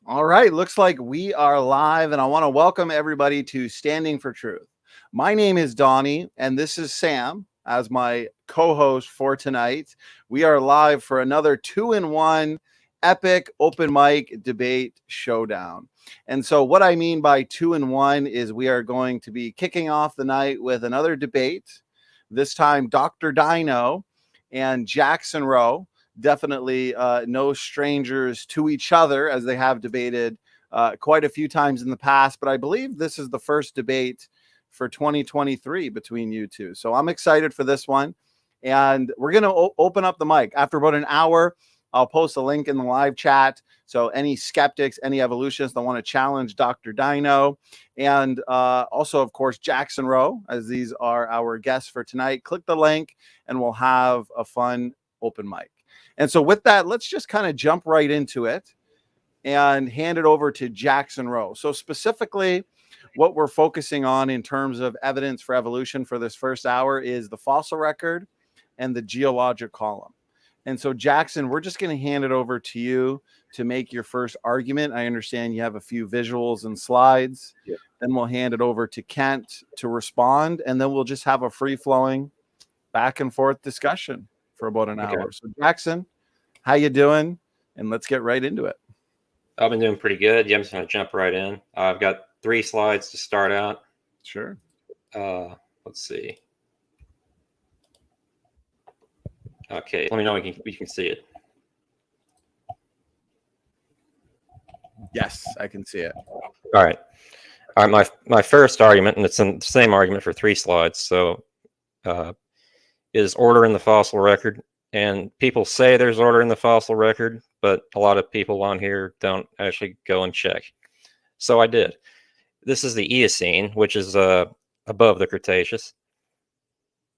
All right, looks like we are live, and I want to welcome everybody to Standing for Truth. My name is Donny, and this is Sam as my co-host for tonight. We are live for another 2-in-1 epic open mic debate showdown. And so what I mean by 2-in-1 is we are going to be kicking off the night with another debate, this time Dr. Dino and Jackson Rowe. Definitely no strangers to each other, as they have debated quite a few times in the past. But I believe this is the first debate for 2023 between you two. So I'm excited for this one. And we're going to open up the mic. After about an hour, I'll post a link in the live chat. So any skeptics, any evolutionists that want to challenge Dr. Dino, and also, of course, Jackson Rowe, as these are our guests for tonight, click the link and we'll have a fun open mic. And so with that, let's just kind of jump right into it and hand it over to Jackson Rowe. So specifically, what we're focusing on in terms of evidence for evolution for this first hour is the fossil record and the geologic column. And so, Jackson, we're just going to hand it over to you to make your first argument. I understand you have a few visuals and slides. Yeah. Then we'll hand it over to Kent to respond, and then we'll just have a free-flowing back and forth discussion for about an hour. So Jackson, how you doing? And let's get right into it. I've been doing pretty good. Yeah, I'm just going to jump right in. I've got 3 slides to start out. Sure. Let's see. Okay, let me know when you can see it. Yes, I can see it. All right. My first argument, and it's the same argument for 3 slides. So, is order in the fossil record. And people say there's order in the fossil record, but a lot of people on here don't actually go and check. So I did. This is the Eocene, which is above the Cretaceous.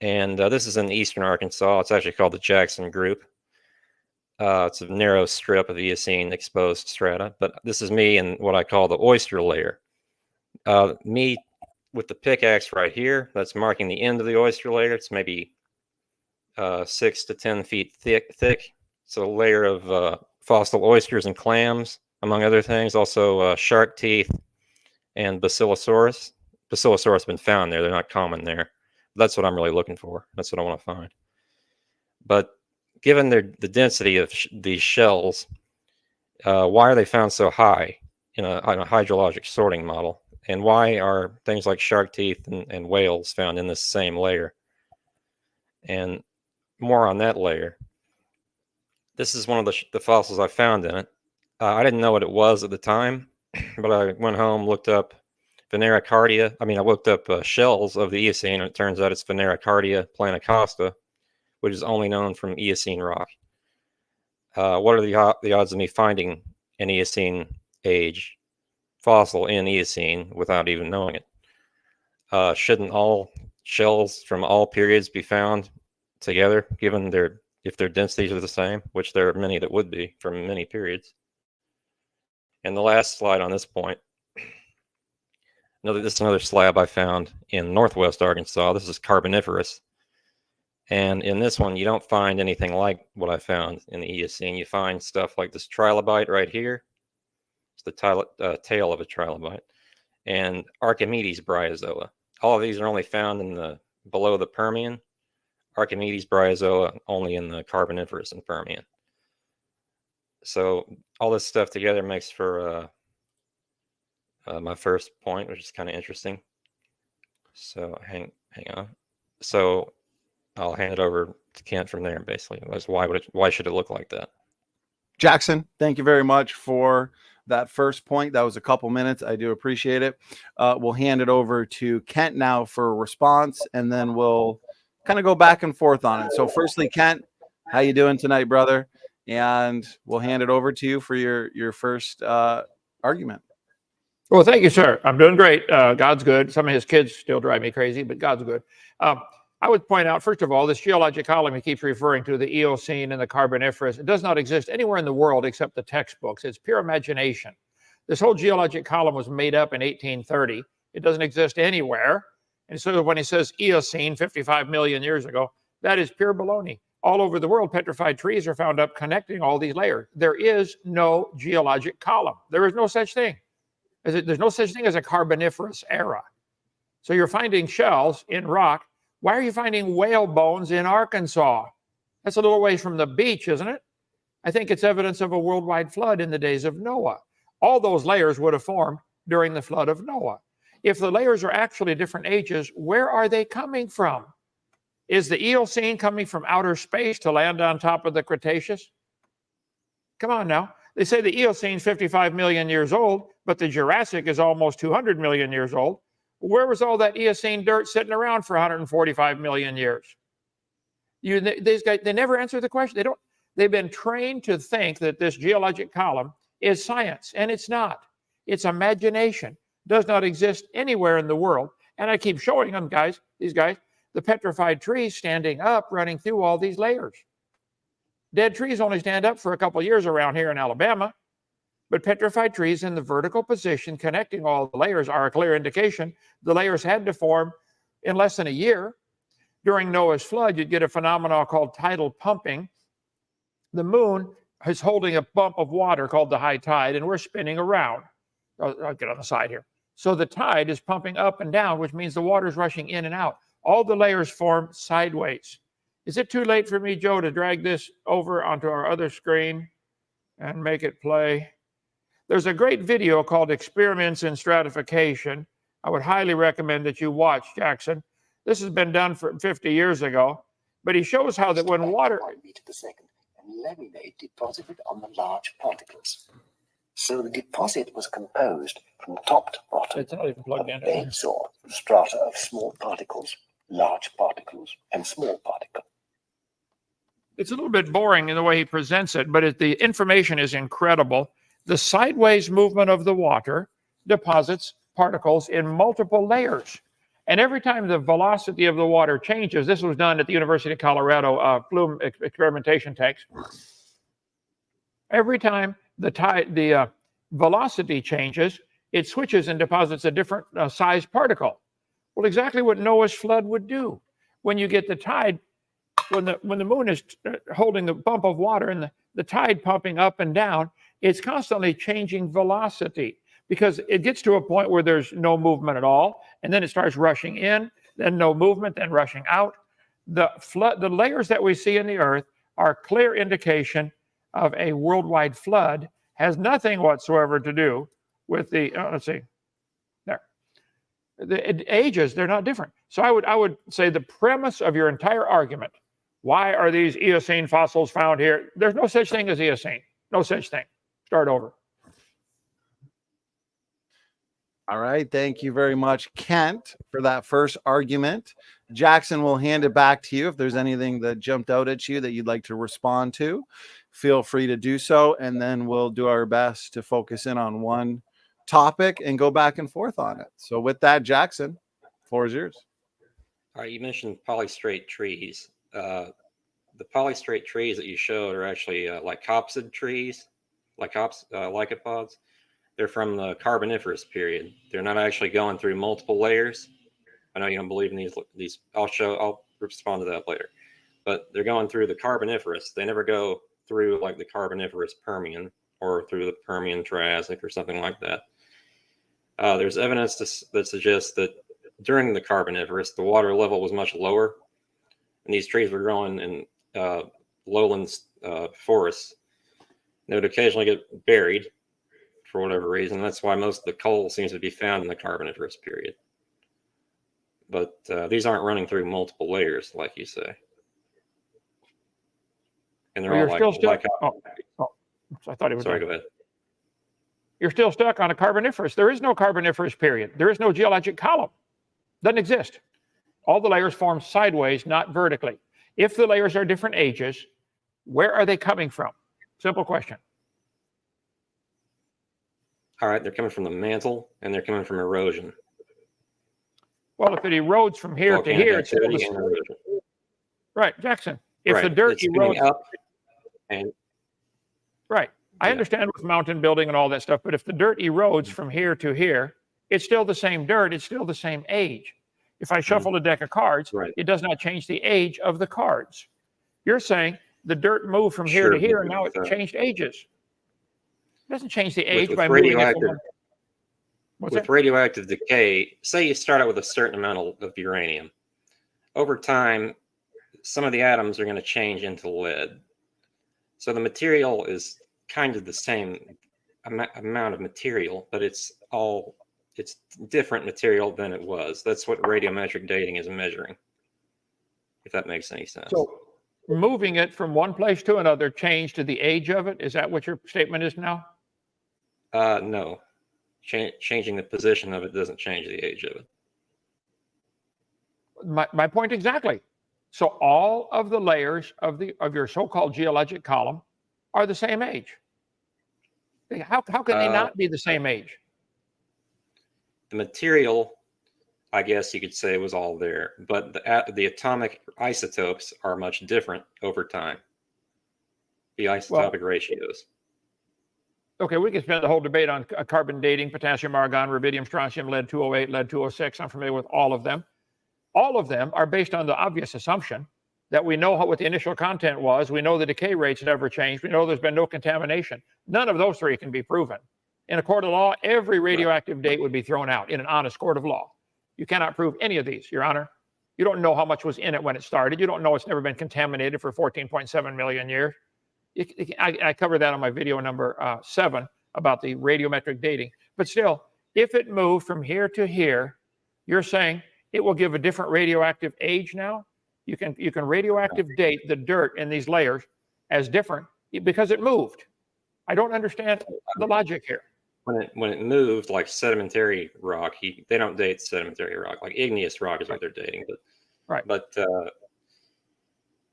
And this is in eastern Arkansas. It's actually called the Jackson Group. It's a narrow strip of Eocene exposed strata. But this is me in what I call the oyster layer. Me with the pickaxe right here, that's marking the end of the oyster layer. It's maybe 6 to 10 feet thick. It's a layer of fossil oysters and clams, among other things. Also shark teeth and Basilosaurus. Basilosaurus has been found there. They're not common there. That's what I'm really looking for. That's what I want to find. But given the density of these shells, why are they found so high in a hydrologic sorting model? And why are things like shark teeth and whales found in this same layer? And more on that layer. This is one of the fossils I found in it. I didn't know what it was at the time, but I went home, looked up Venericardia. I looked up shells of the Eocene, and it turns out it's Venericardia planicosta, which is only known from Eocene rock. What are the odds of me finding an Eocene age fossil in Eocene without even knowing it? Shouldn't all shells from all periods be found together, given if their densities are the same, which there are many that would be from many periods? And the last slide on this point, this is another slab I found in northwest Arkansas. This is Carboniferous. And in this one, you don't find anything like what I found in the Eocene. You find stuff like this trilobite right here. It's the tail of a trilobite. And Archimedes bryozoa. All of these are only found in below the Permian. Archimedes bryozoa only in the Carboniferous and Permian. So all this stuff together makes for my first point, which is kind of interesting. So hang on. So I'll hand it over to Kent from there. Basically, why should it look like that? Jackson, thank you very much for that first point. That was a couple minutes. I do appreciate it. We'll hand it over to Kent now for a response, and then we'll kind of go back and forth on it. So firstly, Kent, how you doing tonight, brother? And we'll hand it over to you for your first argument. Well, thank you, sir. I'm doing great. God's good. Some of his kids still drive me crazy, but God's good. I would point out, first of all, this geologic column he keeps referring to, the Eocene and the Carboniferous, it does not exist anywhere in the world except the textbooks. It's pure imagination. This whole geologic column was made up in 1830. It doesn't exist anywhere. And so when he says Eocene 55 million years ago, that is pure baloney. all over the world, petrified trees are found up connecting all these layers. There is no geologic column. There is no such thing. There's no such thing as a Carboniferous era. So you're finding shells in rock. Why are you finding whale bones in Arkansas? That's a little ways from the beach, isn't it? I think it's evidence of a worldwide flood in the days of Noah. All those layers would have formed during the flood of Noah. If the layers are actually different ages, where are they coming from? Is the Eocene coming from outer space to land on top of the Cretaceous? Come on now. They say the Eocene is 55 million years old, but the Jurassic is almost 200 million years old. Where was all that Eocene dirt sitting around for 145 million years? These guys, they never answer the question. They've been trained to think that this geologic column is science, and it's not. It's imagination. It does not exist anywhere in the world. And I keep showing them, these guys, the petrified trees standing up, running through all these layers. Dead trees only stand up for a couple of years around here in Alabama, but petrified trees in the vertical position connecting all the layers are a clear indication the layers had to form in less than a year. During Noah's flood, you'd get a phenomenon called tidal pumping. The moon is holding a bump of water called the high tide, and we're spinning around. I'll get on the side here. So the tide is pumping up and down, which means the water is rushing in and out. All the layers form sideways. Is it too late for me, Joe, to drag this over onto our other screen and make it play? There's a great video called Experiments in Stratification. I would highly recommend that you watch, Jackson. This has been done for 50 years ago, but he shows how that when water... 1 meter per second, and laminate deposited on the large particles. So the deposit was composed from top to bottom It's not even plugged in. of beds or strata of small particles, large particles, and small particles. It's a little bit boring in the way he presents it, but the information is incredible. The sideways movement of the water deposits particles in multiple layers. And every time the velocity of the water changes, this was done at the University of Colorado Flume experimentation tanks. Every time the velocity changes, it switches and deposits a different size particle. Well, exactly what Noah's flood would do. When you get the tide, when the moon is holding the bump of water and the tide pumping up and down, it's constantly changing velocity because it gets to a point where there's no movement at all, and then it starts rushing in, then no movement, then rushing out. The layers that we see in the earth are a clear indication of a worldwide flood, has nothing whatsoever to do with the, let's see, there. The ages, they're not different. So I would say the premise of your entire argument, why are these Eocene fossils found here? There's no such thing as Eocene. No such thing. Start over. All right. Thank you very much, Kent, for that first argument. Jackson, will hand it back to you. If there's anything that jumped out at you that you'd like to respond to, feel free to do so. And then we'll do our best to focus in on one topic and go back and forth on it. So with that, Jackson, floor is yours. All right. You mentioned polystrate trees. The polystrate trees that you showed are actually lycopsid trees, lycopods. They're from the Carboniferous period. They're not actually going through multiple layers. I know you don't believe in these. I'll respond to that later. But they're going through the Carboniferous. They never go through like the Carboniferous Permian or through the Permian Triassic or something like that. There's evidence that suggests that during the Carboniferous, the water level was much lower, and these trees were growing in lowlands forests. They would occasionally get buried for whatever reason. That's why most of the coal seems to be found in the Carboniferous period. But these aren't running through multiple layers, like you say. And they're all still stuck. I thought it was. Sorry, go ahead. You're still stuck on a Carboniferous. There is no Carboniferous period. There is no geologic column. Doesn't exist. All the layers form sideways, not vertically. If the layers are different ages, where are they coming from? Simple question. All right, they're coming from the mantle, and they're coming from erosion. Well, if it erodes from here to here, it's right, Jackson. If the dirt erodes up, and right, I understand with mountain building and all that stuff, but if the dirt erodes from here to here, it's still the same dirt. It's still the same age. If I shuffle a deck of cards, it does not change the age of the cards You're saying the dirt moved from here Sure, to here, and but now it with, changed ages. It doesn't change the age with by moving it from radioactive one. What's with that? radioactive decay, say you start out with a certain amount of uranium. Over time, some of the atoms are going to change into lead. So the material is kind of the same amount of material, but it's different material than it was. That's what radiometric dating is measuring, if that makes any sense. So moving it from one place to another changed to the age of it? Is that what your statement is now? No. Changing the position of it doesn't change the age of it. My point exactly. So all of the layers of your so-called geologic column are the same age. How can they not be the same age? The material, I guess you could say, was all there, but the atomic isotopes are much different over time. The isotopic ratios. Okay, we can spend the whole debate on carbon dating, potassium, argon, rubidium, strontium, lead 208, lead 206. I'm familiar with all of them. All of them are based on the obvious assumption that we know what the initial content was. We know the decay rates never changed. We know there's been no contamination. None of those three can be proven. In a court of law, every radioactive date would be thrown out in an honest court of law. You cannot prove any of these, Your Honor. You don't know how much was in it when it started. You don't know it's never been contaminated for 14.7 million years. I covered that on my video number 7 about the radiometric dating. But still, if it moved from here to here, you're saying it will give a different radioactive age now? You can radioactive date the dirt in these layers as different because it moved. I don't understand the logic here. When it moved, like sedimentary rock, they don't date sedimentary rock. Like igneous rock is what they're dating. But right. But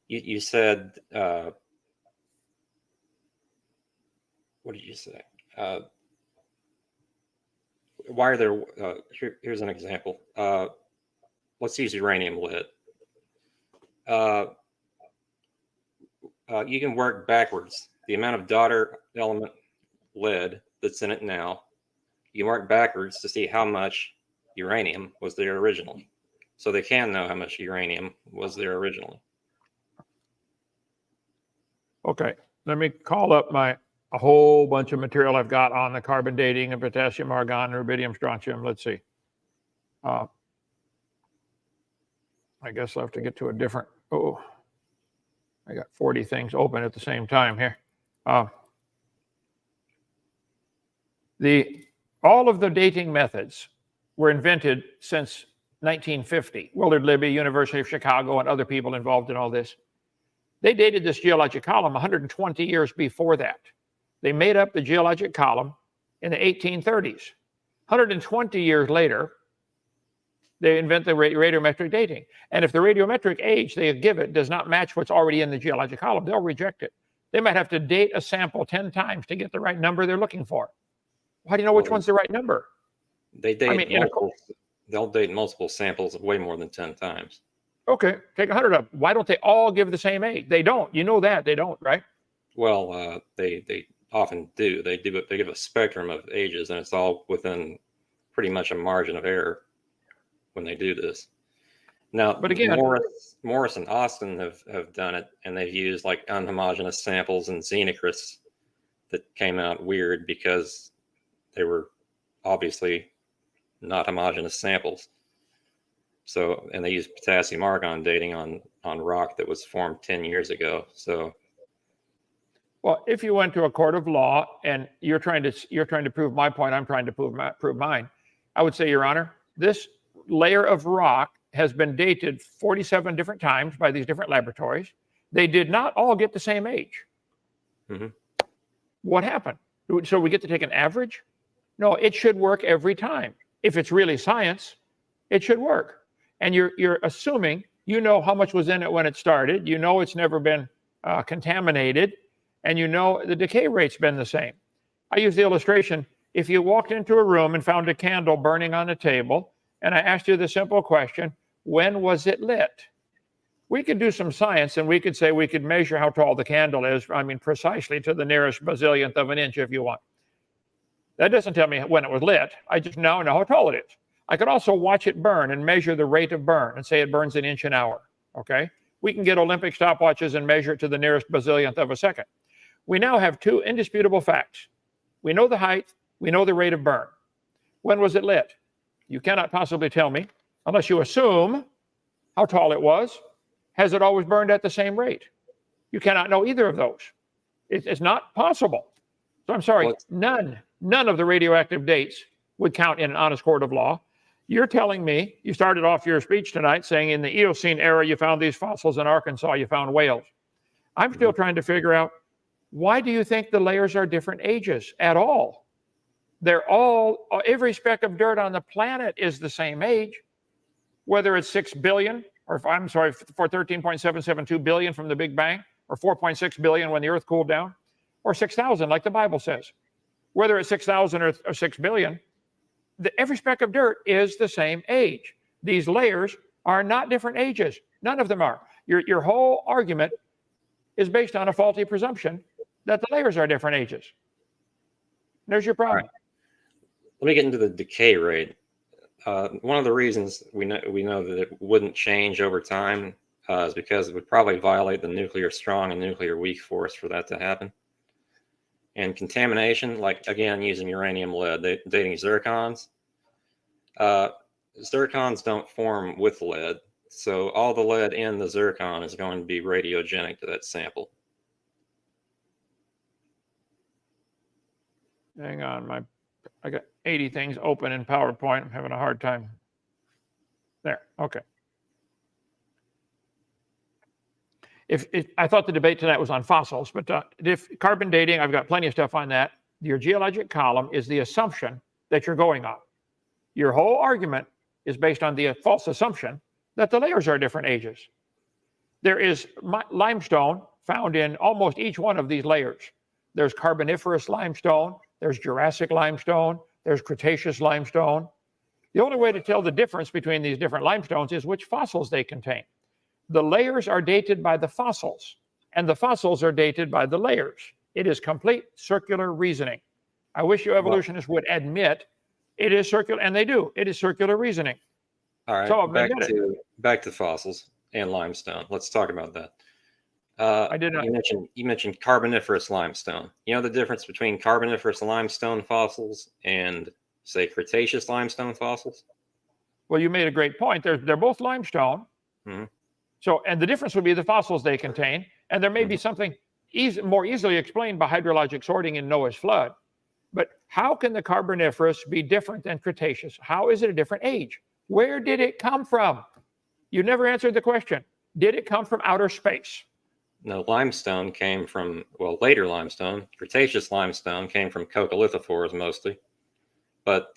you said what did you say? Why are there? Here's an example. Let's use uranium lead. You can work backwards. The amount of daughter element lead that's in it now, you can work backwards to see how much uranium was there originally. So they can know how much uranium was there originally. Okay, let me call up a whole bunch of material I've got on the carbon dating and potassium, argon, rubidium, strontium. Let's see. I guess I'll have to get to a different, I got 40 things open at the same time here. All of the dating methods were invented since 1950. Willard Libby, University of Chicago, and other people involved in all this. They dated this geologic column 120 years before that. They made up the geologic column in the 1830s. 120 years later, they invent the radiometric dating. And if the radiometric age they give it does not match what's already in the geologic column, they'll reject it. They might have to date a sample 10 times to get the right number they're looking for. How do you know which one's the right number? They date they'll date multiple samples of way more than 10 times. Okay, take 100 of them. Why don't they all give the same age? They don't. You know that. They don't, right? Well, they often do. They give a spectrum of ages, and it's all within pretty much a margin of error when they do this. Now, but again, Morris and Austin have done it, and they've used like unhomogeneous samples and xenocrysts that came out weird because they were obviously not homogeneous samples. So, and they used potassium argon dating on rock that was formed 10 years ago. So, well, if you went to a court of law and you're trying to prove my point, I'm trying to prove mine, I would say, Your Honor, this layer of rock has been dated 47 different times by these different laboratories. They did not all get the same age. Mm-hmm. What happened? So we get to take an average? No, it should work every time. If it's really science, it should work. And you're assuming you know how much was in it when it started. You know it's never been contaminated. And you know the decay rate's been the same. I use the illustration. If you walked into a room and found a candle burning on a table, and I asked you the simple question, when was it lit? We could do some science and we could say we could measure how tall the candle is. I mean, precisely to the nearest bazillionth of an inch if you want. That doesn't tell me when it was lit. I just now know how tall it is. I could also watch it burn and measure the rate of burn and say it burns an inch an hour, okay? We can get Olympic stopwatches and measure it to the nearest bazillionth of a second. We now have two indisputable facts. We know the height, we know the rate of burn. When was it lit? You cannot possibly tell me, unless you assume how tall it was. Has it always burned at the same rate? You cannot know either of those. It's not possible. So I'm sorry, none of the radioactive dates would count in an honest court of law. You're telling me, you started off your speech tonight saying in the Eocene era you found these fossils in Arkansas, you found whales. I'm still trying to figure out, why do you think the layers are different ages at all? They're all, every speck of dirt on the planet is the same age, whether it's 6 billion, or if, I'm sorry, for 13.772 billion from the Big Bang, or 4.6 billion when the Earth cooled down, or 6,000 like the Bible says. Whether it's 6,000 or 6 billion, every speck of dirt is the same age. These layers are not different ages. None of them are. Your whole argument is based on a faulty presumption that the layers are different ages. There's your problem. Right. Let me get into the decay rate. One of the reasons we know that it wouldn't change over time is because it would probably violate the nuclear strong and nuclear weak force for that to happen. And contamination, like again using uranium lead, dating zircons. Zircons don't form with lead, so all the lead in the zircon is going to be radiogenic to that sample. Hang on, I got 80 things open in PowerPoint. I'm having a hard time. There, okay. If I thought the debate tonight was on fossils, but if carbon dating, I've got plenty of stuff on that. Your geologic column is the assumption that you're going on. Your whole argument is based on the false assumption that the layers are different ages. There is limestone found in almost each one of these layers. There's Carboniferous limestone, there's Jurassic limestone, there's Cretaceous limestone. The only way to tell the difference between these different limestones is which fossils they contain. The layers are dated by the fossils, and the fossils are dated by the layers. It is complete circular reasoning. I wish you evolutionists would admit it is circular, and they do. It is circular reasoning. All right, so back to fossils and limestone. Let's talk about that. I did not. You mentioned Carboniferous limestone. You know the difference between Carboniferous limestone fossils and, say, Cretaceous limestone fossils? Well, you made a great point. They're both limestone. Mm-hmm. So, and the difference would be the fossils they contain, and there may be something more easily explained by hydrologic sorting in Noah's flood. But how can the Carboniferous be different than Cretaceous? How is it a different age? Where did it come from? You never answered the question. Did it come from outer space? No, limestone came from, well, later limestone. Cretaceous limestone came from coccolithophores mostly. But,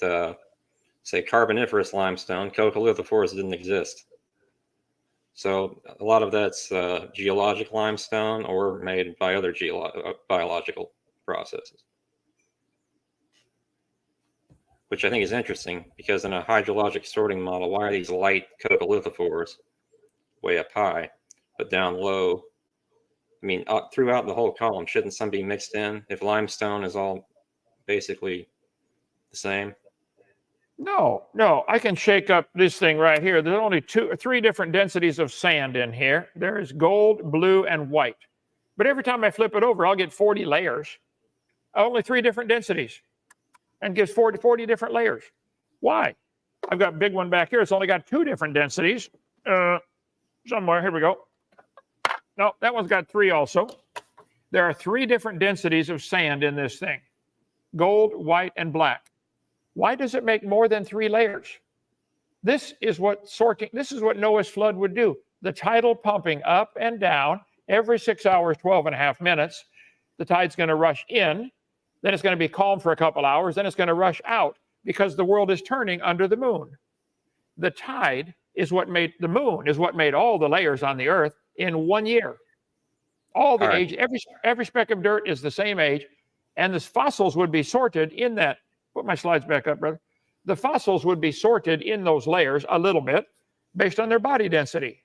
say, Carboniferous limestone, coccolithophores didn't exist. So a lot of that's geologic limestone or made by other biological processes. Which I think is interesting because in a hydrologic sorting model, why are these light coccolithophores way up high, but down low? I mean, throughout the whole column, shouldn't some be mixed in if limestone is all basically the same? No, I can shake up this thing right here. There's only 2 or 3 different densities of sand in here. There is gold, blue, and white. But every time I flip it over, I'll get 40 layers. Only 3 different densities. And gives 40 different layers. Why? I've got a big one back here. It's only got 2 different densities. Somewhere, here we go. No, that one's got 3 also. There are 3 different densities of sand in this thing. Gold, white, and black. Why does it make more than 3 layers? This is what Noah's flood would do. The tidal pumping up and down every 6 hours, 12 and a half minutes. The tide's going to rush in. Then it's going to be calm for a couple hours. Then it's going to rush out because the world is turning under the moon. The tide is what made the moon, is what made all the layers on the earth in 1 year. All the age, every speck of dirt is the same age. And the fossils would be sorted in that. Put my slides back up, brother. The fossils would be sorted in those layers a little bit based on their body density.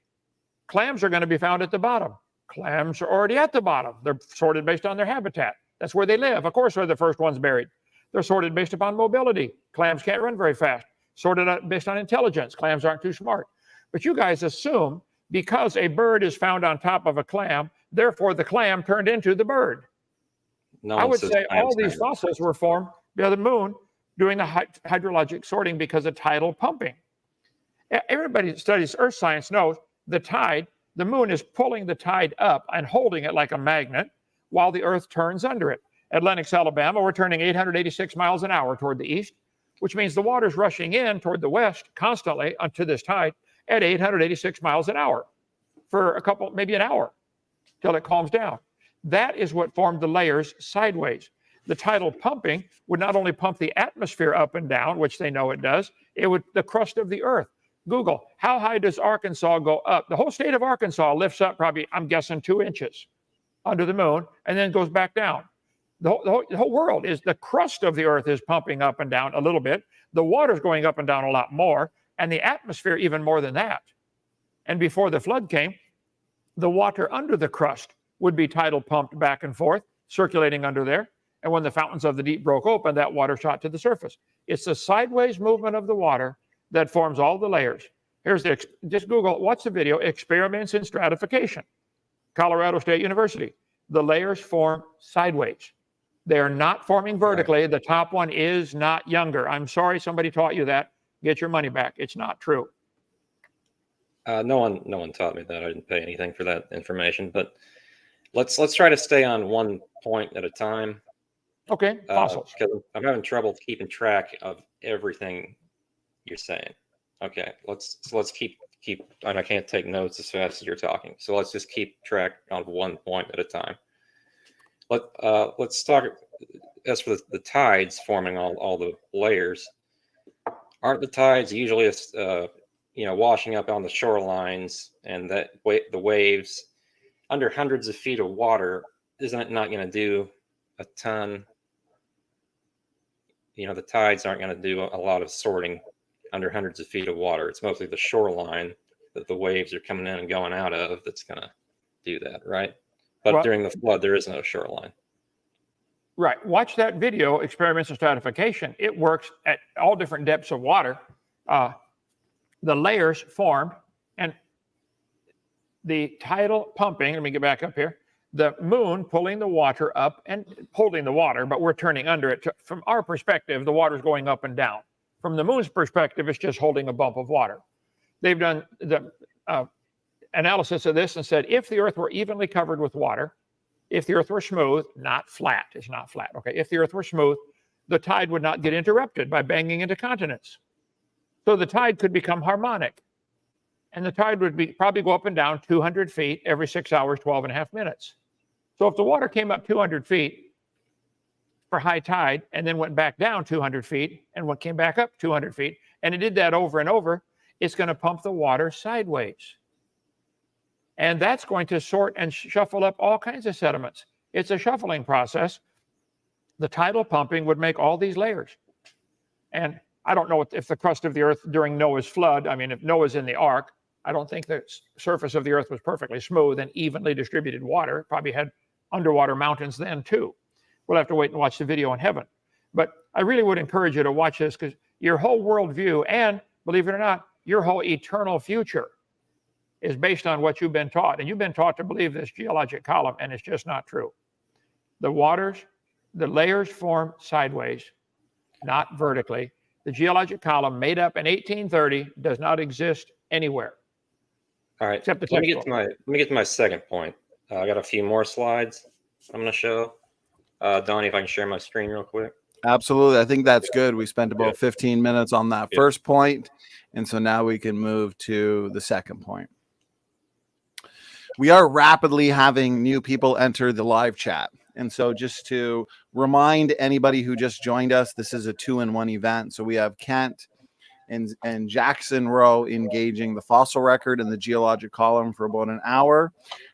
Clams are going to be found at the bottom. Clams are already at the bottom. They're sorted based on their habitat. That's where they live. Of course, they're the first ones buried. They're sorted based upon mobility. Clams can't run very fast. Sorted out based on intelligence. Clams aren't too smart. But you guys assume because a bird is found on top of a clam, therefore the clam turned into the bird. No I one would says say all clams these turn. fossils were formed by the moon doing the hydrologic sorting because of tidal pumping. Everybody that studies earth science knows the tide, the moon is pulling the tide up and holding it like a magnet while the earth turns under it. At Lenox, Alabama, we're turning 886 miles an hour toward the east, which means the water's rushing in toward the west constantly onto this tide at 886 miles an hour for maybe an hour, till it calms down. That is what formed the layers sideways. The tidal pumping would not only pump the atmosphere up and down, which they know it does, it would the crust of the earth. Google, how high does Arkansas go up? The whole state of Arkansas lifts up probably, I'm guessing, 2 inches under the moon and then goes back down. The whole world is, the crust of the earth is pumping up and down a little bit. The water's going up and down a lot more, and the atmosphere even more than that. And before the flood came, the water under the crust would be tidal pumped back and forth, circulating under there. And when the fountains of the deep broke open, that water shot to the surface. It's the sideways movement of the water that forms all the layers. Just Google, watch the video, Experiments in Stratification, Colorado State University. The layers form sideways. They are not forming vertically. The top one is not younger. I'm sorry somebody taught you that. Get your money back. It's not true. No one taught me that. I didn't pay anything for that information. But let's try to stay on one point at a time. Okay, fossils. Because I'm having trouble keeping track of everything you're saying. Okay, let's keep. And I can't take notes as fast as you're talking. So let's just keep track on one point at a time. Let's talk as for the tides forming all the layers. Aren't the tides usually washing up on the shorelines, and that the waves under hundreds of feet of water, isn't it not going to do a ton? The tides aren't going to do a lot of sorting under hundreds of feet of water. It's mostly the shoreline that the waves are coming in and going out of that's going to do that, right? But during the flood, there is no shoreline. Right. Watch that video, Experiments in Stratification. It works at all different depths of water. The layers formed, and the tidal pumping, let me get back up here, the moon pulling the water up and holding the water, but we're turning under it. From our perspective, the water's going up and down. From the moon's perspective, it's just holding a bump of water. They've done the analysis of this and said, if the earth were evenly covered with water, if the earth were smooth, not flat, it's not flat, okay? If the earth were smooth, the tide would not get interrupted by banging into continents. So the tide could become harmonic. And the tide would probably go up and down 200 feet every 6 hours, 12 and a half minutes. So if the water came up 200 feet for high tide and then went back down 200 feet and came back up 200 feet, and it did that over and over, it's going to pump the water sideways. And that's going to sort and shuffle up all kinds of sediments. It's a shuffling process. The tidal pumping would make all these layers. And I don't know if the crust of the earth during Noah's flood, I mean, if Noah's in the ark, I don't think the surface of the earth was perfectly smooth and evenly distributed water. It probably had underwater mountains then too. We'll have to wait and watch the video in heaven. But I really would encourage you to watch this, because your whole worldview and, believe it or not, your whole eternal future is based on what you've been taught. And you've been taught to believe this geologic column, and it's just not true. The layers form sideways, not vertically. The geologic column, made up in 1830, does not exist anywhere. All right, except the let me get to my second point. I got a few more slides I'm going to show. Donnie, if I can share my screen real quick. Absolutely. I think that's good. We spent about 15 minutes on that first point, and so now we can move to the second point. We are rapidly having new people enter the live chat. And so just to remind anybody who just joined us, this is a 2-in-1 event. So we have Kent and Jackson Rowe engaging the fossil record in the geologic column for about an hour.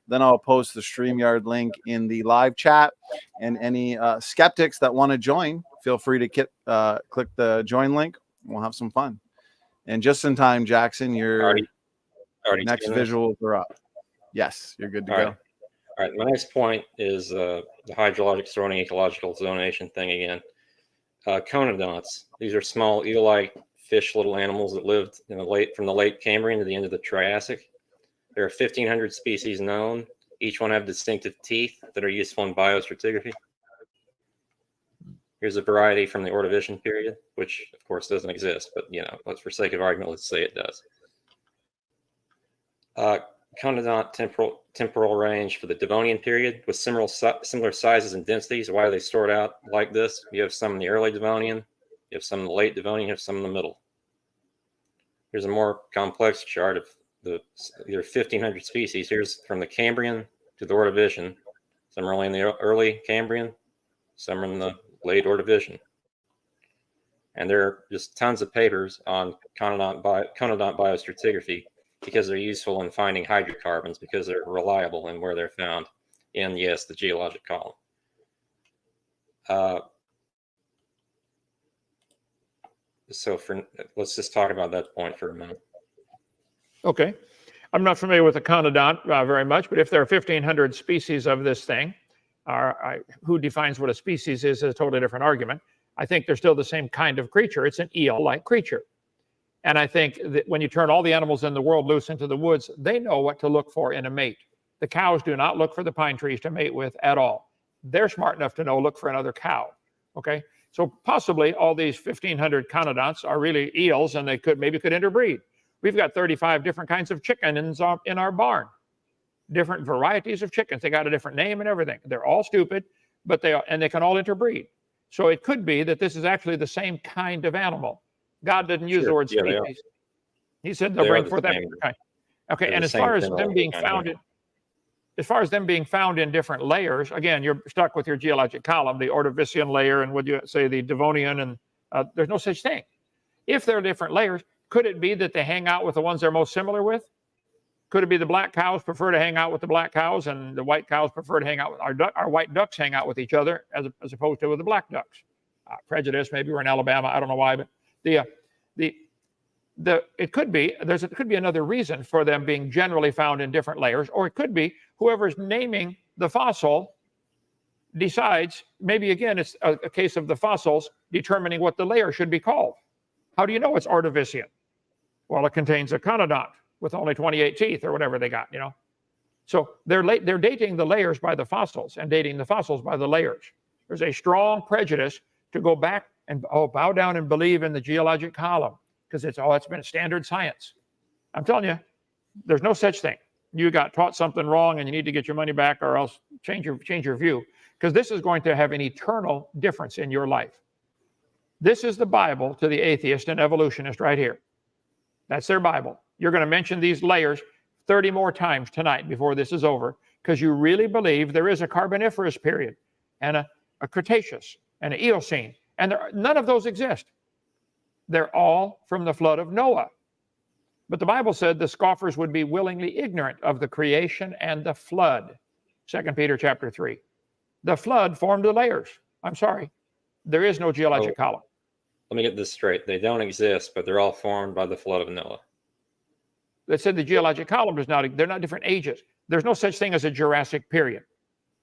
Then I'll post the StreamYard link in the live chat. And any skeptics that want to join, feel free to click the join link. We'll have some fun. And just in time, Jackson, your already next visuals are up. Yes, you're good to go. All right, my next point is the hydrologic sorting, ecological zonation thing again. Conodonts. These are small eel-like fish, little animals that lived from the late Cambrian to the end of the Triassic. There are 1,500 species known. Each one have distinctive teeth that are useful in biostratigraphy. Here's a variety from the Ordovician period, which of course doesn't exist, but let's, for sake of argument, let's say it does. Conodont temporal range for the Devonian period with similar sizes and densities. Why are they stored out like this? You have some in the early Devonian, you have some in the late Devonian, you have some in the middle. Here's a more complex chart of there are 1,500 species. Here's from the Cambrian to the Ordovician. Some are only in the early Cambrian, some are in the late Ordovician. And there are just tons of papers on conodont biostratigraphy because they're useful in finding hydrocarbons, because they're reliable in where they're found in, yes, the geologic column. Let's just talk about that point for a minute. Okay. I'm not familiar with the conodont very much, but if there are 1,500 species of this thing, who defines what a species is a totally different argument. I think they're still the same kind of creature. It's an eel-like creature. And I think that when you turn all the animals in the world loose into the woods, they know what to look for in a mate. The cows do not look for the pine trees to mate with at all. They're smart enough to know, look for another cow. Okay? So possibly all these 1,500 conodonts are really eels, and they mayuld interbreed. We've got 35 different kinds of chickens in our barn. Different varieties of chickens. They got a different name and everything. They're all stupid, but they can all interbreed. So it could be that this is actually the same kind of animal. God didn't use the word species. He said they'll bring forth that kind. Okay, and as far as them being found in different layers, again, you're stuck with your geologic column, the Ordovician layer, and would you say the Devonian, and there's no such thing. If they're different layers, could it be that they hang out with the ones they're most similar with? Could it be the black cows prefer to hang out with the black cows, and the white cows prefer to hang out with our white ducks hang out with each other as opposed to with the black ducks? Prejudice, maybe we're in Alabama, I don't know why, but it could be another reason for them being generally found in different layers, or it could be whoever's naming the fossil decides, maybe again it's a case of the fossils determining what the layer should be called. How do you know it's Ordovician? Well, it contains a conodont with only 28 teeth or whatever they got, So they're dating the layers by the fossils and dating the fossils by the layers. There's a strong prejudice to go back and bow down and believe in the geologic column because it's been standard science. I'm telling you, there's no such thing. You got taught something wrong and you need to get your money back or else change your view, because this is going to have an eternal difference in your life. This is the Bible to the atheist and evolutionist right here. That's their Bible. You're going to mention these layers 30 more times tonight before this is over, because you really believe there is a Carboniferous period and a Cretaceous and an Eocene, and none of those exist. They're all from the flood of Noah. But the Bible said the scoffers would be willingly ignorant of the creation and the flood. 2 Peter chapter 3. The flood formed the layers. I'm sorry. There is no geologic column. Let me get this straight. They don't exist, but they're all formed by the flood of Noah. They said the geologic column they're not different ages. There's no such thing as a Jurassic period.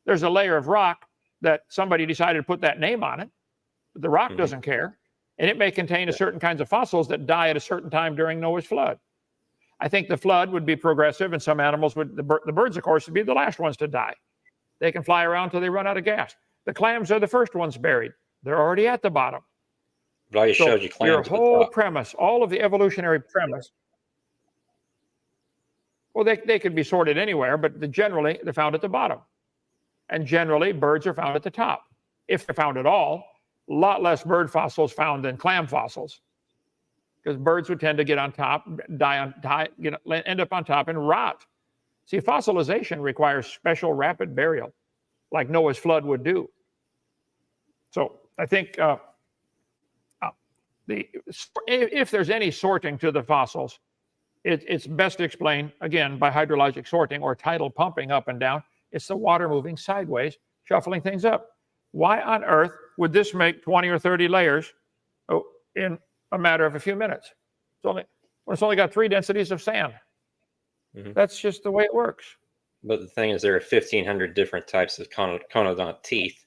There's a layer of rock that somebody decided to put that name on it, but the rock doesn't care. And it may contain a certain kinds of fossils that die at a certain time during Noah's flood. I think the flood would be progressive, and some animals the birds, of course, would be the last ones to die. They can fly around till they run out of gas. The clams are the first ones buried. They're already at the bottom. But I just showed you clams. Your whole premise, all of the evolutionary premise, well, they could be sorted anywhere, but generally they're found at the bottom. And generally birds are found at the top. If they're found at all, a lot less bird fossils found than clam fossils, because birds would tend to get on top, end up on top and rot. See, fossilization requires special rapid burial, like Noah's flood would do. So I think if there's any sorting to the fossils, it's best explained, again, by hydrologic sorting or tidal pumping up and down. It's the water moving sideways, shuffling things up. Why on earth would this make 20 or 30 layers in a matter of a few minutes? It's only got 3 densities of sand. Mm-hmm. That's just the way it works. But the thing is, there are 1,500 different types of conodont teeth,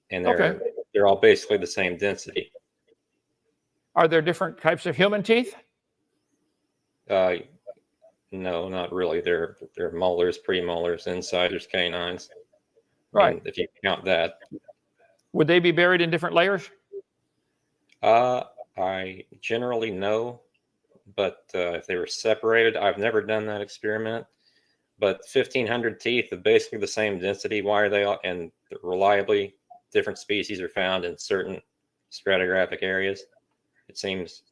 and they're all basically the same density. Are there different types of human teeth? No, not really. They're molars, premolars, incisors, canines. I Right. mean, if you count that. Would they be buried in different layers? I generally know, but if they were separated, I've never done that experiment. But 1,500 teeth of basically the same density. Why are they all, and reliably different species are found in certain stratigraphic areas? It seems.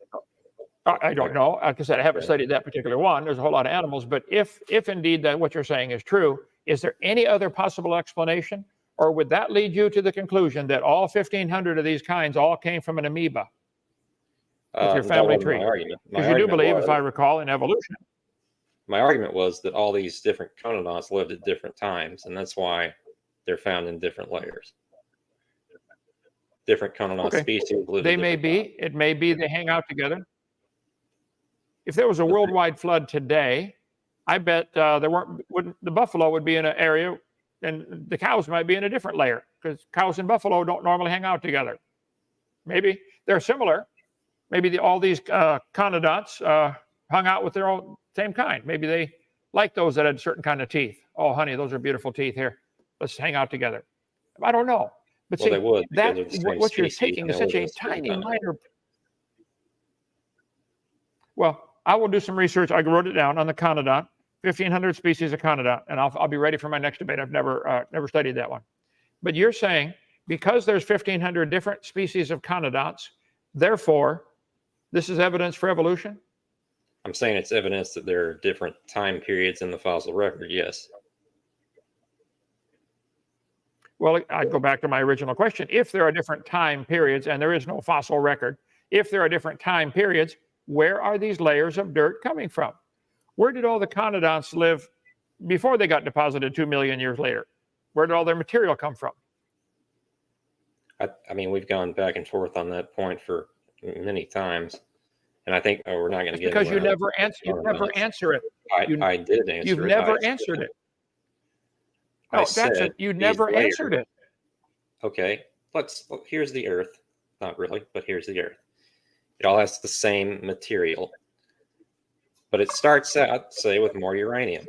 I don't know. Like I said, I haven't studied that particular one. There's a whole lot of animals, but if indeed that what you're saying is true, is there any other possible explanation, or would that lead you to the conclusion that all 1,500 of these kinds all came from an amoeba with your family tree? My argument. Because you do believe, if I recall, in evolution. My argument was that all these different conodonts lived at different times, and that's why they're found in different layers. Different conodont species live. They may be. It may be they hang out together. If there was a worldwide flood today, I bet the buffalo would be in an area, and the cows might be in a different layer, because cows and buffalo don't normally hang out together. Maybe they're similar. Maybe all these conodonts hung out with their own same kind. Maybe they like those that had certain kind of teeth. Oh, honey, those are beautiful teeth here. Let's hang out together. I don't know. But well, see, they would, that what you're taking is such a tiny, minor. Well, I will do some research. I wrote it down on the conodont, 1,500 species of conodont, and I'll be ready for my next debate. I've never studied that one. But you're saying because there's 1,500 different species of conodonts, therefore, this is evidence for evolution? I'm saying it's evidence that there are different time periods in the fossil record, yes. Well, I'd go back to my original question. If there are different time periods, and there is no fossil record, if there are different time periods, where are these layers of dirt coming from? Where did all the conodonts live before they got deposited 2 million years later? Where did all their material come from? I mean, we've gone back and forth on that point for many times. And I think we're not going to get because you never answer it. I did answer it. You've never answered it. No, you never answered it. Okay, here's the Earth. Not really, but here's the Earth. It all has the same material. But it starts out, say, with more uranium.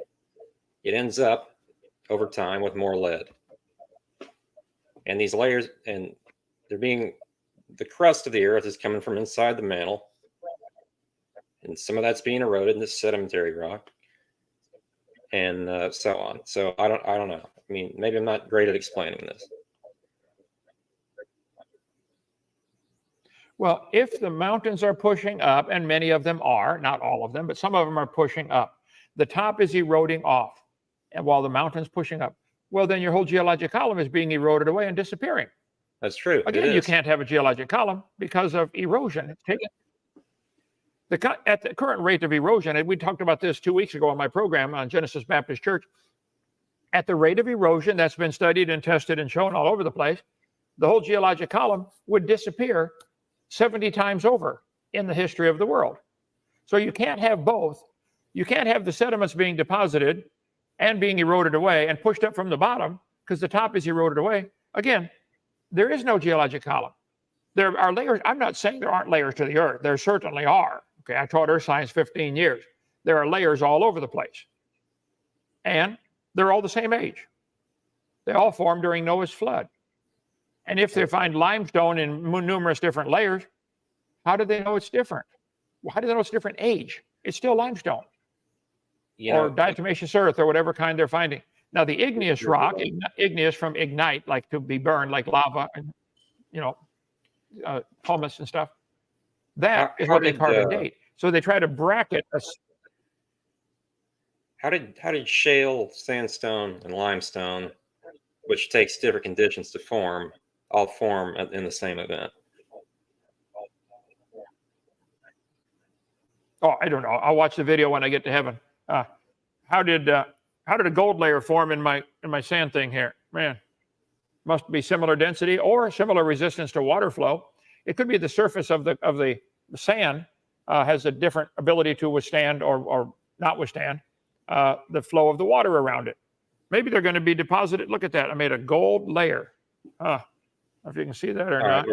It ends up, over time, with more lead. And these layers, and the crust of the Earth is coming from inside the mantle. And some of that's being eroded in this sedimentary rock, and so on. So I don't know. I mean, maybe I'm not great at explaining this. Well, if the mountains are pushing up, and many of them are, not all of them, but some of them are pushing up, the top is eroding off, and while the mountain's pushing up, well, then your whole geologic column is being eroded away and disappearing. That's true. Again, you can't have a geologic column because of erosion. It's taken. At the current rate of erosion, and we talked about this 2 weeks ago on my program on Genesis Baptist Church, at the rate of erosion that's been studied and tested and shown all over the place, the whole geologic column would disappear 70 times over in the history of the world. So you can't have both. You can't have the sediments being deposited and being eroded away and pushed up from the bottom because the top is eroded away. Again, there is no geologic column. There are layers. I'm not saying there aren't layers to the Earth. There certainly are. Okay, I taught earth science 15 years. There are layers all over the place. And they're all the same age. They all formed during Noah's flood. And if they find limestone in numerous different layers, how do they know it's different? How do they know it's different age? It's still limestone. Or diatomaceous earth, or whatever kind they're finding. Now, the igneous rock, igneous from ignite, like to be burned, like lava, and, pumice and stuff, that is what they carbon date. So they try to bracket us. How did shale, sandstone, and limestone, which takes different conditions to form, all form in the same event? Oh, I don't know. I'll watch the video when I get to heaven. How did a gold layer form in my sand thing here? Man, must be similar density or similar resistance to water flow. It could be the surface of the sand has a different ability to withstand or not withstand the flow of the water around it. Maybe they're going to be deposited. Look at that. I made a gold layer. I don't know if you can see that or not.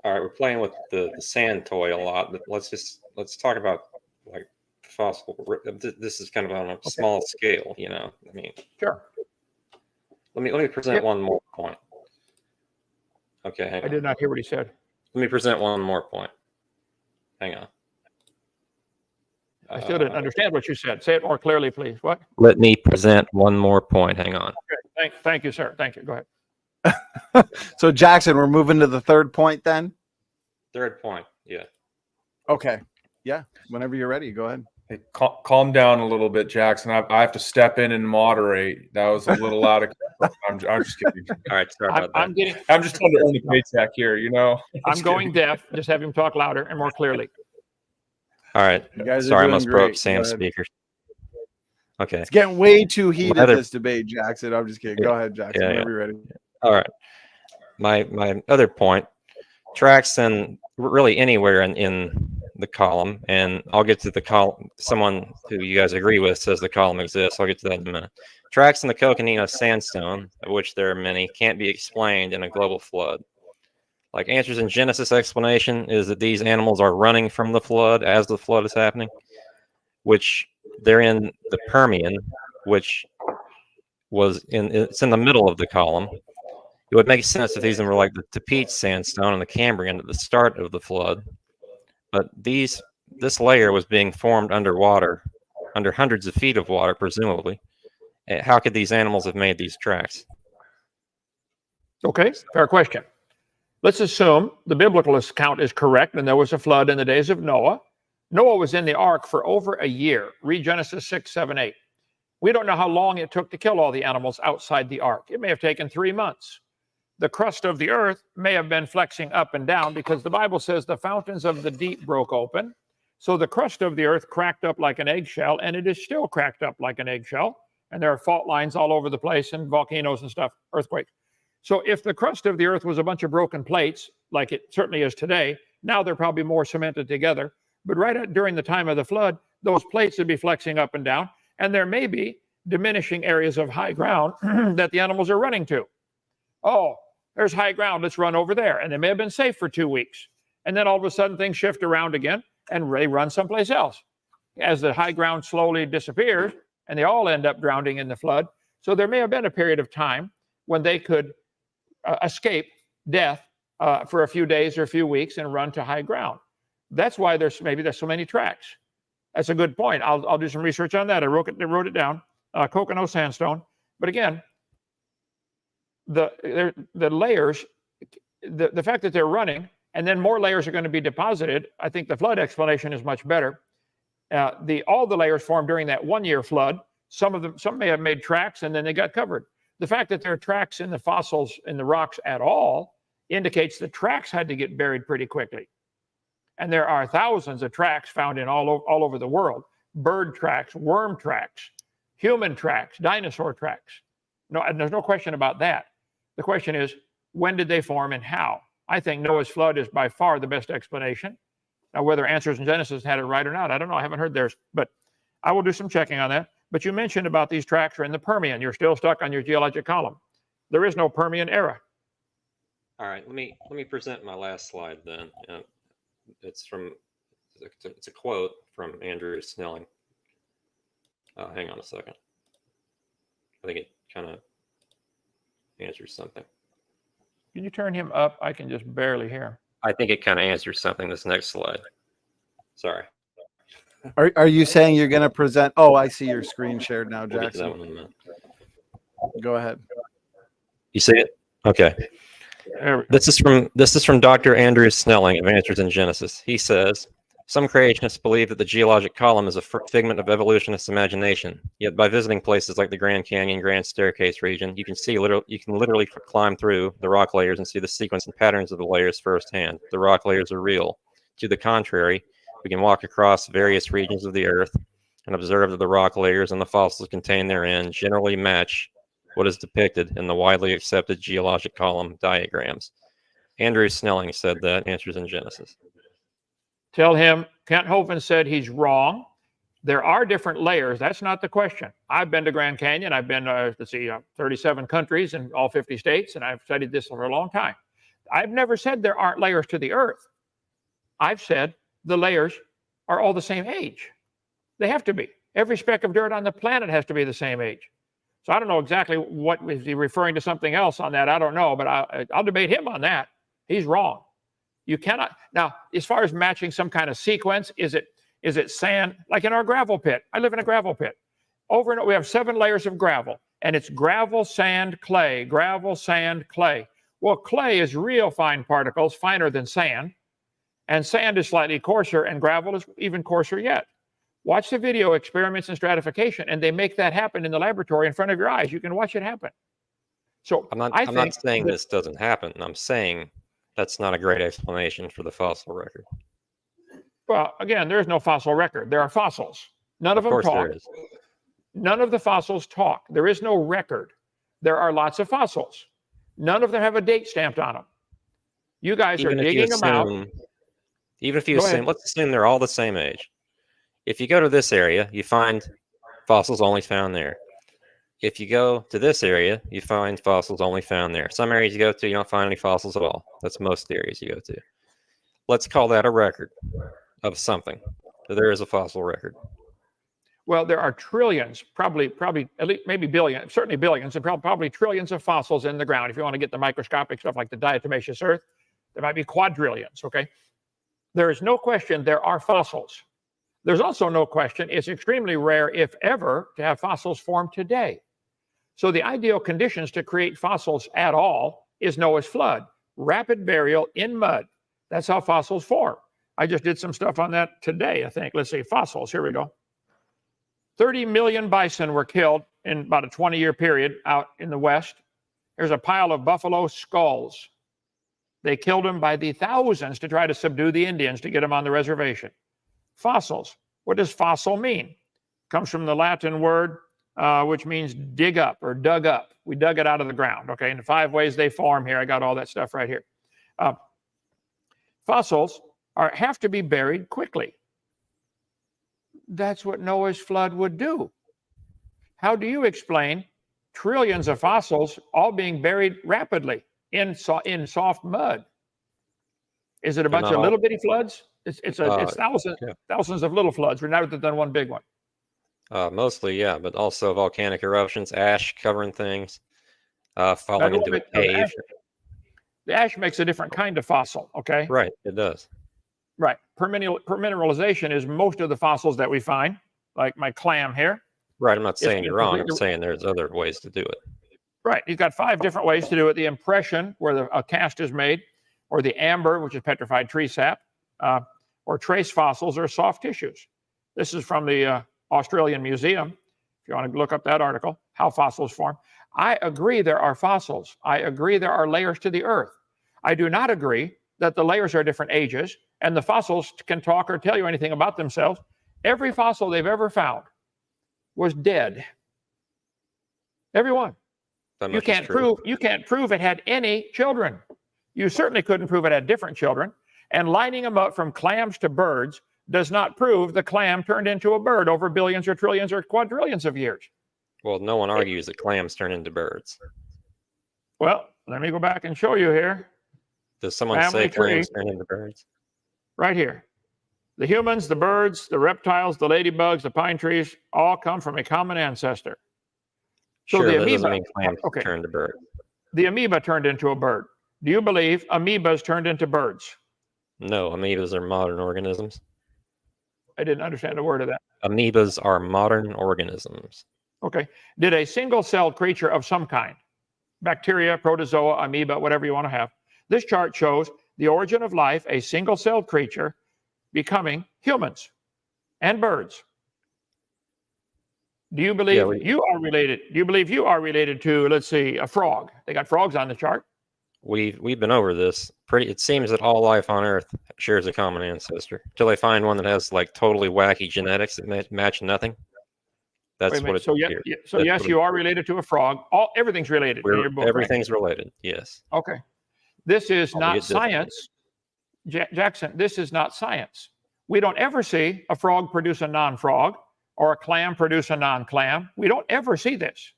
All right, we're playing with the sand toy a lot, but let's talk about like fossil. This is kind of on a small scale, you know. I mean, Sure. let me present one more point. Okay, hang on. I did not hear what he said. Let me present one more point. Hang on. I still didn't understand what you said. Say it more clearly, please. What? Let me present one more point. Hang on. Okay. Thank you, sir. Thank you. Go ahead. So Jackson, we're moving to the third point then. Third point. Yeah. Okay. Yeah. Whenever you're ready, go ahead. Hey, calm down a little bit, Jackson. I have to step in and moderate. That was a little out of control. I'm just kidding. All right. Sorry about that. I'm just trying to earn a paycheck here, you know. I'm going deaf. Just have him talk louder and more clearly. All right. You guys are Sorry, I doing almost great. broke Go Sam's ahead. speakers. Okay. It's getting way too heated, other- this debate, Jackson. I'm just kidding. Go ahead, Jackson. Yeah, Whenever you're ready. All right. My other point, tracks in really anywhere in the column, and I'll get to the column. Someone who you guys agree with says the column exists. I'll get to that in a minute. Tracks in the Coconino sandstone, of which there are many, can't be explained in a global flood. Like Answers in Genesis explanation is that these animals are running from the flood as the flood is happening, which they're in the Permian, which it's in the middle of the column. It would make sense if these were like the Tapete sandstone and the Cambrian at the start of the flood. But this layer was being formed underwater, under hundreds of feet of water, presumably. How could these animals have made these tracks? Okay, fair question. Let's assume the biblical account is correct and there was a flood in the days of Noah. Noah was in the ark for over a year. Read Genesis 6, 7, 8. We don't know how long it took to kill all the animals outside the ark. It may have taken 3 months. The crust of the earth may have been flexing up and down because the Bible says the fountains of the deep broke open. So the crust of the earth cracked up like an eggshell, and it is still cracked up like an eggshell. And there are fault lines all over the place and volcanoes and stuff, earthquakes. So if the crust of the earth was a bunch of broken plates, like it certainly is today, now they're probably more cemented together. But during the time of the flood, those plates would be flexing up and down, and there may be diminishing areas of high ground that the animals are running to. Oh, there's high ground, let's run over there. And they may have been safe for 2 weeks. And then all of a sudden things shift around again and they run someplace else. As the high ground slowly disappears, and they all end up drowning in the flood. So there may have been a period of time when they could escape death for a few days or a few weeks and run to high ground. That's why there's so many tracks. That's a good point. I'll do some research on that. I wrote it down. Coconino sandstone. But again, the layers, the fact that they're running, and then more layers are going to be deposited. I think the flood explanation is much better. All the layers formed during that 1 year flood. Some may have made tracks and then they got covered. The fact that there are tracks in the fossils in the rocks at all indicates the tracks had to get buried pretty quickly. And there are thousands of tracks found in all over the world. Bird tracks, worm tracks, human tracks, dinosaur tracks. No, and there's no question about that. The question is, when did they form and how? I think Noah's flood is by far the best explanation. Now, whether Answers in Genesis had it right or not, I don't know. I haven't heard theirs, but I will do some checking on that. But you mentioned about these tracks are in the Permian. You're still stuck on your geologic column. There is no Permian era. All right, let me present my last slide then. It's a quote from Andrew Snelling. Hang on a second. I think it kind of answers something. Can you turn him up? I can just barely hear. I think it kind of answers something. This next slide. Sorry. Are you saying you're going to present? Oh, I see your screen shared now, We'll get to that Jackson. one in a minute. Go ahead. You see it? Okay. This is from Dr. Andrew Snelling of Answers in Genesis. He says, some creationists believe that the geologic column is a figment of evolutionists' imagination. Yet by visiting places like the Grand Canyon, Grand Staircase region, you can literally climb through the rock layers and see the sequence and patterns of the layers firsthand. The rock layers are real. To the contrary, we can walk across various regions of the earth and observe that the rock layers and the fossils contained therein generally match what is depicted in the widely accepted geologic column diagrams. Andrew Snelling said that, Answers in Genesis. Tell him Kent Hovind said he's wrong. There are different layers. That's not the question. I've been to Grand Canyon. I've been to 37 countries in all 50 states, and I've studied this for a long time. I've never said there aren't layers to the earth. I've said the layers are all the same age. They have to be. Every speck of dirt on the planet has to be the same age. So I don't know exactly what is he referring to something else on that. I don't know, but I'll debate him on that. He's wrong. You cannot. Now, as far as matching some kind of sequence, is it sand? Like in our gravel pit. I live in a gravel pit. Over and over, we have 7 layers of gravel, and it's gravel, sand, clay, gravel, sand, clay. Well, clay is real fine particles, finer than sand, and sand is slightly coarser, and gravel is even coarser yet. Watch the video experiments in stratification, and they make that happen in the laboratory in front of your eyes. You can watch it happen. So I'm not saying this doesn't happen. I'm saying that's not a great explanation for the fossil record. Well, again, there is no fossil record. There are fossils. None of them talk. There is. None of the fossils talk. There is no record. There are lots of fossils. None of them have a date stamped on them. You guys are digging them out. Even if you assume, let's assume they're all the same age. If you go to this area, you find fossils only found there. If you go to this area, you find fossils only found there. Some areas you go to, you don't find any fossils at all. That's most areas you go to. Let's call that a record of something. So there is a fossil record. Well, there are trillions, probably at least maybe billions, certainly billions, and probably trillions of fossils in the ground. If you want to get the microscopic stuff like the diatomaceous earth, there might be quadrillions, okay? There is no question there are fossils. There's also no question it's extremely rare, if ever, to have fossils form today. So the ideal conditions to create fossils at all is Noah's flood, rapid burial in mud. That's how fossils form. I just did some stuff on that today, I think. Let's see, fossils, here we go. 30 million bison were killed in about a 20-year period out in the West. There's a pile of buffalo skulls. They killed them by the thousands to try to subdue the Indians to get them on the reservation. Fossils. What does fossil mean? It comes from the Latin word, which means dig up or dug up. We dug it out of the ground, okay? And the 5 ways they form here. I got all that stuff right here. Fossils have to be buried quickly. That's what Noah's flood would do. How do you explain trillions of fossils all being buried rapidly in soft mud? Is it a bunch of little bitty floods? It's thousands of little floods rather than one big one. Mostly, yeah, but also volcanic eruptions, ash covering things, falling into a cave. The ash makes a different kind of fossil, okay? Right, it does. Right. Permineralization is most of the fossils that we find, like my clam here. Right, I'm not saying you're wrong. I'm saying there's other ways to do it. Right. He's got 5 different ways to do it. The impression, where a cast is made, or the amber, which is petrified tree sap, or trace fossils or soft tissues. This is from the Australian Museum. If you want to look up that article, how fossils form. I agree there are fossils. I agree there are layers to the earth. I do not agree that the layers are different ages and the fossils can talk or tell you anything about themselves. Every fossil they've ever found was dead. Every one. You can't prove it had any children. You certainly couldn't prove it had different children. And lining them up from clams to birds does not prove the clam turned into a bird over billions or trillions or quadrillions of years. Well, no one argues that clams turn into birds. Well, let me go back and show you here. Does someone say clams turn into birds? Right here. The humans, the birds, the reptiles, the ladybugs, the pine trees all come from a common ancestor. So sure, the that amoeba doesn't mean clams turned to birds. The amoeba turned into a bird. Do you believe amoebas turned into birds? No, amoebas are modern organisms. I didn't understand a word of that. Amoebas are modern organisms. Okay. Did a single-celled creature of some kind, bacteria, protozoa, amoeba, whatever you want to have, this chart shows the origin of life, a single-celled creature becoming humans and birds. Do you believe you are related? Do you believe you are related to, let's see, a frog? They got frogs on the chart. We've been over this. It seems that all life on Earth shares a common ancestor until they find one that has like totally wacky genetics that match nothing. That's what it appears. So yes, you are related to a frog. Everything's related in your book. Everything's related. Yes. Okay. This is not science, Jackson. This is not science. We don't ever see a frog produce a non-frog or a clam produce a non-clam. We don't ever see this.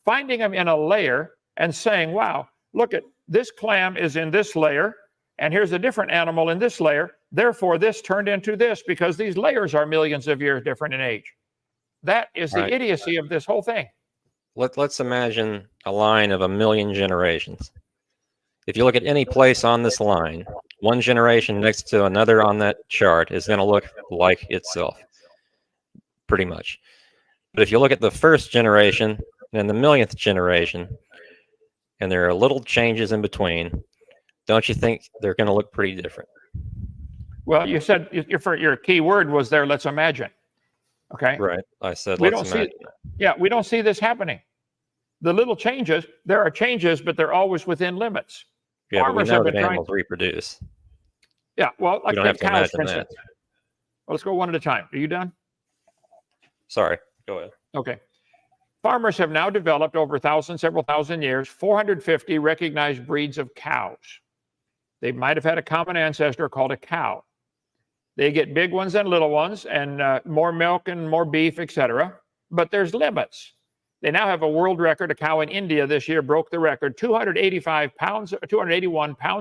Finding them in a layer and saying, "Wow, look at this clam is in this layer, and here's a different animal in this layer." Therefore, this turned into this because these layers are millions of years different in age. That is the Right. idiocy of this whole thing. Let's imagine a line of 1,000,000 generations. If you look at any place on this line, one generation next to another on that chart is going to look like itself, pretty much. But if you look at the first generation and the millionth generation, and there are little changes in between, don't you think they're going to look pretty different? Well, you said your key word was there, let's imagine. Okay. Right. I said, We let's don't see imagine. Yeah, we don't see this happening. The little changes, there are changes, but they're always within limits. Yeah, but we Farmers know have that been trying- animals reproduce. Yeah, well, like We don't have to cows, for imagine that. instance. Well, let's go one at a time. Are you done? Sorry, go ahead. Okay. Farmers have now developed over several thousand years, 450 recognized breeds of cows. They might have had a common ancestor called a cow. They get big ones and little ones, and more milk and more beef, etc. But there's limits. They now have a world record. A cow in India this year broke the record: 281 pounds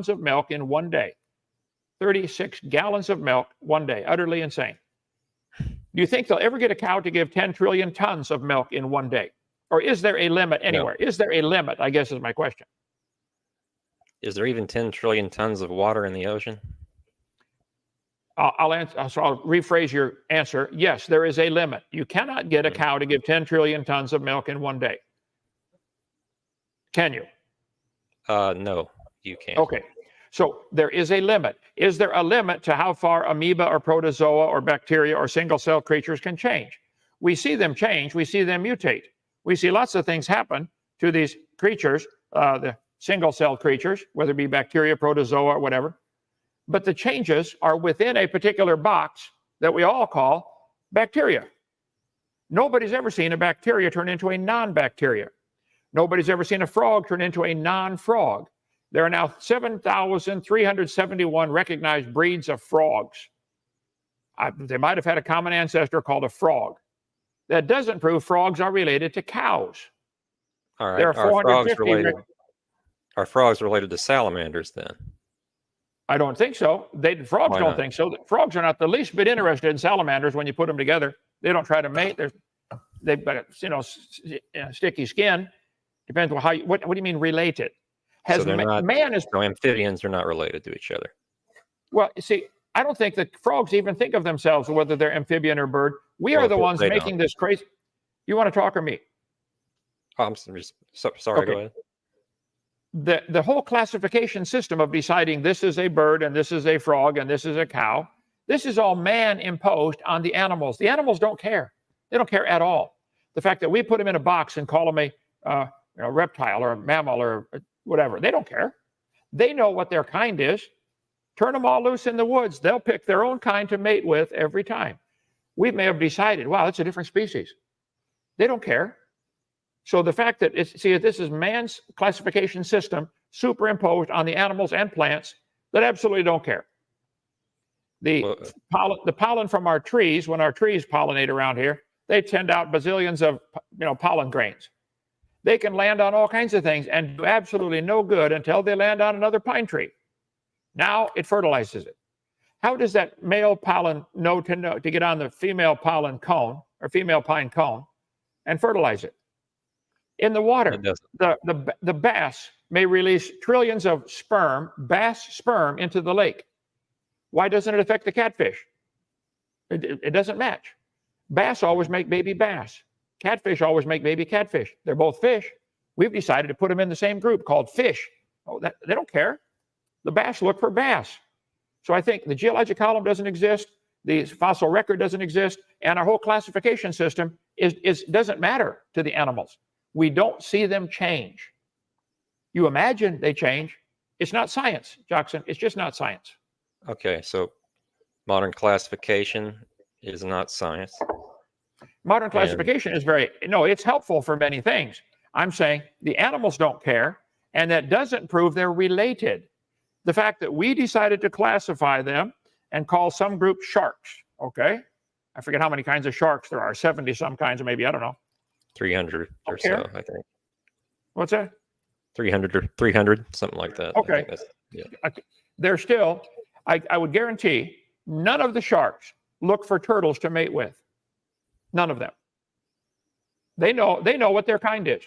of milk in one day. 36 gallons of milk one day. Utterly insane. Do you think they'll ever get a cow to give 10 trillion tons of milk in one day? Or is there a limit anywhere? No. Is there a limit, I guess is my question. Is there even 10 trillion tons of water in the ocean? I'll rephrase your answer. Yes, there is a limit. You cannot get a cow to give 10 trillion tons of milk in one day. Can you? No, you can't. Okay. So there is a limit. Is there a limit to how far amoeba or protozoa or bacteria or single-cell creatures can change? We see them change. We see them mutate. We see lots of things happen to these creatures, the single-cell creatures, whether it be bacteria, protozoa, or whatever. But the changes are within a particular box that we all call bacteria. Nobody's ever seen a bacteria turn into a non-bacteria. Nobody's ever seen a frog turn into a non-frog. There are now 7,371 recognized breeds of frogs. They might have had a common ancestor called a frog. That doesn't prove frogs are related to cows. All right. There are 450 Are frogs related to salamanders then? I don't think so. Frogs don't think so. Frogs are not the least bit interested in salamanders when you put them together. They don't try to mate. They've got sticky skin. Depends on what do you mean related? So amphibians are not related to each other. Well, see, I don't think that frogs even think of themselves whether they're amphibian or bird. We are the ones making this crazy. You want to talk or me? Oh, I'm sorry. Okay. Go ahead. The whole classification system of deciding this is a bird and this is a frog and this is a cow, this is all man imposed on the animals. The animals don't care. They don't care at all. The fact that we put them in a box and call them a reptile or a mammal or whatever, they don't care. They know what their kind is. Turn them all loose in the woods. They'll pick their own kind to mate with every time. We may have decided, wow, that's a different species. They don't care. So the fact that this is man's classification system superimposed on the animals and plants that absolutely don't care. The pollen from our trees, when our trees pollinate around here, they send out bazillions of pollen grains. They can land on all kinds of things and do absolutely no good until they land on another pine tree. Now it fertilizes it. How does that male pollen know to get on the female pollen cone or female pine cone and fertilize it? In the water, the bass may release trillions of bass sperm into the lake. Why doesn't it affect the catfish? It doesn't match. Bass always make baby bass. Catfish always make baby catfish. They're both fish. We've decided to put them in the same group called fish. They don't care. The bass look for bass. So I think the geologic column doesn't exist, the fossil record doesn't exist, and our whole classification system doesn't matter to the animals. We don't see them change. You imagine they change. It's not science, Jackson. It's just not science. Okay, so modern classification is not science. Modern classification is it's helpful for many things. I'm saying the animals don't care, and that doesn't prove they're related. The fact that we decided to classify them and call some group sharks, okay? I forget how many kinds of sharks there are, 70 some kinds, maybe, I don't know. 300 or so, I think. What's that? 300, something like that. Okay. Yeah. They're still, I would guarantee None of the sharks look for turtles to mate with. None of them. They know what their kind is.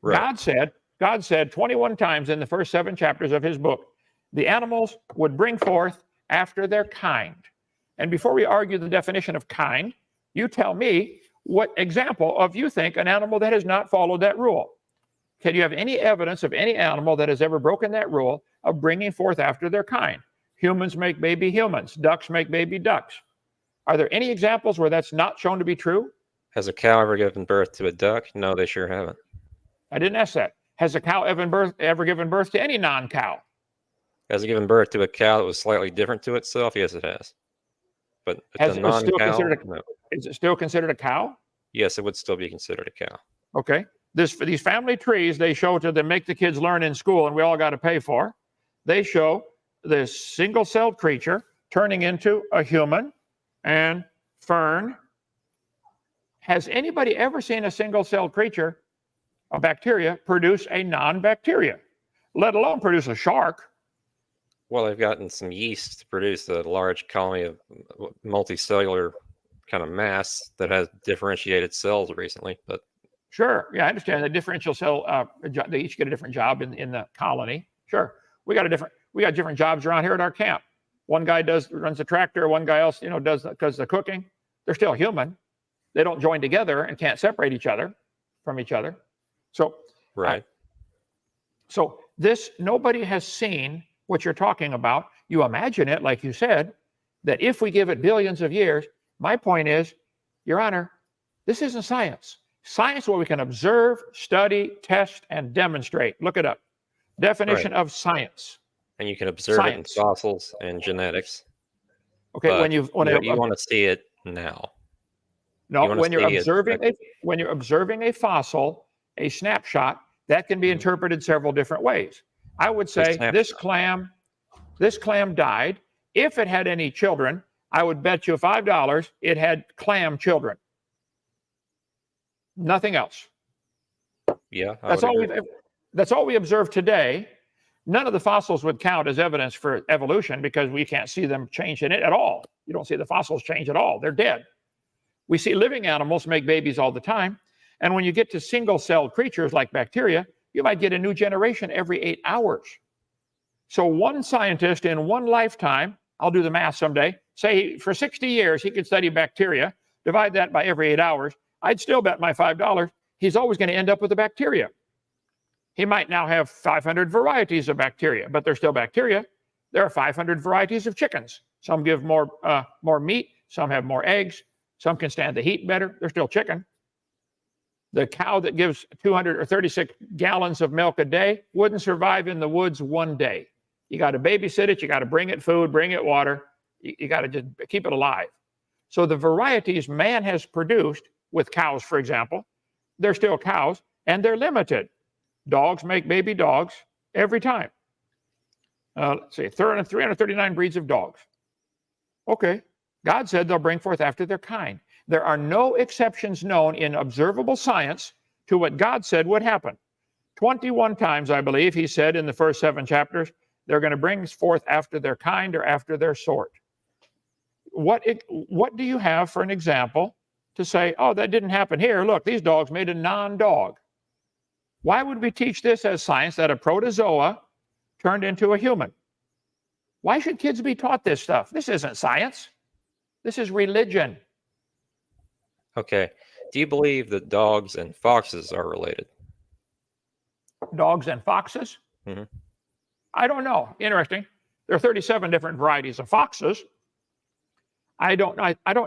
Right. God said 21 times in the first 7 chapters of his book, the animals would bring forth after their kind. And before we argue the definition of kind, you tell me what example of you think an animal that has not followed that rule. Can you have any evidence of any animal that has ever broken that rule of bringing forth after their kind? Humans make baby humans. Ducks make baby ducks. Are there any examples where that's not shown to be true? Has a cow ever given birth to a duck? No, they sure haven't. I didn't ask that. Has a cow ever given birth to any non-cow? Has it given birth to a cow that was slightly different to itself? Yes, it has. But it's a Is it still non-cow. considered No. Is it still considered a cow? Yes, it would still be considered a cow. Okay. These family trees they show to make the kids learn in school, and we all got to pay for. They show this single-celled creature turning into a human and fern. Has anybody ever seen a single-celled creature, a bacteria, produce a non-bacteria, let alone produce a shark? Well, they've gotten some yeast to produce a large colony of multicellular kind of mass that has differentiated cells recently. But Sure. Yeah, I understand the differential cell. They each get a different job in the colony. Sure. We got different jobs around here at our camp. One guy runs the tractor. One guy else, does the cooking. They're still human. They don't join together and can't separate each other from each other. So right. So this, nobody has seen what you're talking about. You imagine it, like you said, that if we give it billions of years, my point is, Your Honor, this isn't science. Science is what we can observe, study, test, and demonstrate. Look it up. Definition of science. And you can observe it in fossils and genetics. Okay, but you want to see it now. No, when you're observing a fossil, a snapshot, that can be interpreted several different ways. I would say this clam died. If it had any children, I would bet you $5 it had clam children. Nothing else. Yeah, that's all we observe today. None of the fossils would count as evidence for evolution because we can't see them change in it at all. You don't see the fossils change at all. They're dead. We see living animals make babies all the time. And when you get to single-celled creatures like bacteria, you might get a new generation every 8 hours. So one scientist in one lifetime, I'll do the math someday, say for 60 years he could study bacteria, divide that by every 8 hours, I'd still bet my $5 he's always going to end up with a bacteria. He might now have 500 varieties of bacteria, but they're still bacteria. There are 500 varieties of chickens. Some give more meat, some have more eggs, some can stand the heat better. They're still chicken. The cow that gives 236 gallons of milk a day wouldn't survive in the woods one day. You got to babysit it. You got to bring it food, bring it water. You got to just keep it alive. So the varieties man has produced with cows, for example, they're still cows and they're limited. Dogs make baby dogs every time. Let's see, 339 breeds of dogs. Okay. God said they'll bring forth after their kind. There are no exceptions known in observable science to what God said would happen. 21 times, I believe, he said in the first 7 chapters, they're going to bring forth after their kind or after their sort. What do you have for an example to say, oh, that didn't happen here. Look, these dogs made a non-dog. Why would we teach this as science that a protozoa turned into a human? Why should kids be taught this stuff? This isn't science. This is religion. Okay. Do you believe that dogs and foxes are related? Dogs and foxes? Mm-hmm. I don't know. Interesting. There are 37 different varieties of foxes. I don't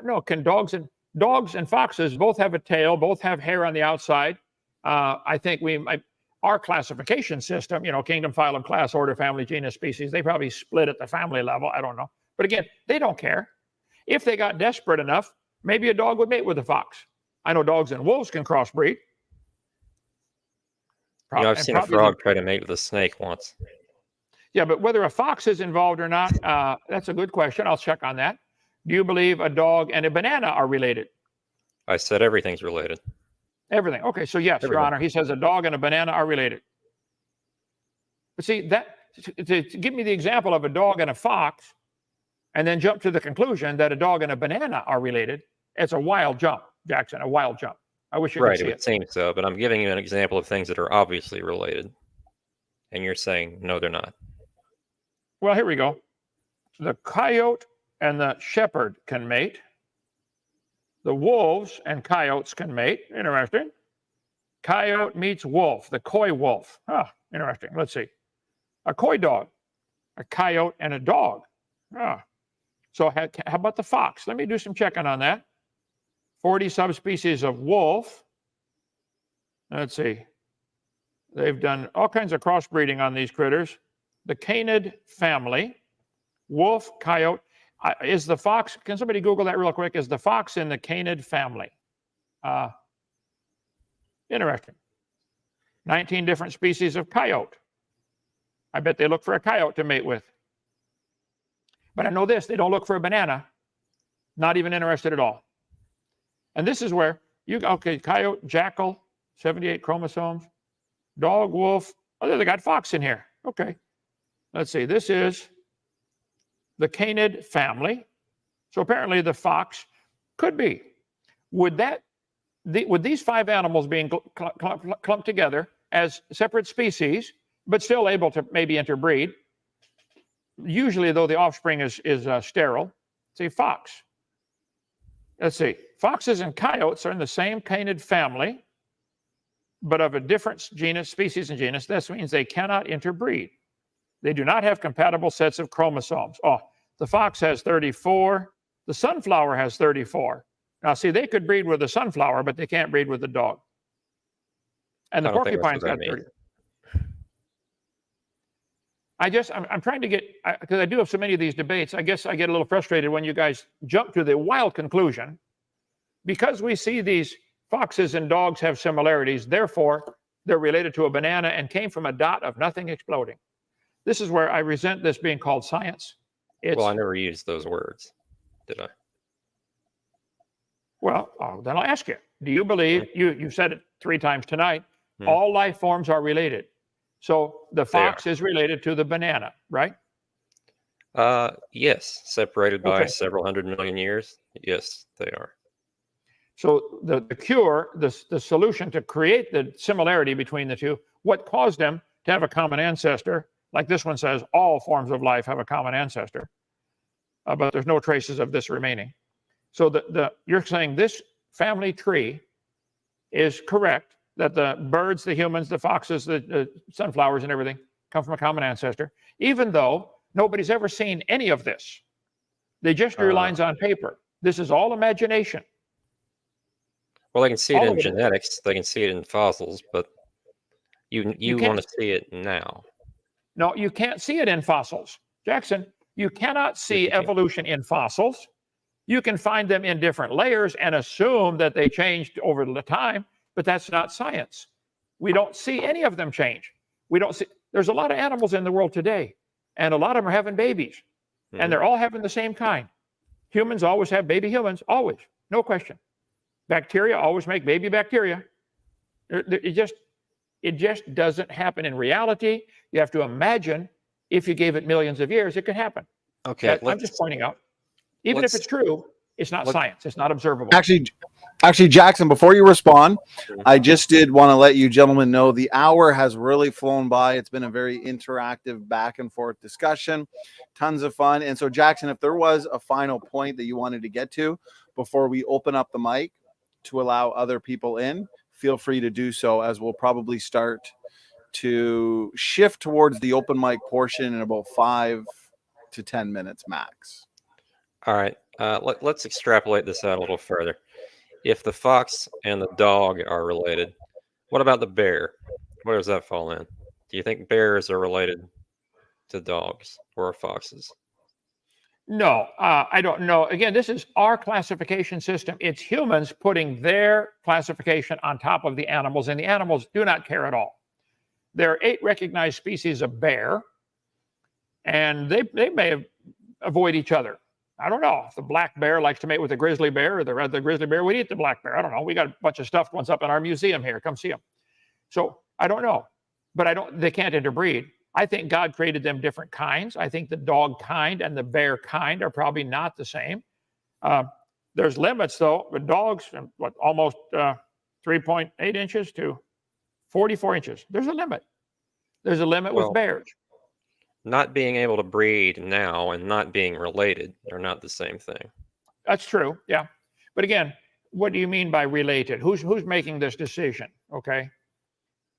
know. Can dogs and foxes both have a tail, both have hair on the outside? I think our classification system, kingdom, phylum, class, order, family, genus, species, they probably split at the family level. I don't know. But again, they don't care. If they got desperate enough, maybe a dog would mate with a fox. I know dogs and wolves can crossbreed. I've seen a frog try to mate with a snake once. Yeah, but whether a fox is involved or not, that's a good question. I'll check on that. Do you believe a dog and a banana are related? I said everything's related. Everything. Okay, so yes, Your Honor, he says a dog and a banana are related. But see, to give me the example of a dog and a fox, and then jump to the conclusion that a dog and a banana are related, it's a wild jump, Jackson, a wild jump. I wish you could Right, see it would seem so, but I'm giving you an example of things that are obviously related. And you're saying, no, they're not. Well, here we go. The coyote and the shepherd can mate. The wolves and coyotes can mate. Interesting. Coyote meets wolf, the coy wolf. Ah, interesting. Let's see. A coy dog, a coyote, and a dog. Ah. So how about the fox? Let me do some checking on that. 40 subspecies of wolf. Let's see. They've done all kinds of crossbreeding on these critters. The canid family, wolf, coyote. Is the fox, can somebody Google that real quick? Is the fox in the canid family? Interesting. 19 different species of coyote. I bet they look for a coyote to mate with. But I know this, they don't look for a banana. Not even interested at all. And this is where okay, coyote, jackal, 78 chromosomes, dog, wolf. Oh, they got fox in here. Okay. Let's see. This is the canid family. So apparently the fox could be. Would these 5 animals being clumped together as separate species, but still able to maybe interbreed, usually though the offspring is sterile, say fox. Let's see. Foxes and coyotes are in the same canid family, but of a different genus, species and genus. This means they cannot interbreed. They do not have compatible sets of chromosomes. Oh, the fox has 34. The sunflower has 34. Now, see, they could breed with the sunflower, but they can't breed with the dog. And the porcupine's got 30. I'm trying to get, because I do have so many of these debates, I guess I get a little frustrated when you guys jump to the wild conclusion. Because we see these foxes and dogs have similarities, therefore, they're related to a banana and came from a dot of nothing exploding. This is where I resent this being called science. Well, I never used those words, did I? Well, then I'll ask you, do you believe, you've said it 3 times tonight, all life forms are related? So the fox is related to the banana, right? Yes, separated by several hundred million years. Yes, they are. So the cure, the solution to create the similarity between the two, what caused them to have a common ancestor, like this one says, all forms of life have a common ancestor, but there's no traces of this remaining. So you're saying this family tree is correct, that the birds, the humans, the foxes, the sunflowers and everything come from a common ancestor, even though nobody's ever seen any of this. They just drew lines on paper. This is all imagination. Well, they can see it in genetics. They can see it in fossils, but you want to see it now. No, you can't see it in fossils. Jackson, you cannot see evolution in fossils. You can find them in different layers and assume that they changed over the time, but that's not science. We don't see any of them change. We don't see, there's a lot of animals in the world today, and a lot of them are having babies, and they're all having the same kind. Humans always have baby humans, always, no question. Bacteria always make baby bacteria. It just doesn't happen in reality. You have to imagine if you gave it millions of years, it could happen. Okay, I'm just pointing out. Even if it's true, it's not science. It's not observable. Actually, Jackson, before you respond, I just did want to let you gentlemen know the hour has really flown by. It's been a very interactive back and forth discussion, tons of fun. And so, Jackson, if there was a final point that you wanted to get to before we open up the mic to allow other people in, feel free to do so, as we'll probably start to shift towards the open mic portion in about 5 to 10 minutes max. All right, let's extrapolate this out a little further. If the fox and the dog are related, what about the bear? Where does that fall in? Do you think bears are related to dogs or foxes? No, I don't know. Again, this is our classification system. It's humans putting their classification on top of the animals, and the animals do not care at all. There are 8 recognized species of bear, and they may avoid each other. I don't know if the black bear likes to mate with the grizzly bear, or the grizzly bear would eat the black bear. I don't know. We got a bunch of stuffed ones up in our museum here. Come see them. So I don't know, but they can't interbreed. I think God created them different kinds. I think the dog kind and the bear kind are probably not the same. There's limits, though. With dogs, almost 3.8 inches to 44 inches. There's a limit. There's a limit with bears. Not being able to breed now and not being related are not the same thing. That's true, yeah. But again, what do you mean by related? Who's making this decision, okay?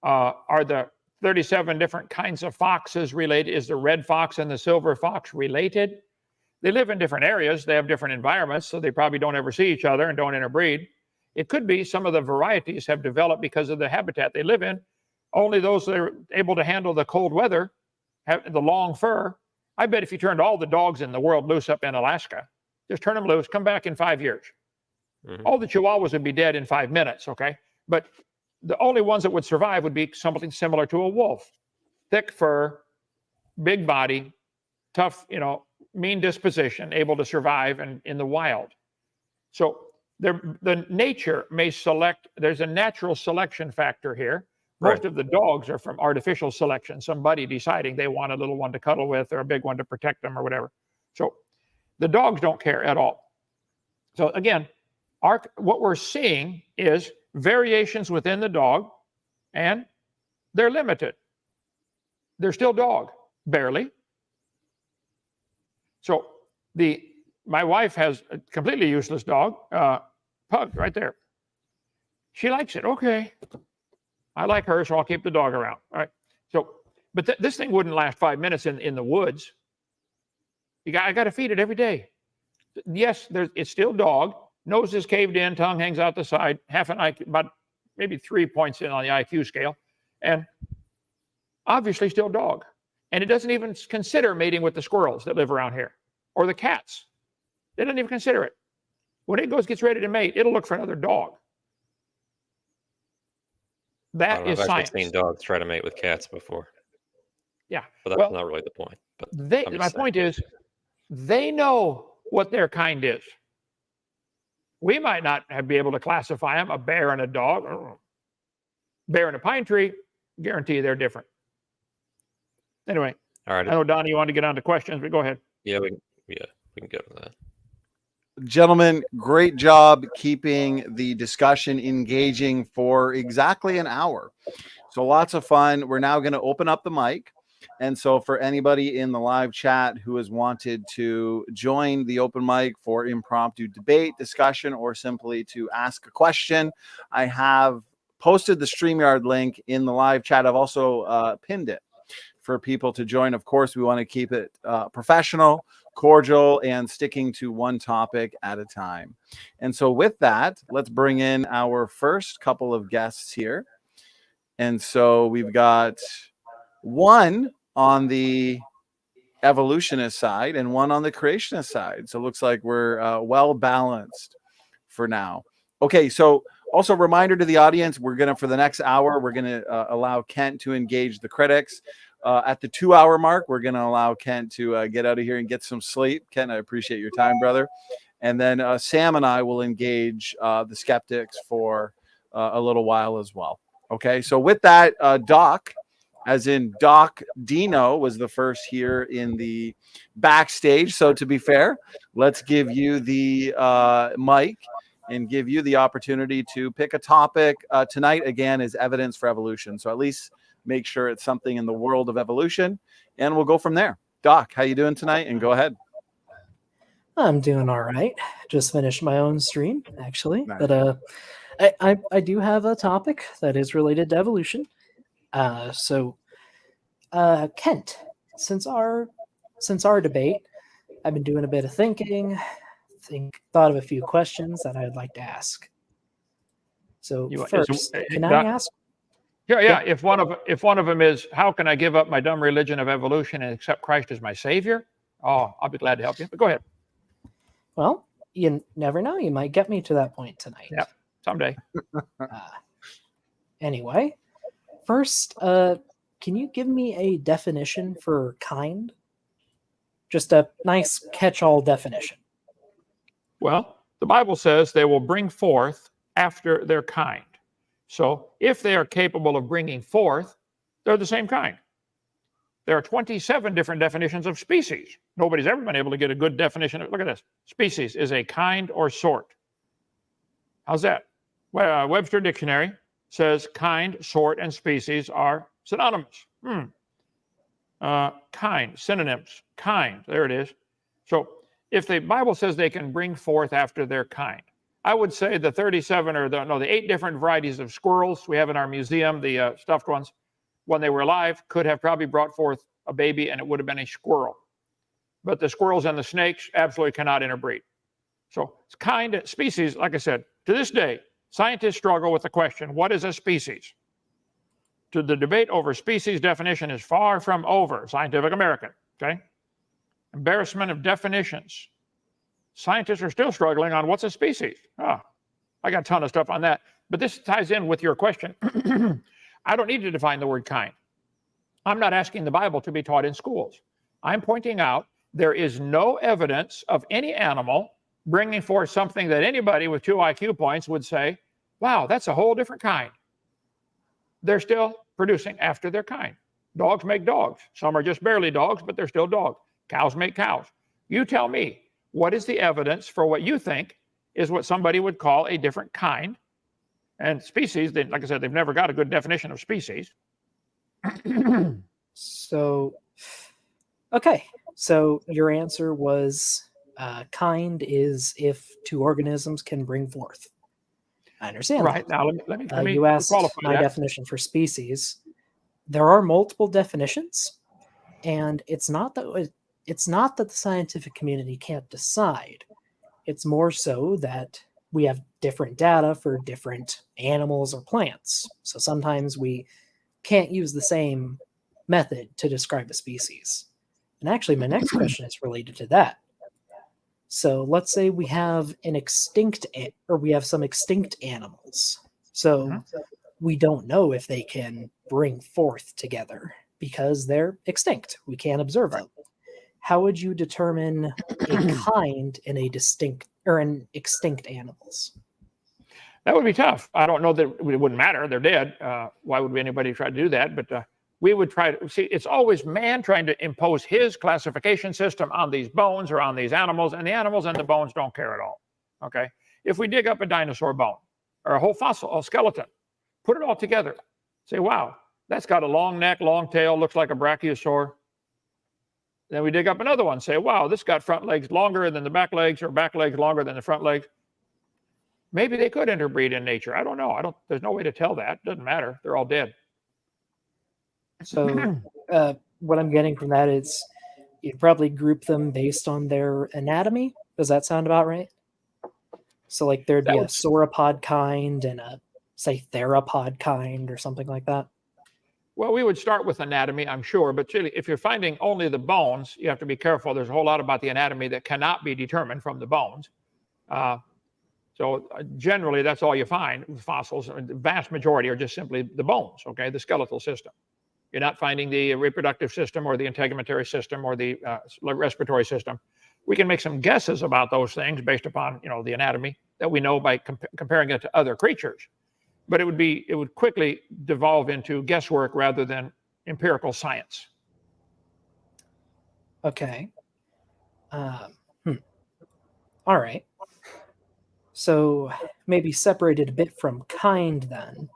Are the 37 different kinds of foxes related? Is the red fox and the silver fox related? They live in different areas. They have different environments, so they probably don't ever see each other and don't interbreed. It could be some of the varieties have developed because of the habitat they live in. Only those that are able to handle the cold weather have the long fur. I bet if you turned all the dogs in the world loose up in Alaska, just turn them loose, come back in 5 years. Mm-hmm. All the chihuahuas would be dead in 5 minutes, okay? But the only ones that would survive would be something similar to a wolf. Thick fur, big body, tough, mean disposition, able to survive in the wild. So the nature may select, there's a natural selection factor here. Most of the dogs are from artificial selection, somebody deciding they want a little one to cuddle with or a big one to protect them or whatever. So the dogs don't care at all. So again, what we're seeing is variations within the dog, and they're limited. They're still dog, barely. So my wife has a completely useless dog, pug right there. She likes it. Okay. I like her, so I'll keep the dog around. All right. So, but this thing wouldn't last 5 minutes in the woods. I got to feed it every day. Yes, it's still dog. Nose is caved in, tongue hangs out the side, half an IQ, about maybe 3 points in on the IQ scale, and obviously still dog. And it doesn't even consider mating with the squirrels that live around here or the cats. They don't even consider it. When it gets ready to mate, it'll look for another dog. That is science. I've seen dogs try to mate with cats before. Yeah. But that's not really the point. But my point is, they know what their kind is. We might not be able to classify them, a bear and a dog. Bear and a pine tree, guarantee they're different. Anyway, all right. I know, Donnie, you wanted to get on to questions, but go ahead. Yeah, we can go with that. Gentlemen, great job keeping the discussion engaging for exactly an hour. So lots of fun. We're now going to open up the mic. And so for anybody in the live chat who has wanted to join the open mic for impromptu debate, discussion, or simply to ask a question, I have posted the StreamYard link in the live chat. I've also pinned it for people to join. Of course, we want to keep it professional, cordial, and sticking to one topic at a time. And so with that, let's bring in our first couple of guests here. And so we've got one on the evolutionist side and one on the creationist side. So it looks like we're well balanced for now. Okay, so also reminder to the audience, we're going to, for the next hour, we're going to allow Kent to engage the critics. At the 2 hour mark, we're going to allow Kent to get out of here and get some sleep. Kent, I appreciate your time, brother. And then Sam and I will engage the skeptics for a little while as well. Okay, so with that, Doc, as in Doc Dino, was the first here in the backstage. So to be fair, let's give you the mic and give you the opportunity to pick a topic. Tonight, again, is evidence for evolution. So at least make sure it's something in the world of evolution, and we'll go from there. Doc, how you doing tonight? And go ahead. I'm doing all right. Just finished my own stream, actually. Nice. But I do have a topic that is related to evolution. So Kent, since our debate, I've been doing a bit of thinking. Thought of a few questions that I'd like to ask. So first, can I ask? Yeah. If one of them is, how can I give up my dumb religion of evolution and accept Christ as my savior? Oh, I'll be glad to help you. But go ahead. Well, you never know. You might get me to that point tonight. Yeah, someday. Anyway, first, can you give me a definition for kind? Just a nice catch-all definition. Well, the Bible says they will bring forth after their kind. So if they are capable of bringing forth, they're the same kind. There are 27 different definitions of species. Nobody's ever been able to get a good definition. Look at this. Species is a kind or sort. How's that? Well, Webster Dictionary says kind, sort, and species are synonymous. Kind, synonyms, kind, there it is. So if the Bible says they can bring forth after their kind, I would say the 37 or the 8 different varieties of squirrels we have in our museum, the stuffed ones, when they were alive, could have probably brought forth a baby and it would have been a squirrel. But the squirrels and the snakes absolutely cannot interbreed. So it's kind, species, like I said, to this day, scientists struggle with the question, what is a species? The debate over species definition is far from over, Scientific American, okay? Embarrassment of definitions. Scientists are still struggling on what's a species. I got a ton of stuff on that. But this ties in with your question. I don't need to define the word kind. I'm not asking the Bible to be taught in schools. I'm pointing out there is no evidence of any animal bringing forth something that anybody with 2 IQ points would say, wow, that's a whole different kind. They're still producing after their kind. Dogs make dogs. Some are just barely dogs, but they're still dogs. Cows make cows. You tell me, what is the evidence for what you think is what somebody would call a different kind? And species, like I said, they've never got a good definition of species. So, okay. So your answer was kind is if 2 organisms can bring forth. I understand. Right. That. Now, let me you asked qualify my that. definition for species. There are multiple definitions, and it's not that the scientific community can't decide. It's more so that we have different data for different animals or plants. So sometimes we can't use the same method to describe a species. And actually, my next question is related to that. So let's say we have we have some extinct animals. So we don't know if they can bring forth together because they're extinct. We can't observe them. How would you determine a kind in an extinct animals? That would be tough. I don't know that it wouldn't matter. They're dead. Why would anybody try to do that? But we would try to see, it's always man trying to impose his classification system on these bones or on these animals, and the animals and the bones don't care at all. Okay. If we dig up a dinosaur bone or a whole fossil, a skeleton, put it all together, say, wow, that's got a long neck, long tail, looks like a brachiosaur. Then we dig up another one, say, wow, this got front legs longer than the back legs or back legs longer than the front legs. Maybe they could interbreed in nature. I don't know. There's no way to tell that. Doesn't matter. They're all dead. So what I'm getting from that is you'd probably group them based on their anatomy. Does that sound about right? So like there'd be a sauropod kind and a, say, theropod kind or something like that? Well, we would start with anatomy, I'm sure, but really, if you're finding only the bones, you have to be careful. There's a whole lot about the anatomy that cannot be determined from the bones. So generally, that's all you find with fossils. The vast majority are just simply the bones, okay, the skeletal system. You're not finding the reproductive system or the integumentary system or the respiratory system. We can make some guesses about those things based upon, the anatomy that we know by comparing it to other creatures. But it would quickly devolve into guesswork rather than empirical science. Okay. All right. So maybe separated a bit from kind then.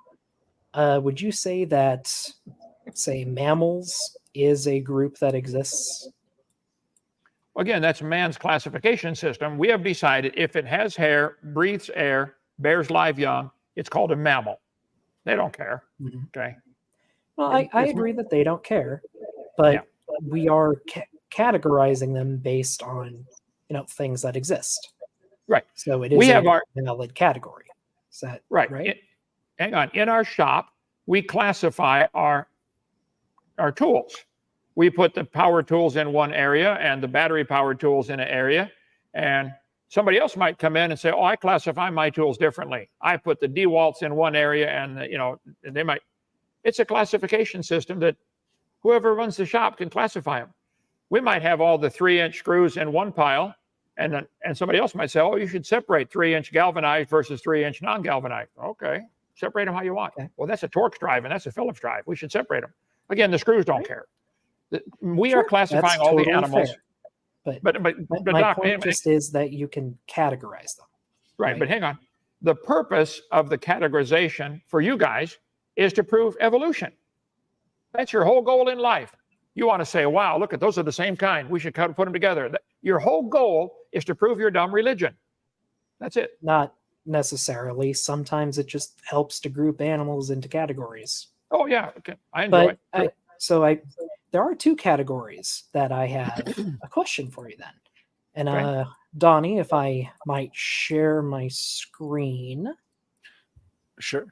Would you say that, say, mammals is a group that exists? Again, that's man's classification system. We have decided if it has hair, breathes air, bears live young, it's called a mammal. They don't care. Mm-hmm. Okay. Well, I agree that they don't care, but we are categorizing them based on, things that exist. Right. So it is a valid category. Is that right? Hang on. In our shop, we classify our tools. We put the power tools in one area and the battery powered tools in an area. And somebody else might come in and say, oh, I classify my tools differently. I put the DeWalt's in one area and, they might. It's a classification system that whoever runs the shop can classify them. We might have all the 3-inch screws in one pile. And somebody else might say, oh, you should separate 3-inch galvanized versus 3-inch non-galvanized. Okay, separate them how you want. Okay. Well, that's a Torx drive and that's a Phillips drive. We should separate them. Again, the screws don't care. We Sure, are classifying that's all the totally animals. fair. But But my Doc, point just is that you can categorize them. right, but hang on. The purpose of the categorization for you guys is to prove evolution. That's your whole goal in life. You want to say, wow, look at those are the same kind. We should put them together. Your whole goal is to prove your dumb religion. That's it. Not necessarily. Sometimes it just helps to group animals into categories. Oh, yeah. Okay. I enjoy But it. there are two categories that I have a question for you then. And Okay. Donnie, if I might share my screen. Sure.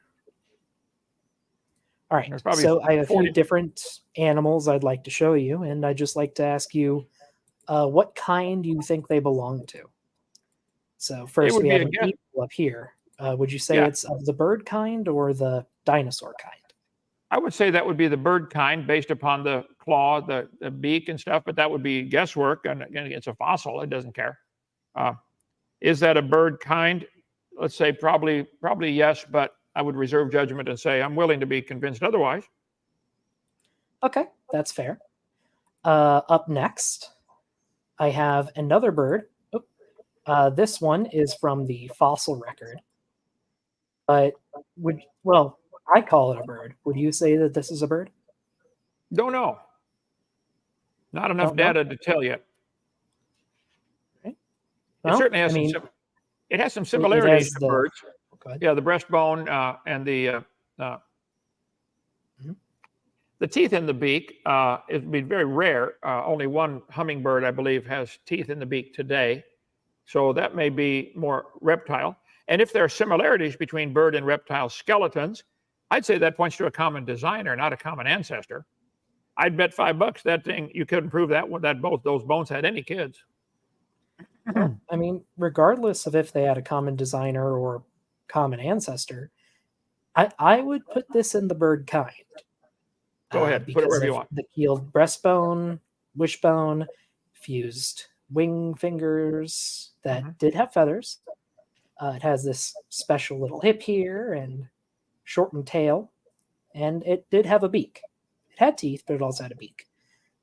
All right. There's probably So I have a 40 few different animals I'd like to show you, and I'd just like to ask you what kind you think they belong to. So first would we be have a an guess. eagle up here. Would you say Yeah. it's of the bird kind or the dinosaur kind? I would say that would be the bird kind based upon the claw, the beak and stuff, but that would be guesswork. And again, it's a fossil. It doesn't care. Is that a bird kind? Let's say probably yes, but I would reserve judgment and say I'm willing to be convinced otherwise. Okay, that's fair. Up next, I have another bird. This one is from the fossil record. But I call it a bird. Would you say that this is a bird? Don't know. Not enough Don't know? data to tell yet. Okay. It certainly has it has some similarities to birds. Go ahead. Yeah, the breastbone and the teeth in the beak. It would be very rare. Only one hummingbird, I believe, has teeth in the beak today. So that may be more reptile. And if there are similarities between bird and reptile skeletons, I'd say that points to a common designer, not a common ancestor. I'd bet $5 that thing you couldn't prove that both those bones had any kids. Well, I mean, regardless of if they had a common designer or common ancestor, I would put this in the bird kind. Go ahead, put it because wherever you of want. The keeled breastbone, wishbone, fused wing fingers that did have feathers. It has this special little hip here and shortened tail, and it did have a beak. It had teeth, but it also had a beak.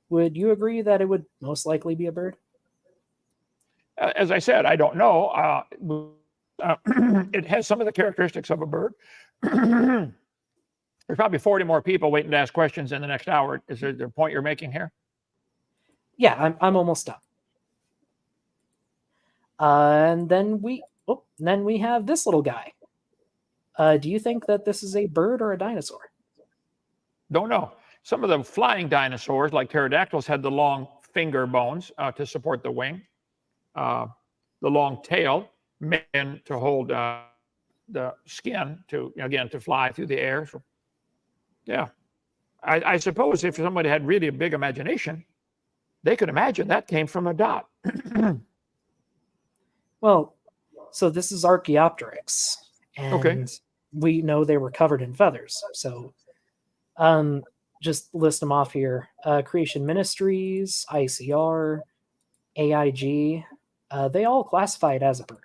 Would you agree that it would most likely be a bird? As I said, I don't know. It has some of the characteristics of a bird. There's probably 40 more people waiting to ask questions in the next hour. Is there the point you're making here? Yeah, I'm almost done. And then we have this little guy. Do you think that this is a bird or a dinosaur? Don't know. Some of the flying dinosaurs, like pterodactyls, had the long finger bones to support the wing. The long tail meant to hold the skin to fly through the air. So, yeah, I suppose if somebody had really a big imagination, they could imagine that came from a dot. Well, so this is Archaeopteryx, and we know they were covered in feathers. So, just list them off here: Creation Ministries, ICR, AIG. They all classify it as a bird.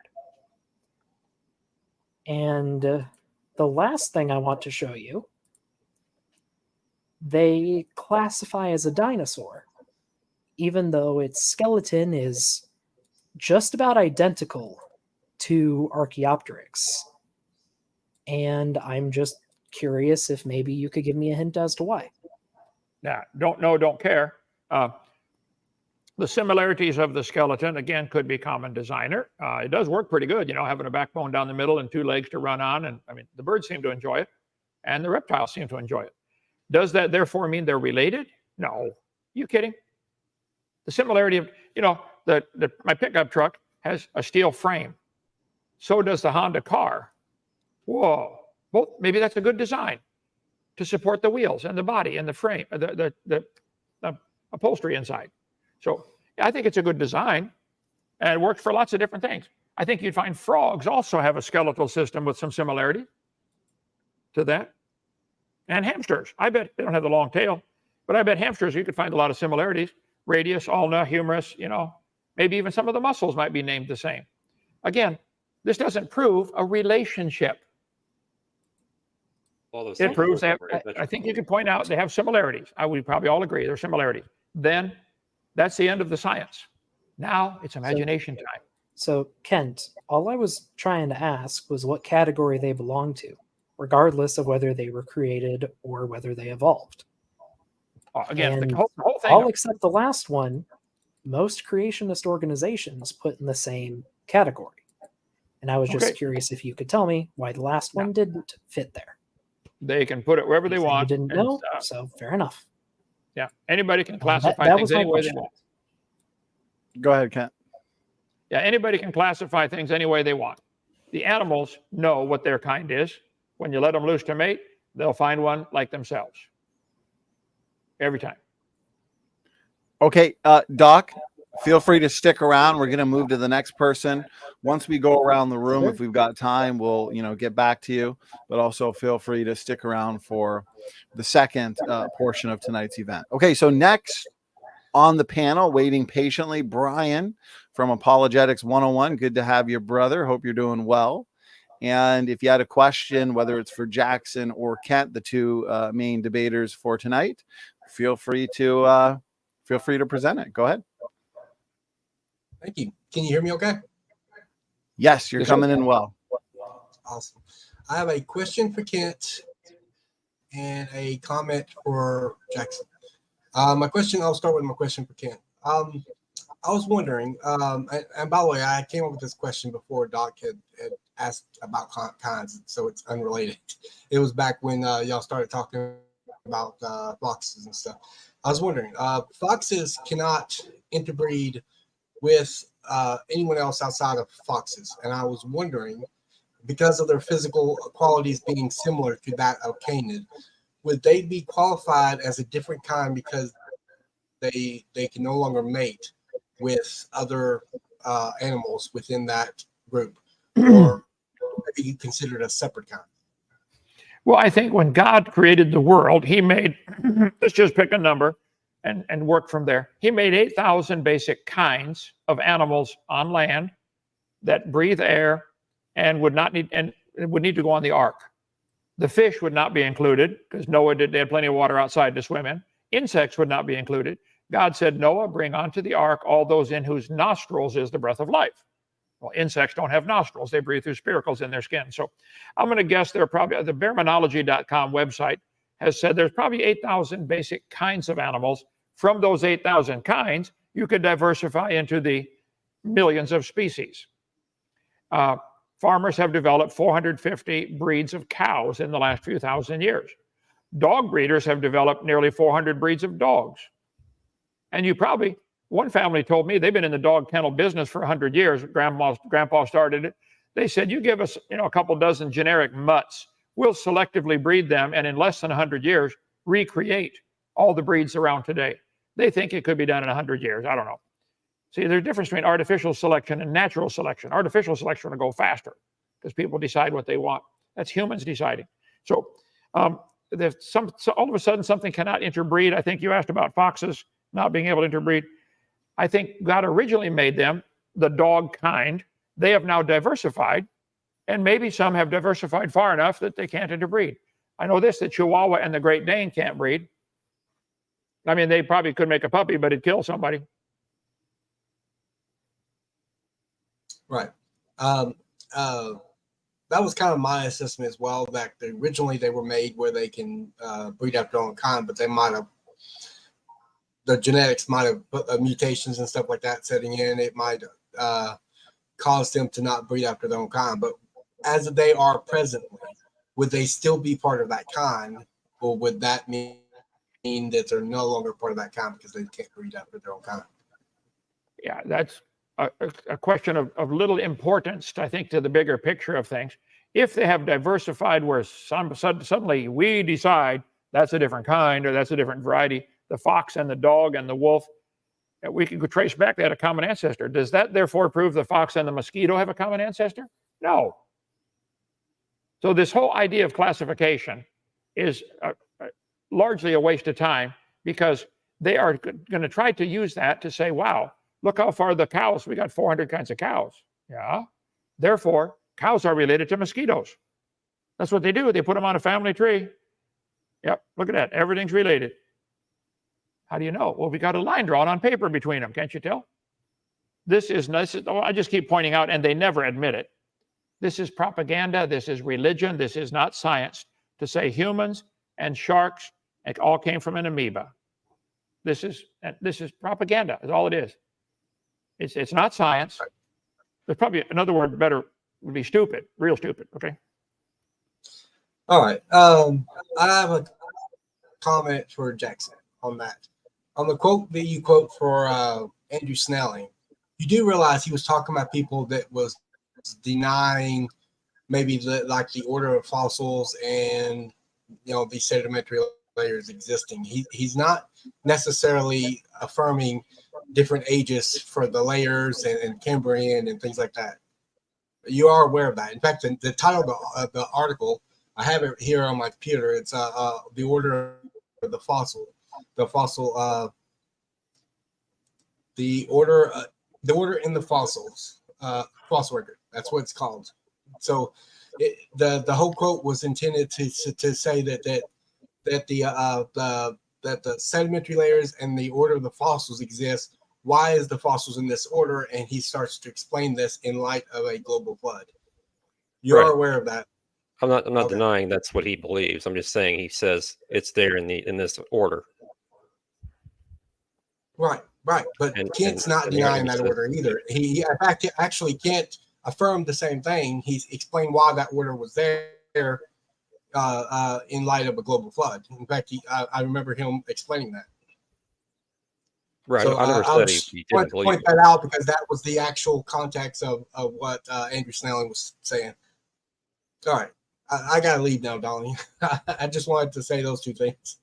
And the last thing I want to show you, they classify as a dinosaur, even though its skeleton is just about identical to Archaeopteryx. And I'm just curious if maybe you could give me a hint as to why. Yeah, don't know, don't care. The similarities of the skeleton, again, could be common designer. It does work pretty good, having a backbone down the middle and two legs to run on. And I mean, the birds seem to enjoy it, and the reptiles seem to enjoy it. Does that therefore mean they're related? No. You kidding? The similarity of, my pickup truck has a steel frame. So does the Honda car. Whoa. Well, maybe that's a good design to support the wheels and the body and the frame, the upholstery inside. So I think it's a good design, and it works for lots of different things. I think you'd find frogs also have a skeletal system with some similarity to that. And hamsters. I bet they don't have the long tail, but I bet hamsters, you could find a lot of similarities. Radius, ulna, humerus, maybe even some of the muscles might be named the same. Again, this doesn't prove a relationship. It proves they have, I think you could point out they have similarities. We probably all agree there's similarities. then that's the end of the science. Now it's imagination time. So, Kent, all I was trying to ask was what category they belong to, regardless of whether they were created or whether they evolved. Again, And the whole thing. all except the last one, most creationist organizations put in the same category. And I was just curious if you could tell me why the last one didn't fit there. They can put it wherever they want. You didn't know, so fair enough. Yeah, anybody can classify that things was my any way they question. want. Go ahead, Kent. Yeah, anybody can classify things any way they want. The animals know what their kind is. When you let them loose to mate, they'll find one like themselves. Every time. Okay, Doc, feel free to stick around. We're going to move to the next person. Once we go around the room, if we've got time, we'll get back to you. But also feel free to stick around for the second portion of tonight's event. Okay, so next on the panel, waiting patiently, Brian from Apologetics 101. Good to have you, brother. Hope you're doing well. And if you had a question, whether it's for Jackson or Kent, the two main debaters for tonight, feel free to present it. Go ahead. Thank you. Can you hear me okay? Yes, you're coming in well. Awesome. I have a question for Kent and a comment for Jackson. I'll start with my question for Kent. I was wondering, and by the way, I came up with this question before Doc had asked about kinds, so it's unrelated. It was back when y'all started talking about foxes and stuff. I was wondering, foxes cannot interbreed with anyone else outside of foxes, and I was wondering, because of their physical qualities being similar to that of canid, would they be qualified as a different kind because they can no longer mate with other animals within that group, or be considered a separate kind? Well, I think when God created the world, he made, let's just pick a number and work from there. He made 8,000 basic kinds of animals on land that breathe air and would need to go on the ark. The fish would not be included because they had plenty of water outside to swim in. Insects would not be included. God said, Noah, bring onto the ark all those in whose nostrils is the breath of life. Well, insects don't have nostrils. They breathe through spiracles in their skin. So I'm going to guess the bearmanology.com website has said there's probably 8,000 basic kinds of animals. From those 8,000 kinds, you could diversify into the millions of species. Farmers have developed 450 breeds of cows in the last few thousand years. Dog breeders have developed nearly 400 breeds of dogs. And one family told me they've been in the dog kennel business for 100 years. Grandpa started it. They said, you give us a couple dozen generic mutts, we'll selectively breed them, and in less than 100 years, recreate all the breeds around today. They think it could be done in 100 years. I don't know. See, there's a difference between artificial selection and natural selection. Artificial selection will go faster because people decide what they want. That's humans deciding. So all of a sudden something cannot interbreed. I think you asked about foxes not being able to interbreed. I think God originally made them the dog kind. They have now diversified, and maybe some have diversified far enough that they can't interbreed. I know this, the Chihuahua and the Great Dane can't breed. I mean, they probably could make a puppy, but it'd kill somebody. Right. That was kind of my assessment as well, that originally they were made where they can breed after their own kind, but the genetics might have put mutations and stuff like that setting in. It might cause them to not breed after their own kind. But as they are presently, would they still be part of that kind, or would that mean that they're no longer part of that kind because they can't breed after their own kind? Yeah, that's a question of little importance, I think, to the bigger picture of things. If they have diversified where suddenly we decide that's a different kind or that's a different variety, the fox and the dog and the wolf, we can trace back, they had a common ancestor. Does that therefore prove the fox and the mosquito have a common ancestor? No. So this whole idea of classification is largely a waste of time, because they are going to try to use that to say, wow, look how far the cows, we got 400 kinds of cows. Yeah. Therefore, cows are related to mosquitoes. That's what they do. They put them on a family tree. Yep. Look at that. Everything's related. How do you know? Well, we got a line drawn on paper between them. Can't you tell? I just keep pointing out, and they never admit it. This is propaganda. This is religion. This is not science. To say humans and sharks it all came from an amoeba. This is propaganda. Is all it is. It's not science. There's probably another word better would be stupid, real stupid. Okay. All right. I have a comment for Jackson on that. On the quote that you quote for Andrew Snelling, you do realize he was talking about people that was denying maybe the order of fossils and these sedimentary layers existing. He's not necessarily affirming different ages for the layers and Cambrian and things like that. You are aware of that. In fact, the title of the article, I have it here on my computer. It's the order of the fossil, the order in the fossils, fossil record. That's what it's called. So the whole quote was intended to say that the sedimentary layers and the order of the fossils exist. Why is the fossils in this order? And he starts to explain this in light of a global flood. You are aware of that. I'm not denying that's what he believes. I'm just saying he says it's there in this order. Right. But Kent's not denying that order either. He in fact actually Kent affirmed the same thing. He's explained why that order was there in light of a global flood. In fact, I remember him explaining that. Right. So, I never said he didn't believe point that out because that was the actual context of what Andrew Snelling was saying. All right. I got to leave now, Donny. I just wanted to say those two things.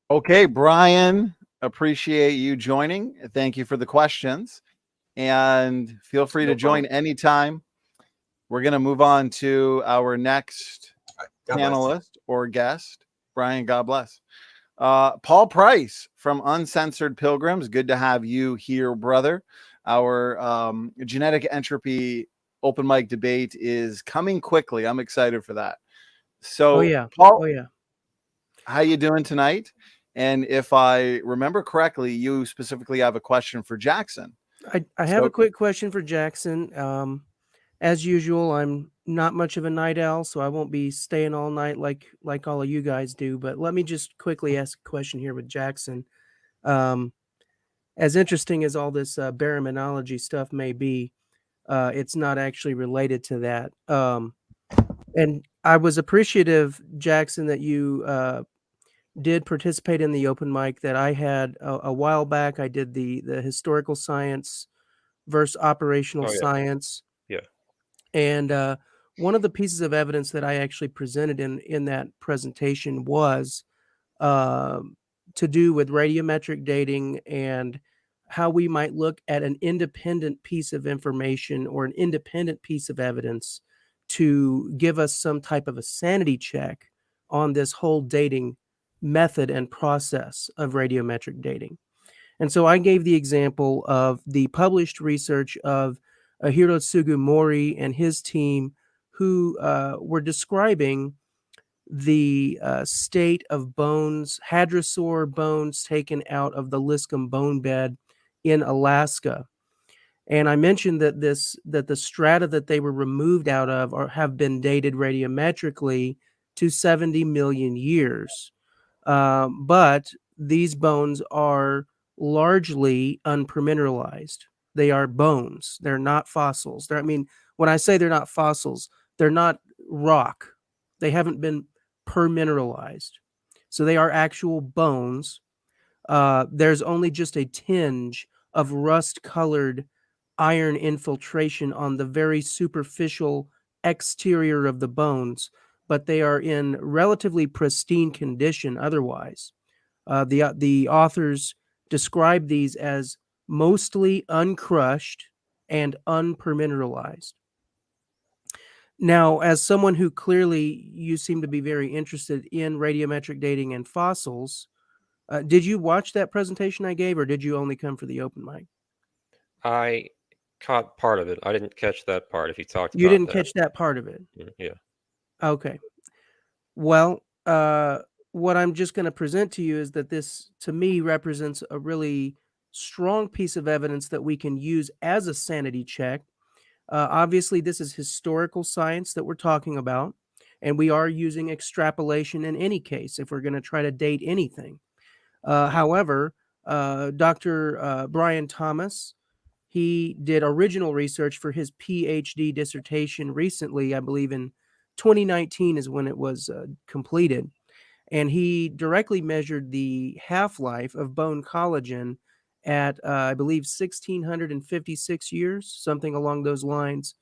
Okay, Brian, appreciate you joining. Thank you for the questions. And feel free to join anytime. We're going to move on to our next panelist or guest. Brian, God bless. Paul Price from Uncensored Pilgrims. Good to have you here, brother. Our genetic entropy open mic debate is coming quickly. I'm excited for that. So, Paul, how you doing tonight? And if I remember correctly, you specifically have a question for Jackson. I have a quick question for Jackson. As usual, I'm not much of a night owl, so I won't be staying all night like all of you guys do. But let me just quickly ask a question here with Jackson. As interesting as all this baraminology stuff may be, it's not actually related to that. And I was appreciative, Jackson, that you did participate in the open mic that I had a while back. I did the historical science versus operational science. Yeah. And one of the pieces of evidence that I actually presented in that presentation was to do with radiometric dating and how we might look at an independent piece of information or an independent piece of evidence to give us some type of a sanity check on this whole dating method and process of radiometric dating. And so I gave the example of the published research of Hirotsugu Mori and his team, who were describing the state of bones, hadrosaur bones taken out of the Liscum bone bed in Alaska. And I mentioned that the strata that they were removed out of have been dated radiometrically to 70 million years. But these bones are largely unpermineralized. They are bones. They're not fossils. When I say they're not fossils, they're not rock. They haven't been permineralized. So they are actual bones. There's only just a tinge of rust-colored iron infiltration on the very superficial exterior of the bones, but they are in relatively pristine condition otherwise. The authors describe these as mostly uncrushed and unpermineralized. Now, as someone who clearly you seem to be very interested in radiometric dating and fossils, did you watch that presentation I gave, or did you only come for the open mic? I caught part of it. I didn't catch that part. If you talked about you didn't catch that part of it. Yeah. Okay. Well, what I'm just going to present to you is that this, to me, represents a really strong piece of evidence that we can use as a sanity check. Obviously, this is historical science that we're talking about, and we are using extrapolation in any case if we're going to try to date anything. However, Dr. Brian Thomas, he did original research for his PhD dissertation recently. I believe in 2019 is when it was completed. And he directly measured the half-life of bone collagen at, I believe, 1,656 years, something along those lines,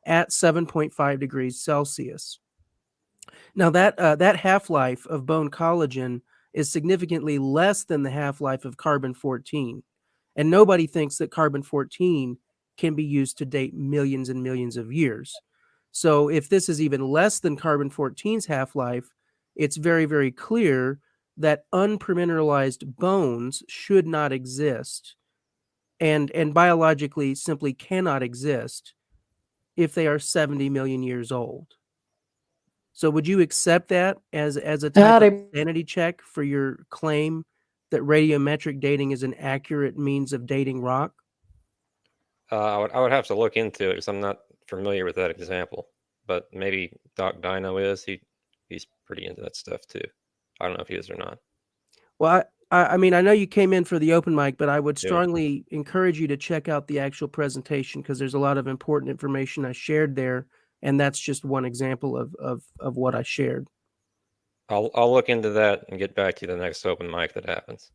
at 7.5 degrees Celsius. Now, that half-life of bone collagen is significantly less than the half-life of carbon-14. And nobody thinks that carbon-14 can be used to date millions and millions of years. So if this is even less than carbon-14's half-life, it's very, very clear that unpermineralized bones should not exist and biologically simply cannot exist if they are 70 million years old. So would you accept that as a type of sanity check for your claim that radiometric dating is an accurate means of dating rock? I would have to look into it because I'm not familiar with that example. But maybe Doc Dino is. He's pretty into that stuff too. I don't know if he is or not. Well, I mean, I know you came in for the open mic, but I would strongly encourage you to check out the actual presentation because there's a lot of important information I shared there, and that's just one example of what I shared. I'll look into that and get back to you the next open mic that happens.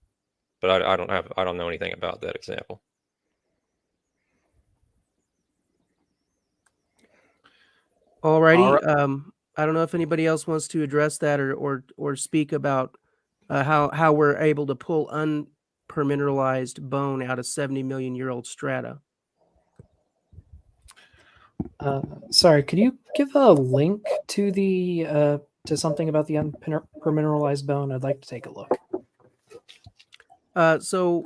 But I don't know anything about that example. Alrighty. I don't know if anybody else wants to address that or speak about how we're able to pull unpermineralized bone out of 70 million year old strata. Sorry, could you give a link to the to something about the unpermineralized bone? I'd like to take a look. So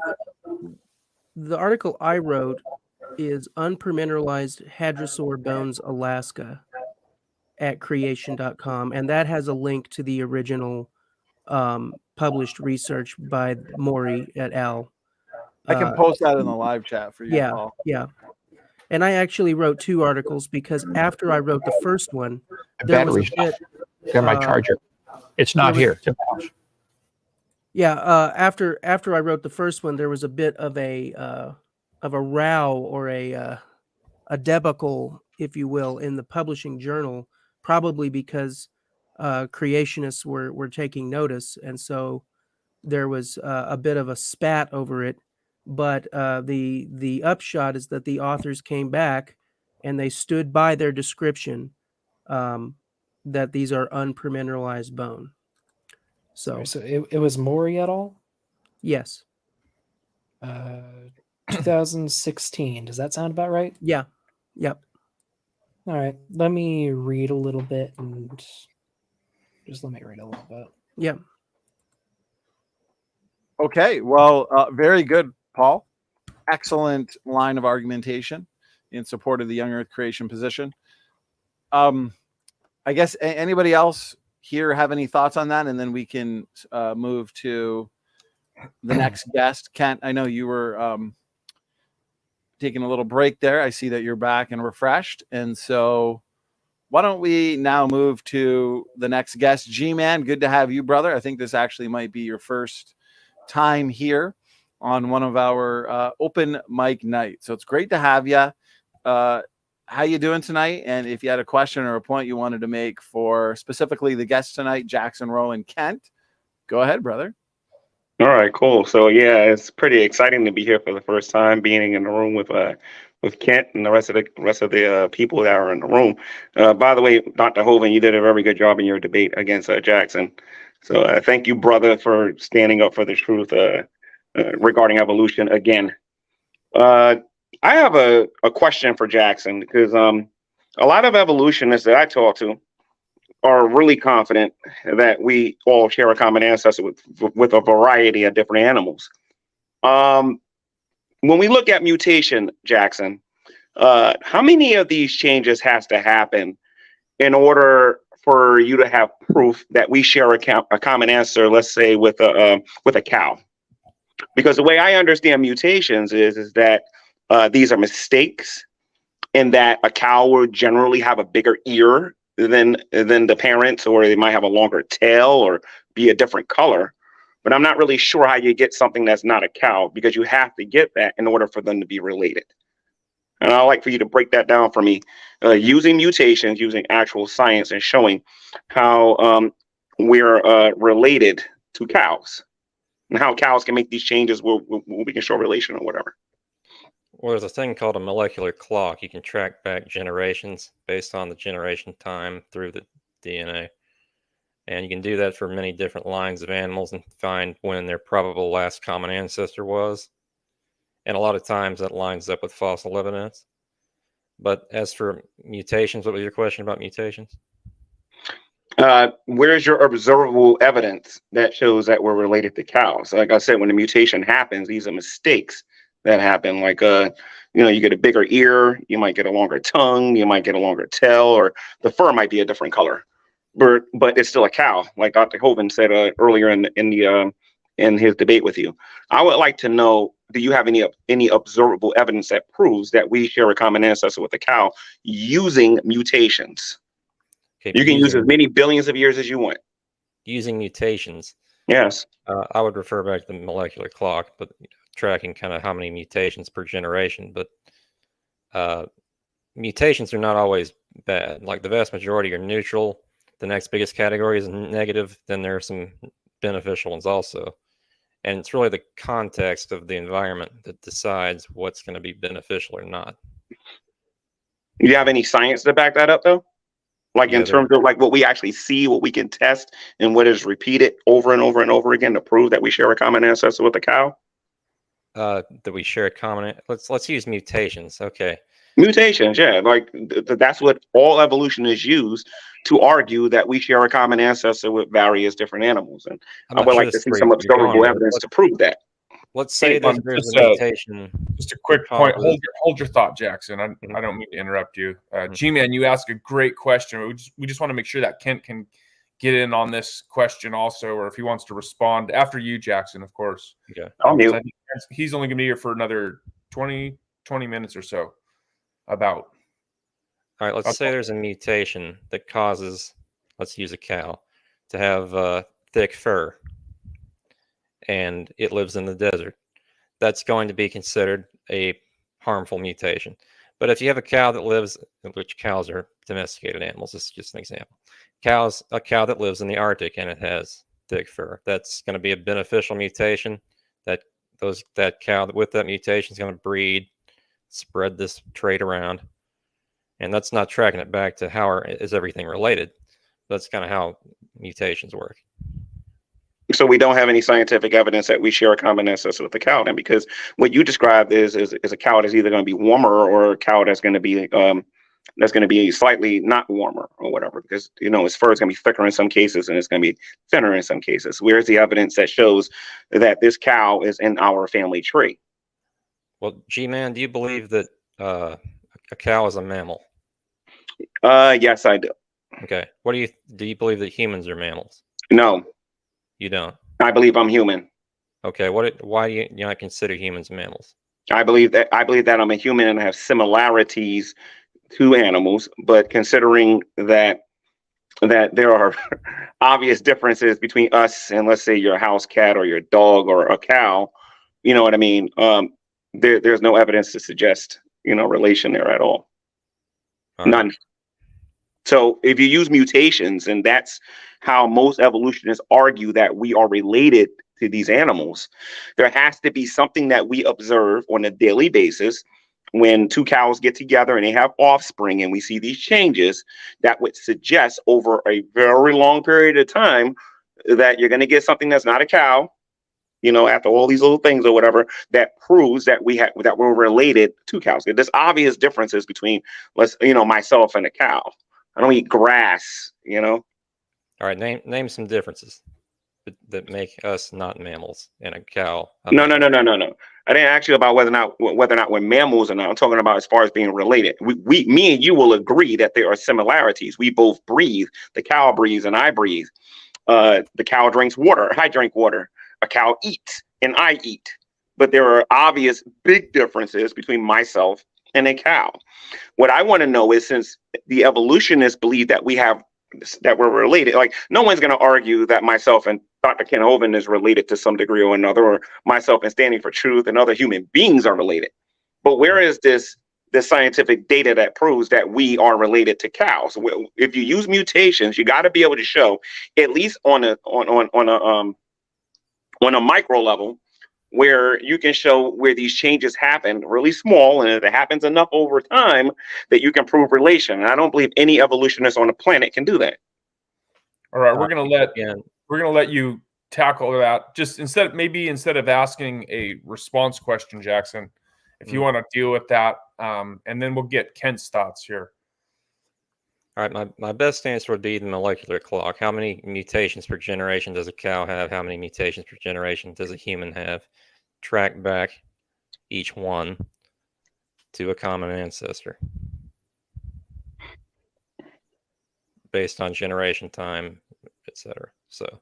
the article I wrote is Unpermineralized Hadrosaur Bones, Alaska at creation.com, and that has a link to the original published research by Maury et al. I can post that in the live chat for you, yeah, Paul. Yeah. And I actually wrote 2 articles because after I wrote the first one, there was a bit. Got my charger. It's not here. It's in the house. Yeah. After I wrote the first one, there was a bit of a row or a debacle, if you will, in the publishing journal, probably because creationists were taking notice, and so there was a bit of a spat over it. But the upshot is that the authors came back and they stood by their description that these are unpermineralized bone. So it was Maury et al. Yes. 2016. Does that sound about right? Yeah. Yep. All right. Let me read a little bit and just let me read a little bit. Yeah. Okay. Well, very good, Paul. Excellent line of argumentation in support of the young Earth creation position. I guess anybody else here have any thoughts on that? And then we can move to the next guest. Kent, I know you were taking a little break there. I see that you're back and refreshed. And so why don't we now move to the next guest? G-Man, good to have you, brother. I think this actually might be your first time here on one of our open mic nights. So it's great to have you. How you doing tonight? And if you had a question or a point you wanted to make for specifically the guests tonight, Jackson, Rowe, and Kent, go ahead, brother. All right, cool. So yeah, it's pretty exciting to be here for the first time, being in the room with Kent and the rest of the people that are in the room. By the way, Dr. Hovind, you did a very good job in your debate against Jackson. So thank you, brother, for standing up for the truth regarding evolution again. I have a question for Jackson because a lot of evolutionists that I talk to are really confident that we all share a common ancestor with a variety of different animals. When we look at mutation, Jackson, how many of these changes has to happen in order for you to have proof that we share a common ancestor, let's say with a cow. Because the way I understand mutations is that these are mistakes, in that a cow will generally have a bigger ear than the parents, or they might have a longer tail or be a different color. But I'm not really sure how you get something that's not a cow, because you have to get that in order for them to be related. And I'd like for you to break that down for me, using mutations, using actual science, and showing how we're related to cows, and how cows can make these changes where we can show relation or whatever. Well, there's a thing called a molecular clock. You can track back generations based on the generation time through the DNA. And you can do that for many different lines of animals and find when their probable last common ancestor was. And a lot of times that lines up with fossil evidence. But as for mutations, what was your question about mutations? Where's your observable evidence that shows that we're related to cows? Like I said, when the mutation happens, these are mistakes that happen. Like, you get a bigger ear, you might get a longer tongue, you might get a longer tail, or the fur might be a different color. But it's still a cow, like Dr. Hovind said earlier in his debate with you. I would like to know, do you have any observable evidence that proves that we share a common ancestor with a cow using mutations? Okay, You can use as many billions of years as you want. Using mutations. Yes. I would refer back to the molecular clock, but tracking kind of how many mutations per generation. But mutations are not always bad. Like the vast majority are neutral. The next biggest category is negative. Then there are some beneficial ones also. And it's really the context of the environment that decides what's going to be beneficial or not. Do you have any science to back that up, though? Like in terms of like what we actually see, what we can test, and what is repeated over and over and over again to prove that we share a common ancestor with a cow? That we share a common. Let's use mutations. Okay. Mutations, yeah. Like that's what all evolution is used to argue that we share a common ancestor with various different animals. And I would like to see some observable evidence to prove that. Let's say there's a mutation. Just a quick point. Hold your thought, Jackson. I don't mean to interrupt you. G-Man, you asked a great question. We just want to make sure that Kent can get in on this question also, or if he wants to respond after you, Jackson, of course. Okay. He's only going to be here for another 20 minutes or so. About. All right, let's say there's a mutation that causes, let's use a cow, to have thick fur, and it lives in the desert. That's going to be considered a harmful mutation. But if you have a cow that lives, which cows are domesticated animals, this is just an example. A cow that lives in the Arctic and it has thick fur, that's going to be a beneficial mutation. That cow with that mutation is going to breed, spread this trait around, and that's not tracking it back to how is everything related. That's kind of how mutations work. So we don't have any scientific evidence that we share a common ancestor with the cow, then, because what you described is a cow that's either going to be warmer or a cow that's going to be slightly not warmer or whatever, because its fur is going to be thicker in some cases and it's going to be thinner in some cases. Where's the evidence that shows that this cow is in our family tree? Well, G-Man, do you believe that a cow is a mammal? Yes, I do. Okay. Do you believe that humans are mammals? No. You don't? I believe I'm human. Okay. Why do you not consider humans mammals? I believe that I'm a human and I have similarities to animals, but considering that there are obvious differences between us and, let's say, your house cat or your dog or a cow, you know what I mean? There's no evidence to suggest, relation there at all. None. So if you use mutations, and that's how most evolutionists argue that we are related to these animals, there has to be something that we observe on a daily basis when two cows get together and they have offspring and we see these changes that would suggest over a very long period of time that you're going to get something that's not a cow, after all these little things or whatever, that proves that we're related to cows. There's obvious differences between, myself and a cow. I don't eat grass, All right, name some differences. that make us not mammals and a cow. No. I didn't ask you about whether or not we're mammals or not. I'm talking about as far as being related. Me and you will agree that there are similarities. We both breathe. The cow breathes and I breathe. The cow drinks water. I drink water. A cow eats and I eat. But there are obvious big differences between myself and a cow. What I want to know is, since the evolutionists believe that we're related, like, no one's going to argue that myself and Dr. Ken Hovind is related to some degree or another, or myself and Standing for Truth and other human beings are related. But where is this scientific data that proves that we are related to cows? If you use mutations, you got to be able to show, at least on a micro level, where you can show where these changes happen really small, and if it happens enough over time, that you can prove relation. And I don't believe any evolutionist on the planet can do that. All right, we're gonna let you tackle that. Just instead of asking a response question, Jackson, if you want to deal with that, and then we'll get Kent's thoughts here. All right, my best answer would be the molecular clock. How many mutations per generation does a cow have? How many mutations per generation does a human have? Track back each one to a common ancestor based on generation time, etc. So,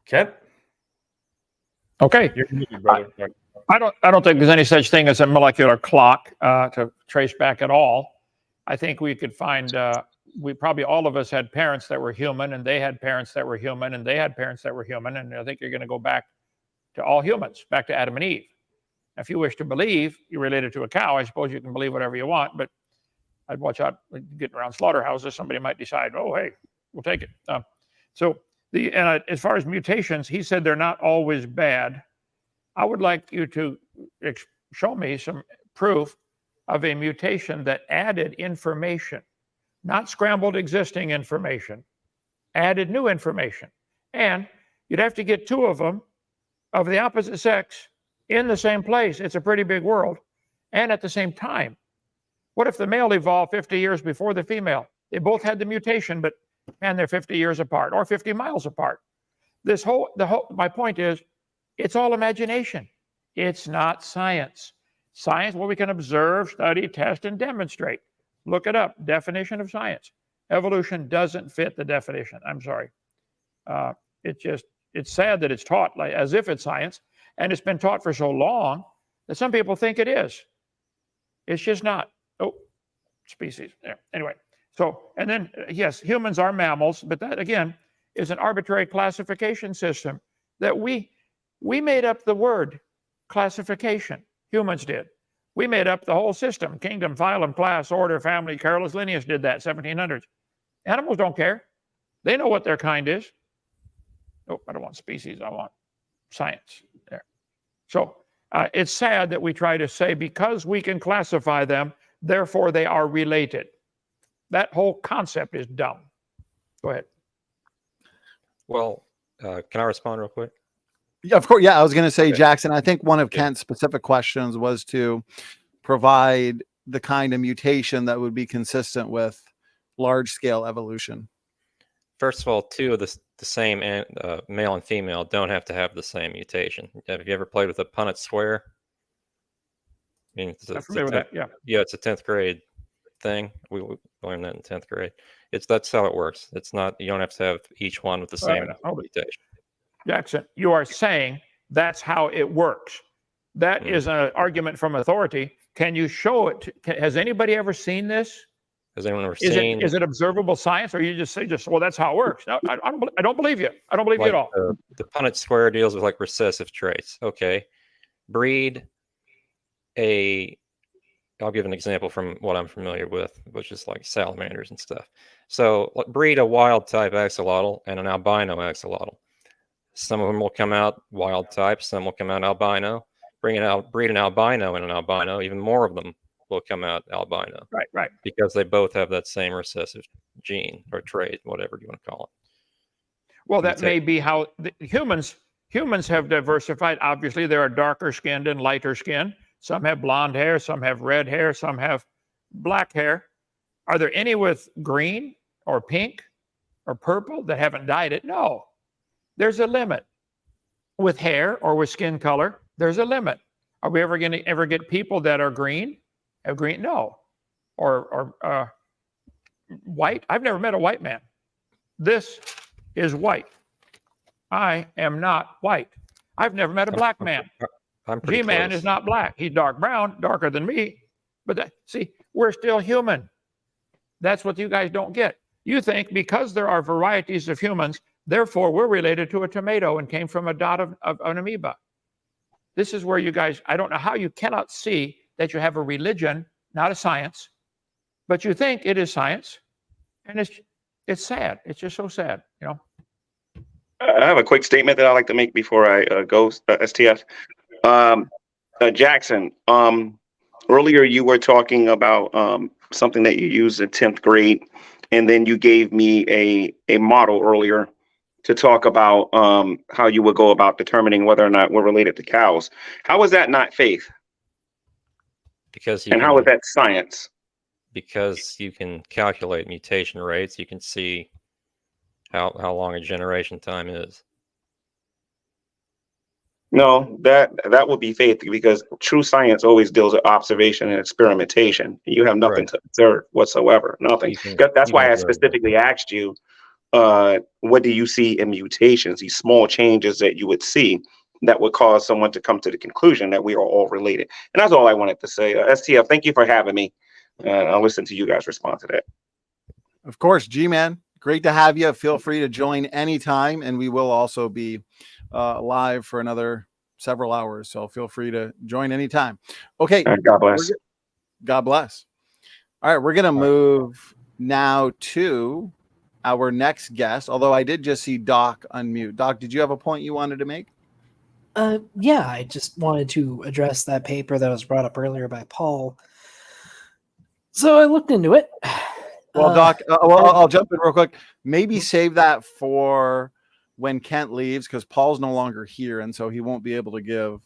Kent? Okay. You're muted, brother. I don't think there's any such thing as a molecular clock to trace back at all. I think we could find, we probably all of us had parents that were human, and they had parents that were human, and they had parents that were human. And I think you're going to go back to all humans, back to Adam and Eve. If you wish to believe you're related to a cow, I suppose you can believe whatever you want, but I'd watch out getting around slaughterhouses. Somebody might decide, oh, hey, we'll take it. As far as mutations, he said they're not always bad. I would like you to show me some proof of a mutation that added information, not scrambled existing information, added new information. And you'd have to get two of them of the opposite sex in the same place. It's a pretty big world. And at the same time, what if the male evolved 50 years before the female? They both had the mutation, but man, they're 50 years apart or 50 miles apart. My point is, it's all imagination. It's not science. Science, well, we can observe, study, test, and demonstrate. Look it up. Definition of science. Evolution doesn't fit the definition. I'm sorry. It's sad that it's taught like as if it's science, and it's been taught for so long that some people think it is. It's just not. Oh, species. Yeah. Anyway, and then yes, humans are mammals, but that again is an arbitrary classification system that we made up the word classification. Humans did. We made up the whole system: kingdom, phylum, class, order, family, Carolus Linnaeus did that, 1700s. Animals don't care. They know what their kind is. Oh, I don't want species. I want science. There. So it's sad that we try to say because we can classify them, therefore they are related. That whole concept is dumb. Go ahead. Well, can I respond real quick? Yeah, of course. Yeah, I was going to say, Okay. Jackson, I think one of Kent's specific questions was to provide the kind of mutation that would be consistent with large-scale evolution. First of all, two of the same male and female don't have to have the same mutation. Have you ever played with a Punnett square? I mean, I'm familiar with that. Yeah. Yeah, it's a 10th grade thing. We learned that in 10th grade. That's how it works. It's not, you don't have to have each one with the same mutation. Jackson, you are saying that's how it works. That is an argument from authority. Can you show it? Has anybody ever seen this? Has anyone ever seen? Is it observable science, or you just say well, that's how it works? No, I don't believe you. I don't believe you at all. The Punnett square deals with like recessive traits. Okay, breed I'll give an example from what I'm familiar with, which is like salamanders and stuff. So breed a wild type axolotl and an albino axolotl. Some of them will come out wild type, some will come out albino. Breed an albino and an albino, even more of them will come out albino. Right. Because they both have that same recessive gene or trait, whatever you want to call it. Well, that may be how humans have diversified. Obviously, there are darker skinned and lighter skinned. Some have blonde hair, some have red hair, some have black hair. Are there any with green or pink or purple that haven't dyed it. No, there's a limit. With hair or with skin color, there's a limit. Are we ever going to ever get people that are green? Have green? No. Or white? I've never met a white man. This is white. I am not white. I've never met a black man. G-Man is not black. He's dark brown, darker than me. But see, we're still human. That's what you guys don't get. You think because there are varieties of humans, therefore we're related to a tomato and came from a dot of an amoeba. This is where you guys, I don't know how you cannot see that you have a religion, not a science, but you think it is science. And it's sad. It's just so sad, you know. I have a quick statement that I'd like to make before I go, STF. Jackson, earlier you were talking about something that you used in 10th grade, and then you gave me a model earlier to talk about how you would go about determining whether or not we're related to cows. How is that not faith? And how is that science? Because you can calculate mutation rates. You can see how long a generation time is. No, that would be faith, because true science always deals with observation and experimentation. You have nothing to observe whatsoever, nothing. That's why I specifically asked you, what do you see in mutations, these small changes that you would see that would cause someone to come to the conclusion that we are all related? And that's all I wanted to say. STF, thank you for having me. I'll listen to you guys respond to that. Of course, G-Man, great to have you. Feel free to join anytime, and we will also be live for another several hours, so feel free to join anytime. Okay. God bless. God bless. All right, we're gonna move now to our next guest, although I did just see Doc unmute. Doc, did you have a point you wanted to make? Yeah, I just wanted to address that paper that was brought up earlier by Paul. So I looked into it. Well, Doc, I'll jump in real quick. Maybe save that for when Kent leaves, because Paul's no longer here, and so he won't be able to give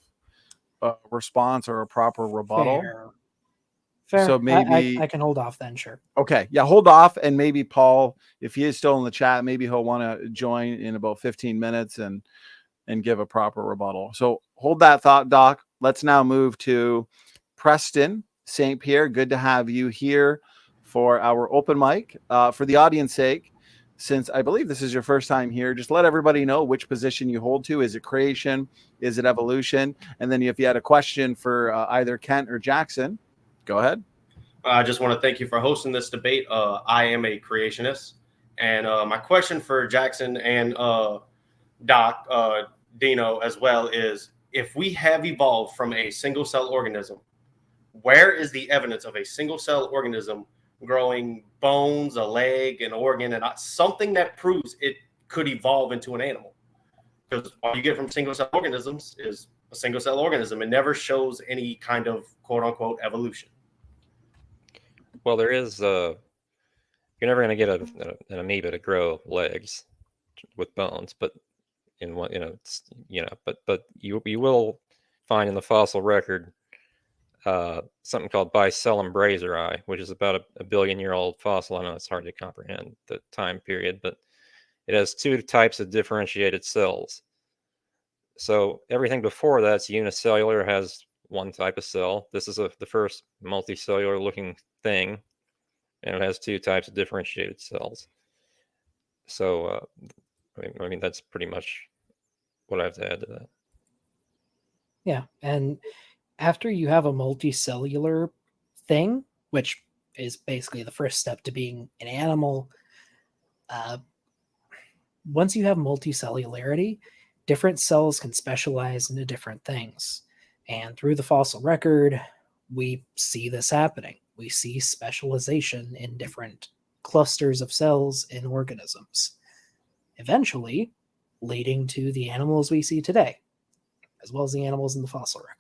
a response or a proper rebuttal. Fair. So maybe I can hold off then, sure. Okay, yeah, hold off, and maybe Paul, if he is still in the chat, maybe he'll want to join in about 15 minutes and give a proper rebuttal. So hold that thought, Doc. Let's now move to Preston St. Pierre. Good to have you here for our open mic. For the audience sake, since I believe this is your first time here, just let everybody know which position you hold to. Is it creation? Is it evolution? And then if you had a question for either Kent or Jackson, go ahead. I just want to thank you for hosting this debate. I am a creationist. And my question for Jackson and Doc, Dino as well, is if we have evolved from a single cell organism, where is the evidence of a single cell organism growing bones, a leg, an organ, and something that proves it could evolve into an animal? Because all you get from single cell organisms is a single cell organism. It never shows any kind of quote unquote evolution. Well, there is you're never going to get an amoeba to grow legs with bones, but in what but you will find in the fossil record something called Bicellum brazeri, which is about a billion-year-old fossil. I know it's hard to comprehend the time period, but it has two types of differentiated cells. So everything before that's unicellular, has one type of cell. This is the first multicellular looking thing, and it has two types of differentiated cells. So I mean that's pretty much what I have to add to that. Yeah, and after you have a multicellular thing, which is basically the first step to being an animal, once you have multicellularity, different cells can specialize into different things. And through the fossil record, we see this happening. We see specialization in different clusters of cells in organisms, eventually leading to the animals we see today, as well as the animals in the fossil record.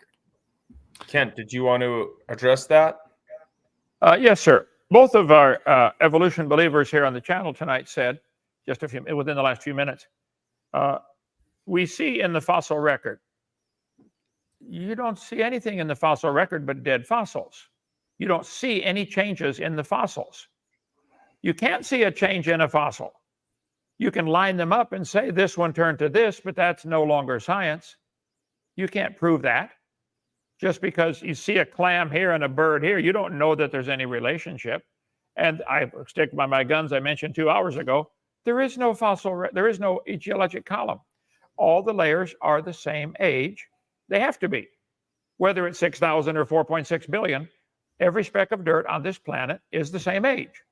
Kent, did you want to address that? Yes, sir. Both of our evolution believers here on the channel tonight said, just within the last few minutes, we see in the fossil record, you don't see anything in the fossil record but dead fossils. You don't see any changes in the fossils. You can't see a change in a fossil. You can line them up and say this one turned to this, but that's no longer science. You can't prove that. Just because you see a clam here and a bird here, you don't know that there's any relationship. And I stick by my guns I mentioned 2 hours ago. There is no there is no geologic column. All the layers are the same age. They have to be. Whether it's 6,000 or 4.6 billion, every speck of dirt on this planet is the same age.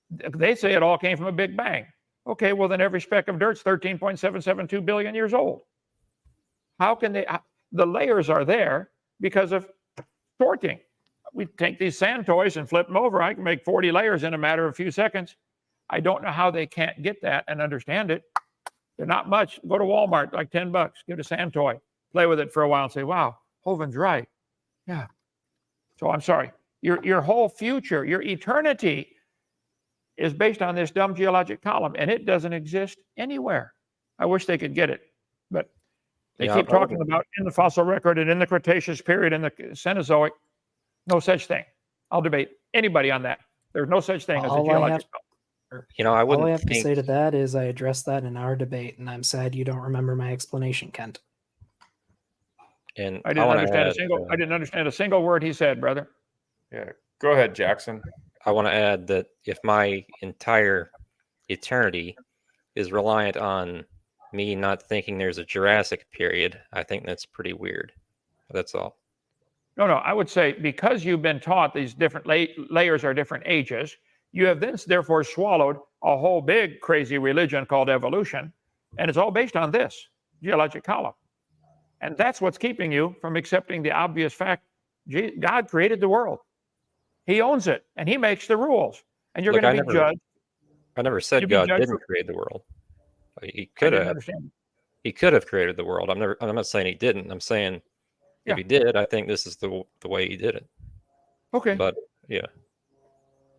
They say it all came from a big bang. Okay, well then every speck of dirt's 13.772 billion years old. How can they? The layers are there because of sorting. We take these sand toys and flip them over. I can make 40 layers in a matter of a few seconds. I don't know how they can't get that and understand it. They're not much. Go to Walmart, like $10, get a sand toy, play with it for a while and say, wow, Hovind's right. Yeah. So I'm sorry. Your whole future, your eternity is based on this dumb geologic column, and it doesn't exist anywhere. I wish they could get it, but they keep talking about in the fossil record and in the Cretaceous period and the Cenozoic. No such thing. I'll debate anybody on that. There's no such thing as a geologic column. All I have to say to that is I addressed that in our debate, and I'm sad you don't remember my explanation, Kent. And I didn't understand a single word he said, brother. Yeah, go ahead, Jackson. I want to add that if my entire eternity is reliant on me not thinking there's a Jurassic period, I think that's pretty weird. That's all. No, I would say because you've been taught these different layers are different ages, you have then therefore swallowed a whole big crazy religion called evolution, and it's all based on this geologic column. And that's what's keeping you from accepting the obvious fact God created the world. He owns it, and he makes the rules. And you're going to be judged. I never said God didn't create the world. He could have. He could have created the world. I'm not saying he didn't. I'm saying if he did, I think this is the way he did it. Okay. But yeah.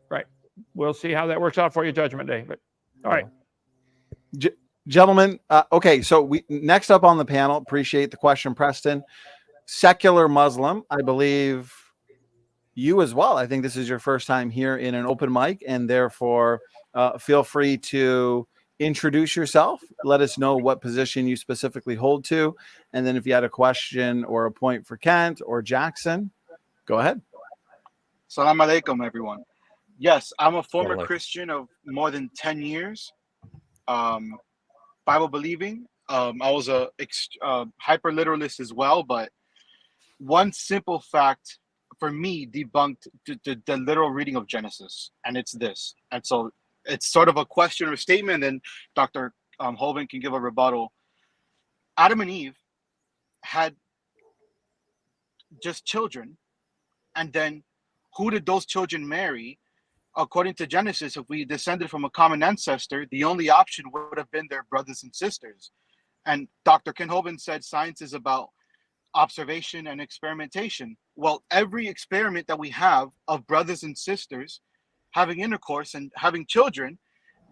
Right. We'll see how that works out for you, Judgment Day. But all right. Gentlemen, okay, so we next up on the panel, appreciate the question, Preston. Secular Muslim, I believe you as well. I think this is your first time here in an open mic, and therefore feel free to introduce yourself. Let us know what position you specifically hold to. And then if you had a question or a point for Kent or Jackson, go ahead. Salam alaikum, everyone. Yes, I'm a former Christian of more than 10 years. Bible believing. I was a hyper literalist as well, but one simple fact for me debunked the literal reading of Genesis, and it's this. And so it's sort of a question or statement, and Dr. Hovind can give a rebuttal. Adam and Eve had just children, and then who did those children marry? According to Genesis, if we descended from a common ancestor, the only option would have been their brothers and sisters. And Dr. Ken Hovind said science is about observation and experimentation. Well, every experiment that we have of brothers and sisters having intercourse and having children,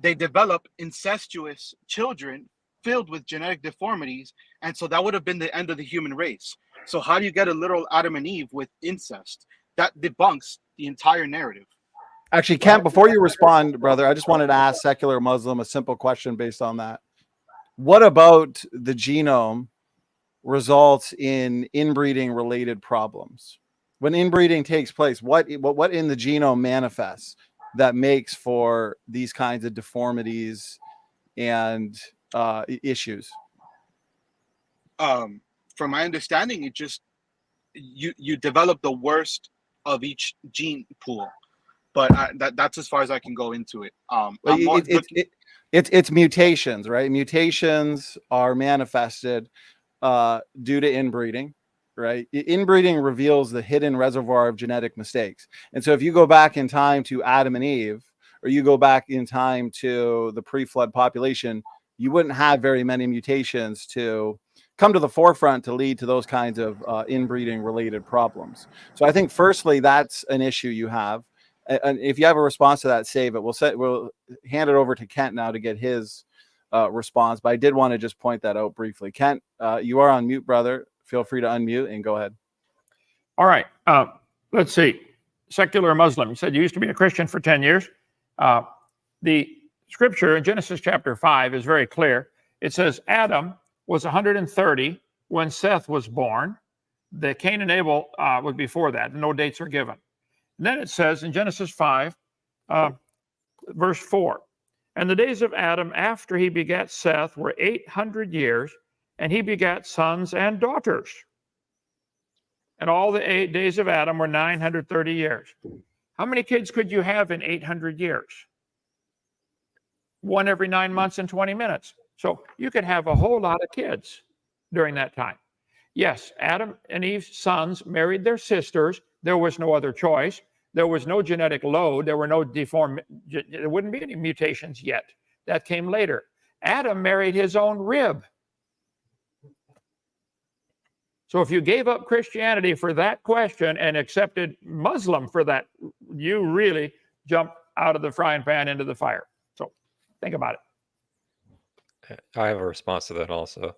they develop incestuous children filled with genetic deformities. And so that would have been the end of the human race. So how do you get a literal Adam and Eve with incest? That debunks the entire narrative. Actually, Kent, before you respond, brother, I just wanted to ask Secular Muslim a simple question based on that. What about the genome results in inbreeding related problems? When inbreeding takes place, what in the genome manifests that makes for these kinds of deformities and issues? From my understanding, it just you develop the worst of each gene pool. But that's as far as I can go into it. It's mutations, right? Mutations are manifested due to inbreeding, right? Inbreeding reveals the hidden reservoir of genetic mistakes. And so if you go back in time to Adam and Eve, or you go back in time to the pre-flood population, you wouldn't have very many mutations to come to the forefront to lead to those kinds of inbreeding related problems. So I think firstly, that's an issue you have. And if you have a response to that, save it. We'll hand it over to Kent now to get his response. But I did want to just point that out briefly. Kent, you are on mute, brother. Feel free to unmute and go ahead. All right. Let's see. Secular Muslim. You said you used to be a Christian for 10 years. The Scripture in Genesis chapter 5 is very clear. It says Adam was 130 when Seth was born. The Cain and Abel was before that. No dates are given. And then it says in Genesis 5, verse 4, and the days of Adam after he begat Seth were 800 years, and he begat sons and daughters. And all the 8 days of Adam were 930 years. How many kids could you have in 800 years? One every 9 months and 20 minutes. So you could have a whole lot of kids during that time. Yes, Adam and Eve's sons married their sisters. There was no other choice. There was no genetic load. There were no there wouldn't be any mutations yet. That came later. Adam married his own rib. So if you gave up Christianity for that question and accepted Muslim for that, you really jumped out of the frying pan into the fire. So think about it. I have a response to that also.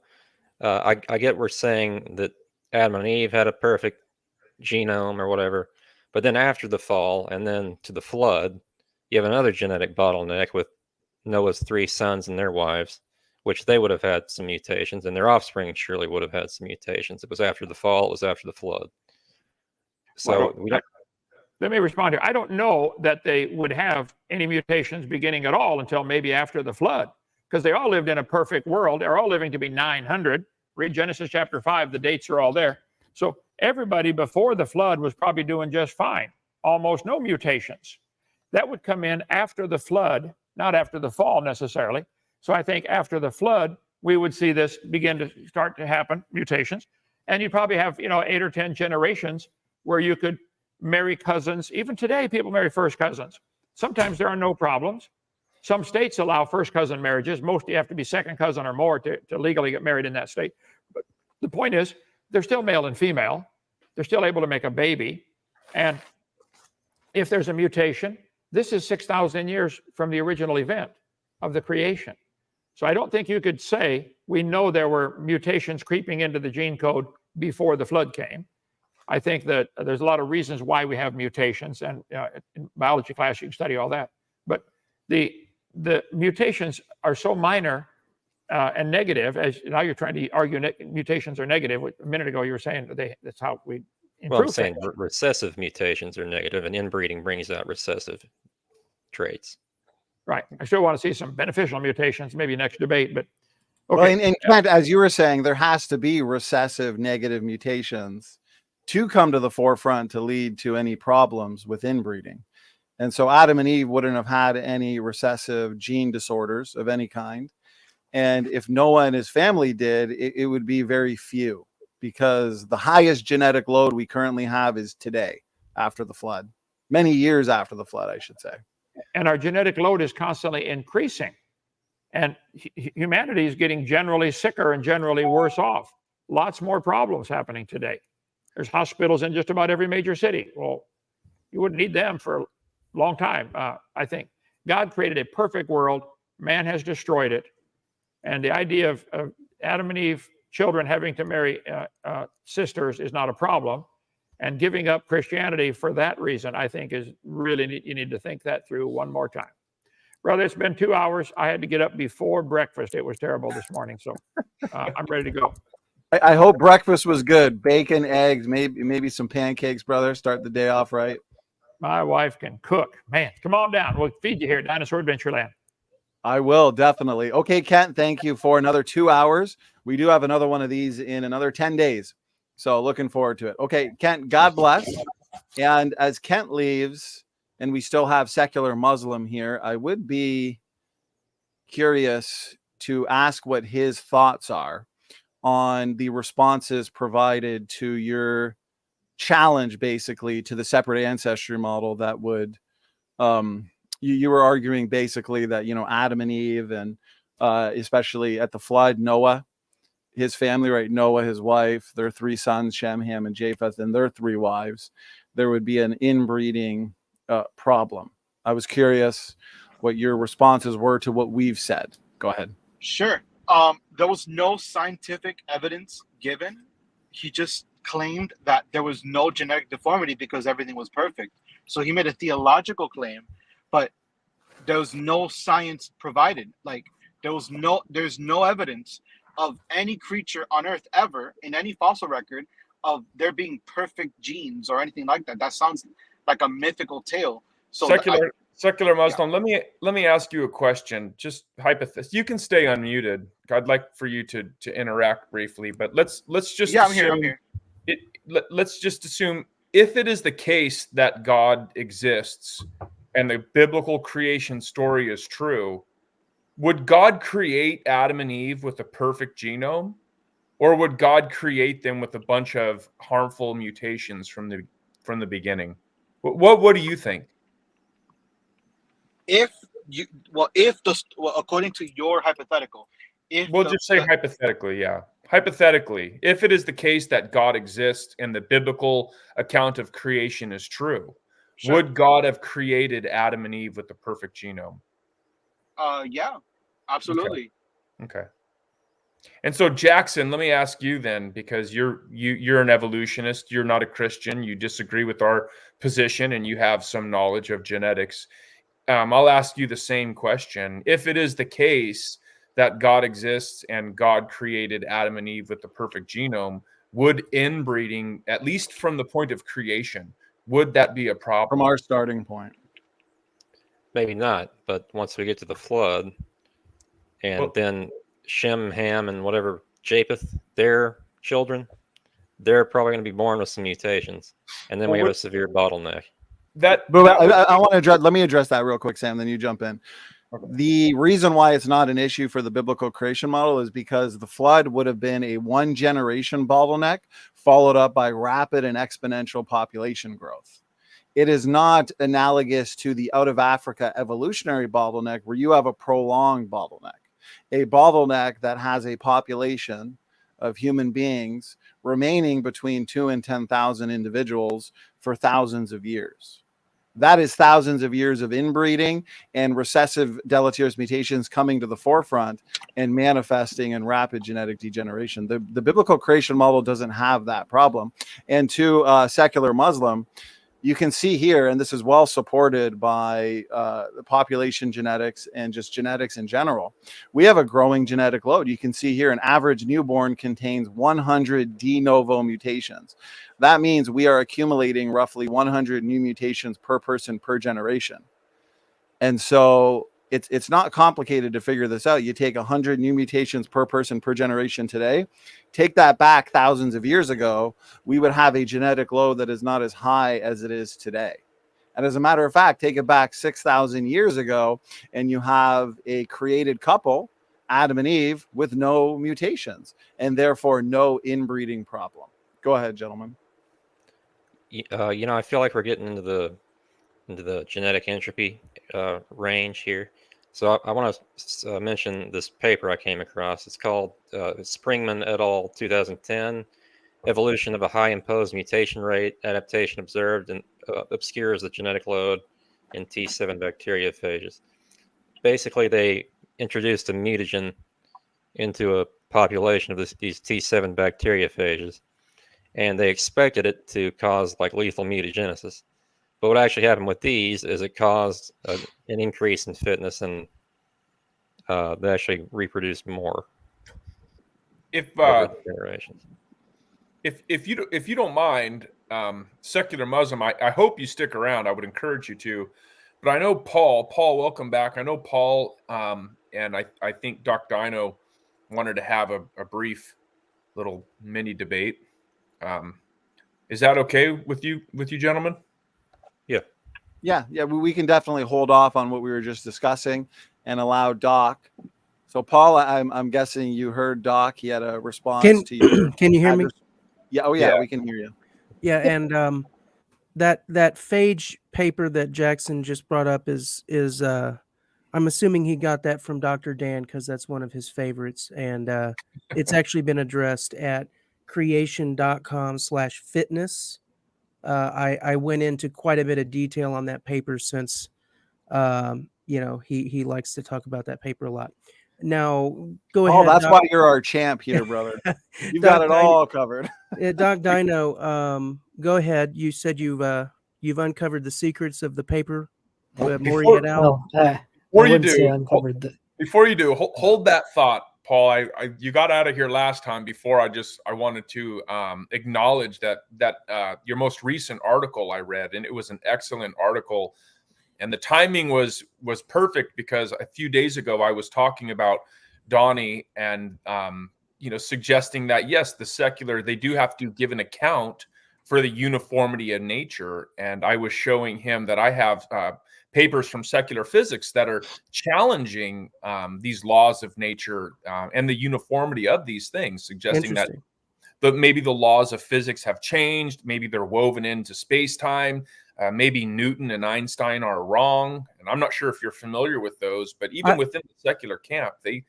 I get we're saying that Adam and Eve had a perfect genome or whatever, but then after the fall and then to the flood, you have another genetic bottleneck with Noah's 3 sons and their wives, which they would have had some mutations, and their offspring surely would have had some mutations. It was after the fall, it was after the flood. So let me respond here. I don't know that they would have any mutations beginning at all until maybe after the flood, because they all lived in a perfect world. They're all living to be 900. Read Genesis chapter 5. The dates are all there. So everybody before the flood was probably doing just fine. Almost no mutations. That would come in after the flood, not after the fall necessarily. So I think after the flood, we would see this begin to start to happen, mutations. And you'd probably have, 8 or 10 generations where you could marry cousins. Even today, people marry first cousins. Sometimes there are no problems. Some states allow first cousin marriages. Most you have to be second cousin or more to legally get married in that state. But the point is, they're still male and female. They're still able to make a baby. And if there's a mutation, this is 6,000 years from the original event of the creation. So I don't think you could say we know there were mutations creeping into the gene code before the flood came. I think that there's a lot of reasons why we have mutations, and in biology class you can study all that. But the mutations are so minor and negative, as now you're trying to argue mutations are negative. A minute ago you were saying that's how we improve. Well, I'm saying recessive mutations are negative, and inbreeding brings out recessive traits. Right. I still want to see some beneficial mutations, maybe next debate, but okay. Well, and Kent, as you were saying, there has to be recessive negative mutations to come to the forefront to lead to any problems with inbreeding. And so Adam and Eve wouldn't have had any recessive gene disorders of any kind. And if Noah and his family did, it would be very few, because the highest genetic load we currently have is today, after the flood, many years after the flood, I should say. And our genetic load is constantly increasing. And humanity is getting generally sicker and generally worse off. Lots more problems happening today. There's hospitals in just about every major city. Well, you wouldn't need them for a long time, I think. God created a perfect world. Man has destroyed it. And the idea of Adam and Eve children having to marry sisters is not a problem. And giving up Christianity for that reason, I think, is really, you need to think that through one more time. Brother, it's been 2 hours. I had to get up before breakfast. It was terrible this morning. So I'm ready to go. I hope breakfast was good. Bacon, eggs, maybe some pancakes, brother. Start the day off right. My wife can cook. Man, come on down. We'll feed you here at Dinosaur Adventureland. I will, definitely. Okay, Kent, thank you for another 2 hours. We do have another one of these in another 10 days. So looking forward to it. Okay, Kent, God bless. And as Kent leaves, and we still have secular Muslim here, I would be curious to ask what his thoughts are on the responses provided to your challenge, basically, to the separate ancestry model that would, you were arguing basically that, Adam and Eve, and especially at the flood, Noah, his family, right? Noah, his wife, their 3 sons, Shem, Ham, and Japheth, and their 3 wives, there would be an inbreeding problem. I was curious what your responses were to what we've said. Go ahead. Sure. There was no scientific evidence given. He just claimed that there was no genetic deformity because everything was perfect. So he made a theological claim, but there was no science provided. Like there's no evidence of any creature on Earth ever in any fossil record of there being perfect genes or anything like that. That sounds like a mythical tale. So secular Muslim. Yeah. Let me ask you a question. Just hypothetical. You can stay unmuted. I'd like for you to interact briefly, but let's just assume, I'm here. Let's just assume if it is the case that God exists and the biblical creation story is true, would God create Adam and Eve with a perfect genome, or would God create them with a bunch of harmful mutations from the beginning? What do you think? According to your hypothetical, just say hypothetically, yeah. Hypothetically, if it is the case that God exists and the biblical account of creation is true, sure. Would God have created Adam and Eve with the perfect genome? Yeah, absolutely. Okay. And so, Jackson, let me ask you then, because you're an evolutionist, you're not a Christian, you disagree with our position, and you have some knowledge of genetics. I'll ask you the same question. If it is the case that God exists and God created Adam and Eve with the perfect genome, would inbreeding, at least from the point of creation, would that be a problem? From our starting point. Maybe not, but once we get to the flood, and then Shem, Ham, and whatever Japheth, their children, they're probably going to be born with some mutations, and then we have a severe bottleneck. I want to address. Let me address that real quick, Sam. Then you jump in. Okay. The reason why it's not an issue for the biblical creation model is because the flood would have been a one-generation bottleneck followed up by rapid and exponential population growth. It is not analogous to the out of Africa evolutionary bottleneck where you have a prolonged bottleneck, a bottleneck that has a population of human beings remaining between 2 and 10,000 individuals for thousands of years. That is thousands of years of inbreeding and recessive deleterious mutations coming to the forefront and manifesting in rapid genetic degeneration. The biblical creation model doesn't have that problem. And to secular Muslim, you can see here, and this is well supported by the population genetics and just genetics in general, we have a growing genetic load. You can see here an average newborn contains 100 de novo mutations. That means we are accumulating roughly 100 new mutations per person per generation. And so it's not complicated to figure this out. You take 100 new mutations per person per generation today, take that back thousands of years ago, we would have a genetic load that is not as high as it is today. And as a matter of fact, take it back 6,000 years ago, and you have a created couple, Adam and Eve, with no mutations, and therefore no inbreeding problem. Go ahead, gentlemen. I feel like we're getting into the genetic entropy range here. So I want to mention this paper I came across. It's called Springman et al. 2010, Evolution of a High Imposed Mutation Rate, Adaptation Observed, and Obscures the Genetic Load in T7 Bacteriophages. Basically, they introduced a mutagen into a population of these T7 bacteriophages, and they expected it to cause like lethal mutagenesis. But what actually happened with these is it caused an increase in fitness, and they actually reproduced more. If generations. If you don't mind, secular Muslim, I hope you stick around. I would encourage you to. But I know Paul. Paul, welcome back. I know Paul, and I think Doc Dino wanted to have a brief little mini debate. Is that okay with you gentlemen? Yeah, we can definitely hold off on what we were just discussing and allow Doc. So, Paul, I'm guessing you heard Doc. He had a response to you. Can you hear me? Yeah. Yeah, we can hear you. Yeah, and that phage paper that Jackson just brought up is I'm assuming he got that from Dr. Dan because that's one of his favorites, and it's actually been addressed at creation.com/fitness. I went into quite a bit of detail on that paper since, he likes to talk about that paper a lot. Now, go ahead. Oh, that's why you're our champ here, brother. You've got it all covered. Doc Dino, go ahead. You said you've uncovered the secrets of the paper. More you get out. Well, Before you wouldn't say do, uncovered the. before you do, hold that thought, Paul. You got out of here last time. Before I wanted to acknowledge that your most recent article I read, and it was an excellent article, and the timing was perfect because a few days ago I was talking about Donny and suggesting that yes, the secular, they do have to give an account for the uniformity of nature, and I was showing him that I have papers from secular physics that are challenging these laws of nature and the uniformity of these things, suggesting that maybe the laws of physics have changed, maybe they're woven into space-time, maybe Newton and Einstein are wrong. And I'm not sure if you're familiar with those, but even within the secular camp, they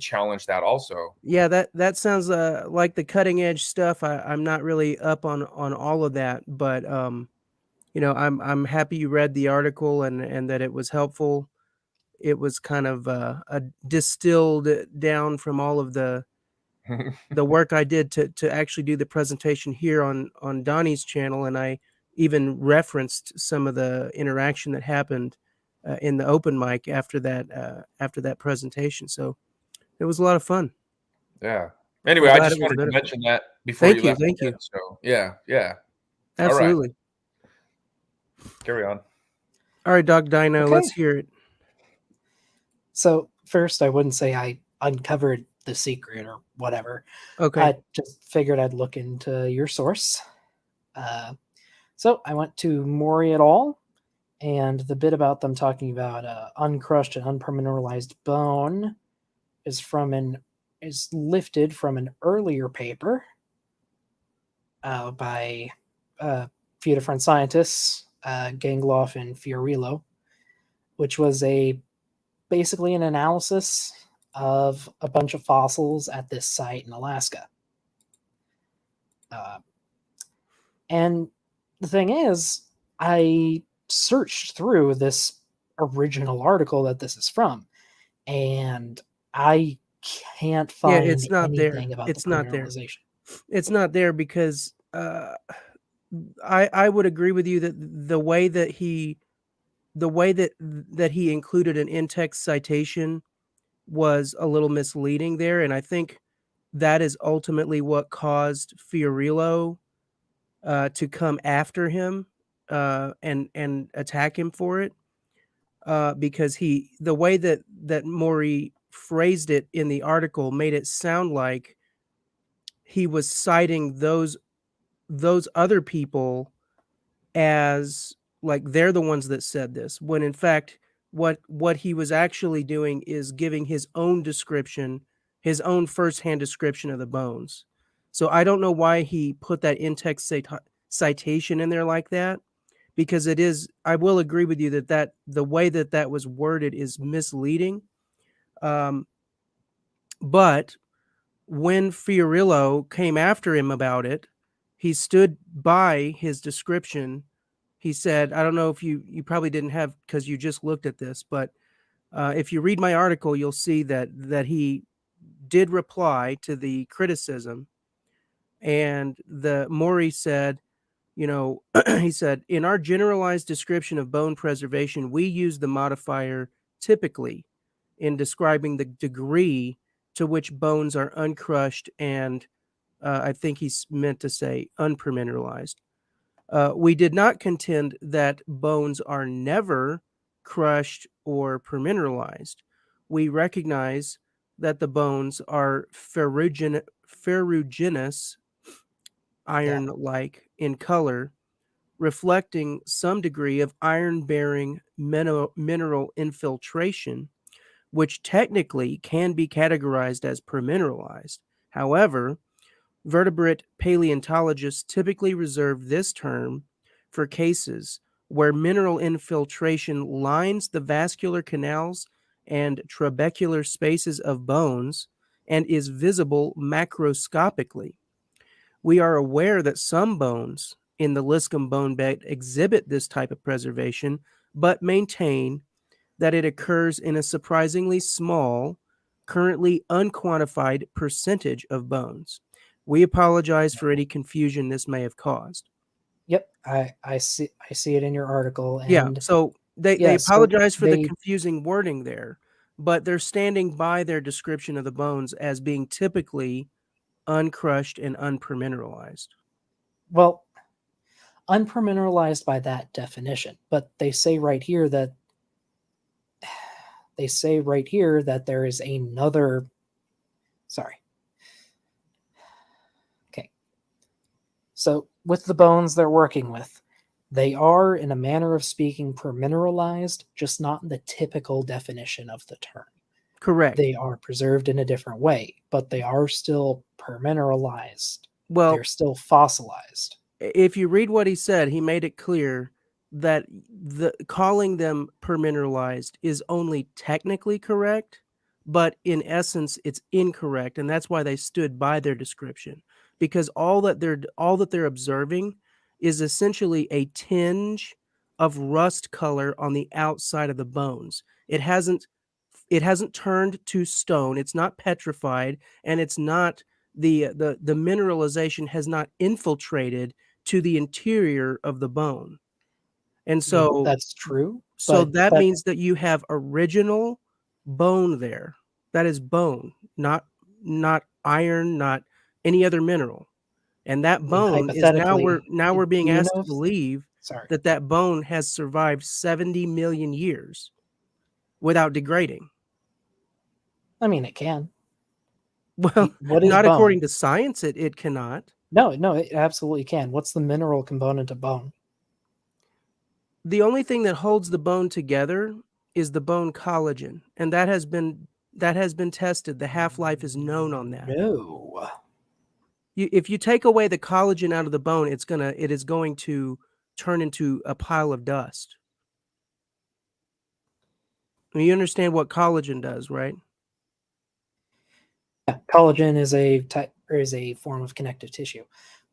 challenge that also. Yeah, that sounds like the cutting edge stuff. I'm not really up on all of that, but I'm happy you read the article and that it was helpful. It was kind of a distilled down from all of the work I did to actually do the presentation here on Donnie's channel, and I even referenced some of the interaction that happened in the open mic after that presentation. So it was a lot of fun. Yeah. Anyway, I just wanted to mention that before you left. Thank you. So yeah. Absolutely. All right. Carry on. All right, Doc Dino, let's hear it. So first, I wouldn't say I uncovered the secret or whatever. Okay. I just figured I'd look into your source. So I went to Mori et al. And the bit about them talking about uncrushed and unpermineralized bone is lifted from an earlier paper by a few different scientists, Gangloff and Fiorillo, which was basically an analysis of a bunch of fossils at this site in Alaska. And the thing is, I searched through this original article that this is from, and I can't find it's not anything there. about It's the not there. permineralization. It's not there because I would agree with you that the way that he included an in-text citation was a little misleading there, and I think that is ultimately what caused Fiorillo to come after him and attack him for it, because the way that Maury phrased it in the article made it sound like he was citing those other people as like they're the ones that said this, when in fact what he was actually doing is giving his own description, his own firsthand description of the bones. So I don't know why he put that in-text citation in there like that, because it is, I will agree with you that the way that was worded is misleading. But when Fiorillo came after him about it, he stood by his description. He said, I don't know if you probably didn't have, because you just looked at this, but if you read my article, you'll see that he did reply to the criticism. And Maury said, he said, in our generalized description of bone preservation, we use the modifier typically in describing the degree to which bones are uncrushed and I think he's meant to say unpermineralized. We did not contend that bones are never crushed or permineralized. We recognize that the bones are ferruginous, iron-like in color, reflecting some degree of iron-bearing mineral infiltration, which technically can be categorized as permineralized. However, vertebrate paleontologists typically reserve this term for cases where mineral infiltration lines the vascular canals and trabecular spaces of bones and is visible macroscopically. We are aware that some bones in the Liscum bone bed exhibit this type of preservation, but maintain that it occurs in a surprisingly small, currently unquantified percentage of bones. We apologize for any confusion this may have caused. Yep, I see it in your article. And yeah, so They Yeah, so apologize for the they confusing wording there, but they're standing by their description of the bones as being typically uncrushed and unpermineralized. well, unpermineralized by that definition, but they say right here that there is another. Sorry. Okay. So with the bones they're working with, they are, in a manner of speaking, permineralized, just not in the typical definition of the term. Correct. They are preserved in a different way, but they are still permineralized. Well, They're still fossilized. if you read what he said, he made it clear that calling them permineralized is only technically correct, but in essence it's incorrect, and that's why they stood by their description, because all that they're observing is essentially a tinge of rust color on the outside of the bones. It hasn't turned to stone, it's not petrified, and it's not the mineralization has not infiltrated to the interior of the bone. And so that's true. So but that means that you have original bone there. That is bone, not iron, not any other mineral. And that bone is now we're being asked to believe that bone has survived 70 million years without degrading. I mean, it can. Well, what is not bone? according to science, it cannot. No, it absolutely can. What's the mineral component of bone? The only thing that holds the bone together is the bone collagen, and that has been tested. The half-life is known on that. No. If you take away the collagen out of the bone, it is going to turn into a pile of dust. You understand what collagen does, right? Yeah, collagen is a form of connective tissue.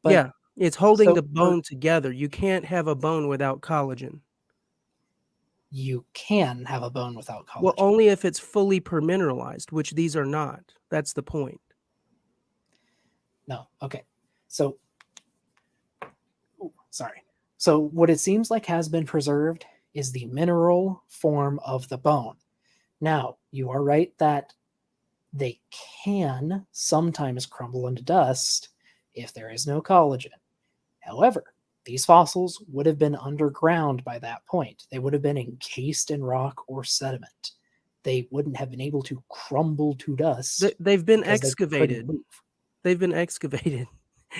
But yeah, it's holding the bone together. You can't have a bone without collagen. You can have a bone without collagen. Well, only if it's fully permineralized, which these are not. That's the point. No. Okay. So, sorry. So what it seems like has been preserved is the mineral form of the bone. Now, you are right that they can sometimes crumble into dust if there is no collagen. However, these fossils would have been underground by that point. They would have been encased in rock or sediment. They wouldn't have been able to crumble to dust. They've been excavated. They've been excavated.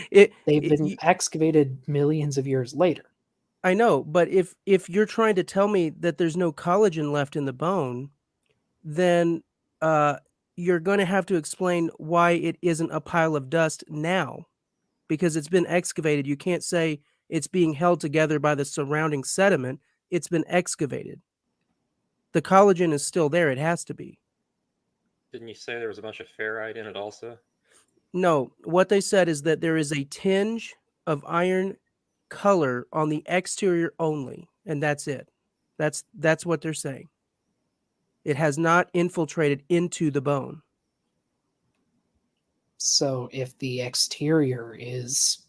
They've been excavated millions of years later. I know, but if you're trying to tell me that there's no collagen left in the bone, then you're going to have to explain why it isn't a pile of dust now, because it's been excavated. You can't say it's being held together by the surrounding sediment. It's been excavated. The collagen is still there. It has to be. Didn't you say there was a bunch of ferrite in it also? No, what they said is that there is a tinge of iron color on the exterior only, and that's it. That's what they're saying. It has not infiltrated into the bone. So if the exterior is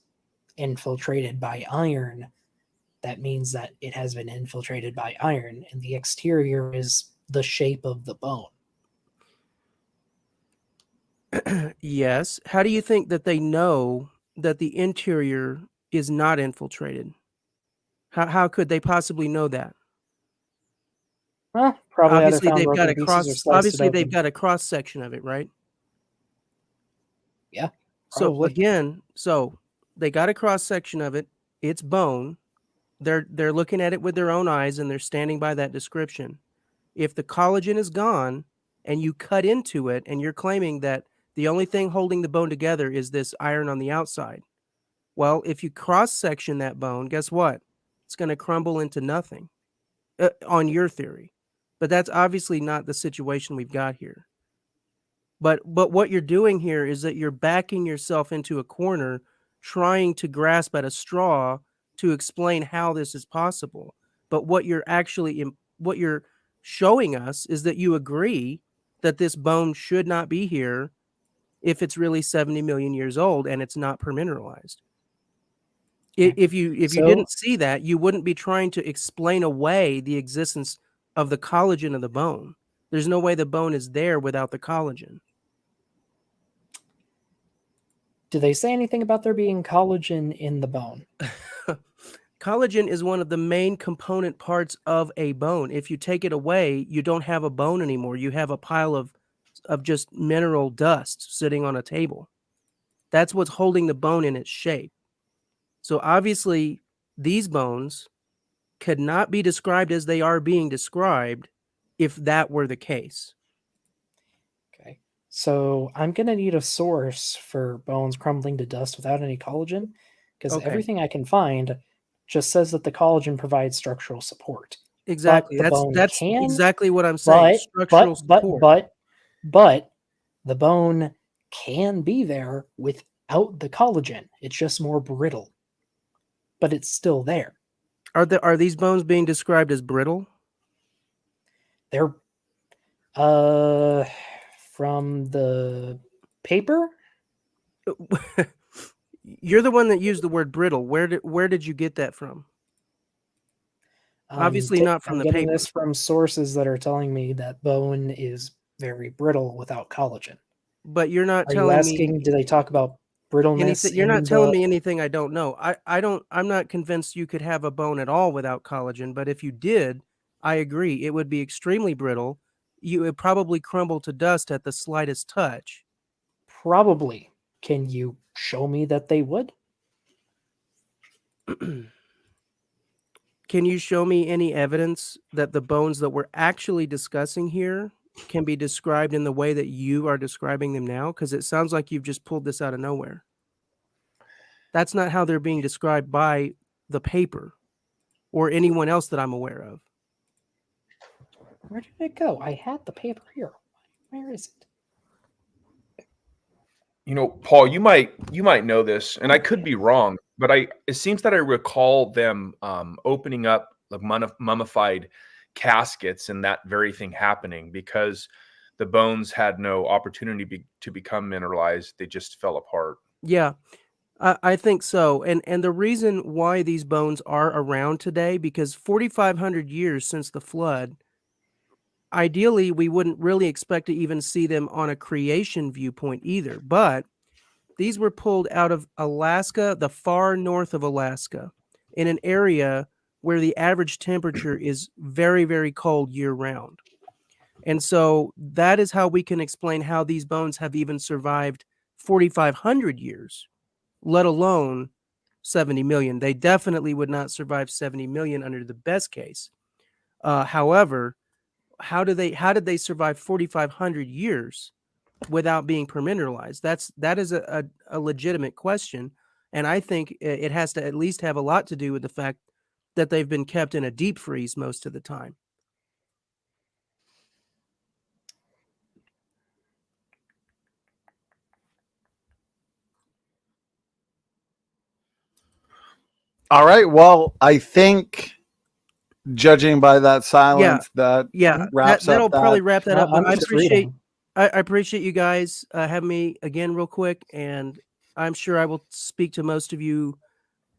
infiltrated by iron, that means that it has been infiltrated by iron, and the exterior is the shape of the bone. Yes. How do you think that they know that the interior is not infiltrated? How could they possibly know that? Well, probably obviously either they've got a broken cross. pieces or sliced it Obviously they've open. got a cross section of it, right? Yeah. So probably. again, so they got a cross section of it. It's bone. They're looking at it with their own eyes, and they're standing by that description. If the collagen is gone and you cut into it, and you're claiming that the only thing holding the bone together is this iron on the outside, well, if you cross section that bone, guess what? It's going to crumble into nothing on your theory. But that's obviously not the situation we've got here. But what you're doing here is that you're backing yourself into a corner, trying to grasp at a straw to explain how this is possible. But what you're showing us is that you agree that this bone should not be here if it's really 70 million years old and it's not permineralized. If you So- didn't see that, you wouldn't be trying to explain away the existence of the collagen of the bone. There's no way the bone is there without the collagen. Do they say anything about there being collagen in the bone? Collagen is one of the main component parts of a bone. If you take it away, you don't have a bone anymore. You have a pile of just mineral dust sitting on a table. That's what's holding the bone in its shape. So obviously, these bones could not be described as they are being described if that were the case. Okay. So I'm going to need a source for bones crumbling to dust without any collagen, because Okay. everything I can find just says that the collagen provides structural support. Exactly. the bone That's can, exactly what I'm saying. Structural support. But the bone can be there without the collagen. It's just more brittle, but it's still there. Are these bones being described as brittle? They're from the paper. You're the one that used the word brittle. Where did you get that from? Obviously not from I'm the getting paper. this from sources that are telling me that bone is very brittle without collagen. But you're not Are you telling asking? me Do they talk about brittleness? anything. You're not telling the- me anything I don't know. I'm not convinced you could have a bone at all without collagen, but if you did, I agree. It would be extremely brittle. You would probably crumble to dust at the slightest touch. Probably. Can you show me that they would? Can you show me any evidence that the bones that we're actually discussing here can be described in the way that you are describing them now? Because it sounds like you've just pulled this out of nowhere. That's not how they're being described by the paper or anyone else that I'm aware of. Where did it go? I had the paper here. Where is it? You know, Paul, you might know this, and I could be wrong, but it seems that I recall them opening up like mummified caskets and that very thing happening because the bones had no opportunity to become mineralized; they just fell apart. Yeah, I think so. And the reason why these bones are around today, because 4,500 years since the flood, ideally, we wouldn't really expect to even see them on a creation viewpoint either. But these were pulled out of Alaska, the far north of Alaska, in an area where the average temperature is very, very cold year round. And so that is how we can explain how these bones have even survived 4,500 years, let alone 70 million. They definitely would not survive 70 million under the best case. However, how did they survive 4,500 years without being permineralized? That is a legitimate question, and I think it has to at least have a lot to do with the fact that they've been kept in a deep freeze most of the time. All right. Well, I think judging by that silence, that wraps that'll up probably that. wrap that up. I'm But I just appreciate reading. I appreciate you guys having me again real quick, and I'm sure I will speak to most of you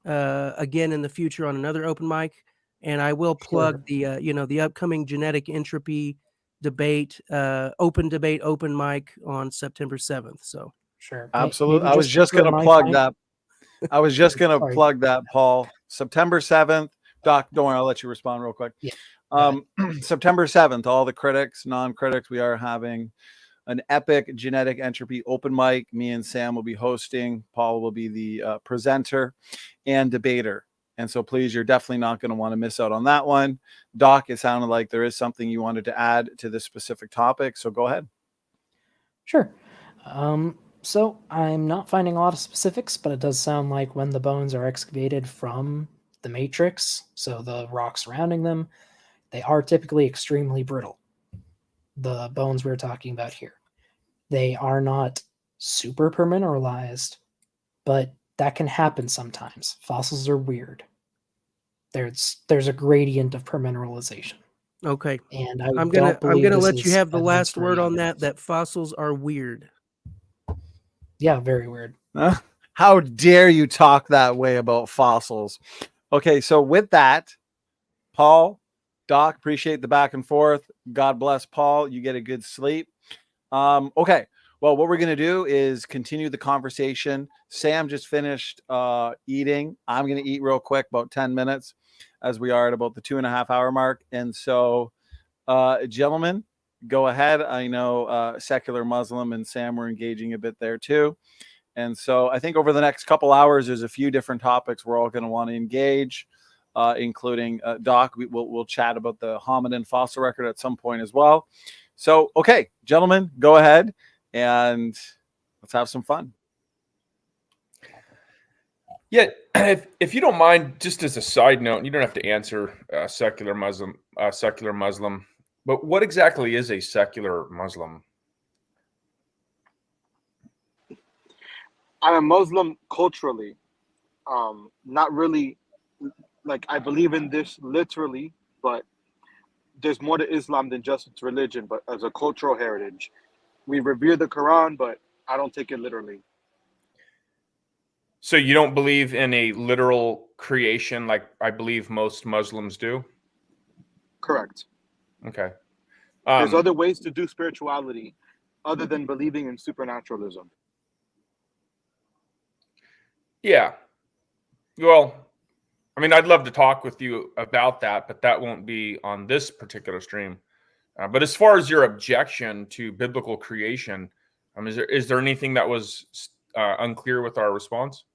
again in the future on another open mic. And I will plug the the upcoming genetic entropy debate, open mic on September 7th. So Sure. Absolutely. Maybe I was just for going to my plug time- that. I was just going to Sorry. plug that, Paul. September 7th. Doc, don't worry. I'll let you respond real quick. Yeah. September 7th, all the critics, non-critics, we are having an epic genetic entropy open mic. Me and Sam will be hosting. Paul will be the presenter and debater. And so please, you're definitely not going to want to miss out on that one. Doc, it sounded like there is something you wanted to add to this specific topic. So go ahead. Sure. So I'm not finding a lot of specifics, but it does sound like when the bones are excavated from the matrix, so the rock surrounding them, they are typically extremely brittle. The bones we're talking about here. They are not super permineralized, but that can happen sometimes. Fossils are weird. There's a gradient of permineralization. okay, And I'm don't gonna believe this let you is have the evidence last for word any on of it. that. That fossils are weird. Yeah, very weird. How dare you talk that way about fossils? Okay, so with that, Paul, Doc, appreciate the back and forth. God bless Paul. You get a good sleep. Okay, well, what we're going to do is continue the conversation. Sam just finished eating. I'm going to eat real quick, about 10 minutes, as we are at about the 2.5 hour mark. And so, gentlemen, go ahead. I know secular Muslim and Sam were engaging a bit there too. And so I think over the next couple hours, there's a few different topics we're all going to want to engage, including Doc. We'll chat about the hominin fossil record at some point as well. So, okay, gentlemen, go ahead and let's have some fun. Yeah, if you don't mind, just as a side note, you don't have to answer secular Muslim, but what exactly is a secular Muslim? I'm a Muslim culturally, not really like I believe in this literally, but there's more to Islam than just its religion, but as a cultural heritage. We revere the Quran, but I don't take it literally. So you don't believe in a literal creation like I believe most Muslims do? Correct. Okay. There's other ways to do spirituality other than believing in supernaturalism. Yeah. Well, I mean, I'd love to talk with you about that, but that won't be on this particular stream. But as far as your objection to biblical creation, is there anything that was unclear with our response?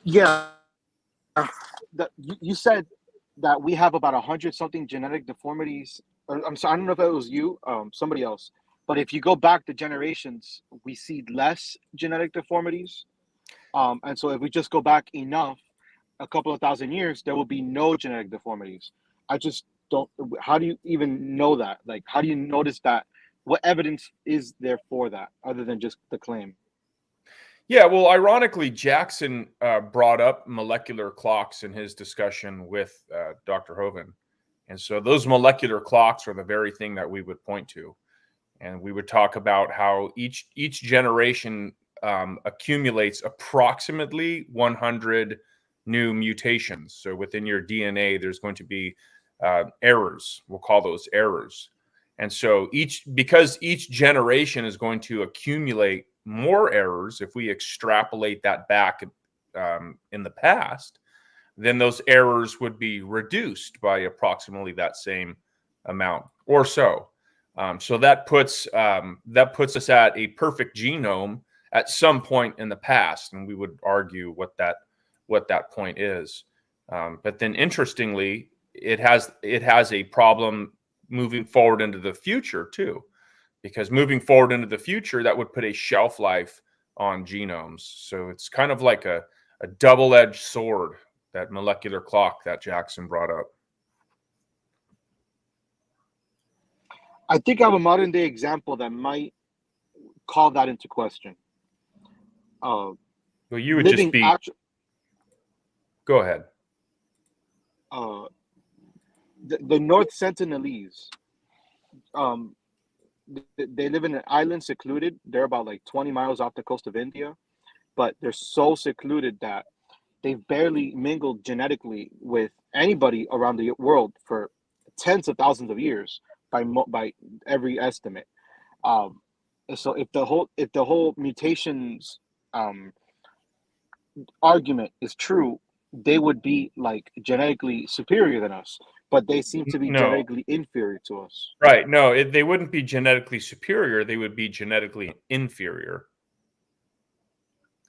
Yeah. You said that we have about 100-something genetic deformities. I'm sorry, I don't know if it was you, somebody else. But if you go back the generations, we see less genetic deformities. And so if we just go back enough, a couple of thousand years, there will be no genetic deformities. I just don't. How do you even know that? Like, how do you notice that? What evidence is there for that other than just the claim? Yeah, well, ironically, Jackson brought up molecular clocks in his discussion with Dr. Hovind. And so those molecular clocks are the very thing that we would point to. And we would talk about how each generation accumulates approximately 100 new mutations. So within your DNA, there's going to be errors. We'll call those errors. And so because each generation is going to accumulate more errors, if we extrapolate that back in the past, then those errors would be reduced by approximately that same amount or so. So that puts us at a perfect genome at some point in the past, and we would argue what that point is. But then, interestingly, it has a problem moving forward into the future too, because moving forward into the future, that would put a shelf life on genomes. So it's kind of like a double-edged sword, that molecular clock that Jackson brought up. I think I have a modern day example that might call that into question. Well, you would just be. Go ahead. The North Sentinelese, they live in an island secluded. They're about like 20 miles off the coast of India, but they're so secluded that they've barely mingled genetically with anybody around the world for tens of thousands of years by every estimate. So if the whole mutations argument is true, they would be like genetically superior than us, but they seem to be genetically inferior to us. Right. No, they wouldn't be genetically superior. They would be genetically inferior.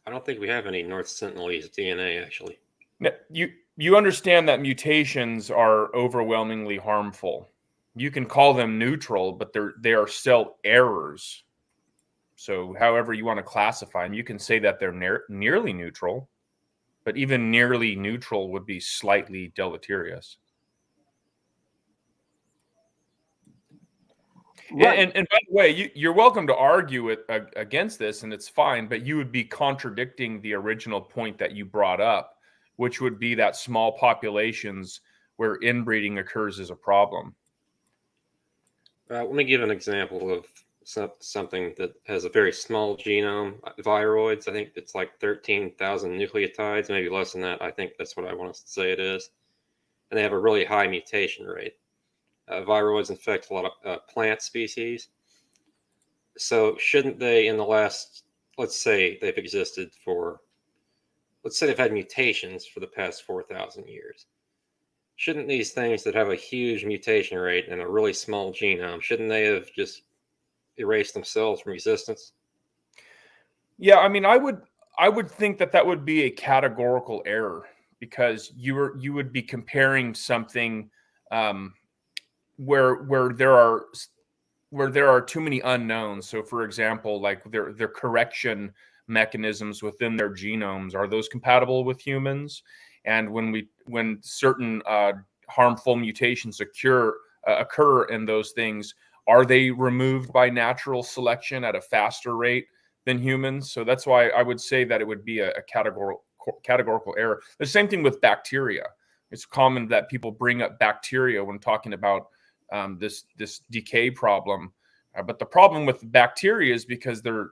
I don't think we have any North Sentinelese DNA, actually. Now, you understand that mutations are overwhelmingly harmful. You can call them neutral, but they are still errors. So however you want to classify them, you can say that they're nearly neutral, but even nearly neutral would be slightly deleterious. Right. And by the way, you're welcome to argue against this, and it's fine, but you would be contradicting the original point that you brought up, which would be that small populations where inbreeding occurs is a problem. Let me give an example of something that has a very small genome, viroids. I think it's like 13,000 nucleotides, maybe less than that. I think that's what I want to say it is. And they have a really high mutation rate. Viroids infect a lot of plant species. So shouldn't they, in the last, let's say they've existed for, let's say they've had mutations for the past 4,000 years. Shouldn't these things that have a huge mutation rate and a really small genome, shouldn't they have just erased themselves from existence? Yeah, I mean, I would think that would be a categorical error, because you would be comparing something where there are too many unknowns. So, for example, like their correction mechanisms within their genomes, are those compatible with humans? And when certain harmful mutations occur in those things, are they removed by natural selection at a faster rate than humans? So that's why I would say that it would be a categorical error. The same thing with bacteria. It's common that people bring up bacteria when talking about this decay problem. But the problem with bacteria is because they're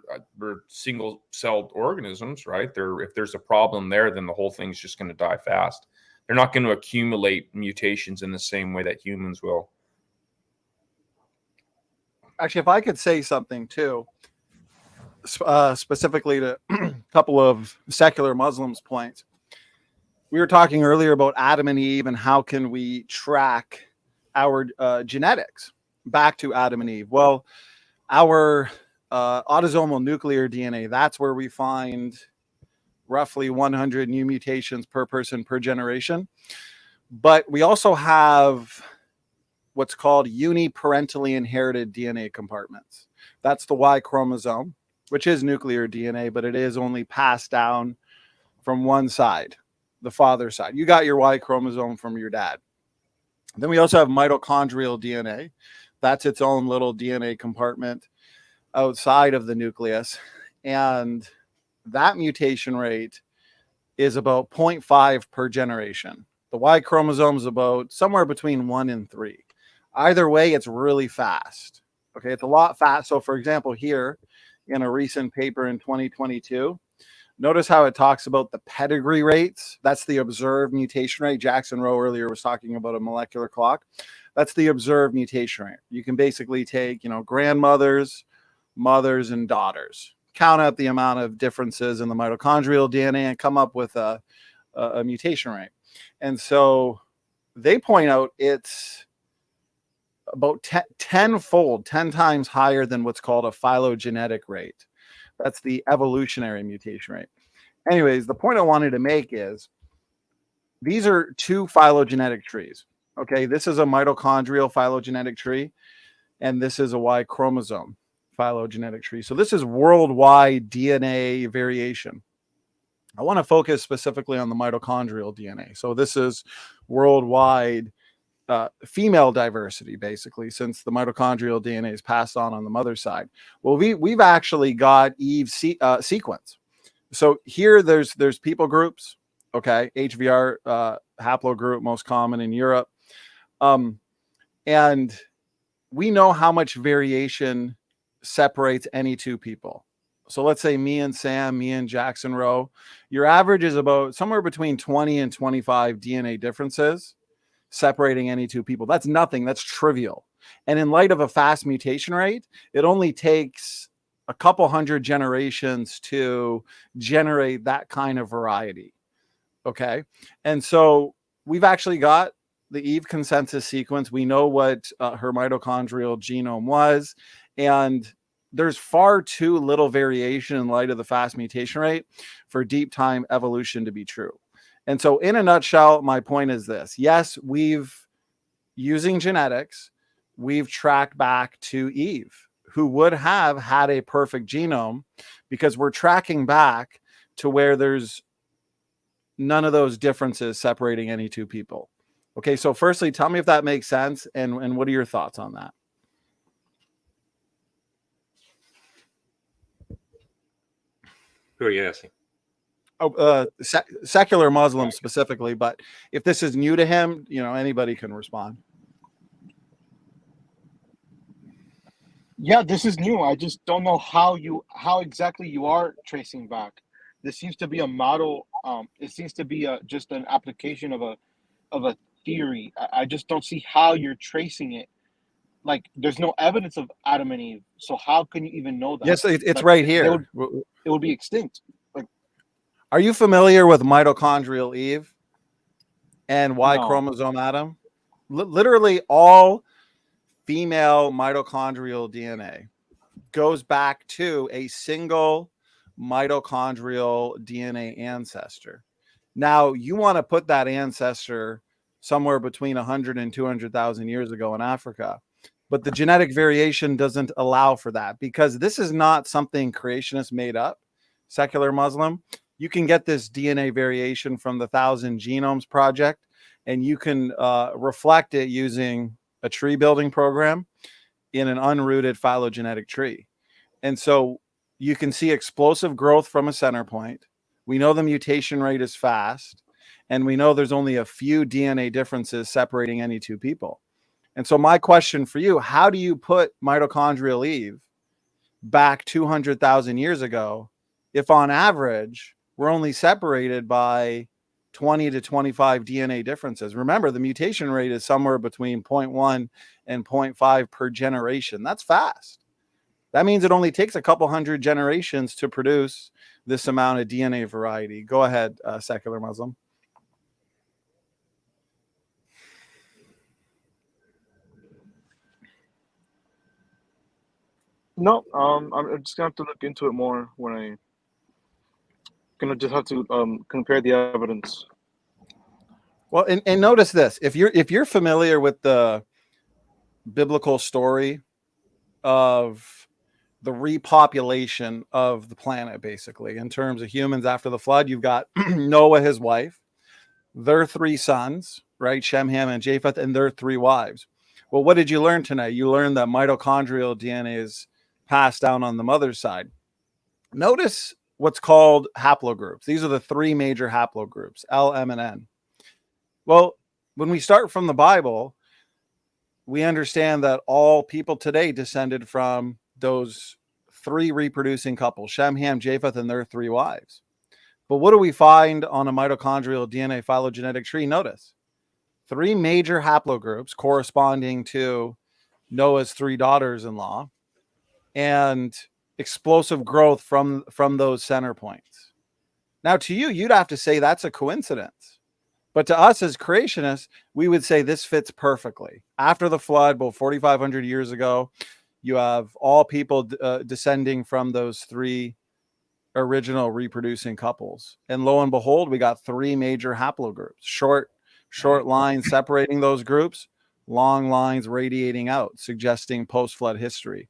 single-celled organisms, right? If there's a problem there, then the whole thing's just going to die fast. They're not going to accumulate mutations in the same way that humans will. Actually, if I could say something too, specifically to a couple of secular Muslims' points. We were talking earlier about Adam and Eve and how can we track our genetics back to Adam and Eve. Well, our autosomal nuclear DNA, that's where we find roughly 100 new mutations per person per generation. But we also have what's called uniparentally inherited DNA compartments. That's the Y chromosome, which is nuclear DNA, but it is only passed down from one side, the father's side. You got your Y chromosome from your dad. Then we also have mitochondrial DNA. That's its own little DNA compartment outside of the nucleus. And that mutation rate is about 0.5 per generation. The Y chromosome is about somewhere between 1 and 3. Either way, it's really fast. Okay, it's a lot fast. So for example, here in a recent paper in 2022, notice how it talks about the pedigree rates. That's the observed mutation rate. Jackson Rowe earlier was talking about a molecular clock. That's the observed mutation rate. You can basically take, grandmothers, mothers, and daughters, count out the amount of differences in the mitochondrial DNA and come up with a mutation rate. And so they point out it's about 10 times higher than what's called a phylogenetic rate. That's the evolutionary mutation rate. Anyways, the point I wanted to make is these are two phylogenetic trees. Okay, this is a mitochondrial phylogenetic tree, and this is a Y chromosome phylogenetic tree. So this is worldwide DNA variation. I want to focus specifically on the mitochondrial DNA. So this is worldwide female diversity, basically, since the mitochondrial DNA is passed on the mother's side. Well, we've actually got Eve's sequence. So here there's people groups, okay, HVR haplogroup, most common in Europe. And we know how much variation separates any two people. So let's say me and Sam, me and Jackson Rowe, your average is about somewhere between 20 and 25 DNA differences separating any two people. That's nothing. That's trivial. And in light of a fast mutation rate, it only takes a couple hundred generations to generate that kind of variety. Okay. And so we've actually got the Eve consensus sequence. We know what her mitochondrial genome was. And there's far too little variation in light of the fast mutation rate for deep time evolution to be true. And so in a nutshell, my point is this. Yes, using genetics, we've tracked back to Eve, who would have had a perfect genome, because we're tracking back to where there's none of those differences separating any two people. Okay, so firstly, tell me if that makes sense, and what are your thoughts on that? Who are you asking? Secular Muslims specifically, but if this is new to him, anybody can respond. Yeah, this is new. I just don't know how exactly you are tracing back. This seems to be a model. It seems to be just an application of a theory. I just don't see how you're tracing it. Like, there's no evidence of Adam and Eve, so how can you even know that? Yes, it's Like, right they would here. it would be extinct. Like, Are you familiar with mitochondrial Eve and Y no. chromosome Adam? Literally all female mitochondrial DNA goes back to a single mitochondrial DNA ancestor. Now, you want to put that ancestor somewhere between 100 and 200,000 years ago in Africa. But the genetic variation doesn't allow for that, because this is not something creationists made up, secular Muslim. You can get this DNA variation from the 1,000 Genomes Project, and you can reflect it using a tree building program in an unrooted phylogenetic tree. And so you can see explosive growth from a center point. We know the mutation rate is fast, and we know there's only a few DNA differences separating any two people. And so my question for you, how do you put mitochondrial Eve back 200,000 years ago if on average we're only separated by 20 to 25 DNA differences? Remember, the mutation rate is somewhere between 0.1 and 0.5 per generation. That's fast. That means it only takes a couple hundred generations to produce this amount of DNA variety. Go ahead, secular Muslim. No, I'm just gonna have to look into it more when I gonna just have to compare the evidence. Well, and notice this: if you're familiar with the biblical story of the repopulation of the planet, basically in terms of humans after the flood, you've got Noah, his wife, their three sons, right? Shem, Ham, and Japheth, and their three wives. Well, what did you learn tonight? You learned that mitochondrial DNA is passed down on the mother's side. Notice what's called haplogroups. These are the three major haplogroups, L, M, and N. Well, when we start from the Bible, we understand that all people today descended from those three reproducing couples, Shem, Ham, Japheth, and their three wives. But what do we find on a mitochondrial DNA phylogenetic tree? Notice three major haplogroups corresponding to Noah's three daughters-in-law, and explosive growth from those center points. Now, to you, you'd have to say that's a coincidence. But to us as creationists, we would say this fits perfectly. After the flood, about 4,500 years ago, you have all people descending from those three original reproducing couples. And lo and behold, we got three major haplogroups, short lines separating those groups, long lines radiating out, suggesting post-flood history.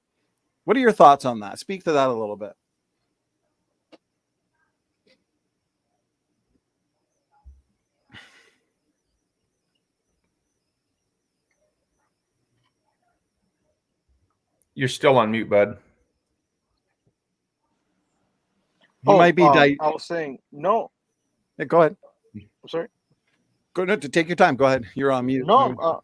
What are your thoughts on that? Speak to that a little bit. You're still on mute, bud. You might be. I was saying no. Yeah, go ahead. I'm sorry. Go ahead. Take your time. Go ahead. You're on mute. No,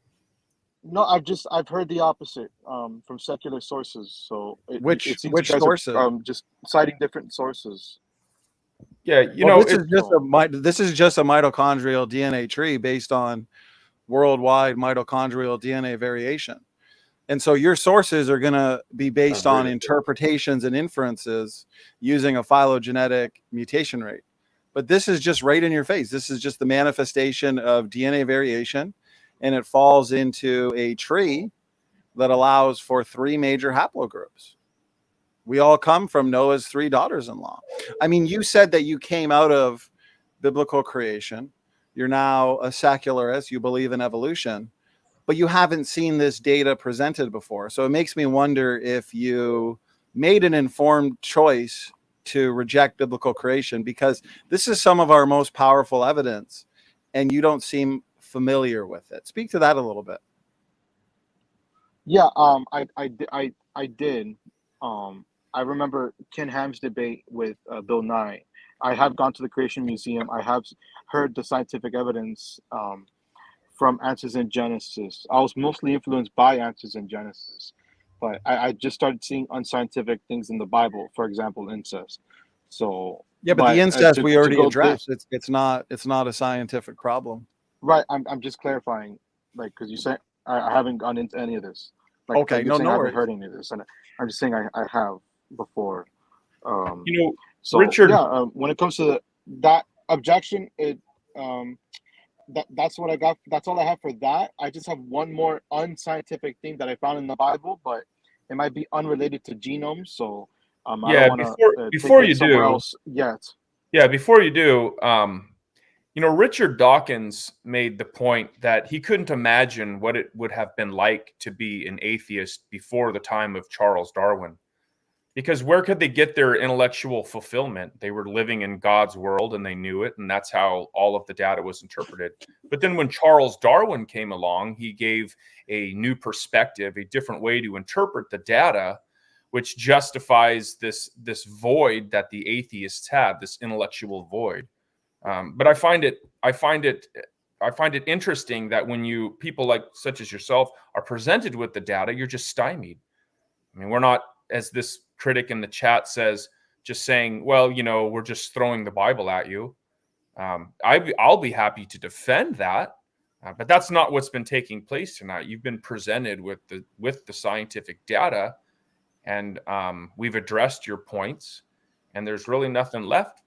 no. I've heard the opposite from secular sources. So Which it seems you guys sources? are just citing different sources. Yeah, this is just a mitochondrial DNA tree based on worldwide mitochondrial DNA variation. And so your sources are going to be based on interpretations and inferences using a phylogenetic mutation rate. But this is just right in your face. This is just the manifestation of DNA variation, and it falls into a tree that allows for three major haplogroups. We all come from Noah's three daughters-in-law. I mean, you said that you came out of biblical creation. You're now a secularist. You believe in evolution, but you haven't seen this data presented before. So it makes me wonder if you made an informed choice to reject biblical creation, because this is some of our most powerful evidence and you don't seem familiar with it. Speak to that a little bit. Yeah, I did. I remember Ken Ham's debate with Bill Nye. I have gone to the Creation Museum. I have heard the scientific evidence from Answers in Genesis. I was mostly influenced by Answers in Genesis. but I just started seeing unscientific things in the Bible, for example, incest. So Yeah, but the incest we to already go addressed. It's not a scientific problem. right. I'm just clarifying, like, because you said I haven't gone into any of this. Okay, you're no, saying no I haven't worries. heard any of this, and I'm just saying I have before. You know, So Richard, yeah, when it comes to that objection, that's what I got. That's all I have for that. I just have one more unscientific thing that I found in the Bible, but it might be unrelated to genomes. So I don't yeah, want to take before it you somewhere do, else yet. yeah, before you do, you know, Richard Dawkins made the point that he couldn't imagine what it would have been like to be an atheist before the time of Charles Darwin. Because where could they get their intellectual fulfillment? They were living in God's world and they knew it, and that's how all of the data was interpreted. But then when Charles Darwin came along, he gave a new perspective, a different way to interpret the data, which justifies this void that the atheists have, this intellectual void. But I find it interesting that when people like such as yourself are presented with the data, you're just stymied. I mean, we're not, as this critic in the chat says, just saying, well, you know, we're just throwing the Bible at you. I'll be happy to defend that, but that's not what's been taking place tonight. You've been presented with the scientific data, and we've addressed your points, and there's really nothing left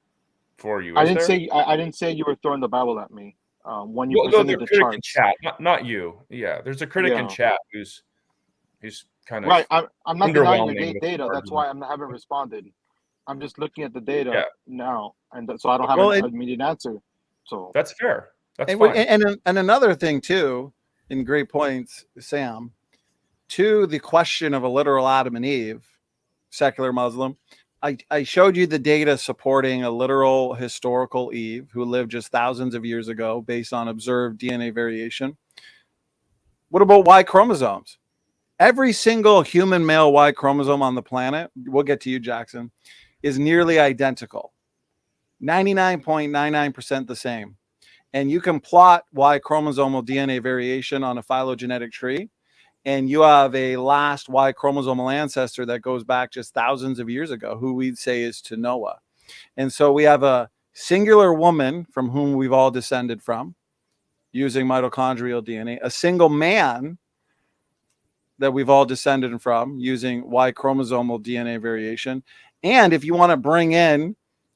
for you. I didn't say you were throwing the Bible at me. When you Well, no, the presented the critic in charts, chat, not you. Yeah, there's a critic in yeah, chat who's kind of right. I'm not denying the underwhelming with data. the That's why argument. I haven't responded. I'm just looking at the Yeah, data now, and so I don't have Well, an immediate answer. So that's fair. That's and, fine. and another thing too, in great points, Sam, to the question of a literal Adam and Eve, secular Muslim, I showed you the data supporting a literal historical Eve who lived just thousands of years ago based on observed DNA variation. What about Y chromosomes? Every single human male Y chromosome on the planet, we'll get to you, Jackson, is nearly identical. 99.99% the same. And you can plot Y chromosomal DNA variation on a phylogenetic tree, and you have a last Y chromosomal ancestor that goes back just thousands of years ago, who we'd say is to Noah. And so we have a singular woman from whom we've all descended from using mitochondrial DNA, a single man that we've all descended from using Y chromosomal DNA variation. And if you want to bring in,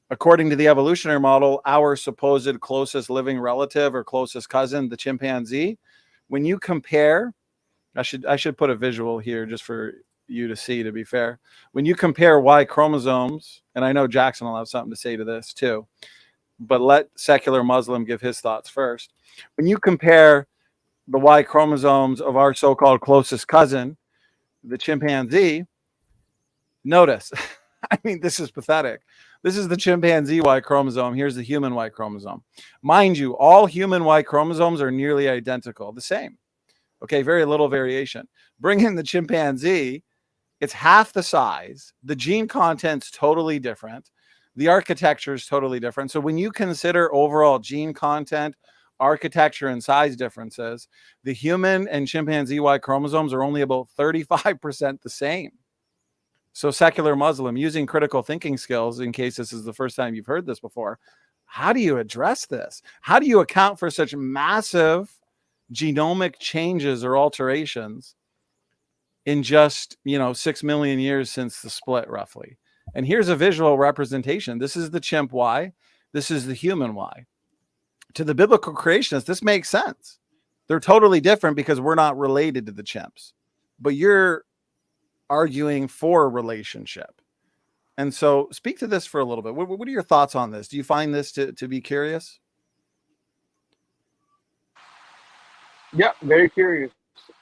according to the evolutionary model, our supposed closest living relative or closest cousin, the chimpanzee, when you compare, I should put a visual here just for you to see, to be fair. When you compare Y chromosomes, and I know Jackson will have something to say to this too, but let secular Muslim give his thoughts first. When you compare the Y chromosomes of our so-called closest cousin, the chimpanzee, notice, I mean, this is pathetic. This is the chimpanzee Y chromosome. Here's the human Y chromosome. Mind you, all human Y chromosomes are nearly identical, the same. Okay, very little variation. Bring in the chimpanzee, it's half the size. The gene content's totally different. The architecture is totally different. So when you consider overall gene content, architecture, and size differences, the human and chimpanzee Y chromosomes are only about 35% the same. So secular Muslim, using critical thinking skills, in case this is the first time you've heard this before, how do you address this? How do you account for such massive genomic changes or alterations in just 6 million years since the split, roughly? And here's a visual representation. This is the chimp Y. This is the human Y. To the biblical creationists, this makes sense. They're totally different because we're not related to the chimps. But you're arguing for a relationship. And so speak to this for a little bit. What are your thoughts on this? Do you find this to be curious? yeah, very curious.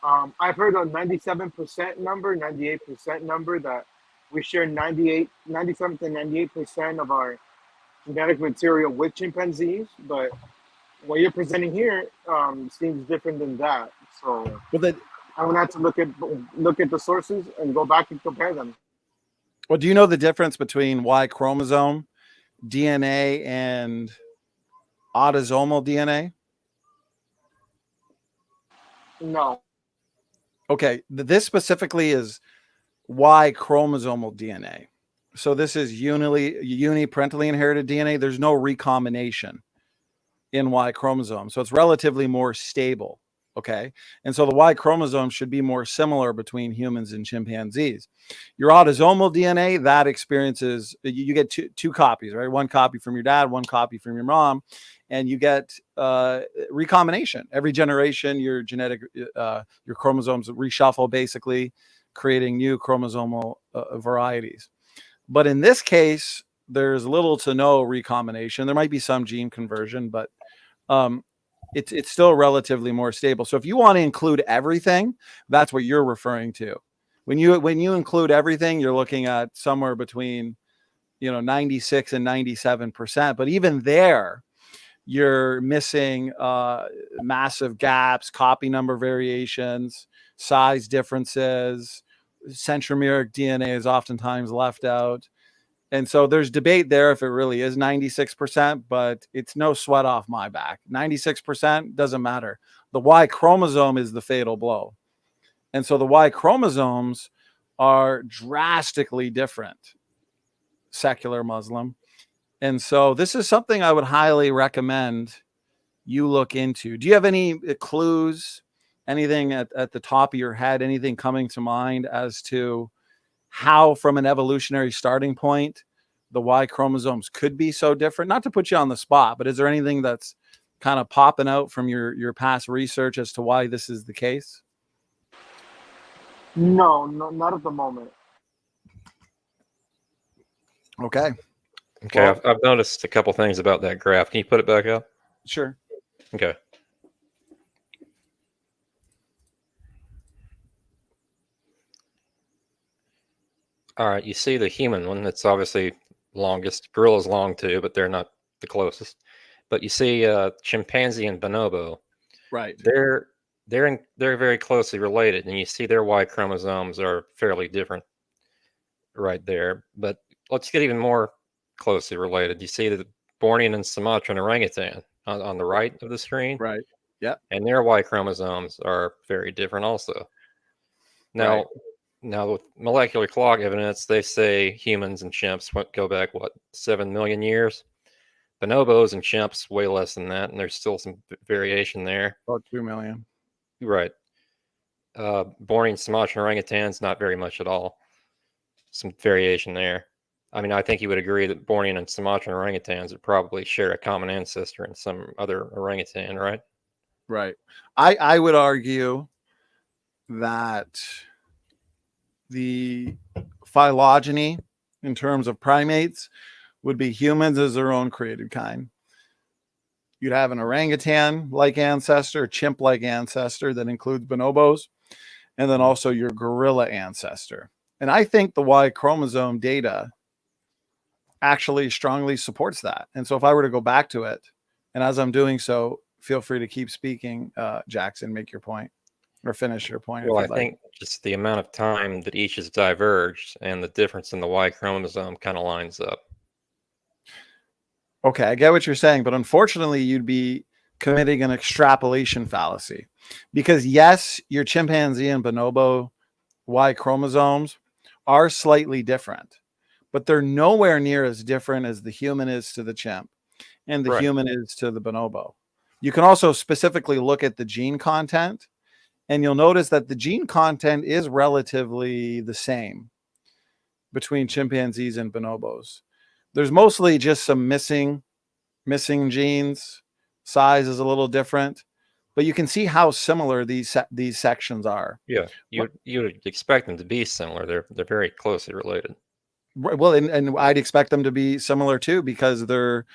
I've heard a 97% number, 98% number, that we share 90-something, 98% of our genetic material with chimpanzees, but what you're presenting here seems different than that. So I would have to look at the sources and go back and compare them. Well, do you know the difference between Y chromosome DNA and autosomal DNA? No. Okay, this specifically is Y chromosomal DNA. So this is uniparentally inherited DNA. There's no recombination in Y chromosome. So it's relatively more stable. Okay. And so the Y chromosome should be more similar between humans and chimpanzees. Your autosomal DNA, that experiences, you get two copies, right? One copy from your dad, one copy from your mom, and you get recombination. Every generation, your chromosomes reshuffle, basically creating new chromosomal varieties. But in this case, there's little to no recombination. There might be some gene conversion, but it's still relatively more stable. So if you want to include everything, that's what you're referring to. When you include everything, you're looking at somewhere between 96 and 97%. But even there, you're missing massive gaps, copy number variations, size differences. Centromeric DNA is oftentimes left out. And so there's debate there if it really is 96%, but it's no sweat off my back. 96% doesn't matter. The Y chromosome is the fatal blow. And so the Y chromosomes are drastically different, secular Muslim. And so this is something I would highly recommend you look into. Do you have any clues, anything at the top of your head, anything coming to mind as to how, from an evolutionary starting point, the Y chromosomes could be so different? Not to put you on the spot, but is there anything that's kind of popping out from your past research as to why this is the case? No, not at the moment. Okay. Okay, well, I've noticed a couple things about that graph. Can you put it back up? Sure. Okay. All right, you see the human one. It's obviously longest. Gorilla's long too, but they're not the closest. But you see chimpanzee and bonobo. Right. They're very closely related, and you see their Y chromosomes are fairly different right there. But let's get even more closely related. You see the Bornean and Sumatran orangutan on the right of the screen. Right. Yeah. And their Y chromosomes are very different also. Now, right. Now, with molecular clock evidence, they say humans and chimps go back, 7 million years? Bonobos and chimps, way less than that, and there's still some variation there. About 2 million. Right. Bornean Sumatran orangutans, not very much at all. Some variation there. I mean, I think you would agree that Bornean and Sumatran orangutans would probably share a common ancestor in some other orangutan, right? Right. I would argue that the phylogeny in terms of primates would be humans as their own created kind. You'd have an orangutan-like ancestor, chimp-like ancestor that includes bonobos, and then also your gorilla ancestor. And I think the Y chromosome data actually strongly supports that. And so if I were to go back to it, and as I'm doing so, feel free to keep speaking, Jackson, make your point. Or finish your point. Well, I think just the amount of time that each has diverged and the difference in the Y chromosome kind of lines up. Okay, I get what you're saying, but unfortunately, you'd be committing an extrapolation fallacy. Because yes, your chimpanzee and bonobo Y chromosomes are slightly different, but they're nowhere near as different as the human is to the chimp and the human is to the bonobo. You can also specifically look at the gene content, and you'll notice that the gene content is relatively the same between chimpanzees and bonobos. There's mostly just some missing genes. Size is a little different, but you can see how similar these sections are. Yeah, you would expect them to be similar. They're very closely related. Well, and I'd expect them to be similar too, because they're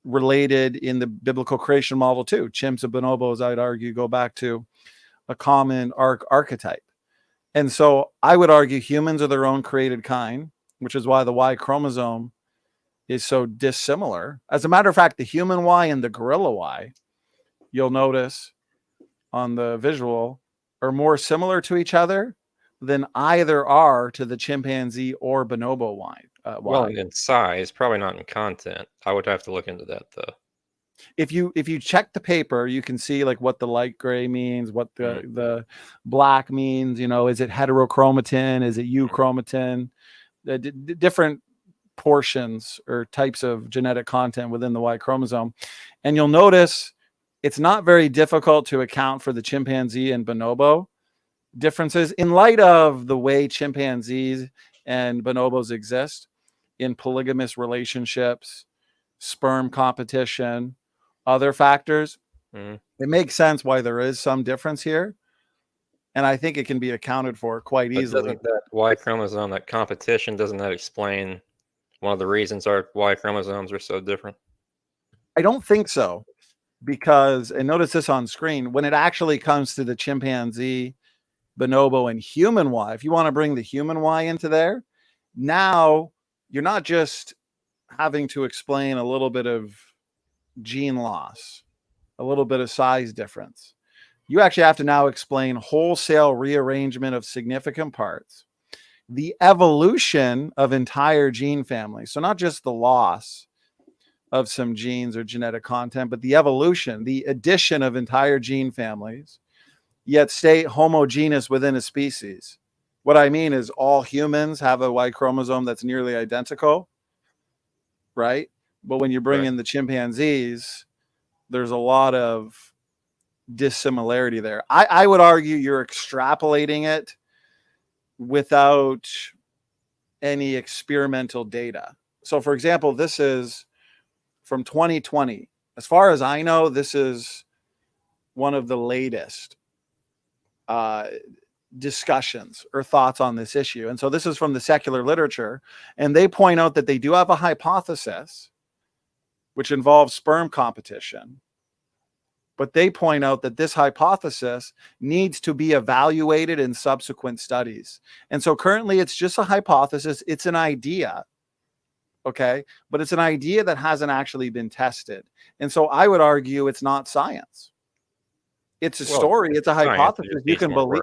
related in the biblical creation model too. Chimps and bonobos, I'd argue, go back to a common archetype. And so I would argue humans are their own created kind, which is why the Y chromosome is so dissimilar. As a matter of fact, the human Y and the gorilla Y, you'll notice on the visual, are more similar to each other than either are to the chimpanzee or bonobo Y. Well, in size, probably not in content. I would have to look into that though. if you check the paper, you can see like what the light gray means, what the black means. You know, is it heterochromatin? Is it euchromatin? The different portions or types of genetic content within the Y chromosome. And you'll notice it's not very difficult to account for the chimpanzee and bonobo differences in light of the way chimpanzees and bonobos exist in polygamous relationships, sperm competition, other factors. It makes sense why there is some difference here. And I think it can be accounted for quite easily. Doesn't that Y chromosome, that competition, doesn't that explain one of the reasons our Y chromosomes are so different? I don't think so, because, and notice this on screen, when it actually comes to the chimpanzee, bonobo, and human Y, if you want to bring the human Y into there, now you're not just having to explain a little bit of gene loss, a little bit of size difference. You actually have to now explain wholesale rearrangement of significant parts, the evolution of entire gene families. So not just the loss of some genes or genetic content, but the evolution, the addition of entire gene families, yet stay homogeneous within a species. What I mean is all humans have a Y chromosome that's nearly identical, right? But when you bring in the chimpanzees, there's a lot of dissimilarity there. I would argue you're extrapolating it without any experimental data. So for example, this is from 2020. As far as I know, this is one of the latest discussions or thoughts on this issue. And so this is from the secular literature, and they point out that they do have a hypothesis which involves sperm competition. But they point out that this hypothesis needs to be evaluated in subsequent studies. And so currently it's just a hypothesis. It's an idea. Okay. But it's an idea that hasn't actually been tested. And so I would argue it's not science. It's a story. It's a hypothesis. You can believe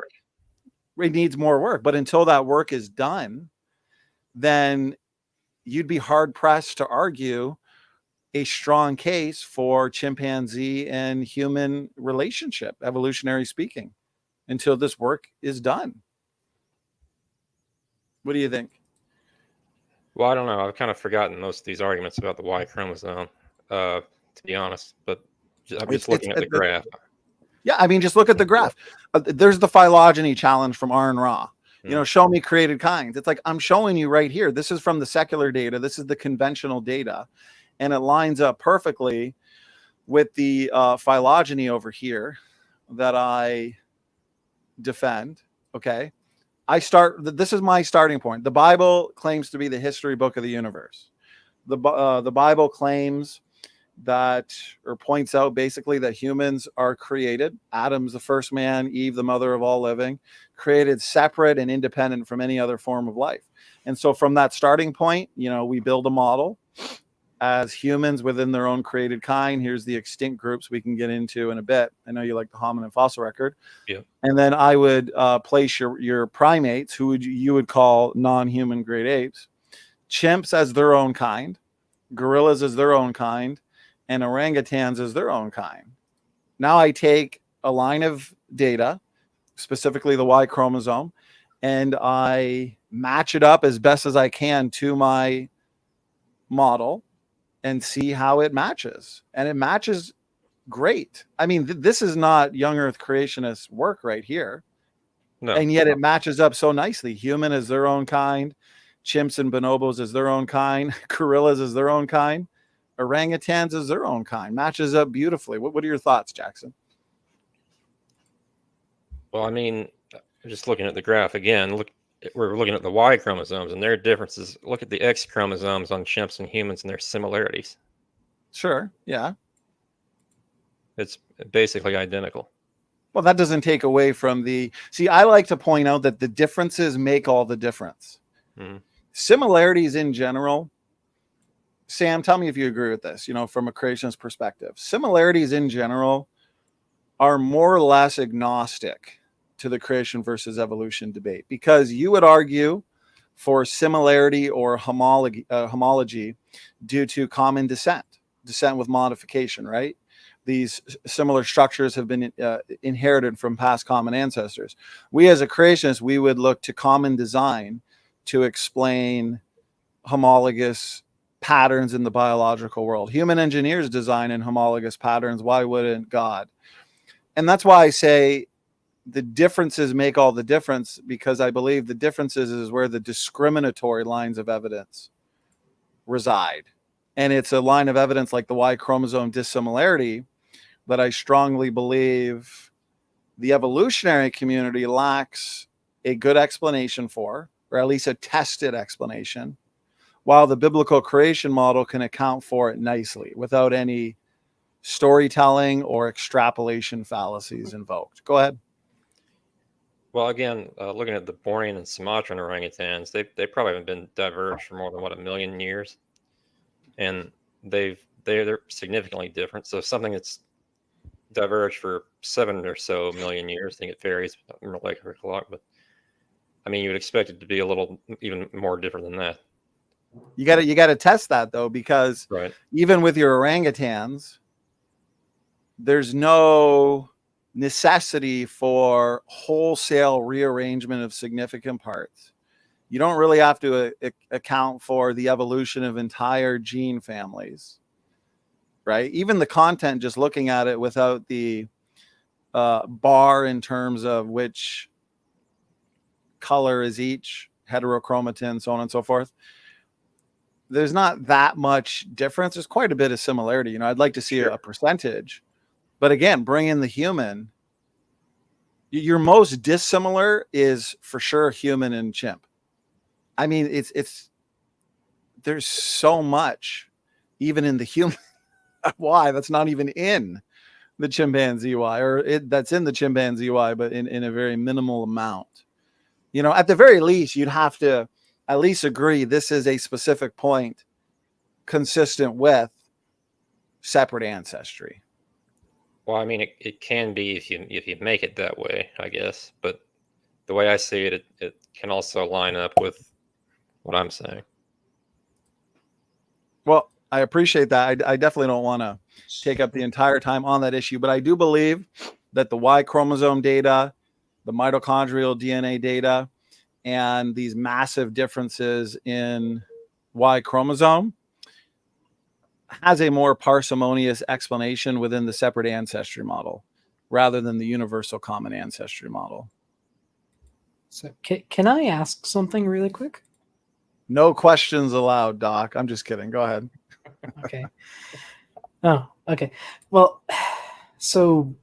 it needs more work. But until that work is done, then you'd be hard pressed to argue a strong case for chimpanzee and human relationship, evolutionary speaking, until this work is done. What do you think? Well, I don't know. I've kind of forgotten most of these arguments about the Y chromosome, to be honest, but I'm just looking at the graph. Yeah, I mean, just look at the graph. There's the phylogeny challenge from Aaron Ra. You know, show me created kinds. It's like, I'm showing you right here. This is from the secular data. This is the conventional data. And it lines up perfectly with the phylogeny over here that I defend. Okay. This is my starting point. The Bible claims to be the history book of the universe. The Bible claims that, or points out basically, that humans are created. Adam's the first man, Eve, the mother of all living, created separate and independent from any other form of life. And so from that starting point, you know, we build a model as humans within their own created kind. Here's the extinct groups we can get into in a bit. I know you like the hominin fossil record. Yeah. And then I would place your primates, who you would call non-human great apes, chimps as their own kind, gorillas as their own kind, and orangutans as their own kind. Now I take a line of data, specifically the Y chromosome, and I match it up as best as I can to my model and see how it matches. And it matches great. I mean, this is not young earth creationist work right here. No. And yet it matches up so nicely. Human is their own kind, chimps and bonobos is their own kind, gorillas is their own kind, orangutans is their own kind. Matches up beautifully. What are your thoughts, Jackson? Well, I mean, just looking at the graph again, we're looking at the Y chromosomes and their differences. Look at the X chromosomes on chimps and humans and their similarities. Sure. Yeah. It's basically identical. Well, that doesn't take away from see, I like to point out that the differences make all the difference. Similarities in general. Sam, tell me if you agree with this, you know, from a creationist perspective. Similarities in general are more or less agnostic to the creation versus evolution debate, because you would argue for similarity or homology due to common descent. descent with modification, right? These similar structures have been inherited from past common ancestors. We as a creationist, we would look to common design to explain homologous patterns in the biological world. Human engineers design in homologous patterns. Why wouldn't God? And that's why I say the differences make all the difference, because I believe the differences is where the discriminatory lines of evidence reside. And it's a line of evidence like the Y chromosome dissimilarity that I strongly believe the evolutionary community lacks a good explanation for, or at least a tested explanation, while the biblical creation model can account for it nicely without any storytelling or extrapolation fallacies invoked. Go ahead. Well, again, looking at the Bornean and Sumatran orangutans, they probably haven't been diverged for more than, what, 1 million years, and they're significantly different. So something that's diverged for 7 or so million years, I think it varies molecular clock, but I mean, you would expect it to be a little even more different than that. You got to test that though, because Right. even with your orangutans, there's no necessity for wholesale rearrangement of significant parts. You don't really have to account for the evolution of entire gene families, right? Even the content, just looking at it without the bar in terms of which color is each heterochromatin, so on and so forth. There's not that much difference. There's quite a bit of similarity. You know, I'd like to see a percentage, but again, bring in the human. Your most dissimilar is for sure human and chimp. I mean, there's so much, even in the human Y, that's not even in the chimpanzee Y, or that's in the chimpanzee Y, but in a very minimal amount. You know, at the very least, you'd have to at least agree this is a specific point consistent with separate ancestry. Well, I mean, it can be if you make it that way, I guess. But the way I see it, it can also line up with what I'm saying. Well, I appreciate that. I definitely don't want to take up the entire time on that issue, but I do believe that the Y chromosome data, the mitochondrial DNA data, and these massive differences in Y chromosome has a more parsimonious explanation within the separate ancestry model rather than the universal common ancestry model. So can I ask something really quick? No questions allowed, Doc. I'm just kidding. Go ahead. Okay. Oh, okay. Well, so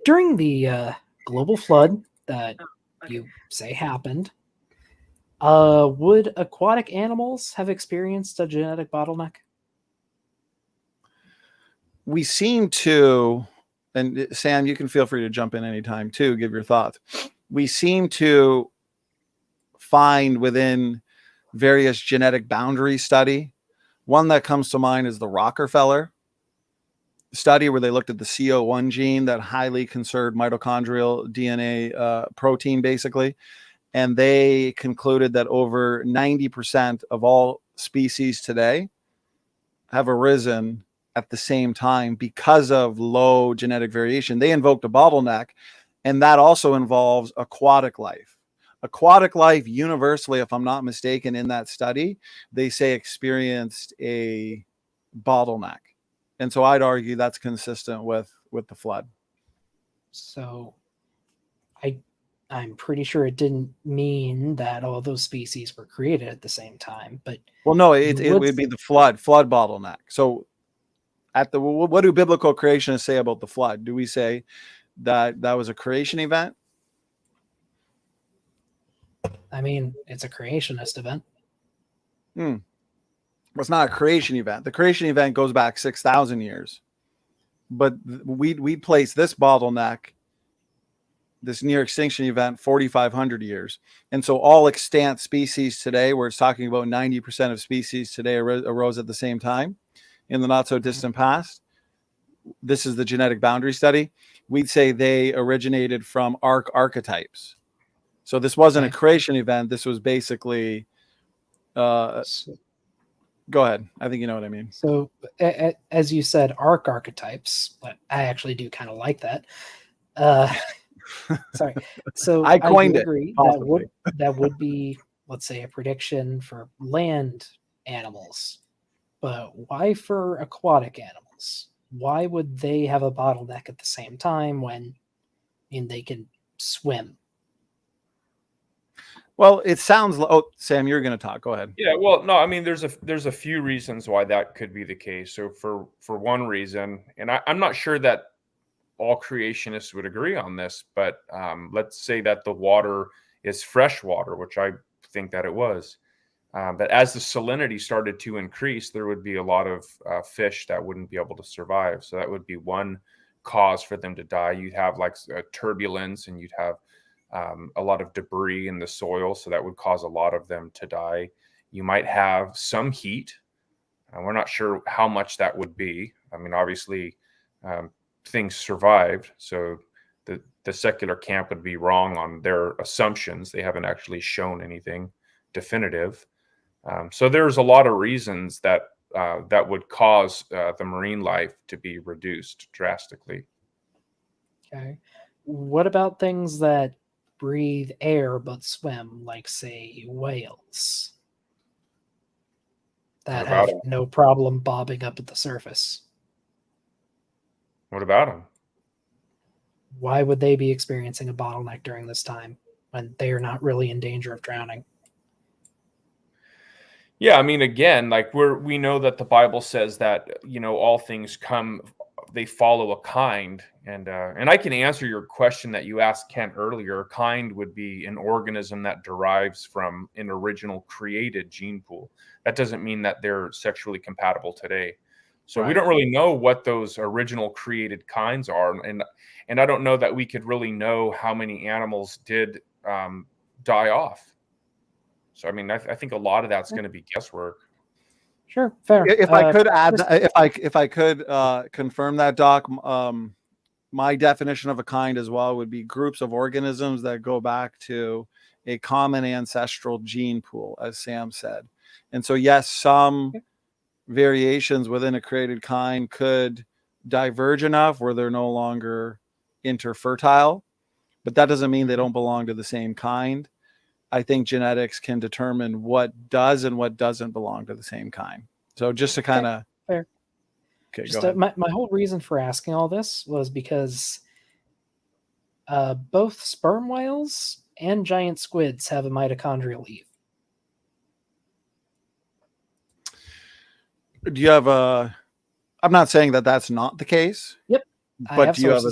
during the global flood that you say happened, would aquatic animals have experienced a genetic bottleneck? We seem to, and Sam, you can feel free to jump in anytime too, give your thoughts. We seem to find within various genetic boundary study, one that comes to mind is the Rockefeller study, where they looked at the CO1 gene, that highly conserved mitochondrial DNA protein, basically. And they concluded that over 90% of all species today have arisen at the same time because of low genetic variation. They invoked a bottleneck, and that also involves aquatic life. Aquatic life universally, if I'm not mistaken, in that study, they say experienced a bottleneck. And so I'd argue that's consistent with the flood. So I'm pretty sure it didn't mean that all those species were created at the same time, but well, no, it would be the flood bottleneck. So what do biblical creationists say about the flood? Do we say that was a creation event? I mean, it's a creationist event. Well, it's not a creation event. The creation event goes back 6,000 years. But we place this bottleneck, this near extinction event, 4,500 years. And so all extant species today, where it's talking about 90% of species today arose at the same time in the not so distant past. This is the genetic boundary study. We'd say they originated from archetypes. So this wasn't a creation event. This was basically Go ahead. I think you know what I mean. So, as you said, archetypes, but I actually do kind of like that. Sorry. So I coined do it, agree possibly. that would be, let's say, a prediction for land animals. But why for aquatic animals? Why would they have a bottleneck at the same time when, they can swim? Well, it sounds like, oh, Sam, you're going to talk. Go ahead. Yeah, well, no, I mean, there's a few reasons why that could be the case. So for one reason, and I'm not sure that all creationists would agree on this, but let's say that the water is fresh water, which I think that it was. But as the salinity started to increase, there would be a lot of fish that wouldn't be able to survive. So that would be one cause for them to die. You'd have like turbulence, and you'd have a lot of debris in the soil. So that would cause a lot of them to die. You might have some heat. We're not sure how much that would be. I mean, obviously, things survived. So the secular camp would be wrong on their assumptions. They haven't actually shown anything definitive. So there's a lot of reasons that that would cause the marine life to be reduced drastically. Okay. What about things that breathe air but swim, like, say, whales that have no problem bobbing up at the surface? What about them? Why would they be experiencing a bottleneck during this time when they are not really in danger of drowning? Yeah, I mean, again, like we know that the Bible says that, all things they follow a kind, and I can answer your question that you asked Kent earlier. Kind would be an organism that derives from an original created gene pool. That doesn't mean that they're sexually compatible today. So we don't really know what those original created kinds are, and I don't know that we could really know how many animals did die off. So I mean, I think a lot of that's going to be guesswork. Sure, fair. If I could add, if I could confirm that, Doc, my definition of a kind as well would be groups of organisms that go back to a common ancestral gene pool, as Sam said. And so, yes, some variations within a created kind could diverge enough where they're no longer interfertile, but that doesn't mean they don't belong to the same kind. I think genetics can determine what does and what doesn't belong to the same kind. So just to kind of fair. Okay, Just go ahead. my whole reason for asking all this was because both sperm whales and giant squids have a mitochondrial eve. Do you have a? I'm not saying that that's not the case. Yep. But do you have a?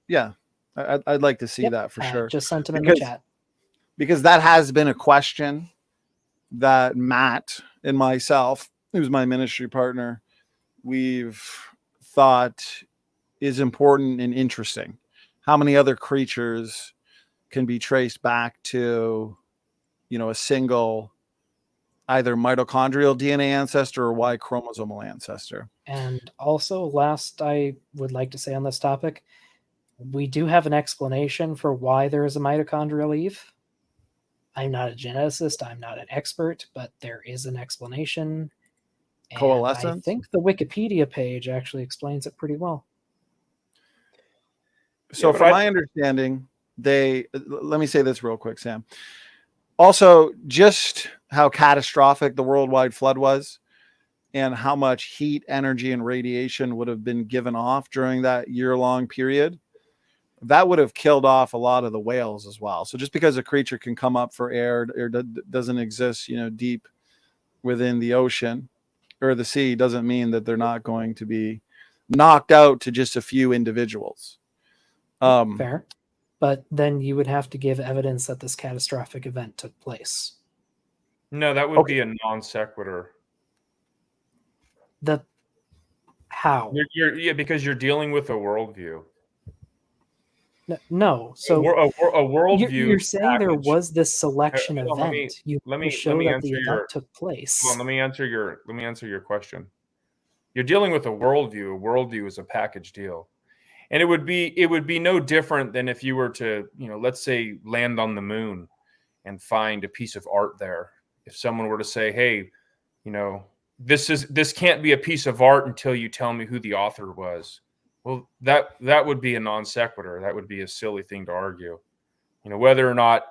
Yeah, I'd like to see that for sure. Just sent them in the chat. Because that has been a question that Matt and myself, who's my ministry partner, we've thought is important and interesting. How many other creatures can be traced back to, a single either mitochondrial DNA ancestor or Y chromosomal ancestor? And also, last I would like to say on this topic, we do have an explanation for why there is a mitochondrial eve. I'm not a geneticist, I'm not an expert, but there is an explanation. Coalescence? I think the Wikipedia page actually explains it pretty well. So from my understanding, let me say this real quick, Sam. Also, just how catastrophic the worldwide flood was and how much heat, energy, and radiation would have been given off during that year-long period, that would have killed off a lot of the whales as well. So just because a creature can come up for air or doesn't exist, deep within the ocean or the sea, doesn't mean that they're not going to be knocked out to just a few individuals. Fair. But then you would have to give evidence that this catastrophic event took place. No, that would be a non sequitur. How? Because you're dealing with a worldview. No, so a worldview. You're saying there was this selection event. Let me show that the answer event took place. Let me answer your question. You're dealing with a worldview. A worldview is a package deal, and it would be no different than if you were to, let's say, land on the moon and find a piece of art there. If someone were to say, hey, this can't be a piece of art until you tell me who the author was. Well, that would be a non sequitur. That would be a silly thing to argue. Whether or not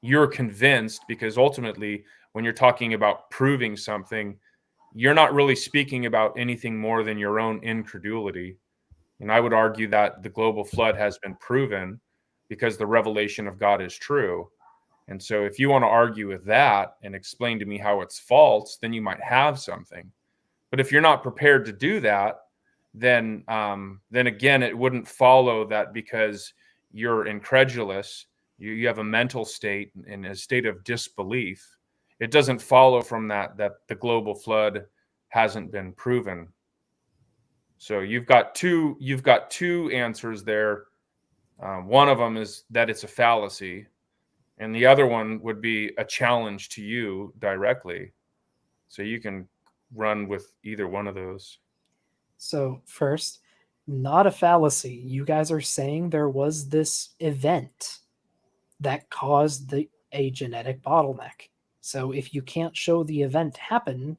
you're convinced, because ultimately, when you're talking about proving something, you're not really speaking about anything more than your own incredulity. And I would argue that the global flood has been proven because the revelation of God is true. And so if you want to argue with that and explain to me how it's false, then you might have something. But if you're not prepared to do that, then again, it wouldn't follow that because you're incredulous, you have a mental state and a state of disbelief. It doesn't follow from that the global flood hasn't been proven. So you've got two answers there. One of them is that it's a fallacy, and the other one would be a challenge to you directly. So you can run with either one of those. So first, not a fallacy. You guys are saying there was this event that caused a genetic bottleneck. So if you can't show the event happened,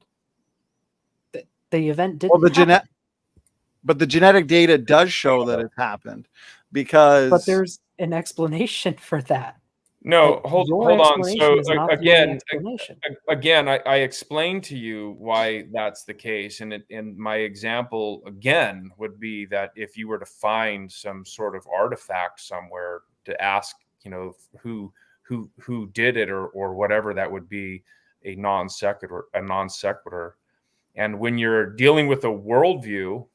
the event didn't happen. But the genetic data does show that it happened, because But there's an explanation for that. No, hold on. So again, I explained to you why that's the case, and my example again would be that if you were to find some sort of artifact somewhere to ask, who did it or whatever, that would be a non sequitur. And when you're dealing with a worldview,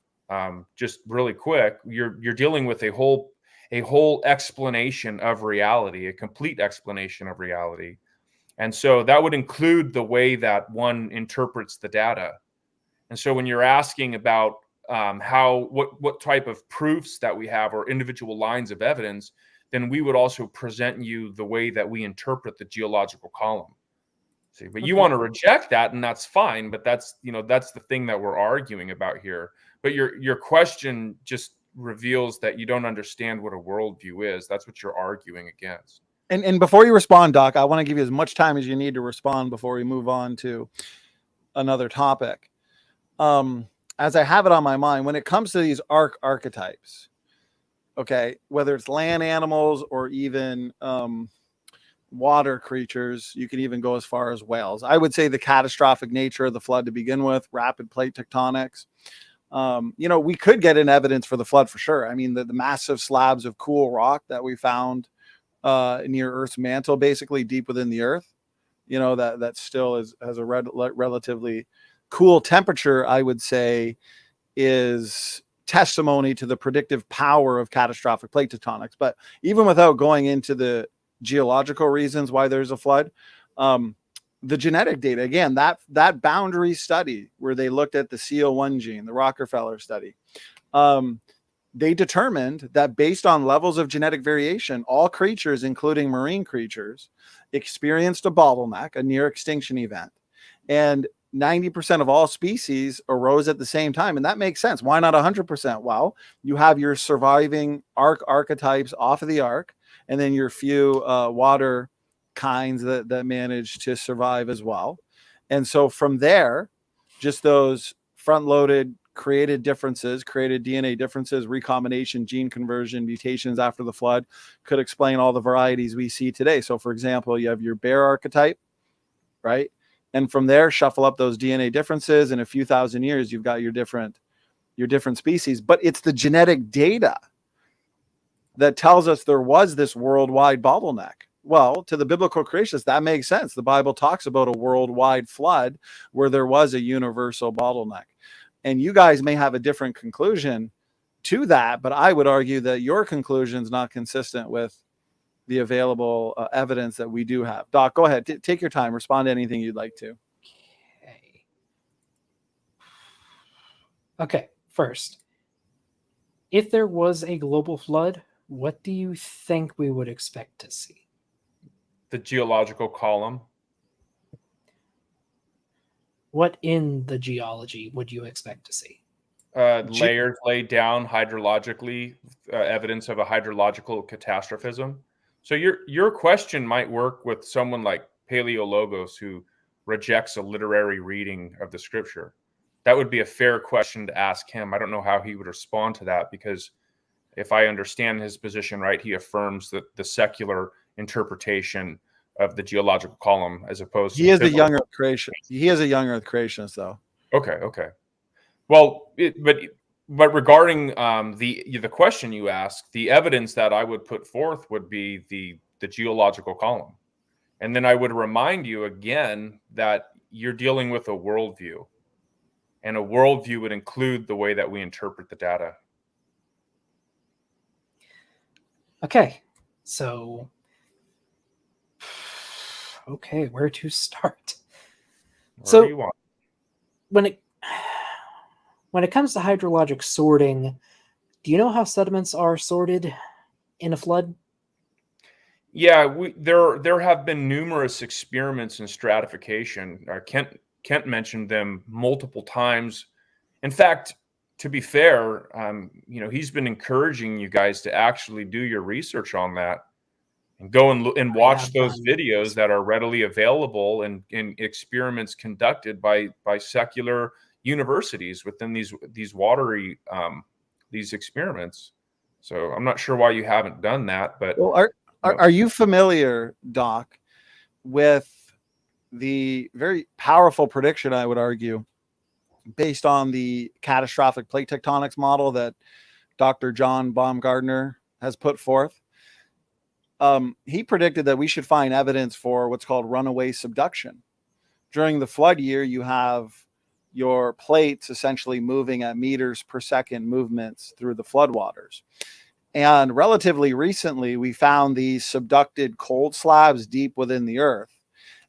just really quick, you're dealing with a whole explanation of reality, a complete explanation of reality. And so that would include the way that one interprets the data. And so when you're asking about what type of proofs that we have or individual lines of evidence, then we would also present you the way that we interpret the geological column. See, but you want to reject that, and that's fine, but that's the thing that we're arguing about here. But your question just reveals that you don't understand what a worldview is. That's what you're arguing against. And before you respond, Doc, I want to give you as much time as you need to respond before we move on to another topic. As I have it on my mind, when it comes to these archetypes, okay, whether it's land animals or even water creatures, you can even go as far as whales. I would say the catastrophic nature of the flood to begin with, rapid plate tectonics. We could get in evidence for the flood for sure. I mean, the massive slabs of cool rock that we found near Earth's mantle, basically deep within the Earth, that still has a relatively cool temperature, I would say, is testimony to the predictive power of catastrophic plate tectonics. But even without going into the geological reasons why there's a flood, the genetic data, again, that boundary study where they looked at the CO1 gene, the Rockefeller study, they determined that based on levels of genetic variation, all creatures, including marine creatures, experienced a bottleneck, a near extinction event. And 90% of all species arose at the same time. And that makes sense. Why not 100%? Well, you have your surviving archetypes off of the ark, and then your few water kinds that manage to survive as well. And so from there, just those front-loaded created DNA differences, recombination, gene conversion, mutations after the flood could explain all the varieties we see today. So for example, you have your bear archetype, right? And from there, shuffle up those DNA differences. In a few thousand years, you've got your different species. But it's the genetic data that tells us there was this worldwide bottleneck. Well, to the biblical creationists, that makes sense. The Bible talks about a worldwide flood where there was a universal bottleneck. And you guys may have a different conclusion to that, but I would argue that your conclusion is not consistent with the available evidence that we do have. Doc, go ahead. Take your time. Respond to anything you'd like to. Okay. First, if there was a global flood, what do you think we would expect to see? The geological column. What in the geology would you expect to see? Layers laid down hydrologically, evidence of a hydrological catastrophism. So your question might work with someone like Paleologos, who rejects a literary reading of the scripture? That would be a fair question to ask him. I don't know how he would respond to that, because if I understand his position right, he affirms that the secular interpretation of the geological column as opposed to he is a young Earth creation. He is a young Earth creationist, though. Okay. Well, but regarding the question you asked, the evidence that I would put forth would be the geological column. And then I would remind you again that you're dealing with a worldview. And a worldview would include the way that we interpret the data. Okay, so where to start? Wherever you want. When it comes to hydrologic sorting, do you know how sediments are sorted in a flood? Yeah, there have been numerous experiments in stratification. Kent mentioned them multiple times. In fact, to be fair, he's been encouraging you guys to actually do your research on that and go and watch those videos that are readily available and in experiments conducted by secular universities within these watery these experiments. So I'm not sure why you haven't done that, but are you familiar, Doc, with the very powerful prediction, I would argue, based on the catastrophic plate tectonics model that Dr. John Baumgartner has put forth? He predicted that we should find evidence for what's called runaway subduction. During the flood year, you have your plates essentially moving at meters per second movements through the floodwaters. And relatively recently, we found these subducted cold slabs deep within the earth.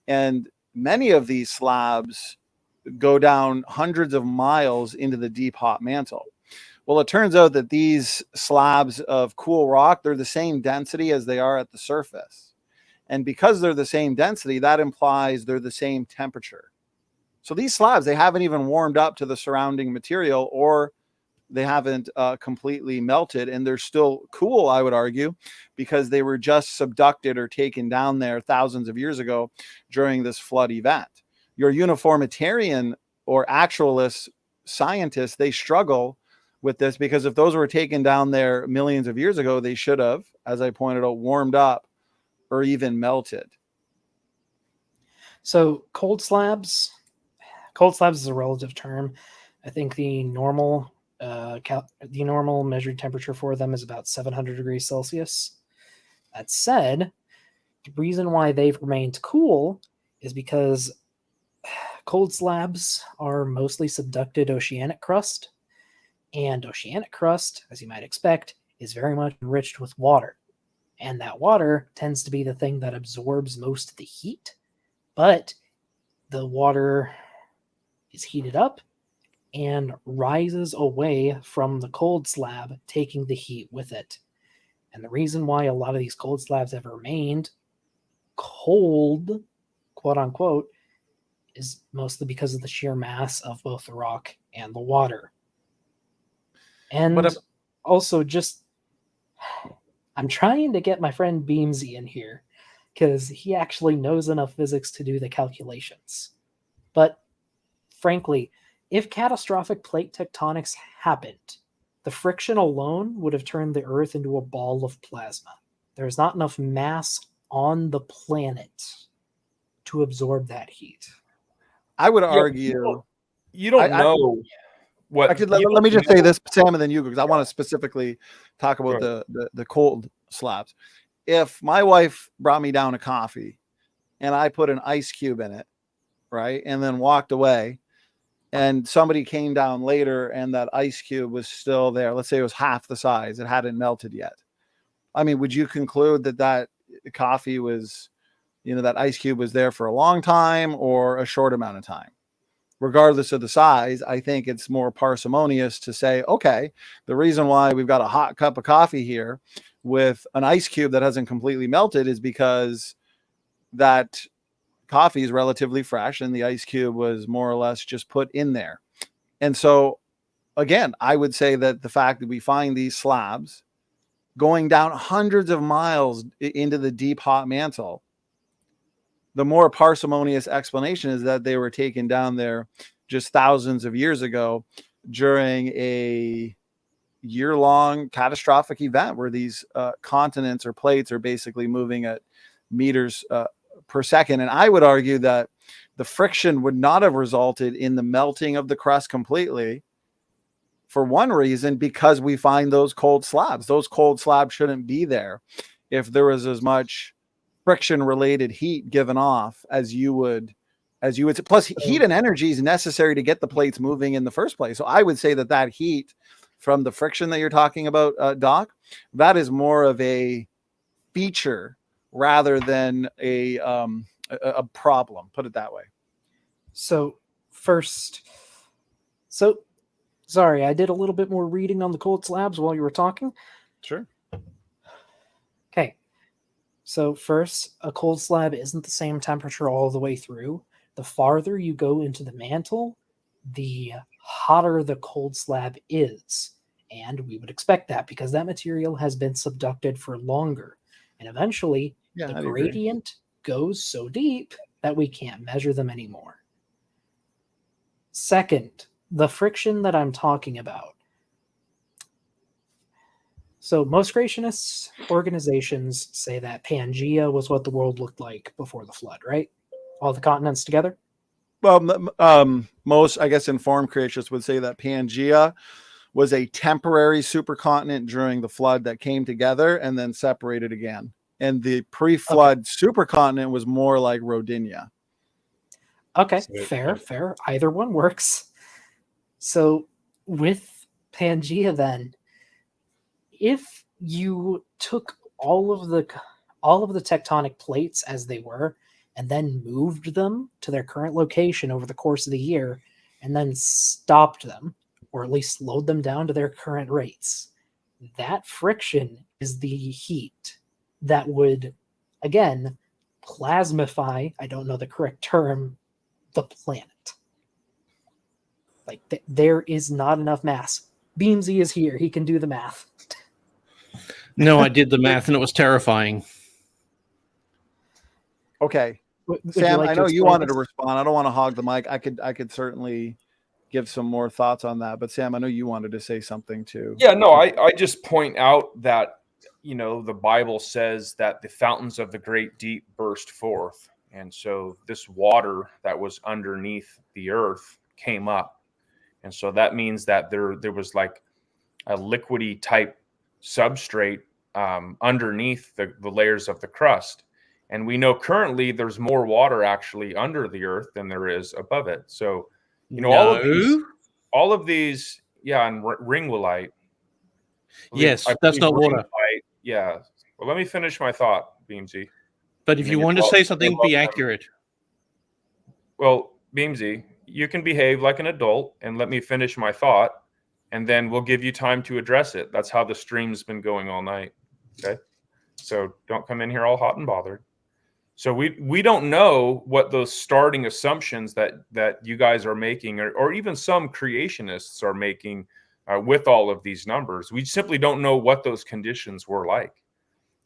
And many of these slabs go down hundreds of miles into the deep hot mantle. Well, it turns out that these slabs of cool rock, they're the same density as they are at the surface. And because they're the same density, that implies they're the same temperature. So these slabs, they haven't even warmed up to the surrounding material, or they haven't completely melted, and they're still cool, I would argue, because they were just subducted or taken down there thousands of years ago during this flood event. Your uniformitarian or actualist scientists, they struggle with this, because if those were taken down there millions of years ago, they should have, as I pointed out, warmed up or even melted. So cold slabs is a relative term. I think the normal measured temperature for them is about 700 degrees Celsius. That said, the reason why they've remained cool is because cold slabs are mostly subducted oceanic crust, and oceanic crust, as you might expect, is very much enriched with water. And that water tends to be the thing that absorbs most of the heat, but the water is heated up and rises away from the cold slab, taking the heat with it. And the reason why a lot of these cold slabs have remained cold, quote unquote, is mostly because of the sheer mass of both the rock and the water. And also, just, I'm trying to get my friend Beamsy in here, because he actually knows enough physics to do the calculations. But frankly, if catastrophic plate tectonics happened, the friction alone would have turned the Earth into a ball of plasma. There's not enough mass on the planet to absorb that heat. I would argue... You don't know what... Actually, let me just say this, Sam, and then you, because I want to specifically talk about the cold slabs. If my wife brought me down a coffee and I put an ice cube in it, right, and then walked away, and somebody came down later and that ice cube was still there, let's say it was half the size, it hadn't melted yet. I mean, would you conclude that that coffee was, that ice cube was there for a long time or a short amount of time? Regardless of the size, I think it's more parsimonious to say, okay, the reason why we've got a hot cup of coffee here with an ice cube that hasn't completely melted is because that coffee is relatively fresh and the ice cube was more or less just put in there. And so, again, I would say that the fact that we find these slabs going down hundreds of miles into the deep hot mantle, the more parsimonious explanation is that they were taken down there just thousands of years ago during a year-long catastrophic event where these continents or plates are basically moving at meters per second. And I would argue that the friction would not have resulted in the melting of the crust completely, for one reason, because we find those cold slabs. Those cold slabs shouldn't be there if there was as much friction related heat given off as you would. Plus, heat and energy is necessary to get the plates moving in the first place. So I would say that heat from the friction that you're talking about, Doc, that is more of a feature rather than a problem. Put it that way. So sorry, I did a little bit more reading on the cold slabs while you were talking. Sure. Okay. So first, a cold slab isn't the same temperature all the way through. The farther you go into the mantle, the hotter the cold slab is. And we would expect that because that material has been subducted for longer. And eventually, the gradient goes so deep that we can't measure them anymore. Second, the friction that I'm talking about. So most creationist organizations say that Pangea was what the world looked like before the flood, right? All the continents together? Well, most, I guess, informed creationists would say that Pangea was a temporary supercontinent during the flood that came together and then separated again. And the pre-flood supercontinent was more like Rodinia. Okay, fair. Either one works. So with Pangea then, if you took all of the tectonic plates as they were and then moved them to their current location over the course of the year and then stopped them, or at least slowed them down to their current rates, that friction is the heat that would, again, plasmify, I don't know the correct term, the planet. Like, there is not enough mass. Beamsy is here. He can do the math. No, I did the math, and it was terrifying. Okay. Sam, I know you wanted to respond. I don't want to hog the mic. I could certainly give some more thoughts on that. But Sam, I know you wanted to say something too. Yeah, no, I just point out that, the Bible says that the fountains of the great deep burst forth. And so this water that was underneath the earth came up. And so that means that there was like a liquidy type substrate underneath the layers of the crust. And we know currently there's more water actually under the earth than there is above it. So, all of these, yeah, and ringwellite. Yes, that's not water. Yeah. Well, let me finish my thought, Beamsy. But if you want to say something, be accurate. Well, Beamsy, you can behave like an adult and let me finish my thought, and then we'll give you time to address it. That's how the stream's been going all night. Okay? So don't come in here all hot and bothered. So we don't know what those starting assumptions that you guys are making, or even some creationists are making with all of these numbers. We simply don't know what those conditions were like.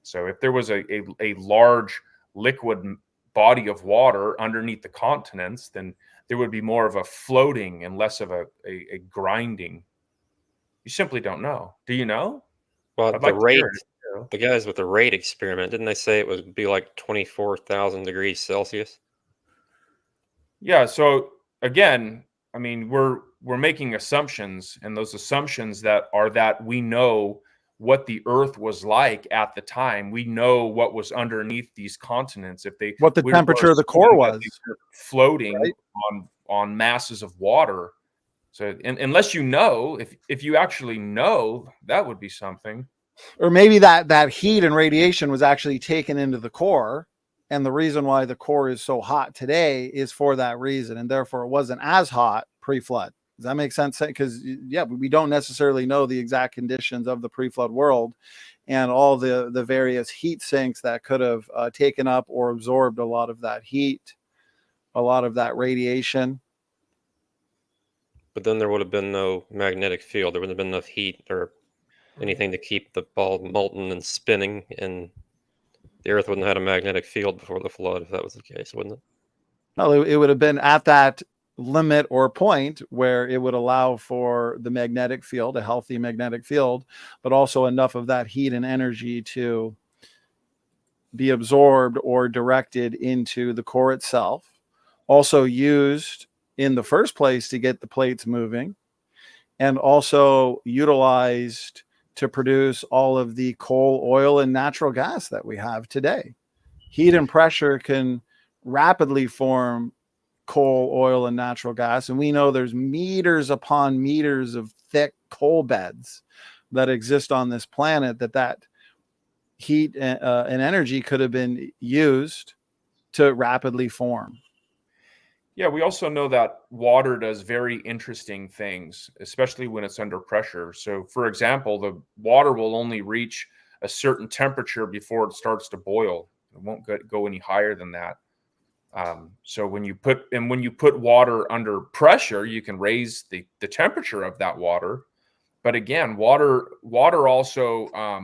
So if there was a large liquid body of water underneath the continents, then there would be more of a floating and less of a grinding. You simply don't know. Do you know? Well, the guys with the rate experiment, didn't they say it would be like 24,000 degrees Celsius? Yeah. So again, I mean, we're making assumptions, and those assumptions that we know what the Earth was like at the time. We know what was underneath these continents. What the temperature of the core was, floating on masses of water. So unless you know, if you actually know, that would be something. Or maybe that heat and radiation was actually taken into the core, and the reason why the core is so hot today is for that reason, and therefore it wasn't as hot pre-flood. Does that make sense? Because we don't necessarily know the exact conditions of the pre-flood world and all the various heat sinks that could have taken up or absorbed a lot of that heat, a lot of that radiation. But then there would have been no magnetic field. There wouldn't have been enough heat or anything to keep the ball molten and spinning. And The Earth wouldn't have had a magnetic field before the flood if that was the case, wouldn't it? No, it would have been at that limit or point where it would allow for the magnetic field, a healthy magnetic field, but also enough of that heat and energy to be absorbed or directed into the core itself. Also used in the first place to get the plates moving, and also utilized to produce all of the coal, oil, and natural gas that we have today. Heat and pressure can rapidly form coal, oil, and natural gas. And we know there's meters upon meters of thick coal beds that exist on this planet that heat and energy could have been used to rapidly form. Yeah, we also know that water does very interesting things, especially when it's under pressure. So, for example, the water will only reach a certain temperature before it starts to boil. It won't go any higher than that. So when you put water under pressure, you can raise the temperature of that water. But again, water also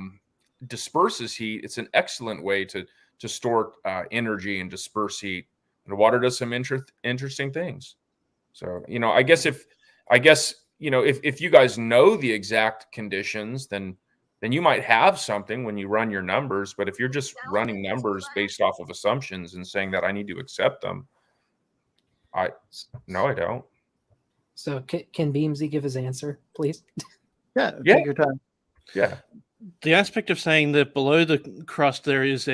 disperses heat. It's an excellent way to store energy and disperse heat. And water does some interesting things. So, I guess if you guys know the exact conditions, then you might have something when you run your numbers. But if you're just running numbers based off of assumptions and saying that I need to accept them, I don't. So can Beamsy give his answer, please? Yeah, take your time. Yeah. The aspect of saying that below the crust there is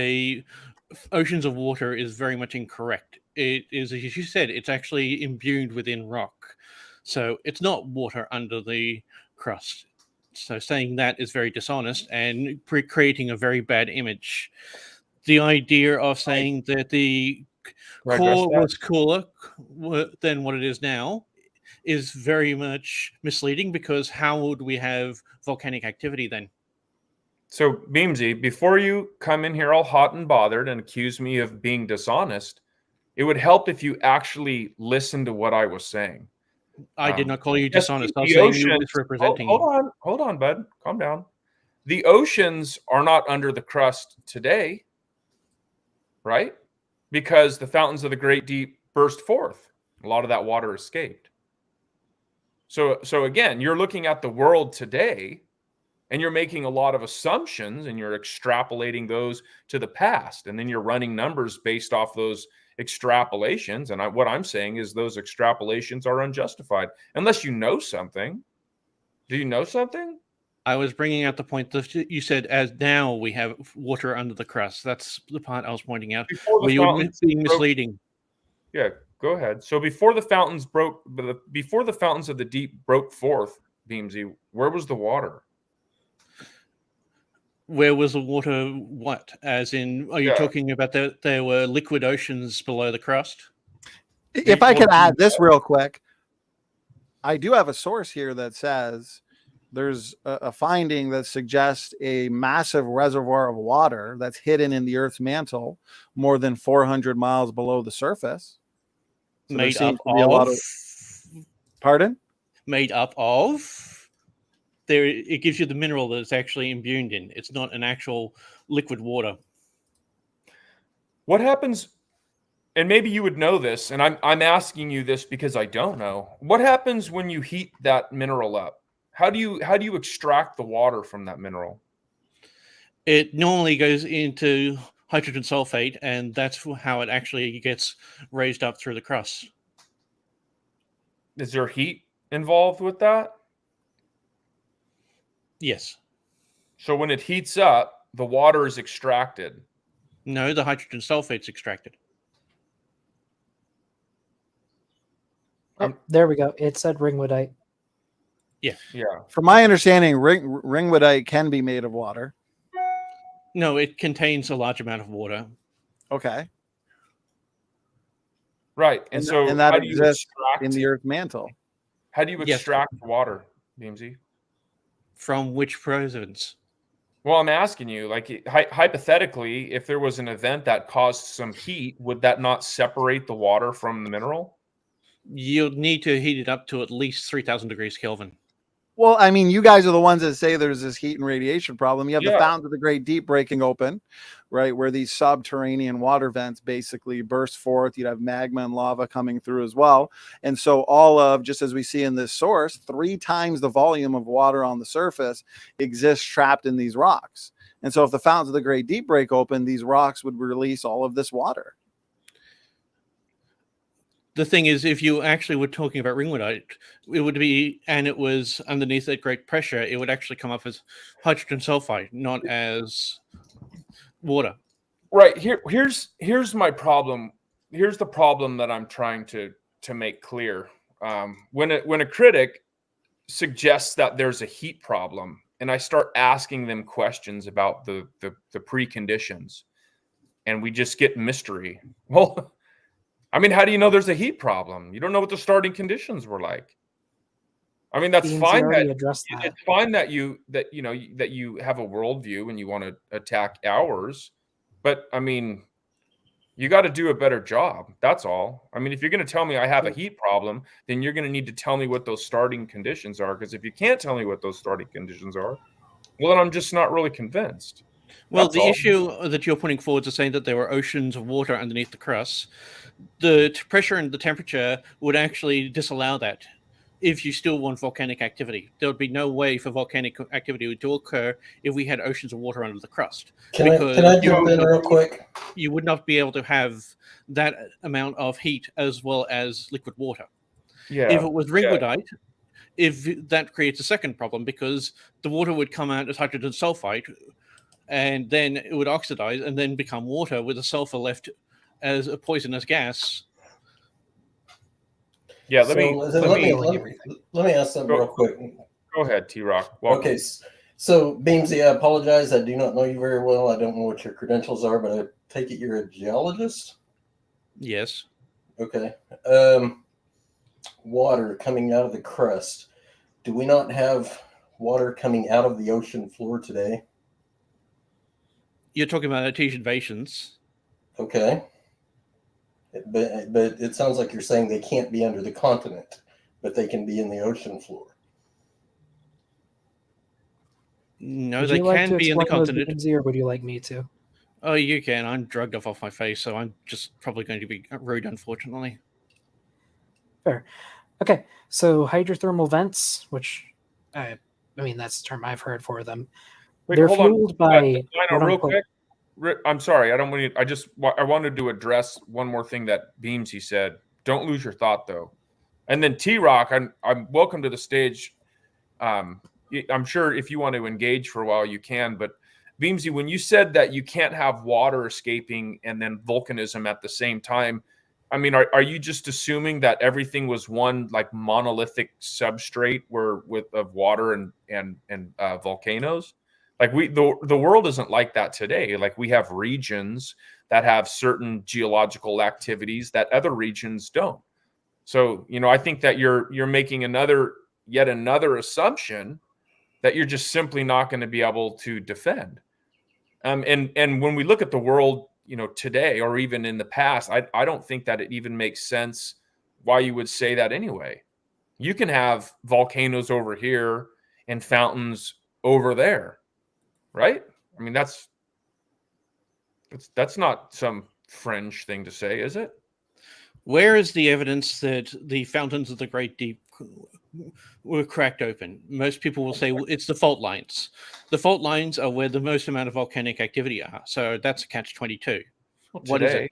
oceans of water is very much incorrect. It is, as you said, it's actually imbued within rock. So it's not water under the crust. So saying that is very dishonest and creating a very bad image. The idea of saying that the core was cooler than what it is now is very much misleading, because how would we have volcanic activity then? So, Beamsy, before you come in here all hot and bothered and accuse me of being dishonest, it would help if you actually listened to what I was saying. I did not call you dishonest. I was The saying oceans, you were misrepresenting you. hold on, bud. Calm down. The oceans are not under the crust today, right? Because the fountains of the great deep burst forth. A lot of that water escaped. So again, you're looking at the world today, and you're making a lot of assumptions, and you're extrapolating those to the past, and then you're running numbers based off those extrapolations. And what I'm saying is those extrapolations are unjustified unless you know something. Do you know something? I was bringing out the point that you said, as now we have water under the crust. That's the part I was pointing out. Were you being misleading? Yeah, go ahead. So before the fountains of the deep broke forth, Beamsy, where was the water? Where was the water? What? As in, are you talking about there were liquid oceans below the crust? If I could add this real quick, I do have a source here that says there's a finding that suggests a massive reservoir of water that's hidden in the Earth's mantle, more than 400 miles below the surface. So made up of? Pardon? Made up of? There, it gives you the mineral that it's actually imbued in. It's not an actual liquid water. What happens, and maybe you would know this, and I'm asking you this because I don't know. What happens when you heat that mineral up? How do you extract the water from that mineral? It normally goes into hydrogen sulfate, and that's how it actually gets raised up through the crust. Is there heat involved with that? Yes. So when it heats up, the water is extracted. No, the hydrogen sulfate's extracted. Oh, there we go. It said ringwoodite. Yeah. Yeah. From my understanding, ringwoodite can be made of water. No, it contains a large amount of water. Okay. Right. And so that how do you exists extract in the Earth mantle. How do you extract water, Beamsy? From which province? Well, I'm asking you, like, hypothetically, if there was an event that caused some heat, would that not separate the water from the mineral? You'll need to heat it up to at least 3,000 degrees Kelvin. Well, I mean, you guys are the ones that say there's this heat and radiation problem. You have the fountains of the Great Deep breaking open, right, where these subterranean water vents basically burst forth. You'd have magma and lava coming through as well. And so all of, just as we see in this source, 3 times the volume of water on the surface exists trapped in these rocks. And so if the fountains of the Great Deep break open, these rocks would release all of this water. The thing is, if you actually were talking about ringwoodite, it would be, and it was underneath at great pressure, it would actually come up as hydrogen sulfide, not as water. Right. Here's my problem. Here's the problem that I'm trying to make clear. When a critic suggests that there's a heat problem, and I start asking them questions about the preconditions, and we just get mystery. Well, I mean, how do you know there's a heat problem? You don't know what the starting conditions were like. I mean, that's fine. It's fine that you have a worldview and you want to attack ours, but I mean, you got to do a better job. That's all. I mean, if you're going to tell me I have a heat problem, then you're going to need to tell me what those starting conditions are. Because if you can't tell me what those starting conditions are, well, then I'm just not really convinced. Well, the issue that you're putting forward is saying that there were oceans of water underneath the crust. The pressure and the temperature would actually disallow that. If you still want volcanic activity, there would be no way for volcanic activity to occur if we had oceans of water under the crust. Can I jump in real quick? You would not be able to have that amount of heat as well as liquid water. Yeah. If it was ringwoodite, if that creates a second problem, because the water would come out as hydrogen sulfide, and then it would oxidize and then become water with the sulfur left as a poisonous gas. Yeah, let me ask something real quick. Go ahead, T-Rock. Okay, so Beamsy, I apologize. I do not know you very well. I don't know what your credentials are, but I take it you're a geologist? Yes. Okay. Water coming out of the crust. Do we not have water coming out of the ocean floor today? You're talking about artesian basins. Okay. But it sounds like you're saying they can't be under the continent, but they can be in the ocean floor. No, they can be in the continent. Or would you like me to? Oh, you can. I'm drugged off my face, so I'm just probably going to be rude, unfortunately. Fair. Okay, so hydrothermal vents, which I mean that's the term I've heard for them. Wait, they're hold fueled by. Dino, real quick. I'm sorry. I don't want to. I wanted to address one more thing that Beamsy said. Don't lose your thought though. And then T-Rock, I'm welcome to the stage. I'm sure if you want to engage for a while, you can. But Beamsy, when you said that you can't have water escaping and then volcanism at the same time, I mean, are you just assuming that everything was one like monolithic substrate of water and volcanoes? Like the world isn't like that today. Like we have regions that have certain geological activities that other regions don't. So, I think that you're making yet another assumption that you're just simply not going to be able to defend. And when we look at the world, today or even in the past, I don't think that it even makes sense why you would say that anyway. You can have volcanoes over here and fountains over there. Right? I mean, that's not some fringe thing to say, is it? Where is the evidence that the fountains of the Great Deep were cracked open? Most people will say it's the fault lines. The fault lines are where the most amount of volcanic activity are. So that's a catch-22. Well, what is it?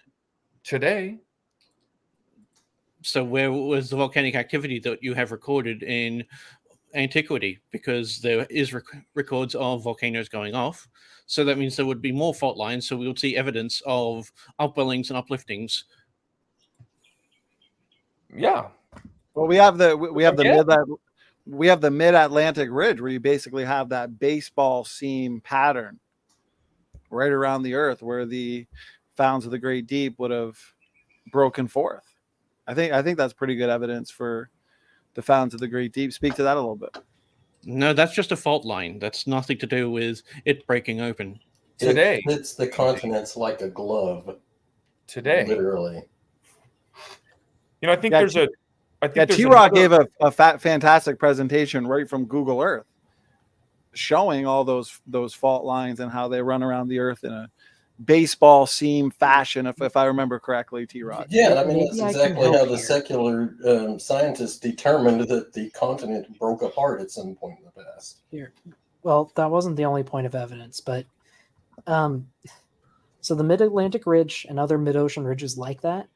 Today. So where was the volcanic activity that you have recorded in antiquity? Because there is records of volcanoes going off, so that means there would be more fault lines, so we would see evidence of upwellings and upliftings. Yeah, well, we have the mid-Atlantic ridge where you basically have that baseball seam pattern right around the earth where the fountains of the Great Deep would have broken forth. I think that's pretty good evidence for the fountains of the Great Deep. Speak to that a little bit. No, that's just a fault line. That's nothing to do with it breaking open. Today. It's the continents like a glove. Today. Literally. I think there's I think Yeah, there's T-Rock another- gave a fantastic presentation right from Google Earth, showing all those fault lines and how they run around the Earth in a baseball seam fashion, if I remember correctly, T-Rock. Yeah, I mean, Maybe that's I can exactly help how the here. secular scientists determined that the continent broke apart at some point in the past. Here, well, that wasn't the only point of evidence, but so the Mid-Atlantic Ridge and other mid-ocean ridges like that,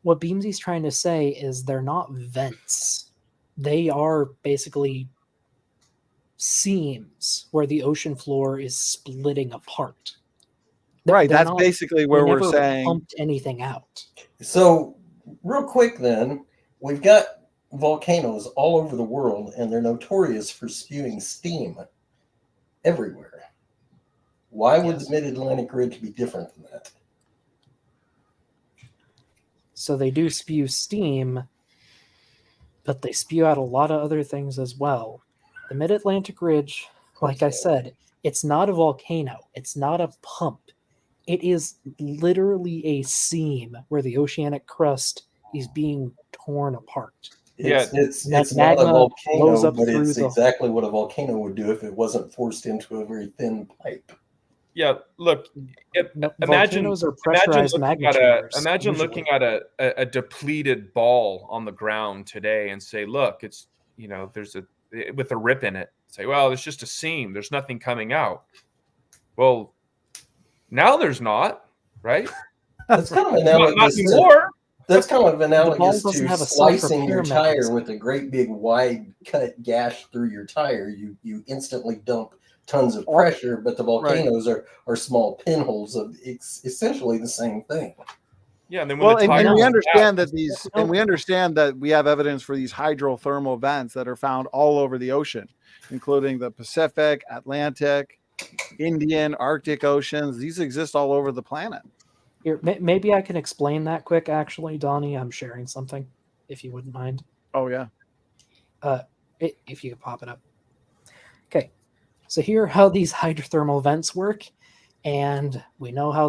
what Beamsy's trying to say is they're not vents. They are basically seams where the ocean floor is splitting apart. Right, They're that's not- basically they where we're never saying. pumped anything out. So, real quick then, we've got volcanoes all over the world, and they're notorious for spewing steam everywhere. Why would the Mid-Atlantic Ridge be different than that? So they do spew steam, but they spew out a lot of other things as well. The Mid-Atlantic Ridge, like I said, it's not a volcano. It's not a pump. It is literally a seam where the oceanic crust is being torn apart. It's That not a magma blows volcano, up but through it's the- exactly what a volcano would do if it wasn't forced into a very thin pipe. Yeah, look. Imagine volcanoes are pressurized looking magma at chambers, imagine usually. looking at a depleted ball on the ground today and say, look, it's there's with a rip in it. Say, well, it's just a seam. There's nothing coming out. Well, now there's not, right? That's kind of Not analogous anymore. That's kind of analogous doesn't to have a slicing your self-repair tire mechanism. with a great big wide cut gash through your tire. You instantly dump tons of pressure, but the volcanoes are small pinholes of it's essentially the same thing. Yeah, and then when Well, the and tire we goes understand out- that we understand that we have evidence for these hydrothermal vents that are found all over the ocean, including the Pacific, Atlantic, Indian, Arctic oceans. These exist all over the planet. Here, maybe I can explain that quick, actually, Donnie. I'm sharing something, if you wouldn't mind. Oh, yeah. If you could pop it up. Okay, so here are how these hydrothermal vents work, and we know how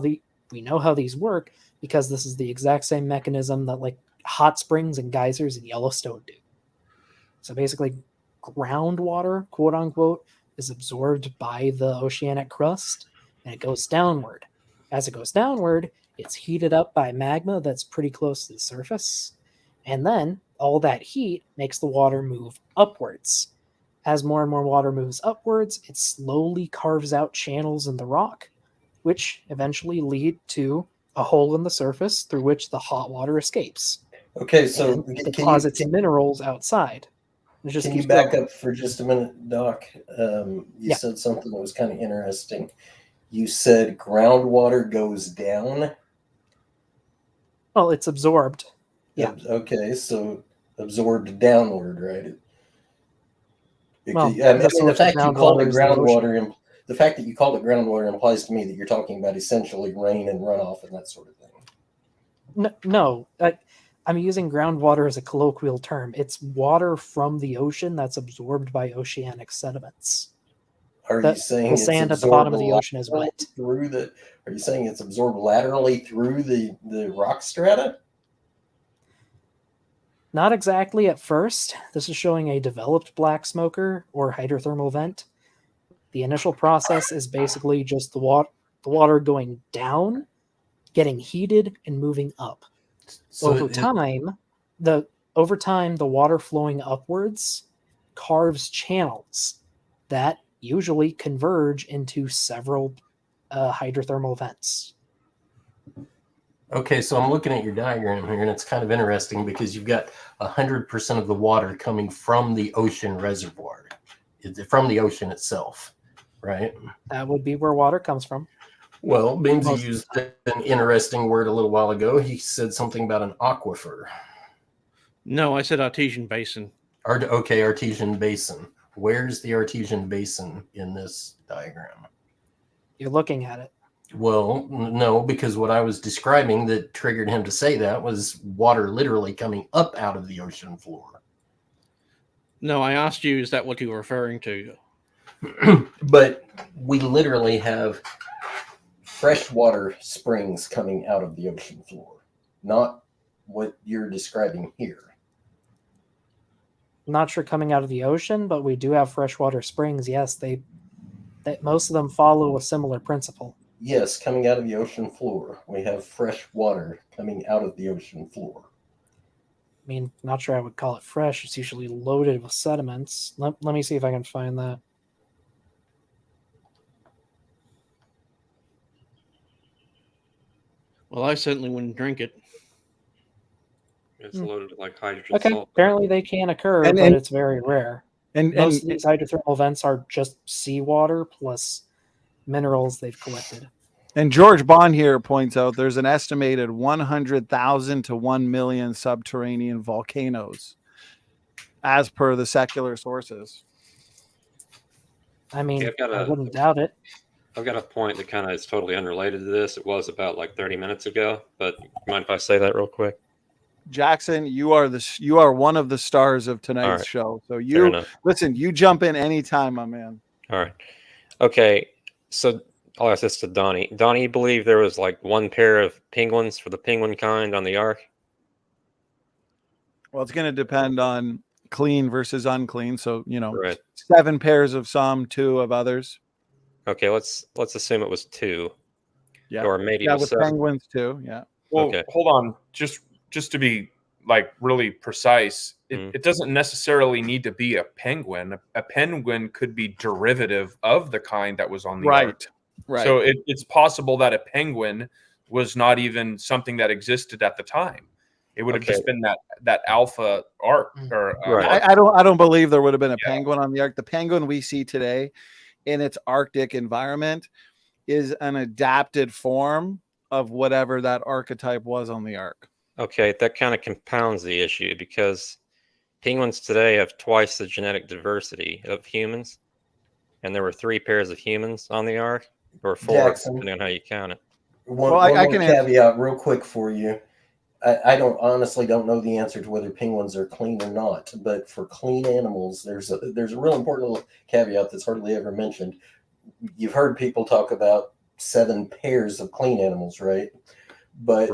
these work because this is the exact same mechanism that like hot springs and geysers in Yellowstone do. So basically, groundwater, quote unquote, is absorbed by the oceanic crust, and it goes downward. As it goes downward, it's heated up by magma that's pretty close to the surface, and then all that heat makes the water move upwards. As more and more water moves upwards, it slowly carves out channels in the rock, which eventually lead to a hole in the surface through which the hot water escapes. Okay, so and deposits minerals outside. It just Can you keeps back going. up for just a minute, Doc? You Yeah. said something that was kind of interesting. You said groundwater goes down. Well, it's absorbed. Yeah. Okay, so absorbed downward, right? Well, I mean, the the source fact of you called it groundwater is the ocean. groundwater, the fact that you called it groundwater implies to me that you're talking about essentially rain and runoff and that sort of thing. No, I'm using groundwater as a colloquial term. It's water from the ocean that's absorbed by oceanic sediments. Are you saying the it's sand at the bottom of the absorbed ocean is laterally wet? through the? Are you saying it's absorbed laterally through the rock strata? Not exactly at first. This is showing a developed black smoker or hydrothermal vent. The initial process is basically just the water going down, getting heated, and moving up. So Over time, the water flowing upwards carves channels that usually converge into several hydrothermal vents. Okay, so I'm looking at your diagram here, and it's kind of interesting because you've got 100% of the water coming from the ocean reservoir, from the ocean itself, right? That would be where water comes from. Well, Beamsy Most of the used an interesting word a little while ago. He said something about an aquifer. No, I said artesian basin. Okay, artesian basin. Where's the artesian basin in this diagram? You're looking at it. Well, no, because what I was describing that triggered him to say that was water literally coming up out of the ocean floor. No, I asked you, is that what you were referring to? But we literally have freshwater springs coming out of the ocean floor, not what you're describing here. not sure coming out of the ocean, but we do have freshwater springs. Yes, they most of them follow a similar principle. Yes, coming out of the ocean floor. We have fresh water coming out of the ocean floor. I mean, not sure I would call it fresh. It's usually loaded with sediments. Let me see if I can find that. Well, I certainly wouldn't drink it. It's loaded with like hydrogen Okay, sulfide. apparently they can occur, but it's very rare. And Most of these hydrothermal vents are just seawater plus minerals they've collected. And George Bond here points out there's an estimated 100,000 to 1 million subterranean volcanoes, as per the secular sources. I mean, Okay, I wouldn't doubt it. I've got a point that kind of is totally unrelated to this. It was about like 30 minutes ago, but mind if I say that real quick? Jackson, you are one of the stars of tonight's right. show. So Fair you enough. listen, you jump in anytime, my man. All right. Okay. So I'll ask this to Donnie. Donnie, you believe there was like one pair of penguins for the penguin kind on the Ark? Well, it's going to depend on clean versus unclean. So, Right. 7 pairs of some, 2 of others. Okay, let's assume it was 2. Yeah. Or maybe yeah, it was with 7. penguins too. Yeah. Well, Okay. hold on. Just to be like really precise, it doesn't necessarily need to be a penguin. A penguin could be derivative of the kind that was on the Ark. Right. So it's possible that a penguin was not even something that existed at the time. It would have just been that alpha Ark. Or Right. I don't believe there would have been a penguin on the Ark. The penguin we see today in its Arctic environment is an adapted form of whatever that archetype was on the Ark. Okay, that kind of compounds the issue because penguins today have twice the genetic diversity of humans, and there were 3 pairs of humans on the Ark, or 4, Jackson, depending on how you count it. One more caveat real quick for you. I honestly don't know the answer to whether penguins are clean or not, but for clean animals, there's a real important little caveat that's hardly ever mentioned. You've heard people talk about 7 pairs of clean animals, right? But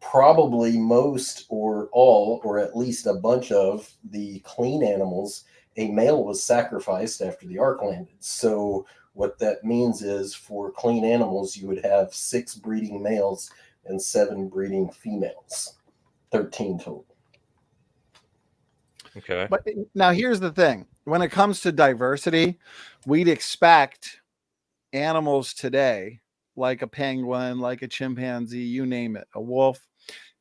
probably most or all, or at least a bunch of the clean animals, a male was sacrificed after the Ark landed. So what that means is for clean animals, you would have 6 breeding males and 7 breeding females, 13 total. Okay. But now here's the thing. When it comes to diversity, we'd expect animals today, like a penguin, like a chimpanzee, you name it, a wolf,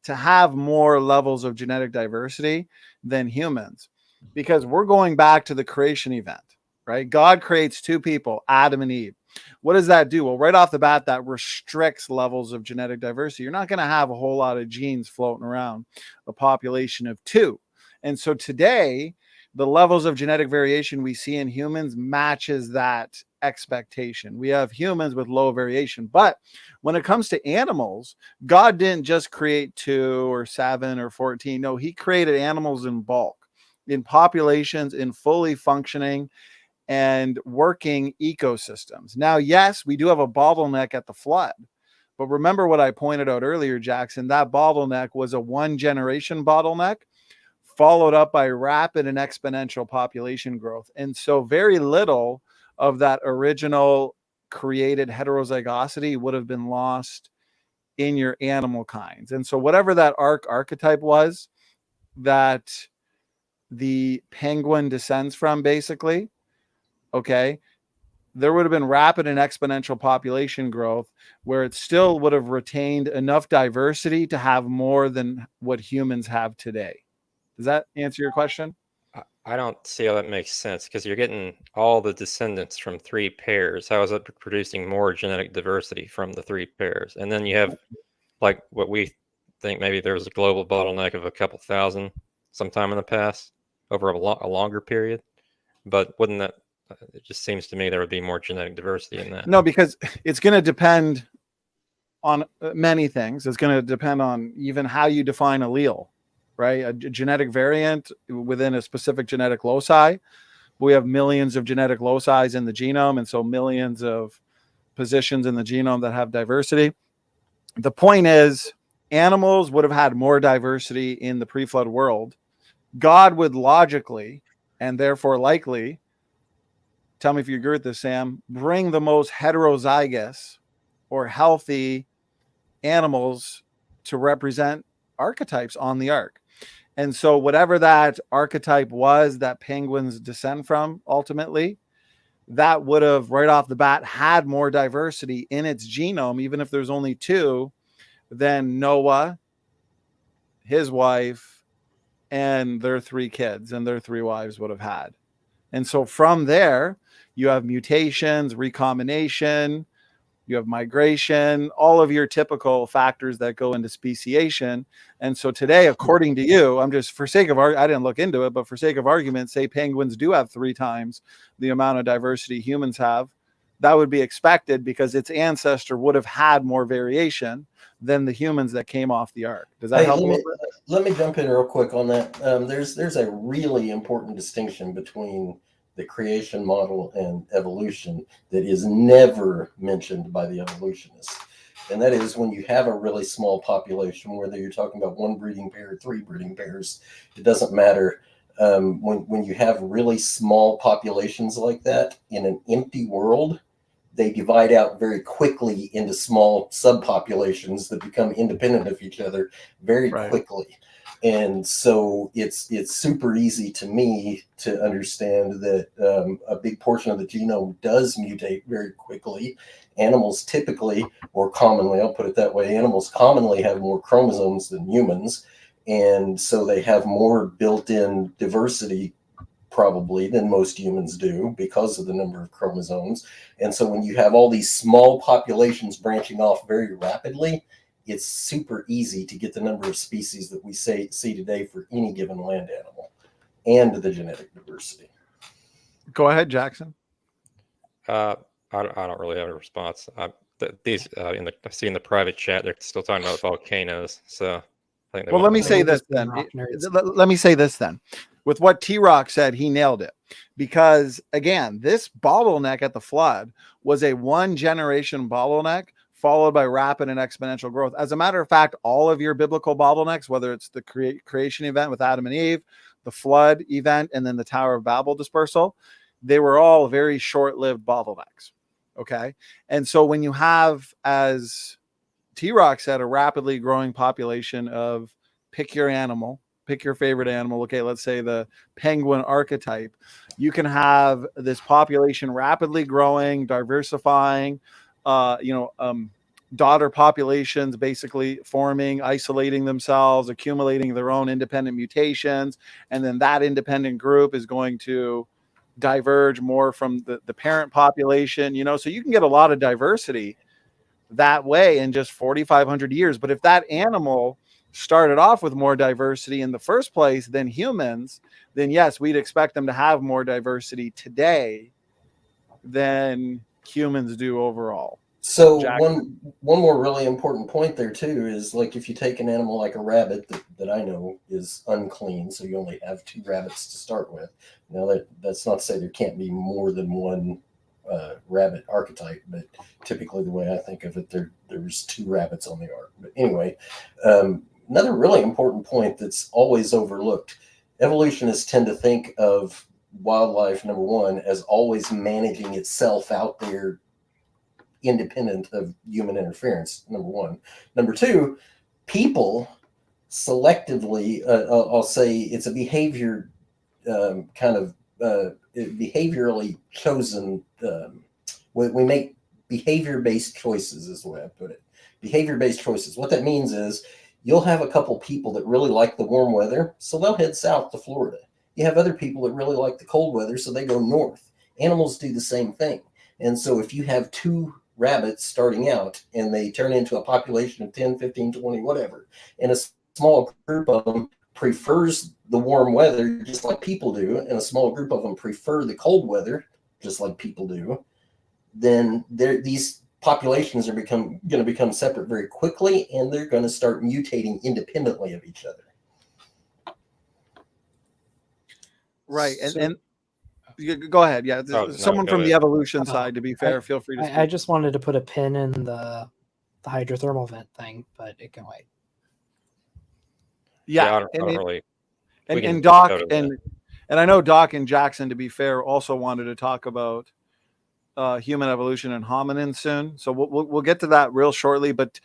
to have more levels of genetic diversity than humans, because we're going back to the creation event, right? God creates 2 people, Adam and Eve. What does that do? Well, right off the bat, that restricts levels of genetic diversity. You're not going to have a whole lot of genes floating around a population of 2. And so today, the levels of genetic variation we see in humans matches that expectation. We have humans with low variation. But when it comes to animals, God didn't just create 2 or 7 or 14. No, he created animals in bulk, in populations, in fully functioning and working ecosystems. Now, yes, we do have a bottleneck at the flood. But remember what I pointed out earlier, Jackson, that bottleneck was a 1-generation bottleneck, followed up by rapid and exponential population growth. And so very little of that original created heterozygosity would have been lost in your animal kinds. And so whatever that archetype was that the penguin descends from, basically, okay, there would have been rapid and exponential population growth where it still would have retained enough diversity to have more than what humans have today. Does that answer your question? I don't see how that makes sense because you're getting all the descendants from 3 pairs. How is that producing more genetic diversity from the 3 pairs? And then you have like what we think maybe there was a global bottleneck of a couple thousand sometime in the past over a longer period. But wouldn't that, it just seems to me there would be more genetic diversity in that. No, because it's going to depend on many things. It's going to depend on even how you define allele. Right? A genetic variant within a specific genetic loci. We have millions of genetic loci in the genome, and so millions of positions in the genome that have diversity. The point is, animals would have had more diversity in the pre-flood world God would logically and therefore likely, tell me if you agree with this, Sam, bring the most heterozygous or healthy animals to represent archetypes on the ark. And so whatever that archetype was that penguins descend from ultimately, that would have right off the bat had more diversity in its genome, even if there's only two, than Noah, his wife, and their three kids and their three wives would have had. And so from there, you have mutations, recombination, you have migration, all of your typical factors that go into speciation. And so today, according to you, I'm just for sake of I didn't look into it, but for sake of argument, say penguins do have 3 times the amount of diversity humans have. That would be expected because its ancestor would have had more variation than the humans that came off the ark. Does that help? Let me jump in real quick on that. There's a really important distinction between the creation model and evolution that is never mentioned by the evolutionists. And that is when you have a really small population, whether you're talking about 1 breeding pair or 3 breeding pairs, it doesn't matter. When you have really small populations like that in an empty world, they divide out very quickly into small subpopulations that become independent of each other very quickly. And so it's super easy to me to understand that a big portion of the genome does mutate very quickly. Animals typically, or commonly, I'll put it that way, animals commonly have more chromosomes than humans. And so they have more built-in diversity probably than most humans do because of the number of chromosomes. And so when you have all these small populations branching off very rapidly, it's super easy to get the number of species that we see today for any given land animal and the genetic diversity. Go ahead, Jackson. I don't really have a response. I see in the private chat they're still talking about volcanoes. So I think. Well, let me say this then. Let me say this then. With what T-Rock said, he nailed it. Because again, this bottleneck at the flood was a 1-generation bottleneck followed by rapid and exponential growth. As a matter of fact, all of your biblical bottlenecks, whether it's the creation event with Adam and Eve, the flood event, and then the Tower of Babel dispersal, they were all very short-lived bottlenecks. Okay. And so when you have, as T-Rock said, a rapidly growing population of pick your animal, pick your favorite animal. Okay, let's say the penguin archetype. You can have this population rapidly growing, diversifying, daughter populations basically forming, isolating themselves, accumulating their own independent mutations. And then that independent group is going to diverge more from the parent population, so you can get a lot of diversity that way in just 4,500 years. But if that animal started off with more diversity in the first place than humans, then yes, we'd expect them to have more diversity today than humans do overall. So one more really important point there too is, like, if you take an animal like a rabbit that I know is unclean, so you only have 2 rabbits to start with. Now that's not to say there can't be more than one rabbit archetype, but typically the way I think of it, there's 2 rabbits on the ark. But anyway, another really important point that's always overlooked: evolutionists tend to think of wildlife, number one, as always managing itself out there independent of human interference, number one. Number two, people selectively, I'll say it's a behavior behaviorally chosen. We make behavior-based choices is the way I put it. Behavior-based choices. What that means is you'll have a couple people that really like the warm weather, so they'll head south to Florida. You have other people that really like the cold weather, so they go north. Animals do the same thing. And so if you have 2 rabbits starting out and they turn into a population of 10, 15, 20, whatever, and a small group of them prefers the warm weather just like people do, and a small group of them prefer the cold weather just like people do, then these populations are going to become separate very quickly, and they're going to start mutating independently of each other. Right. And go ahead. Yeah. Someone from the evolution side, to be fair, feel free to speak. I just wanted to put a pin in the hydrothermal vent thing, but it can wait. Yeah. I don't really. And Doc and I know Doc and Jackson, to be fair, also wanted to talk about human evolution and hominins soon. So we'll get to that real shortly. But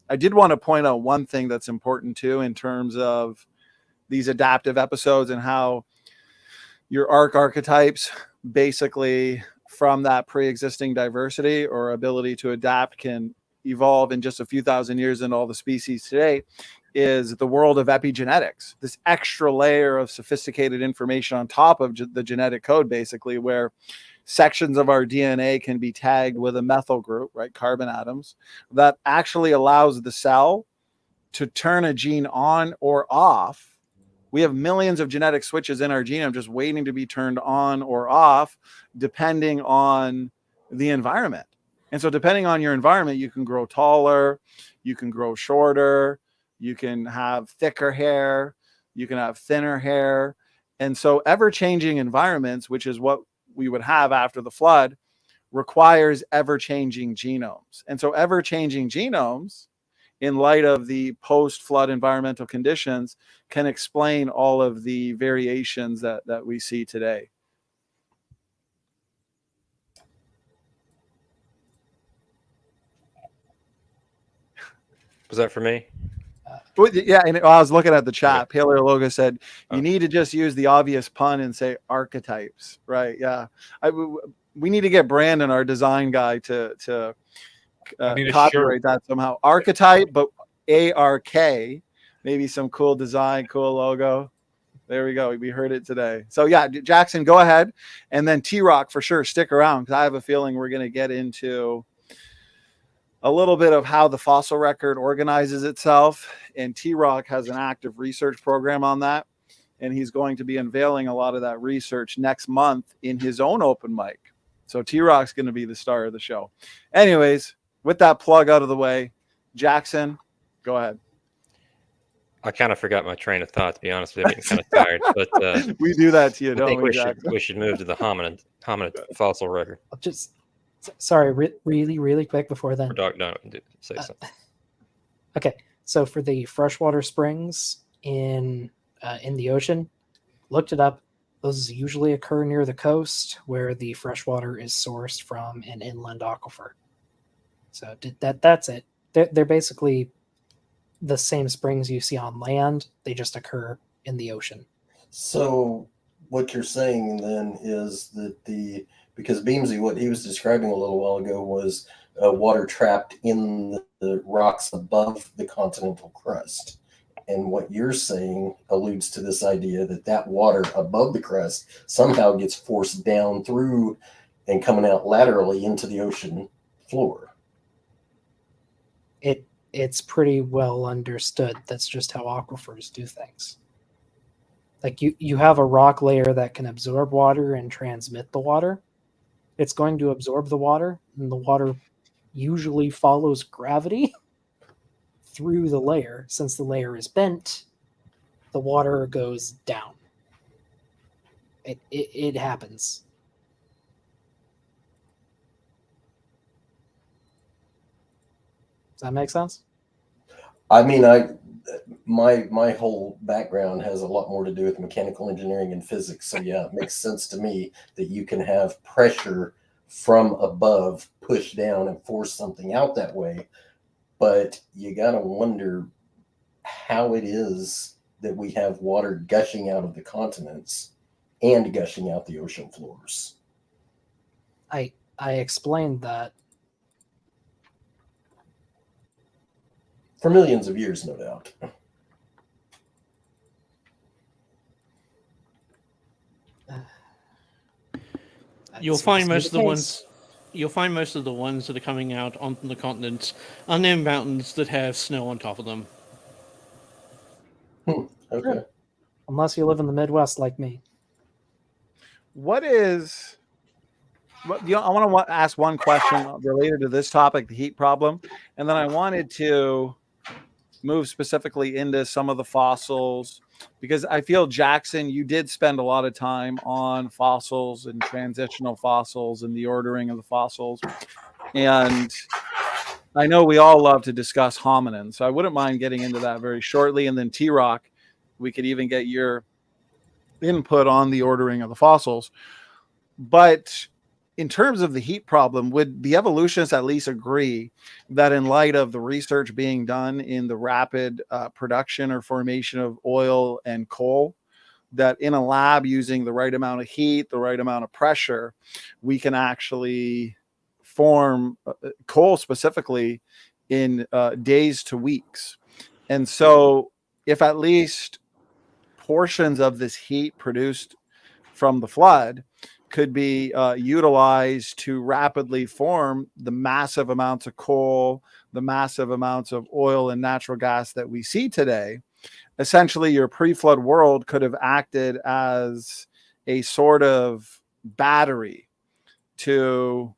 I did want to point out one thing that's important too in terms of these adaptive episodes and how your archetypes basically from that pre-existing diversity or ability to adapt can evolve in just a few thousand years into all the species today is the world of epigenetics, this extra layer of sophisticated information on top of the genetic code, basically, where sections of our DNA can be tagged with a methyl group, right, carbon atoms, that actually allows the cell to turn a gene on or off. We have millions of genetic switches in our genome just waiting to be turned on or off, depending on the environment. And so depending on your environment, you can grow taller, you can grow shorter, you can have thicker hair, you can have thinner hair. And so ever-changing environments, which is what we would have after the flood, requires ever-changing genomes. And so ever-changing genomes, in light of the post-flood environmental conditions, can explain all of the variations that we see today. Was that for me? Yeah, and I was looking at the chat. Paleologa said, you need to just use the obvious pun and say archetypes, right? Yeah. We need to get Brandon, our design guy, to copyright that somehow. Archetype, but ARK, maybe some cool design, cool logo. There we go. We heard it today. So yeah, Jackson, go ahead. And then T-Rock, for sure, stick around, because I have a feeling we're going to get into a little bit of how the fossil record organizes itself. And T-Rock has an active research program on that. And he's going to be unveiling a lot of that research next month in his own open mic. So T-Rock's going to be the star of the show. Anyways, with that plug out of the way, Jackson, go ahead. I kind of forgot my train of thought, to be honest with you. I'm getting kind of tired. But we do that to you, I don't think we, we should move to the hominid fossil record. Sorry, really quick before then. Doc, no, say something. Okay, so for the freshwater springs in the ocean, looked it up. Those usually occur near the coast where the freshwater is sourced from an inland aquifer. So that's it. They're basically the same springs you see on land. They just occur in the ocean. So what you're saying then is that because Beamsy, what he was describing a little while ago was water trapped in the rocks above the continental crust. And what you're saying alludes to this idea that water above the crust somehow gets forced down through and coming out laterally into the ocean floor. It's pretty well understood. That's just how aquifers do things. Like you have a rock layer that can absorb water and transmit the water. It's going to absorb the water, and the water usually follows gravity through the layer. Since the layer is bent, the water goes down. It happens. Does that make sense? I mean, my whole background has a lot more to do with mechanical engineering and physics. So yeah, it makes sense to me that you can have pressure from above push down and force something out that way. But you got to wonder how it is that we have water gushing out of the continents and gushing out the ocean floors. I explained that. For millions of years, no doubt. You'll find most of the ones that are coming out on the continents are near mountains that have snow on top of them. Okay. Sure. Unless you live in the Midwest like me. I want to ask one question related to this topic, the heat problem, and then I wanted to move specifically into some of the fossils, because I feel, Jackson, you did spend a lot of time on fossils and transitional fossils and the ordering of the fossils. And I know we all love to discuss hominins, so I wouldn't mind getting into that very shortly. And then T-Rock, we could even get your input on the ordering of the fossils. But in terms of the heat problem, would the evolutionists at least agree that in light of the research being done in the rapid production or formation of oil and coal, that in a lab using the right amount of heat, the right amount of pressure, we can actually form coal specifically in days to weeks? And so if at least portions of this heat produced from the flood could be utilized to rapidly form the massive amounts of coal, the massive amounts of oil and natural gas that we see today, essentially your pre-flood world could have acted as a sort of battery to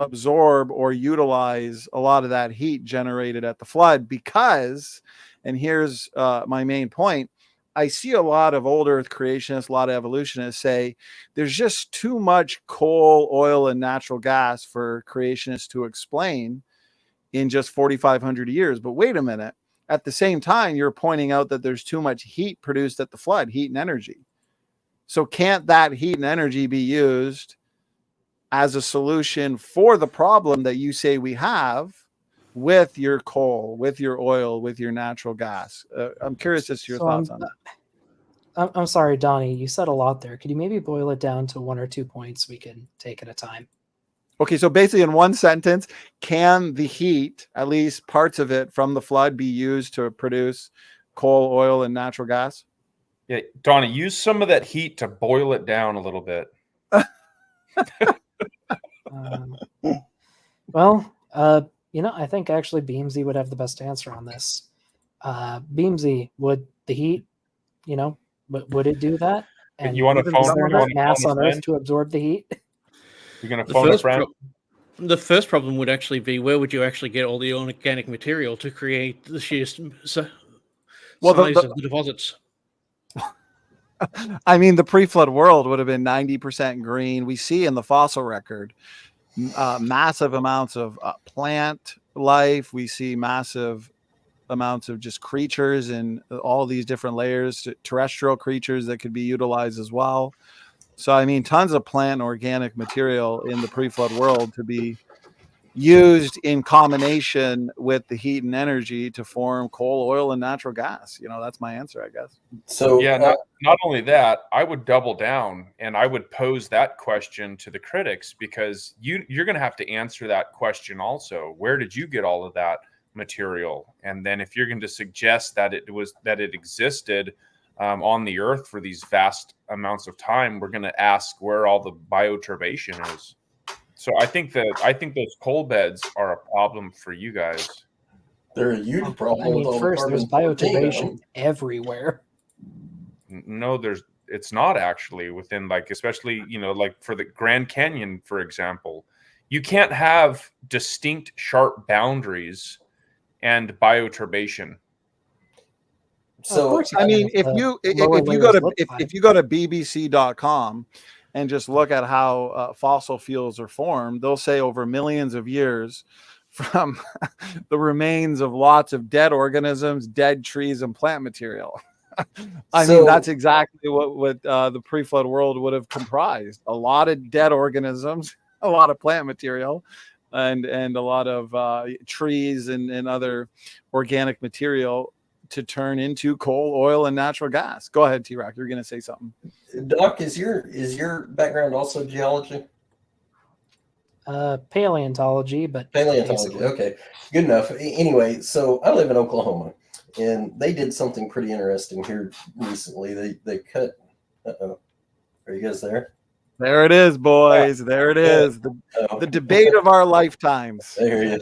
absorb or utilize a lot of that heat generated at the flood. Because, and here's my main point, I see a lot of old earth creationists, a lot of evolutionists say there's just too much coal, oil, and natural gas for creationists to explain in just 4,500 years. But wait a minute. At the same time, you're pointing out that there's too much heat produced at the flood, heat and energy. So can't that heat and energy be used as a solution for the problem that you say we have with your coal, with your oil, with your natural gas? I'm curious as to your thoughts on that. I'm sorry, Donnie, you said a lot there. Could you maybe boil it down to 1 or 2 points we can take at a time? Okay, so basically in one sentence, can the heat, at least parts of it from the flood, be used to produce coal, oil, and natural gas? Yeah, Donnie, use some of that heat to boil it down a little bit. Well, I think actually Beamsy would have the best answer on this. Beamsy, would the heat, would it do that? And you want to phone enough mass on Earth to absorb the heat? You're going to phone a friend? The first problem would actually be, where would you actually get all the organic material to create the sheer size of the deposits? I mean, the pre-flood world would have been 90% green. We see in the fossil record massive amounts of plant life. We see massive amounts of just creatures in all these different layers, terrestrial creatures that could be utilized as well. So, I mean, tons of plant and organic material in the pre-flood world to be used in combination with the heat and energy to form coal, oil, and natural gas. That's my answer, I guess. So yeah, not only that, I would double down and I would pose that question to the critics, because you're going to have to answer that question also. Where did you get all of that material? And then if you're going to suggest that it existed on the Earth for these vast amounts of time, we're going to ask where all the bioturbation is. So I think those coal beds are a problem for you guys. They're a huge problem. I mean, first, there's bioturbation everywhere. No, it's not actually within, especially, for the Grand Canyon, for example. You can't have distinct sharp boundaries and bioturbation. So I mean, if you go to bbc.com and just look at how fossil fuels are formed, they'll say over millions of years from the remains of lots of dead organisms, dead trees, and plant material. I mean, that's exactly what the pre-flood world would have comprised. A lot of dead organisms, a lot of plant material, and a lot of trees and other organic material to turn into coal, oil, and natural gas. Go ahead, T-Rock. You're going to say something. Doc, is your background also geology? Paleontology, but paleontology. Okay, good enough. Anyway, so I live in Oklahoma, and they did something pretty interesting here recently. They cut. Are you guys there? There it is, boys. There it is. The debate of our lifetimes. There you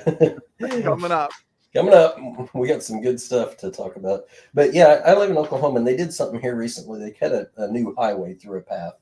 go. Coming up. Coming up, we got some good stuff to talk about. But yeah, I live in Oklahoma, and they did something here recently. They cut a new highway through a path.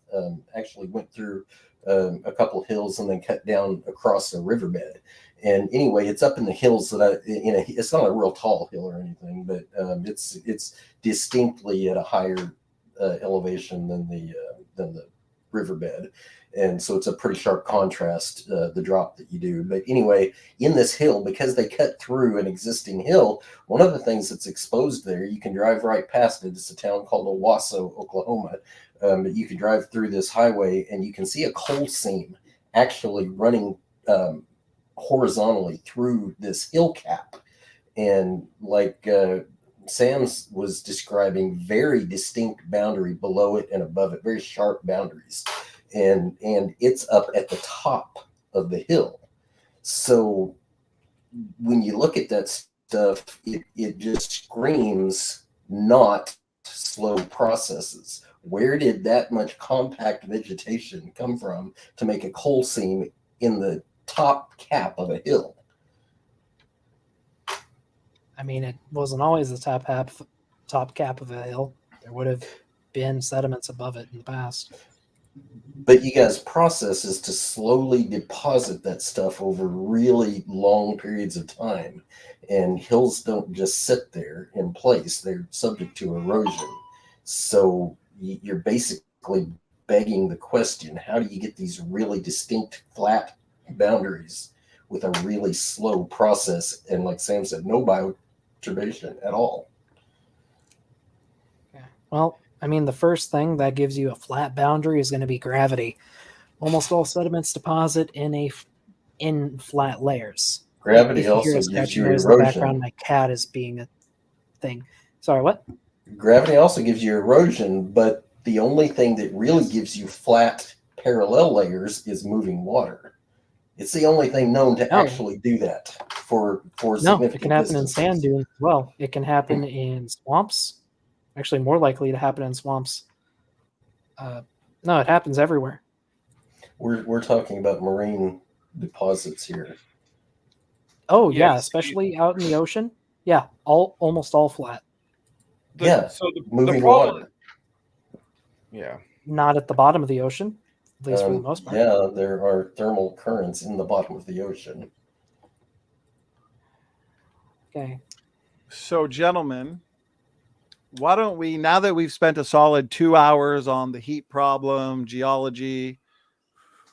Actually went through a couple of hills and then cut down across a riverbed. And anyway, it's up in the hills that it's not a real tall hill or anything, but it's distinctly at a higher elevation than the riverbed. And so it's a pretty sharp contrast, the drop that you do. But anyway, in this hill, because they cut through an existing hill, one of the things that's exposed there, you can drive right past it. It's a town called Owasso, Oklahoma. You could drive through this highway and you can see a coal seam actually running horizontally through this hill cap. And like Sam's was describing, very distinct boundary below it and above it, very sharp boundaries. And it's up at the top of the hill. So when you look at that stuff, it just screams not slow processes. Where did that much compact vegetation come from to make a coal seam in the top cap of a hill? I mean, it wasn't always the top cap of a hill. There would have been sediments above it in the past. But you guys' process is to slowly deposit that stuff over really long periods of time. And hills don't just sit there in place. They're subject to erosion. So you're basically begging the question, how do you get these really distinct flat boundaries with a really slow process? And like Sam said, no bioturbation at all. Yeah. Well, I mean, the first thing that gives you a flat boundary is going to be gravity. Almost all sediments deposit in flat layers. Gravity if you also hear a gives scratching you noise in the erosion. background, my cat is being a thing. Sorry, what? Gravity also gives you erosion, but the only thing that really gives you flat parallel layers is moving water. It's the only thing known to actually do that for significant it can happen in distances. sand dunes as well. It can happen in swamps. Actually, more likely to happen in swamps. No, it happens everywhere. We're talking about marine deposits here. Oh Yeah, yeah, especially out in the ocean. Yeah, almost all flat. So the moving problem, water. Yeah. Not at the bottom of the ocean, at least for the most part. Yeah, there are thermal currents in the bottom of the ocean. Okay. So, gentlemen, why don't we, now that we've spent a solid 2 hours on the heat problem, geology,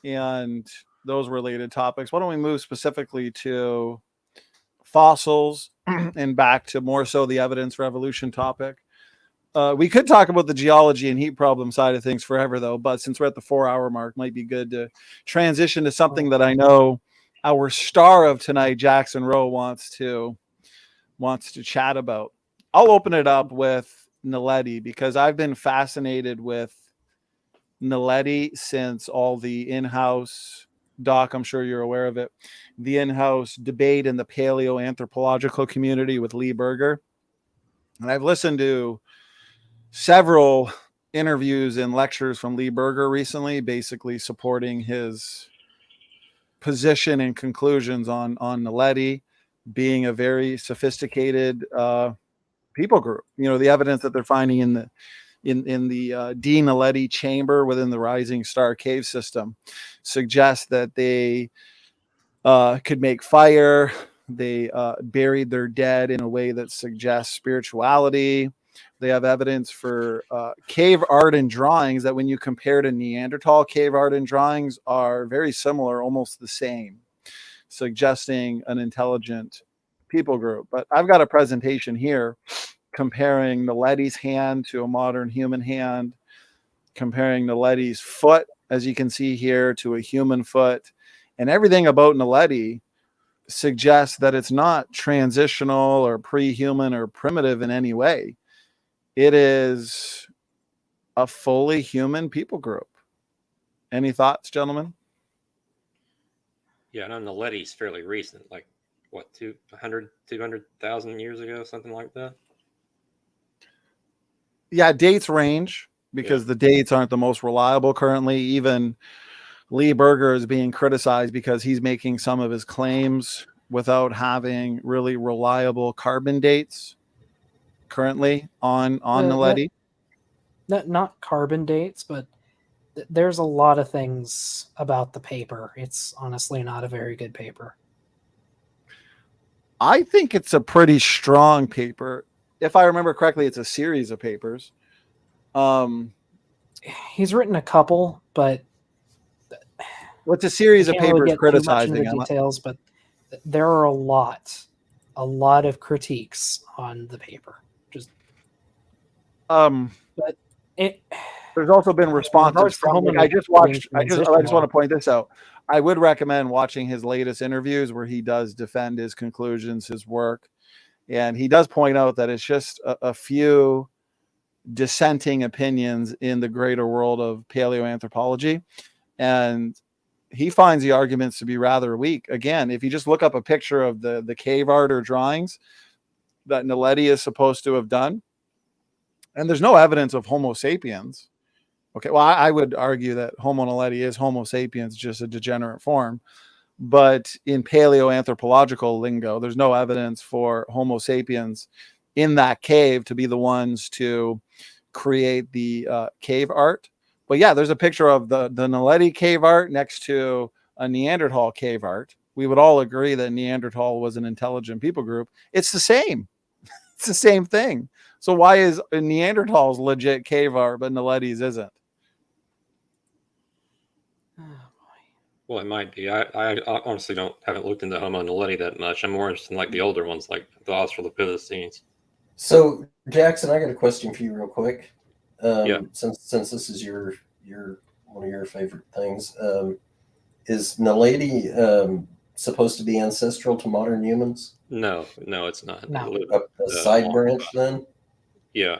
and those related topics, why don't we move specifically to fossils and back to more so the evidence revolution topic? We could talk about the geology and heat problem side of things forever, though, but since we're at the 4-hour mark, might be good to transition to something that I know our star of tonight, Jackson Rowe, wants to chat about. I'll open it up with Naledi because I've been fascinated with Naledi since all the in-house, Doc, I'm sure you're aware of it, the in-house debate in the paleoanthropological community with Lee Berger. And I've listened to several interviews and lectures from Lee Berger recently, basically supporting his position and conclusions on Naledi being a very sophisticated people group. You know, the evidence that they're finding in the D. Naledi chamber within the Rising Star cave system suggests that they could make fire. They buried their dead in a way that suggests spirituality. They have evidence for cave art and drawings that when you compare to Neanderthal cave art and drawings are very similar, almost the same, suggesting an intelligent people group. But I've got a presentation here comparing Naledi's hand to a modern human hand, comparing Naledi's foot, as you can see here, to a human foot. And everything about Naledi suggests that it's not transitional or pre-human or primitive in any way. It is a fully human people group. Any thoughts, gentlemen? Yeah, I know Naledi's fairly recent, like what, 200,000 years ago, something like that? Yeah, dates range because the dates aren't the most reliable currently. Even Lee Berger is being criticized because he's making some of his claims without having really reliable carbon dates currently on Naledi. Not carbon dates, but there's a lot of things about the paper. It's honestly not a very good paper. I think it's a pretty strong paper. If I remember correctly, it's a series of papers. He's written a couple, but what's a series of I can't really papers get too much criticizing into the details, but there are a lot of critiques on the paper. Just but it There's also been responses regards to from. Homo Like, I just want to transitional. point this out. I would recommend watching his latest interviews where he does defend his conclusions, his work, and he does point out that it's just a few dissenting opinions in the greater world of paleoanthropology, and he finds the arguments to be rather weak. Again, if you just look up a picture of the cave art or drawings that Naledi is supposed to have done, and there's no evidence of Homo sapiens. Okay, well, I would argue that Homo naledi is Homo sapiens, just a degenerate form. But in paleoanthropological lingo, there's no evidence for Homo sapiens in that cave to be the ones to create the cave art. But yeah, there's a picture of the Naledi cave art next to a Neanderthal cave art. We would all agree that Neanderthal was an intelligent people group. It's the same. It's the same thing. So why is Neanderthal's legit cave art, but Naledi's isn't? Well, it might be. I honestly haven't looked into Homo naledi that much. I'm more interested in like the older ones, like the Australopithecines. So, Jackson, I got a question for you, real quick. Yeah. Since this is your one of your favorite things, is Naledi supposed to be ancestral to modern humans? No, it's not. No. A side branch, then? Yeah.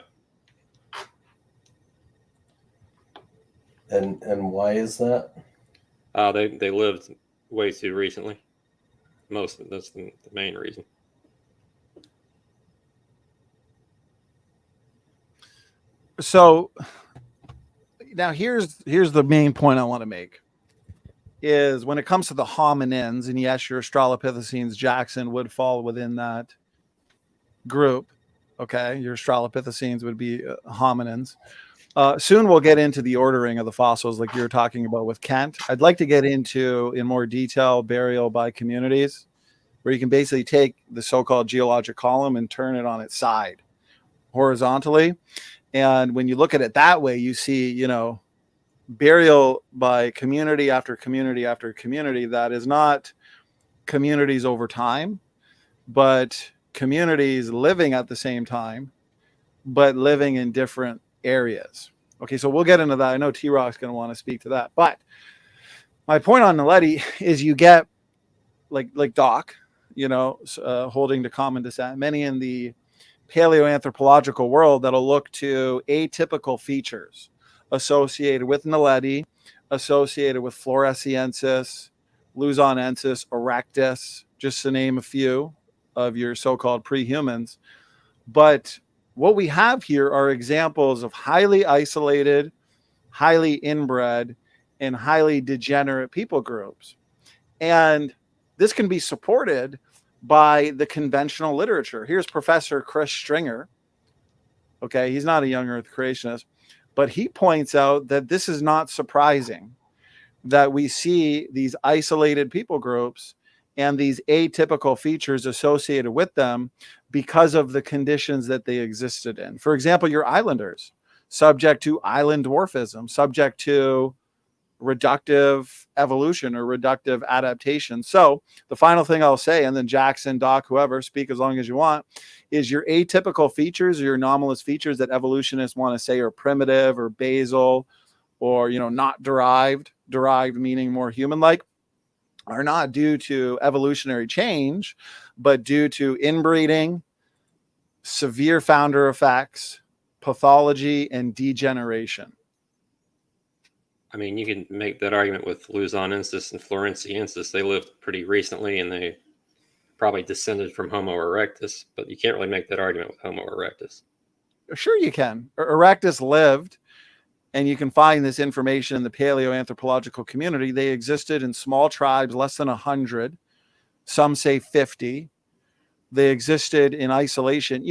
And why is that? They lived way too recently. That's the main reason. So now here's the main point I want to make is when it comes to the hominins, and yes, your Australopithecines, Jackson, would fall within that group. Okay, your Australopithecines would be hominins. Soon we'll get into the ordering of the fossils like you were talking about with Kent. I'd like to get into, in more detail, burial by communities, where you can basically take the so-called geologic column and turn it on its side horizontally. And when you look at it that way, you see, burial by community after community after community that is not communities over time, but communities living at the same time, but living in different areas. Okay, so we'll get into that. I know T-Rock's going to want to speak to that. But my point on Naledi is you get, like Doc, holding to common descent, many in the paleoanthropological world that'll look to atypical features associated with Naledi, associated with Floresiensis, Luzonensis, Erectus, just to name a few of your so-called pre-humans. But what we have here are examples of highly isolated, highly inbred, and highly degenerate people groups. And this can be supported by the conventional literature. Here's Professor Chris Stringer. Okay, he's not a young Earth creationist, but he points out that this is not surprising that we see these isolated people groups and these atypical features associated with them because of the conditions that they existed in. For example, your islanders, subject to island dwarfism, subject to reductive evolution or reductive adaptation. So the final thing I'll say, and then Jackson, Doc, whoever, speak as long as you want, is your atypical features or your anomalous features that evolutionists want to say are primitive or basal or, not derived meaning more human-like, are not due to evolutionary change, but due to inbreeding, severe founder effects, pathology, and degeneration. I mean, you can make that argument with Luzonensis and Floresiensis. They lived pretty recently, and they probably descended from Homo erectus, but you can't really make that argument with Homo erectus. Sure you can. Erectus lived, and you can find this information in the paleoanthropological community. They existed in small tribes, less than 100. Some say 50. They existed in isolation.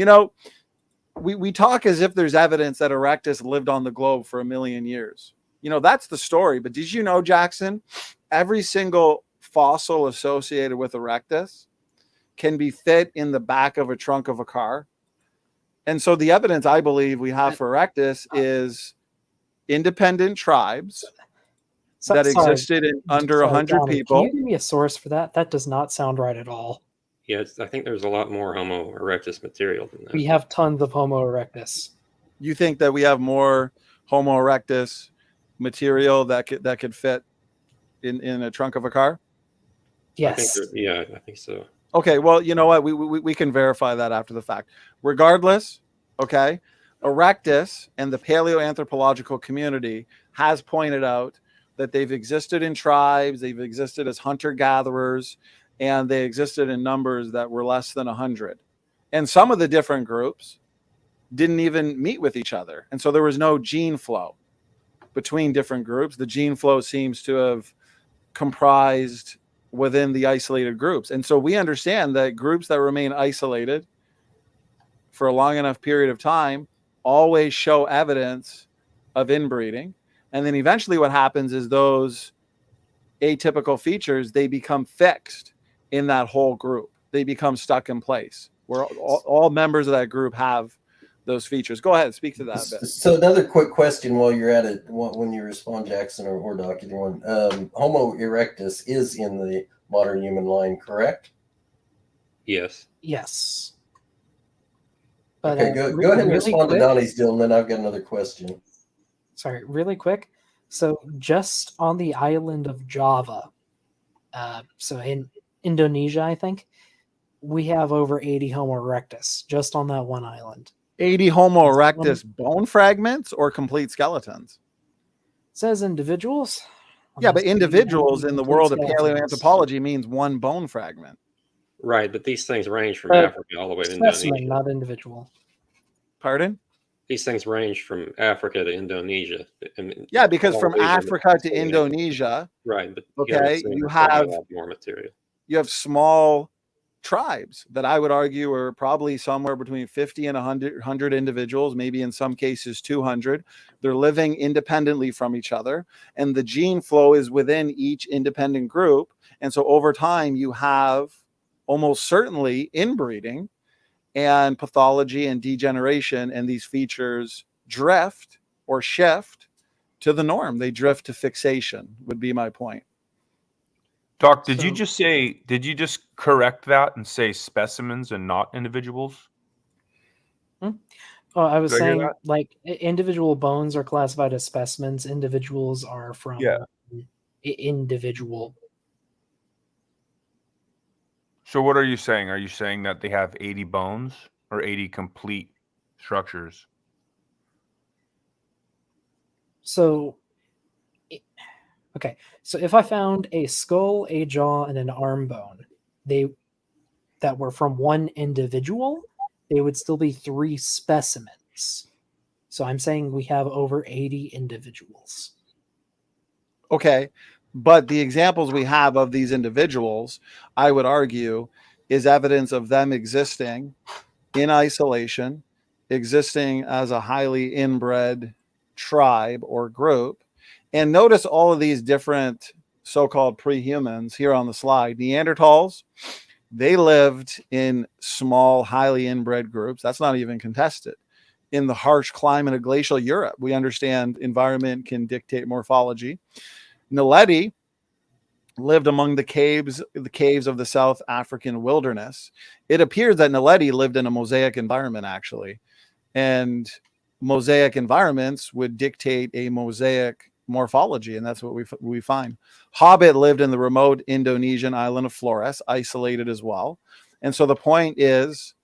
We talk as if there's evidence that Erectus lived on the globe for 1 million years. That's the story. But did you know, Jackson, every single fossil associated with Erectus can be fit in the back of a trunk of a car? And so the evidence I believe we have for Erectus is independent tribes that existed in under 100 Donnie, people. Can you give me a source for that? That does not sound right at all. Yeah, I think there's a lot more Homo erectus material than that. We have tons of Homo erectus. You think that we have more Homo erectus material that could fit in a trunk of a car? Yes. I think so. Okay, well, you know what? We can verify that after the fact. Regardless, okay, Erectus and the paleoanthropological community has pointed out that they've existed in tribes, they've existed as hunter-gatherers, and they existed in numbers that were less than 100. And some of the different groups didn't even meet with each other. And so there was no gene flow between different groups. The gene flow seems to have comprised within the isolated groups. And so we understand that groups that remain isolated for a long enough period of time always show evidence of inbreeding. And then eventually what happens is those atypical features, they become fixed in that whole group. They become stuck in place where all members of that group have those features. Go ahead, speak to that a bit. So another quick question while you're at it, when you respond, Jackson or Doc, either one. Homo erectus is in the modern human line, correct? Yes. Yes. But, okay, go ahead and respond to Donnie's deal, and then I've got another question. Sorry, really quick. So just on the island of Java, so in Indonesia, I think, we have over 80 Homo erectus just on that one island. 80 Homo erectus bone fragments or complete skeletons? It says individuals. Yeah, but individuals in the world of paleoanthropology means one bone fragment. Right, but these things range from Africa all the way to Indonesia. Not individual. Pardon? These things range from Africa to Indonesia. Yeah, because from Africa to Indonesia, right? But okay, you have more material. You have small tribes that I would argue are probably somewhere between 50 and 100 individuals, maybe in some cases 200. They're living independently from each other, and the gene flow is within each independent group. And so over time, you have almost certainly inbreeding and pathology and degeneration, and these features drift or shift to the norm. They drift to fixation, would be my point. Doc, did you just correct that and say specimens and not individuals? Oh, I was saying like individual bones are classified as specimens. Individuals are from individual. So what are you saying? Are you saying that they have 80 bones or 80 complete structures? So, okay. So if I found a skull, a jaw, and an arm bone, that were from one individual, they would still be 3 specimens. So I'm saying we have over 80 individuals. Okay. But the examples we have of these individuals, I would argue, is evidence of them existing in isolation, existing as a highly inbred tribe or group. And notice all of these different so-called pre-humans here on the slide. Neanderthals, they lived in small, highly inbred groups. That's not even contested. In the harsh climate of glacial Europe, we understand environment can dictate morphology. Naledi lived among the caves of the South African wilderness. It appears that Naledi lived in a mosaic environment, actually. And mosaic environments would dictate a mosaic morphology, and that's what we find. Hobbit lived in the remote Indonesian island of Flores, isolated as well. And so the point is,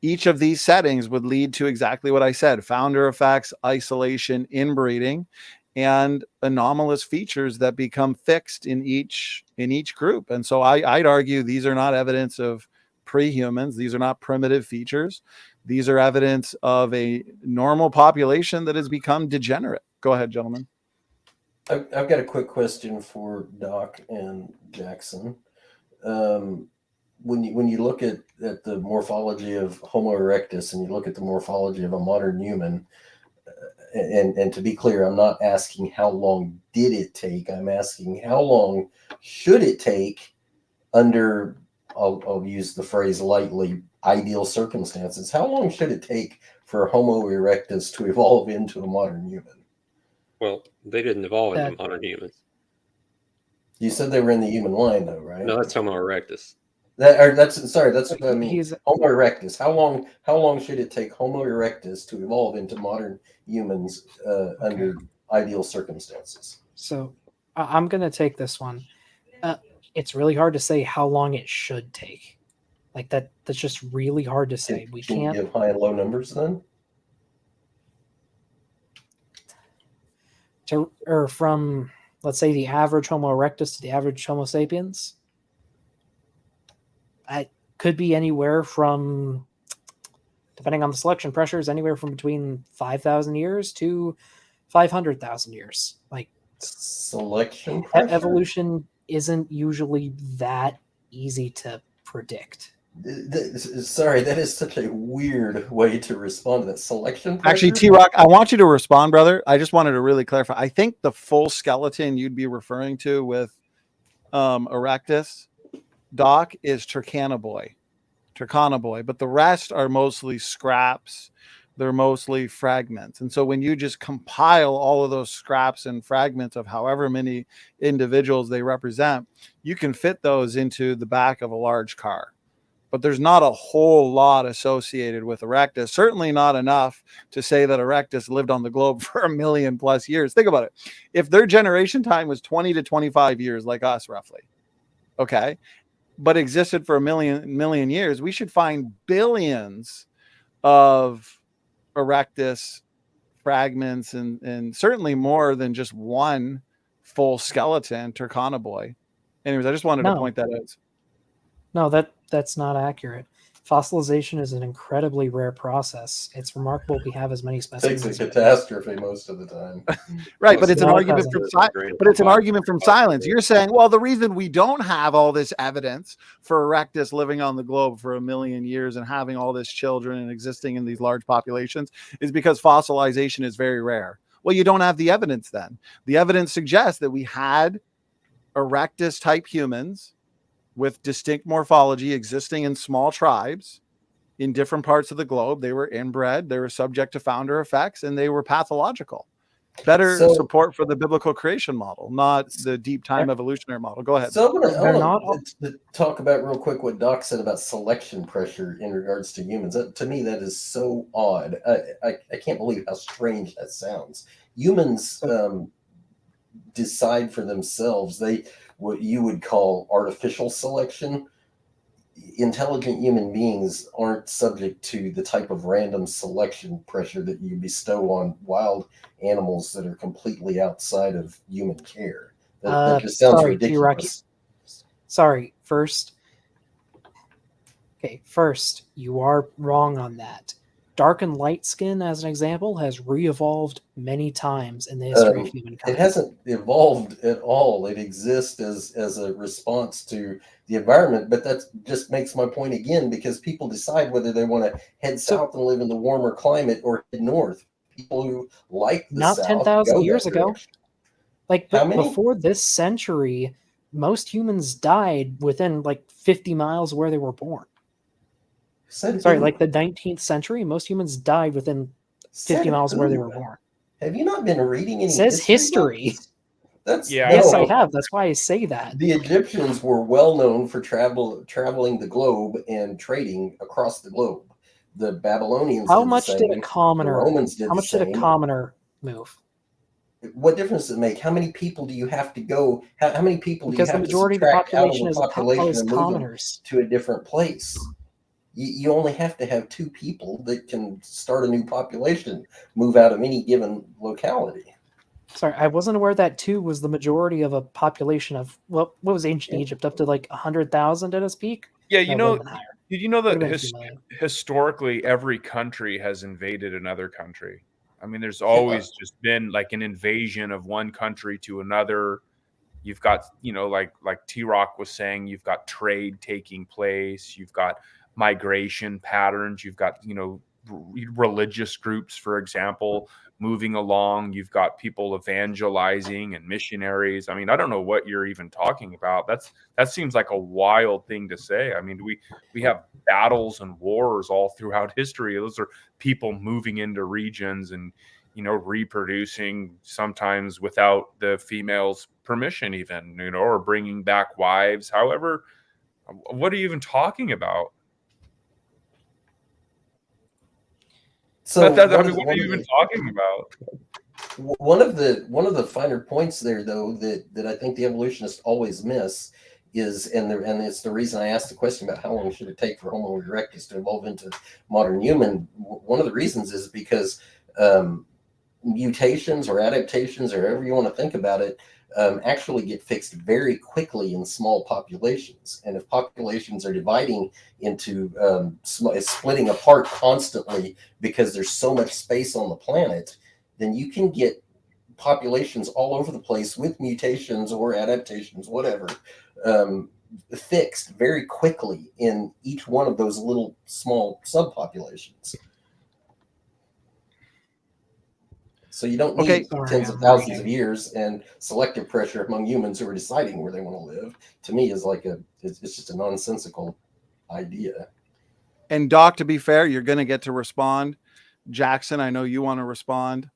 each of these settings would lead to exactly what I said: founder effects, isolation, inbreeding, and anomalous features that become fixed in each group. And so I'd argue these are not evidence of pre-humans. These are not primitive features. These are evidence of a normal population that has become degenerate. Go ahead, gentlemen. I've got a quick question for Doc and Jackson. When you look at the morphology of Homo erectus and you look at the morphology of a modern human, and to be clear, I'm not asking how long did it take. I'm asking how long should it take under, I'll use the phrase lightly, ideal circumstances. How long should it take for Homo erectus to evolve into a modern human? Well, they didn't evolve into modern humans. You said they were in the human line, though, right? No, that's Homo erectus. That's sorry. That's what I mean. He's Homo erectus. How long should it take Homo erectus to evolve into modern humans under ideal circumstances? so I'm gonna take this one. It's really hard to say how long it should take. Like that's just really hard to say. We Can you can't give high and low numbers then? or from, let's say, the average Homo erectus to the average Homo sapiens. It could be anywhere from, depending on the selection pressures, anywhere from between 5,000 years to 500,000 years. Like, selection pressure? Evolution isn't usually that easy to predict. Sorry, that is such a weird way to respond to that. Selection pressure? Actually, T-Rock, I want you to respond, brother. I just wanted to really clarify. I think the full skeleton you'd be referring to with erectus, Doc, is Turcanoboy, but the rest are mostly scraps. They're mostly fragments. And so when you just compile all of those scraps and fragments of however many individuals they represent, you can fit those into the back of a large car. But there's not a whole lot associated with erectus, certainly not enough to say that erectus lived on the globe for 1 million plus years. Think about it. If their generation time was 20 to 25 years, like us roughly, okay, but existed for 1 million years, we should find billions of erectus fragments and certainly more than just one full skeleton, Turcanoboy. Anyways, I just wanted to point that out. No, that's not accurate. Fossilization is an incredibly rare process. It's remarkable we have as many specimens. It's a catastrophe most of the time. Right, but it's an argument from silence. You're saying, well, the reason we don't have all this evidence for erectus living on the globe for 1 million years and having all this children and existing in these large populations is because fossilization is very rare. Well, you don't have the evidence then. The evidence suggests that we had erectus type humans with distinct morphology existing in small tribes in different parts of the globe. They were inbred, they were subject to founder effects, and they were pathological. Better support for the biblical creation model, not the deep time evolutionary model. Go ahead. So I want to talk about real quick what Doc said about selection pressure in regards to humans. To me, that is so odd. I can't believe how strange that sounds. Humans decide for themselves. What you would call artificial selection. Intelligent human beings aren't subject to the type of random selection pressure that you bestow on wild animals that are completely outside of human care. That just sounds ridiculous. Sorry, first, you are wrong on that. Dark and light skin, as an example, has re-evolved many times in the history of humankind. It hasn't evolved at all. It exists as a response to the environment, but that just makes my point again, because people decide whether they want to head south and live in the warmer climate or head north. People who like the not south 10,000 years that ago. direction. Like How many? before this century, most humans died within like 50 miles where they were born. Sorry, like the 19th century, most humans died within 50 miles where they were born. Have you not been reading any? It says history. That's yes, I have. That's why I say that. The Egyptians were well known for traveling the globe and trading across the globe. The Babylonians. How much did a commoner? The Romans did how much did a commoner move? What difference does it make? How many people do you have to go? How many people do you have to subtract the majority of the population is and move commoners to a different place? You only have to have 2 people that can start a new population, move out of any given locality. Sorry, I wasn't aware that 2 was the majority of a population of what was ancient Egypt, up to like 100,000 at its peak? Yeah, did you know that historically every country has invaded another country? I mean, there's always just been like an invasion of one country to another. You've got, like T-Rock was saying, you've got trade taking place. You've got migration patterns. You've got, religious groups, for example, moving along. You've got people evangelizing and missionaries. I mean, I don't know what you're even talking about. That seems like a wild thing to say. I mean, we have battles and wars all throughout history. Those are people moving into regions and, reproducing sometimes without the female's permission even, or bringing back wives. However What are you even talking about? So I mean, one what are you even talking about? one of the finer points there, though, that I think the evolutionists always miss is, and it's the reason I asked the question about how long should it take for Homo erectus to evolve into modern human. One of the reasons is because mutations or adaptations, or however you want to think about it, actually get fixed very quickly in small populations. And if populations are dividing into splitting apart constantly because there's so much space on the planet, then you can get populations all over the place with mutations or adaptations, whatever, fixed very quickly in each one of those little small subpopulations. So you don't need tens of thousands of years, and selective pressure among humans who are deciding where they want to live, to me, is like it's just a nonsensical idea. And Doc, to be fair, you're going to get to respond. Jackson, I know you want to respond.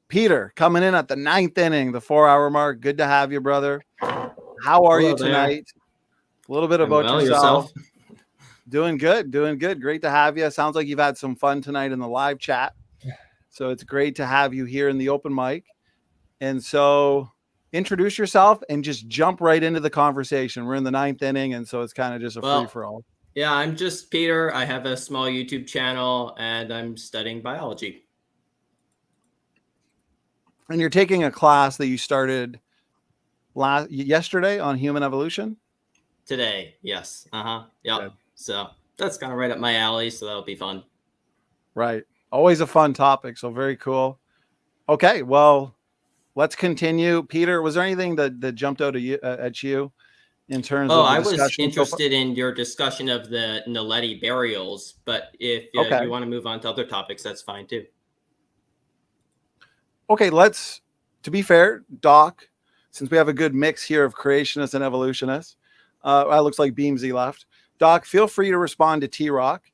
Peter, coming in at the 9th inning, the 4-hour mark. Good to have you, brother. How are you tonight? A little bit about yourself. Doing good. Great to have you. Sounds like you've had some fun tonight in the live chat. So it's great to have you here in the open mic. And so introduce yourself and just jump right into the conversation. We're in the 9th inning, and so it's kind of just a free-for-all. Yeah, I'm just Peter. I have a small YouTube channel, and I'm studying biology. And you're taking a class that you started yesterday on human evolution? Today, yes. Yep. So that's kind of right up my alley, so that'll be fun. Right. Always a fun topic, so very cool. Okay, well, let's continue. Peter, was there anything that jumped out at you in terms of the I was discussion interested in your discussion of the Naledi burials, but if you want to move on to other topics, that's fine too. Okay, to be fair, Doc, since we have a good mix here of creationists and evolutionists, it looks like Beamsy left. Doc, feel free to respond to T-Rock.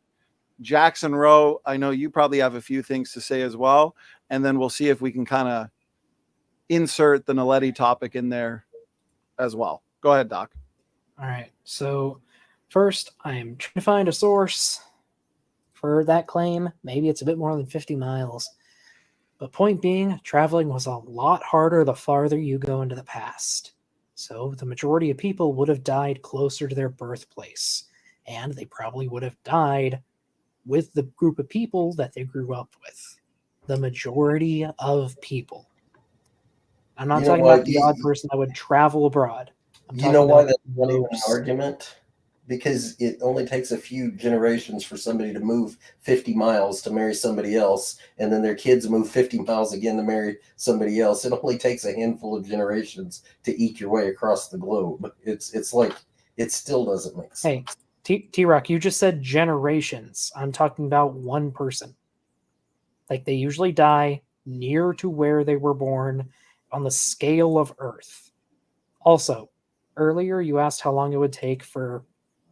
Jackson Rowe, I know you probably have a few things to say as well, and then we'll see if we can kind of insert the Naledi topic in there as well. Go ahead, Doc. All right. So first, I'm trying to find a source for that claim. Maybe it's a bit more than 50 miles. But point being, traveling was a lot harder the farther you go into the past. So the majority of people would have died closer to their birthplace, and they probably would have died with the group of people that they grew up with. The majority of people. I'm not talking about the odd person that would travel abroad. You know why that's not even an argument? Because it only takes a few generations for somebody to move 50 miles to marry somebody else, and then their kids move 50 miles again to marry somebody else. It only takes a handful of generations to eke your way across the globe. It's like, it still doesn't make sense. Hey, T-Rock, you just said generations. I'm talking about one person. Like, they usually die near to where they were born on the scale of Earth. Also, earlier you asked how long it would take for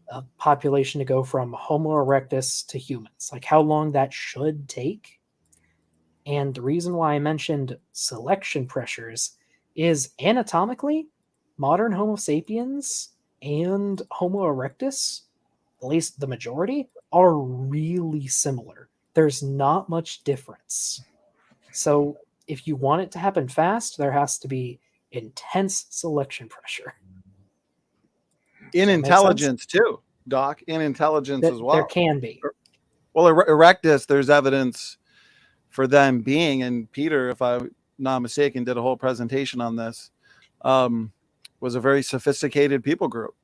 a population to go from Homo erectus to humans, like how long that should take. And the reason why I mentioned selection pressures is anatomically, modern Homo sapiens and Homo erectus, at least the majority, are really similar. There's not much difference. So if you want it to happen fast, there has to be intense selection pressure. In intelligence too, Doc. In intelligence as well. There can be. Well, erectus, there's evidence for them being, and Peter, if I'm not mistaken, did a whole presentation on this, was a very sophisticated people group.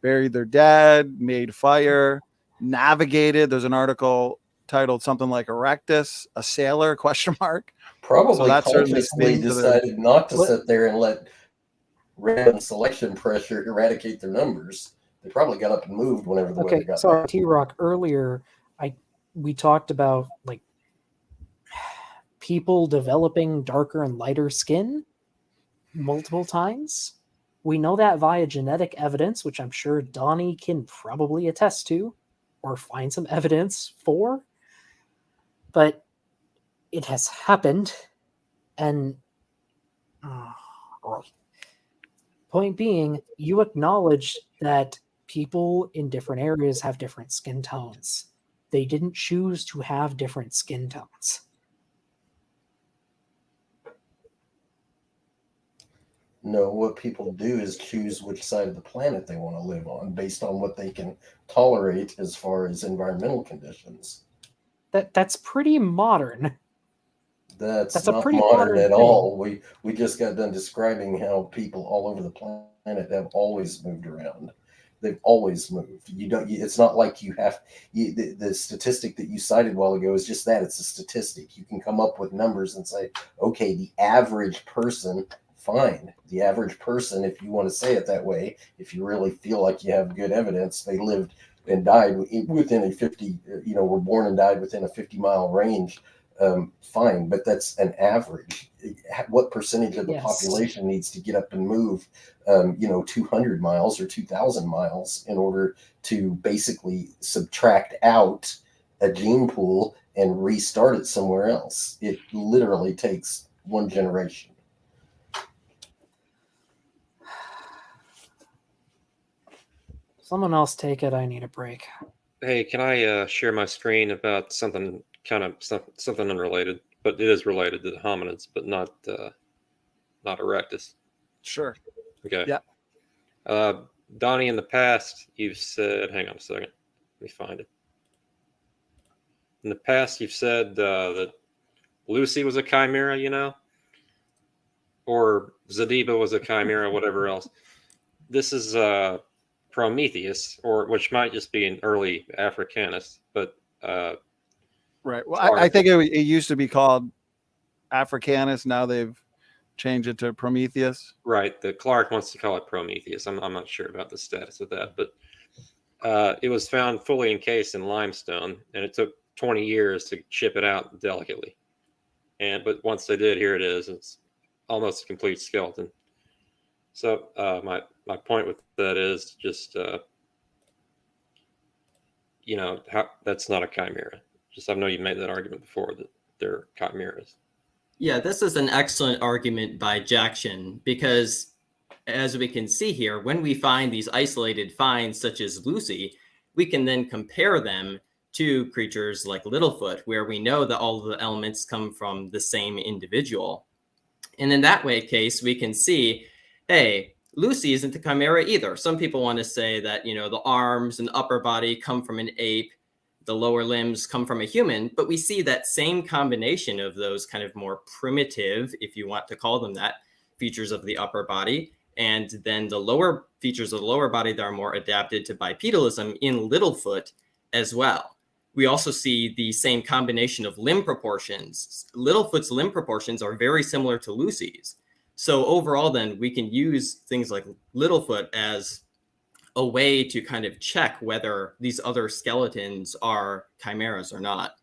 Buried their dead, made fire, navigated. There's an article titled something like Erectus, a sailor, ? Probably so that consciously decided not to sit there and let random selection pressure eradicate their numbers. They probably got up and moved whenever the weather got sorry, bad. T-Rock, earlier we talked about like people developing darker and lighter skin multiple times. We know that via genetic evidence, which I'm sure Donnie can probably attest to or find some evidence for. But it has happened, and Point being, you acknowledge that people in different areas have different skin tones. They didn't choose to have different skin tones. No, what people do is choose which side of the planet they want to live on based on what they can tolerate as far as environmental conditions. That's pretty modern. That's a not pretty modern at thing. all. We just got done describing how people all over the planet have always moved around. They've always moved. It's not like the statistic that you cited a while ago is just that. It's a statistic. You can come up with numbers and say, okay, the average person, fine. The average person, if you want to say it that way, if you really feel like you have good evidence, they lived and died within a 50, were born and died within a 50-mile range. Fine, but that's an average. What percentage of the population needs to get up and move, 200 miles or 2,000 miles in order to basically subtract out a gene pool and restart it somewhere else? It literally takes one generation. Someone else take it. I need a break. Hey, can I share my screen about something something unrelated, but it is related to the hominids, but not erectus? Sure. Okay. Yeah. Donnie, in the past, you've said, hang on a second, let me find it. In the past, you've said that Lucy was a chimera, or Zadiba was a chimera, whatever else. This is Prometheus, which might just be an early Africanus, but right. Well, I think it used to be called Africanus. Now they've changed it to Prometheus. Right. The Clark wants to call it Prometheus. I'm not sure about the status of that, but it was found fully encased in limestone, and it took 20 years to chip it out delicately. But once they did, here it is. It's almost a complete skeleton. So my point with that is just that's not a chimera. Just I know you made that argument before that they're chimeras. Yeah, this is an excellent argument by Jackson because, as we can see here, when we find these isolated finds such as Lucy, we can then compare them to creatures like Littlefoot, where we know that all of the elements come from the same individual. And in that case, we can see, hey, Lucy isn't a chimera either. Some people want to say that, the arms and upper body come from an ape, the lower limbs come from a human, but we see that same combination of those kind of more primitive, if you want to call them that, features of the upper body, and then the lower features of the lower body that are more adapted to bipedalism in Littlefoot as well. We also see the same combination of limb proportions. Littlefoot's limb proportions are very similar to Lucy's. So overall, then, we can use things like Littlefoot as a way to kind of check whether these other skeletons are chimeras or not.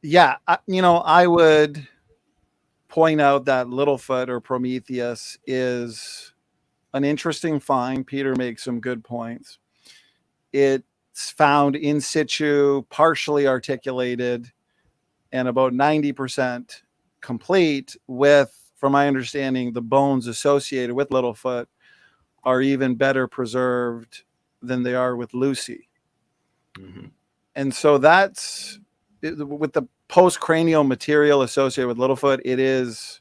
Yeah, I would point out that Littlefoot or Prometheus is an interesting find. Peter makes some good points. It's found in situ, partially articulated, and about 90% complete with, from my understanding, the bones associated with Littlefoot are even better preserved than they are with Lucy. Mm-hmm. And so that's with the post-cranial material associated with Littlefoot, it is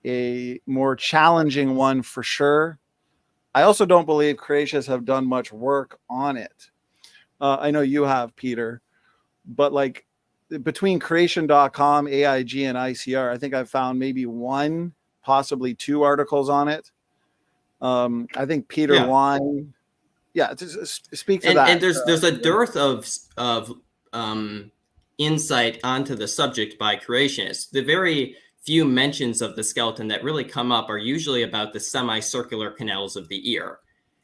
a more challenging one for sure. I also don't believe creationists have done much work on it. I know you have, Peter, but like between creation.com, AIG, and ICR, I think I've found maybe one, possibly two articles on it. I think Peter Wine. Yeah, speak to that. And there's a dearth of insight onto the subject by creationists. The very few mentions of the skeleton that really come up are usually about the semicircular canals of the ear.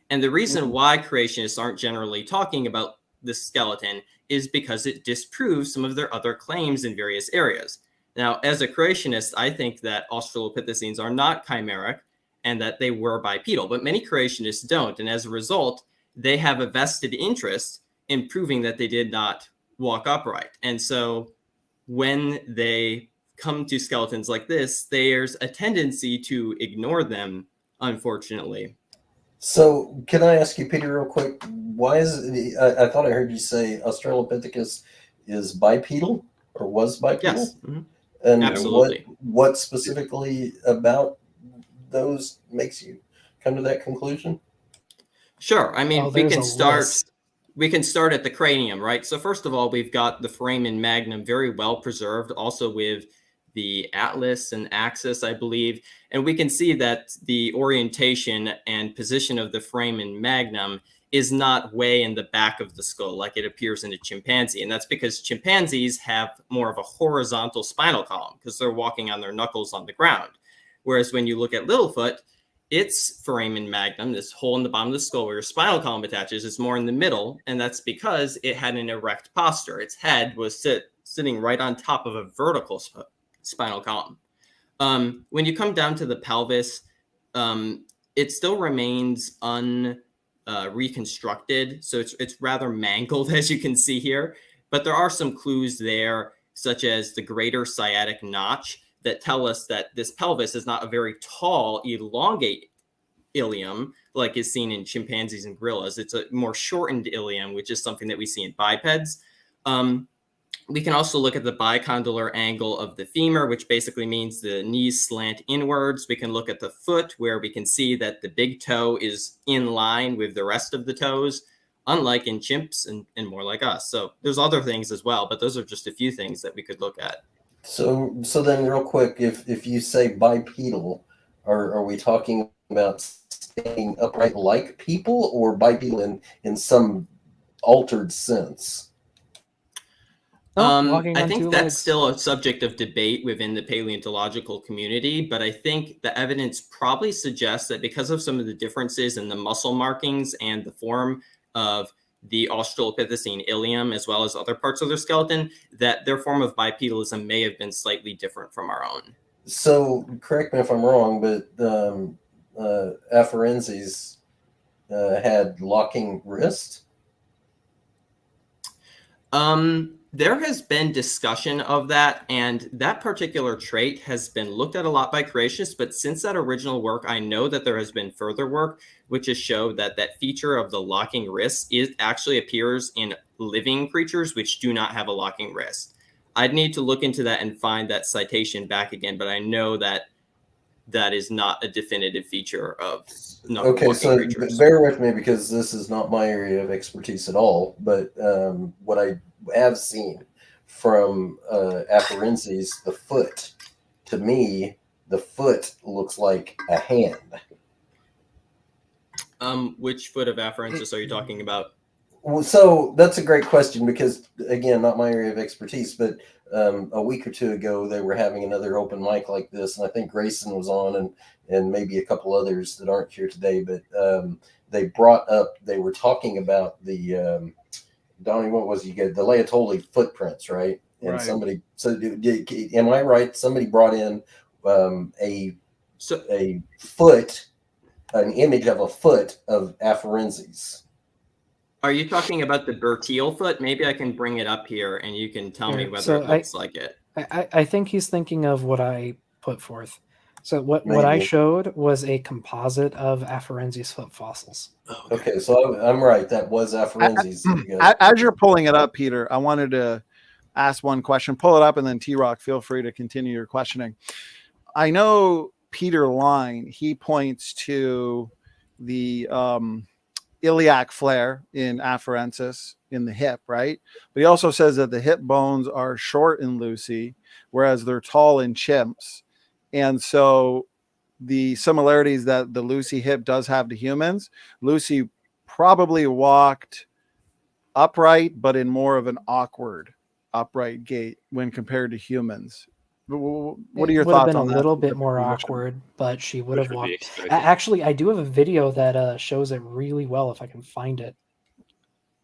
And the reason why creationists aren't generally talking about the skeleton is because it disproves some of their other claims in various areas. Now, as a creationist, I think that Australopithecines are not chimeric and that they were bipedal, but many creationists don't. And as a result, they have a vested interest in proving that they did not walk upright. And so when they come to skeletons like this, there's a tendency to ignore them unfortunately. So, can I ask you, Peter, real quick? Why is it, I thought I heard you say Australopithecus is bipedal or was bipedal? Yes, and absolutely. what specifically about those makes you come to that conclusion? Sure. I mean, Oh, we there's can a start. list. We can start at the cranium, right? So first of all, we've got the foramen magnum very well preserved, also with the atlas and axis, I believe. And we can see that the orientation and position of the foramen magnum is not way in the back of the skull like it appears in a chimpanzee. And that's because chimpanzees have more of a horizontal spinal column because they're walking on their knuckles on the ground. Whereas when you look at Littlefoot, its foramen magnum, this hole in the bottom of the skull where your spinal column attaches, is more in the middle, and that's because it had an erect posture. Its head was sitting right on top of a vertical spinal column. When you come down to the pelvis, it still remains reconstructed, so it's rather mangled, as you can see here. But there are some clues there, such as the greater sciatic notch, that tell us that this pelvis is not a very tall, elongate ilium like is seen in chimpanzees and gorillas. It's a more shortened ilium, which is something that we see in bipeds. We can also look at the bicondylar angle of the femur, which basically means the knees slant inwards. We can look at the foot, where we can see that the big toe is in line with the rest of the toes, unlike in chimps and more like us. So there's other things as well, but those are just a few things that we could look at. So then, real quick, if you say bipedal, are we talking about standing upright like people, or bipedal in some altered sense? I think that's still a subject of debate within the paleontological community, but I think the evidence probably suggests that because of some of the differences in the muscle markings and the form of the Australopithecine ilium, as well as other parts of their skeleton, that their form of bipedalism may have been slightly different from our own. So, correct me if I'm wrong, but Afarenses had locking wrist? There has been discussion of that, and that particular trait has been looked at a lot by creationists, but since that original work, I know that there has been further work which has showed that that feature of the locking wrist actually appears in living creatures which do not have a locking wrist. I'd need to look into that and find that citation back again, but I know that that is not a definitive feature of Okay, so creatures. Bear with me, because this is not my area of expertise at all, but what I have seen from Afarenses, the foot, to me, the foot looks like a hand. Which foot of Afarensis are you talking about? Well, so that's a great question, because, again, not my area of expertise, but a week or two ago, they were having another open mic like this, and I think Grayson was on, and maybe a couple others that aren't here today, but they were talking about the, Donnie, what was you get? The Laetoli footprints, right? And right. Somebody, so am I right? Somebody brought in a foot, an image of a foot of Afarenses. Are you talking about the Bertiel foot? Maybe I can bring it up here and you can tell me whether it looks like it. I think he's thinking of what I put forth. So what I showed was a composite of Afarenses foot fossils. Okay, so I'm right. That was Afarenses. As you're pulling it up, Peter, I wanted to ask one question. Pull it up, and then T-Rock, feel free to continue your questioning. I know Peter Line, he points to the iliac flare in Afarensis in the hip, right? But he also says that the hip bones are short in Lucy, whereas they're tall in chimps. And so the similarities that the Lucy hip does have to humans, Lucy probably walked upright, but in more of an awkward upright gait when compared to humans. What are your thoughts on that? It would have been a little bit more awkward, but she would have walked. Actually, I do have a video that shows it really well if I can find it.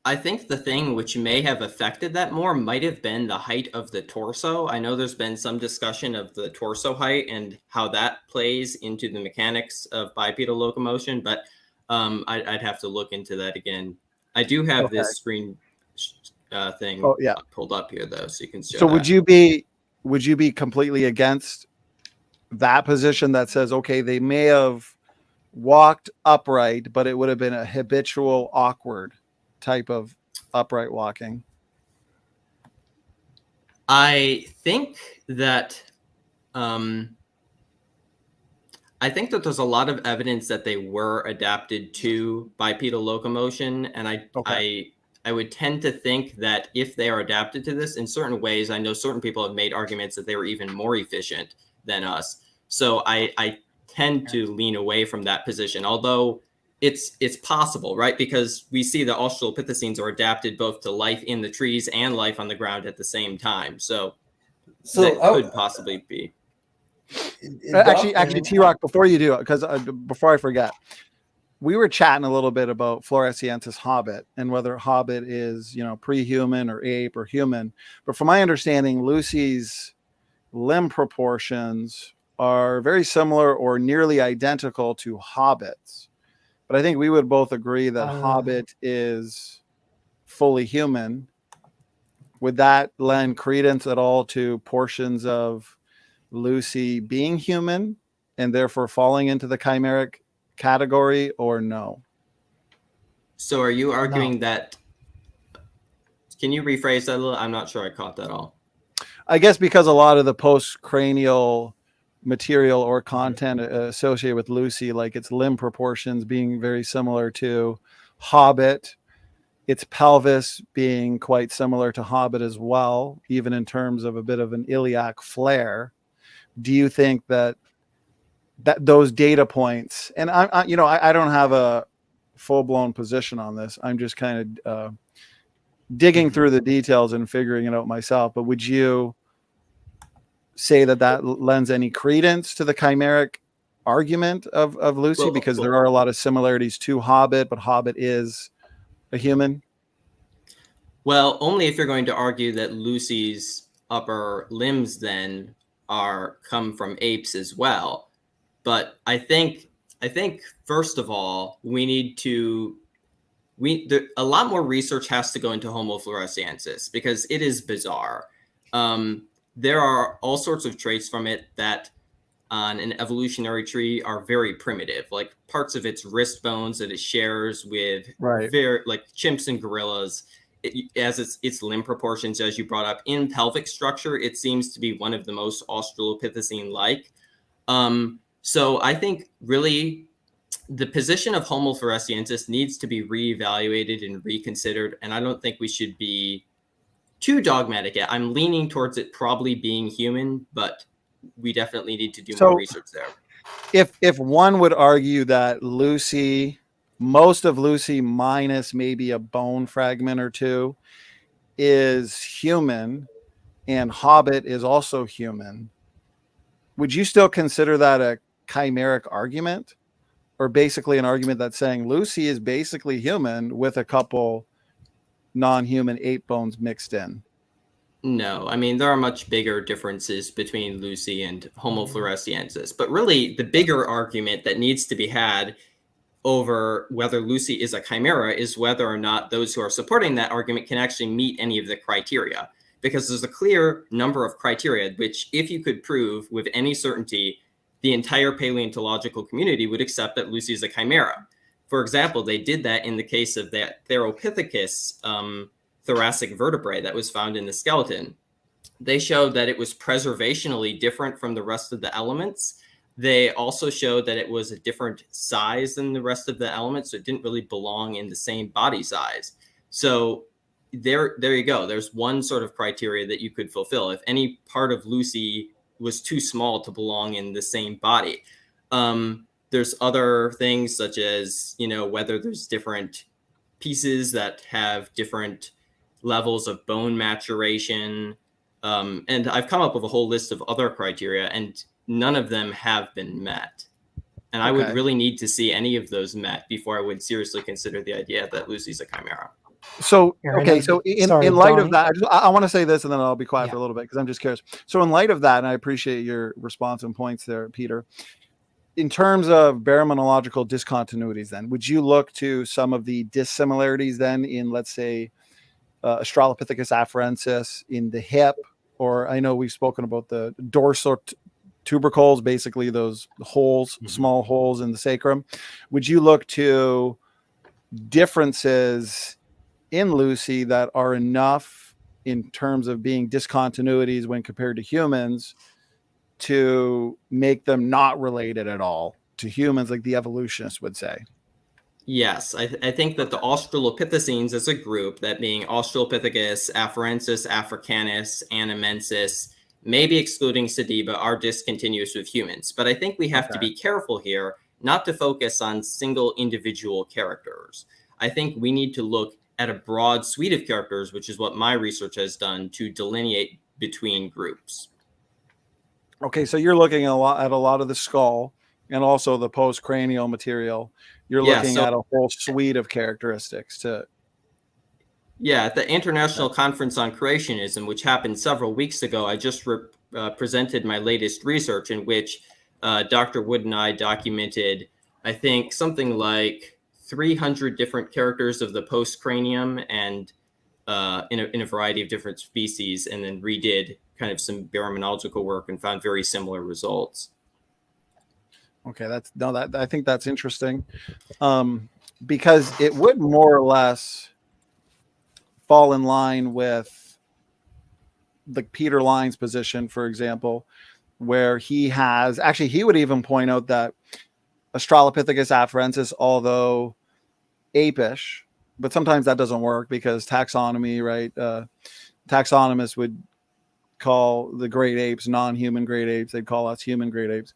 I think the thing which may have affected that more might have been the height of the torso. I know there's been some discussion of the torso height and how that plays into the mechanics of bipedal locomotion, but I'd have to look into that again. I do have this screen thing pulled up here, though, so you can see. So would you be completely against that position that says, okay, they may have walked upright, but it would have been a habitual awkward type of upright walking? I think that there's a lot of evidence that they were adapted to bipedal locomotion, and I would tend to think that if they are adapted to this in certain ways, I know certain people have made arguments that they were even more efficient than us. So I tend to lean away from that position, although it's possible, right? Because we see the Australopithecines are adapted both to life in the trees and life on the ground at the same time. So that could possibly be. Actually, T-Rock, before you do it, because before I forget, we were chatting a little bit about Floresiensis hobbit and whether hobbit is, pre-human or ape or human. But from my understanding, Lucy's limb proportions are very similar or nearly identical to hobbits. But I think we would both agree that hobbit is fully human. Would that lend credence at all to portions of Lucy being human and therefore falling into the chimeric category, or no? So are you arguing that? Can you rephrase that a little? I'm not sure I caught that all. I guess because a lot of the post-cranial material or content associated with Lucy, like its limb proportions being very similar to hobbit, its pelvis being quite similar to hobbit as well, even in terms of a bit of an iliac flare. Do you think that those data points, and I don't have a full-blown position on this, I'm just kind of digging through the details and figuring it out myself, but would you say that lends any credence to the chimeric argument of Lucy? Because there are a lot of similarities to hobbit, but hobbit is a human. Well, only if you're going to argue that Lucy's upper limbs then come from apes as well. But I think first of all, a lot more research has to go into Homo floresiensis because it is bizarre. There are all sorts of traits from it that on an evolutionary tree are very primitive, like parts of its wrist bones that it shares with like chimps and gorillas. As its limb proportions, as you brought up, in pelvic structure, it seems to be one of the most Australopithecine-like. So I think really the position of Homo floresiensis needs to be reevaluated and reconsidered, and I don't think we should be too dogmatic yet. I'm leaning towards it probably being human, but we definitely need to do more research there. If one would argue that most of Lucy minus maybe a bone fragment or two is human and hobbit is also human, would you still consider that a chimeric argument, or basically an argument that's saying Lucy is basically human with a couple non-human ape bones mixed in? No, I mean, there are much bigger differences between Lucy and Homo floresiensis, but really the bigger argument that needs to be had over whether Lucy is a chimera is whether or not those who are supporting that argument can actually meet any of the criteria, because there's a clear number of criteria which, if you could prove with any certainty, the entire paleontological community would accept that Lucy is a chimera. For example, they did that in the case of that Theropithecus thoracic vertebrae that was found in the skeleton. They showed that it was preservationally different from the rest of the elements. They also showed that it was a different size than the rest of the elements, so it didn't really belong in the same body size. So there you go. There's one sort of criteria that you could fulfill. If any part of Lucy was too small to belong in the same body. There's other things such as, whether there's different pieces that have different levels of bone maturation. And I've come up with a whole list of other criteria, and none of them have been met. And I would really need to see any of those met before I would seriously consider the idea that Lucy's a chimera. So, so in light of that, I want to say this and then I'll be quiet for a little bit because I'm just curious. So in light of that, and I appreciate your response and points there, Peter, in terms of baromenological discontinuities, then, would you look to some of the dissimilarities then in, let's say, Australopithecus afarensis in the hip, or I know we've spoken about the tubercles, basically those holes, small holes in the sacrum. Would you look to differences in Lucy that are enough in terms of being discontinuities when compared to humans to make them not related at all to humans, like the evolutionists would say? Yes, I think that the Australopithecines as a group, that being Australopithecus, Afarensis, Africanus, Anamensis, maybe excluding Sediba, are discontinuous with humans. But I think we have to be careful here not to focus on single individual characters. I think we need to look at a broad suite of characters, which is what my research has done, to delineate between groups. Okay, so you're looking at a lot of the skull and also the postcranial material. You're looking at a whole suite of characteristics to. Yeah, at the International Conference on Creationism, which happened several weeks ago, I just presented my latest research in which Dr. Wood and I documented, I think, something like 300 different characters of the postcranium and in a variety of different species, and then redid kind of some baraminological work and found very similar results. Okay, I think that's interesting, because it would more or less fall in line with like Peter Line's position, for example, where he would even point out that Australopithecus afarensis, although apish, but sometimes that doesn't work because taxonomy, right? Taxonomists would call the great apes non-human great apes. They'd call us human great apes.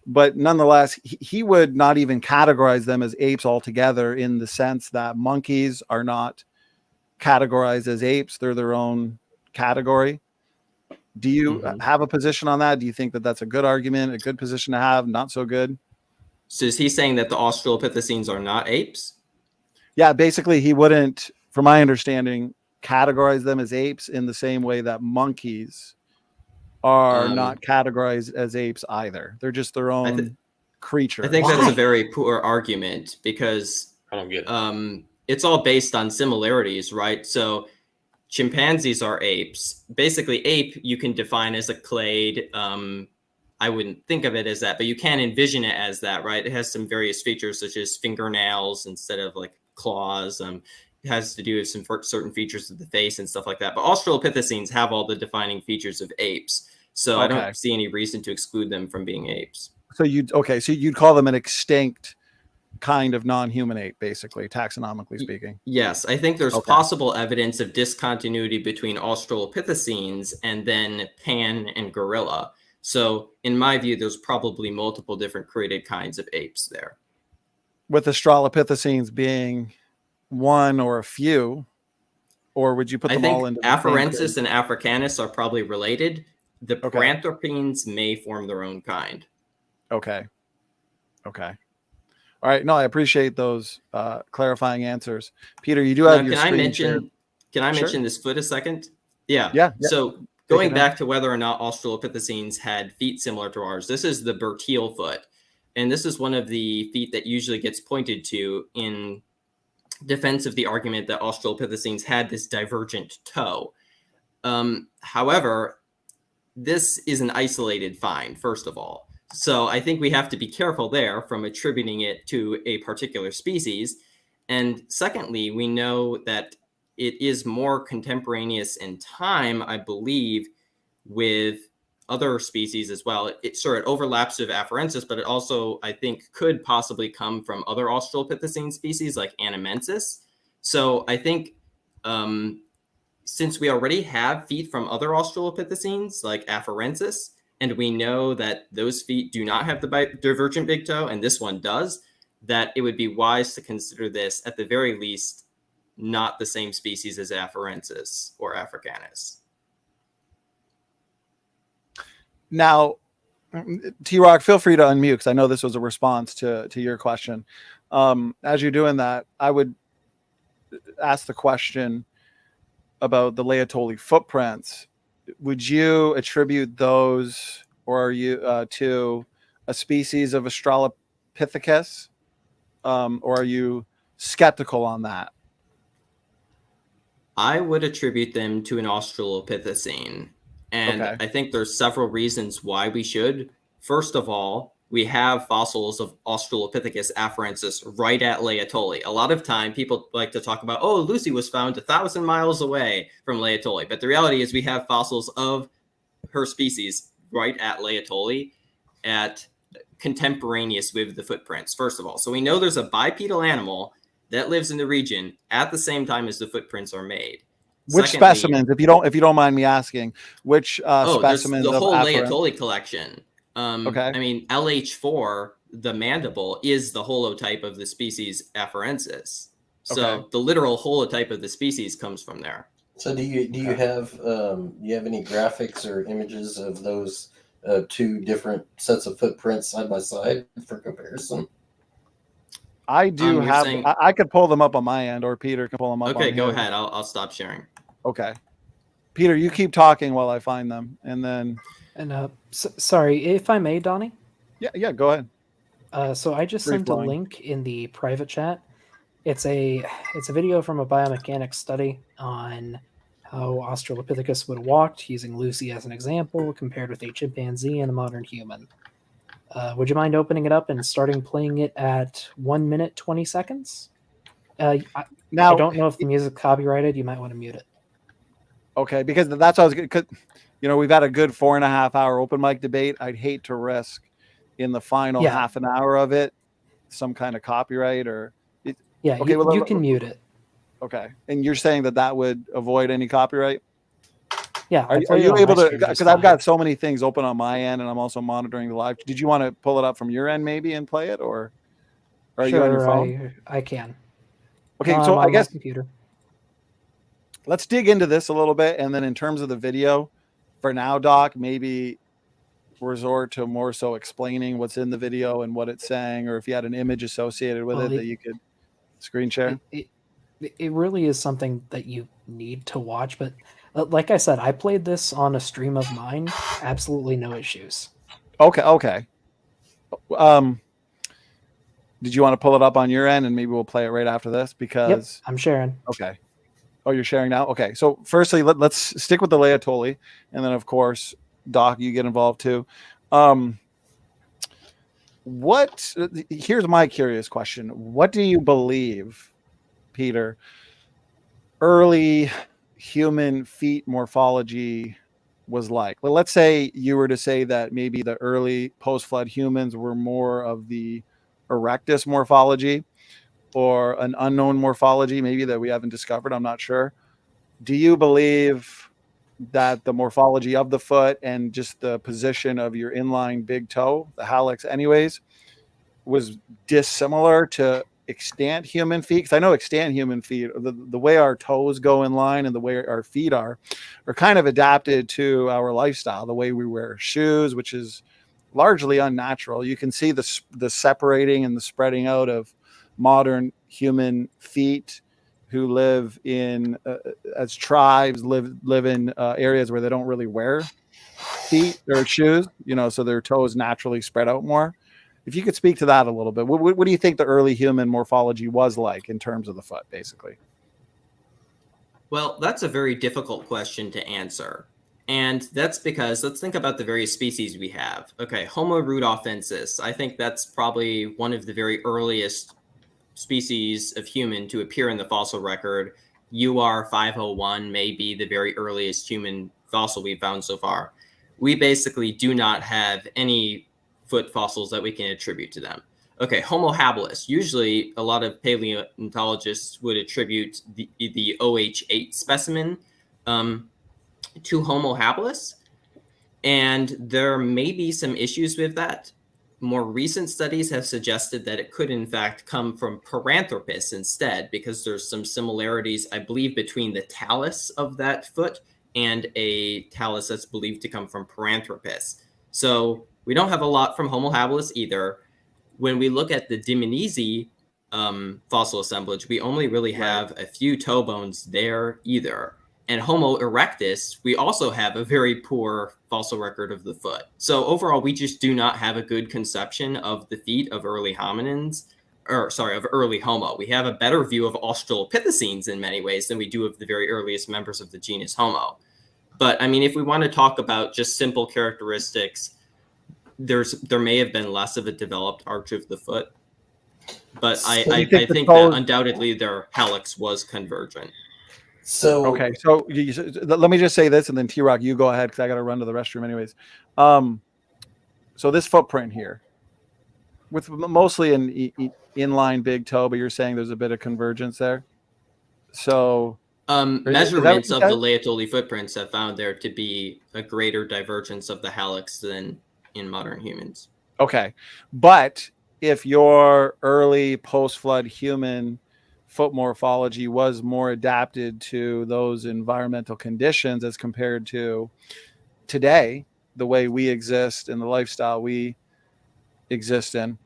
But nonetheless, he would not even categorize them as apes altogether, in the sense that monkeys are not categorized as apes. They're their own category. Do you have a position on that? Do you think that that's a good argument, a good position to have, not so good? So is he saying that the Australopithecines are not apes? Yeah, basically he wouldn't, from my understanding, categorize them as apes in the same way that monkeys are not categorized as apes either. They're just their own creature. I think that's a very poor argument, because I don't get it. It's all based on similarities, right? So chimpanzees are apes. Basically, ape you can define as a clade. I wouldn't think of it as that, but you can envision it as that, right? It has some various features such as fingernails instead of like claws. It has to do with some certain features of the face and stuff like that. But Australopithecines have all the defining features of apes. So I don't see any reason to exclude them from being apes. So you'd call them an extinct kind of non-human ape, basically, taxonomically speaking. Yes, I think there's possible evidence of discontinuity between Australopithecines and then Pan and gorilla. So in my view, there's probably multiple different created kinds of apes there. With Australopithecines being one or a few, or would you put them all into the Afarensis and Africanus are probably related. The Paranthropines may form their own kind. Okay. All right. No, I appreciate those clarifying answers. Peter, you do have your screen shared. Can I mention this foot a second? Yeah. So going back to whether or not Australopithecines had feet similar to ours, this is the Berthiel foot. And this is one of the feet that usually gets pointed to in defense of the argument that Australopithecines had this divergent toe. However, this is an isolated find, first of all. So I think we have to be careful there from attributing it to a particular species. And secondly, we know that it is more contemporaneous in time, I believe, with other species as well. It overlaps with Afarensis, but it also, I think, could possibly come from other Australopithecine species like Anamensis. So I think since we already have feet from other Australopithecines like Afarensis, and we know that those feet do not have the divergent big toe, and this one does, that it would be wise to consider this, at the very least, not the same species as Afarensis or Africanus. Now, T-Rock, feel free to unmute, because I know this was a response to your question. As you're doing that, I would ask the question about the Laetoli footprints. Would you attribute those, or are you to a species of Australopithecus, or are you skeptical on that? I would attribute them to an Australopithecine. And I think there's several reasons why we should. First of all, we have fossils of Australopithecus afarensis right at Laetoli. A lot of time people like to talk about, oh, Lucy was found 1,000 miles away from Laetoli. But the reality is we have fossils of her species right at Laetoli at contemporaneous with the footprints, first of all. So we know there's a bipedal animal that lives in the region at the same time as the footprints are made. Which Secondly, specimens, if you don't mind me asking, which there's specimens the of whole afferent? Laetoli collection. Okay. I mean, LH4, the mandible, is the holotype of the species afarensis. So Okay. the literal holotype of the species comes from there. So do you have any graphics or images of those two different sets of footprints side by side for comparison? I do You're have. saying- I could pull them up on my end, or Peter can pull them up. Okay, on go his. ahead. I'll stop sharing. Okay, Peter, you keep talking while I find them, and then. And sorry, if I may, Donnie. Yeah, go ahead. So I just Free sent a flowing. link in the private chat. It's a video from a biomechanics study on how Australopithecus would have walked, using Lucy as an example, compared with a chimpanzee and a modern human. Would you mind opening it up and starting playing it at 1 minute 20 seconds? I don't know if the music's copyrighted. You might want to mute it. Okay, because that's what I was. Because we've had a good 4.5 hour open mic debate. I'd hate to risk in the final half an hour of it some kind of copyright or. Yeah, okay, you can mute it. Okay, and you're saying that would avoid any copyright? Yeah. Are you able to? Because I've got so many things open on my end, and I'm also monitoring the live. Did you want to pull it up from your end maybe and play it, or are you on your phone? I can. Okay, No, so I'm I on my guess computer. Let's dig into this a little bit, and then in terms of the video, for now, Doc, maybe resort to more so explaining what's in the video and what it's saying, or if you had an image associated with it that you could screen share. It really is something that you need to watch, but like I said, I played this on a stream of mine. Absolutely no issues. Okay. Did you want to pull it up on your end, and maybe we'll play it right after this? Because I'm sharing. Okay. Oh, you're sharing now? Okay. So firstly, let's stick with the Laetoli, and then of course, Doc, you get involved too. Here's my curious question. What do you believe, Peter, early human feet morphology was like? Well, let's say you were to say that maybe the early post-flood humans were more of the erectus morphology, or an unknown morphology maybe that we haven't discovered. I'm not sure. Do you believe that the morphology of the foot and just the position of your inline big toe, the hallux anyways, was dissimilar to extant human feet? Because I know extant human feet, the way our toes go in line and the way our feet are kind of adapted to our lifestyle, the way we wear shoes, which is largely unnatural. You can see the separating and the spreading out of modern human feet who live in as tribes, live in areas where they don't really wear feet or shoes, so their toes naturally spread out more. If you could speak to that a little bit, what do you think the early human morphology was like in terms of the foot, basically? Well, that's a very difficult question to answer. And that's because let's think about the various species we have. Okay, Homo rudolfensis. I think that's probably one of the very earliest species of human to appear in the fossil record. UR501 may be the very earliest human fossil we've found so far. We basically do not have any foot fossils that we can attribute to them. Okay, Homo habilis. Usually a lot of paleontologists would attribute the OH8 specimen to Homo habilis, and there may be some issues with that. More recent studies have suggested that it could in fact come from Paranthropus instead, because there's some similarities, I believe, between the talus of that foot and a talus that's believed to come from Paranthropus. So we don't have a lot from Homo habilis either. When we look at the Dmanisi fossil assemblage, we only really have a few toe bones there either. And Homo erectus, we also have a very poor fossil record of the foot. So overall, we just do not have a good conception of the feet of early hominins, of early Homo. We have a better view of Australopithecines in many ways than we do of the very earliest members of the genus Homo. But I mean, if we want to talk about just simple characteristics, there may have been less of a developed arch of the foot, but So I you think the think toes- that undoubtedly their hallux was convergent. So Okay, so let me just say this, and then T-Rock, you go ahead because I got to run to the restroom anyways. So this footprint here, with mostly an inline big toe, but you're saying there's a bit of convergence there. So Measurements of the Laetoli footprints have found there to be a greater divergence of the hallux than in modern humans. Okay, but if your early post-flood human foot morphology was more adapted to those environmental conditions as compared to today, the way we exist and the lifestyle we exist in,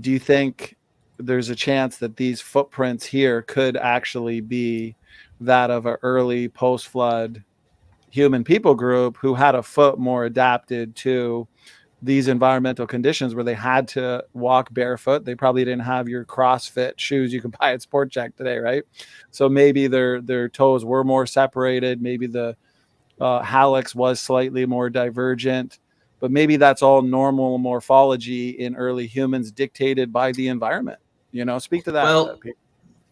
do you think there's a chance that these footprints here could actually be that of an early post-flood human people group who had a foot more adapted to these environmental conditions where they had to walk barefoot? They probably didn't have your CrossFit shoes you can buy at Sport Check today, right? So maybe their toes were more separated. Maybe the hallux was slightly more divergent, but maybe that's all normal morphology in early humans dictated by the environment. Speak to that. Well,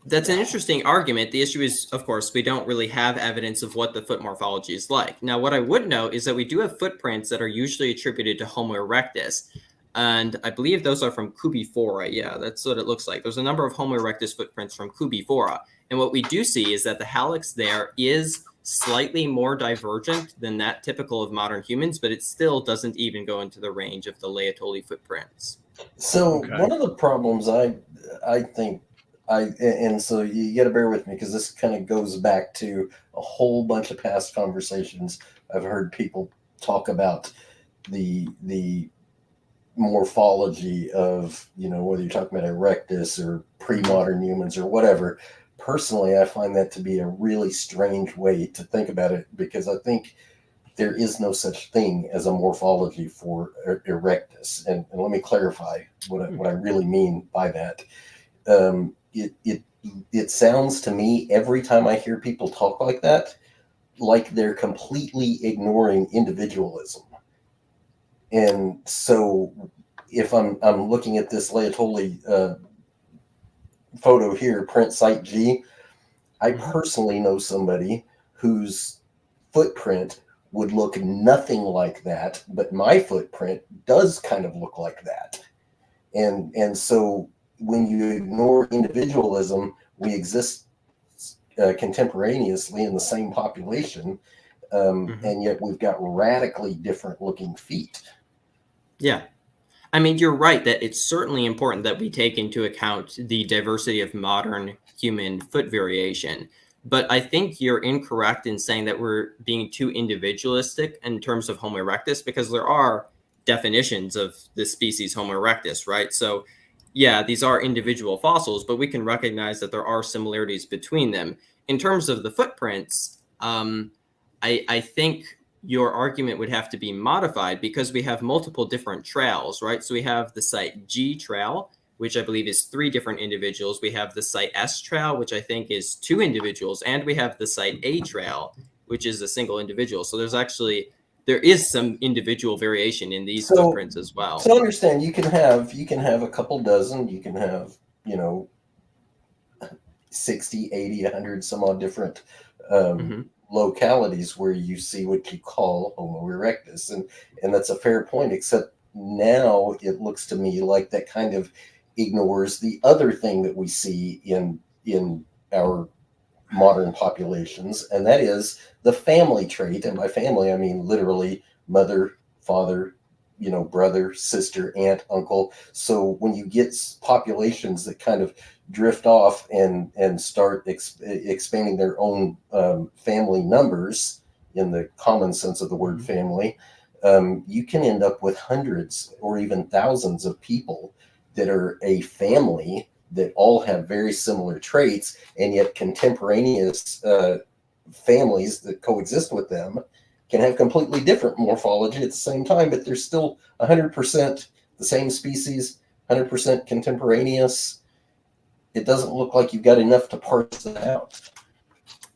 that's an interesting argument. The issue is, of course, we don't really have evidence of what the foot morphology is like. Now, what I would note is that we do have footprints that are usually attributed to Homo erectus. And I believe those are from Cubifora. Yeah, that's what it looks like. There's a number of Homo erectus footprints from Cubifora. And what we do see is that the hallux there is slightly more divergent than that typical of modern humans, but it still doesn't even go into the range of the Laetoli footprints. So one of the problems I think and so you got to bear with me because this kind of goes back to a whole bunch of past conversations. I've heard people talk about the morphology of, whether you're talking about erectus or pre-modern humans or whatever. Personally, I find that to be a really strange way to think about it, because I think there is no such thing as a morphology for erectus. And let me clarify what I really mean by that. It sounds to me every time I hear people talk like that, like they're completely ignoring individualism. And so if I'm looking at this Laetoli photo here, print site G, I personally know somebody whose footprint would look nothing like that, but my footprint does kind of look like that. And so when you ignore individualism, we exist contemporaneously in the same population, and yet we've got radically different looking feet. Yeah. I mean, you're right that it's certainly important that we take into account the diversity of modern human foot variation. But I think you're incorrect in saying that we're being too individualistic in terms of Homo erectus, because there are definitions of the species Homo erectus, right? So yeah, these are individual fossils, but we can recognize that there are similarities between them. In terms of the footprints, I think your argument would have to be modified because we have multiple different trails, right? So we have the site G trail, which I believe is 3 different individuals. We have the site S trail, which I think is 2 individuals. And we have the site A trail, which is a single individual. So there is some individual variation in these footprints as well. So understand, you can have a couple dozen, you can have, 60, 80, 100, some odd different localities where you see what you call Homo erectus. And that's a fair point, except now it looks to me like that kind of ignores the other thing that we see in our modern populations, and that is the family trait. And by family, I mean literally mother, father, brother, sister, aunt, uncle. So when you get populations that kind of drift off and start expanding their own family numbers in the common sense of the word family, you can end up with hundreds or even thousands of people that are a family that all have very similar traits, and yet contemporaneous families that coexist with them can have completely different morphology at the same time, but they're still 100% the same species, 100% contemporaneous. It doesn't look like you've got enough to parse that out.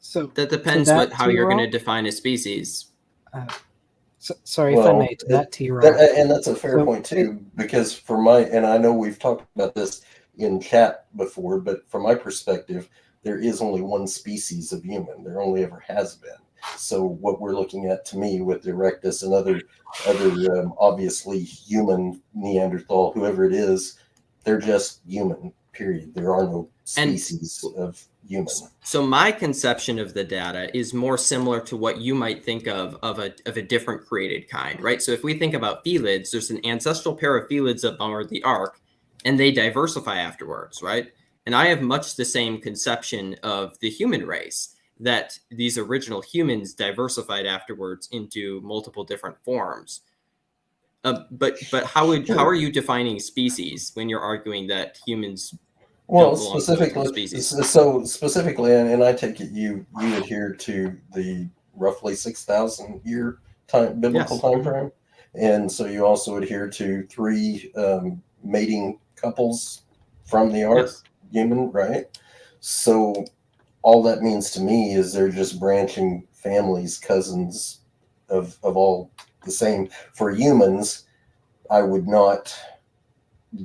So that depends how you're going to define a species. Sorry if I may to that, T-Rock. And that's a fair point too, because and I know we've talked about this in chat before, but from my perspective, there is only one species of human. There only ever has been. So what we're looking at, to me, with Erectus and other obviously human, Neanderthal, whoever it is, they're just human, period. There are no species of human. So my conception of the data is more similar to what you might think of a different created kind, right? So if we think about felids, there's an ancestral pair of felids aboard the Ark, and they diversify afterwards, right? And I have much the same conception of the human race, that these original humans diversified afterwards into multiple different forms. But how are you defining species when you're arguing that humans Well, don't belong to multiple species? so specifically, and I take it you adhere to the roughly 6,000 year biblical time frame, and so you also adhere to 3 mating couples from the Ark, human, right? So all that means to me is they're just branching families, cousins of all the same. For humans, I would not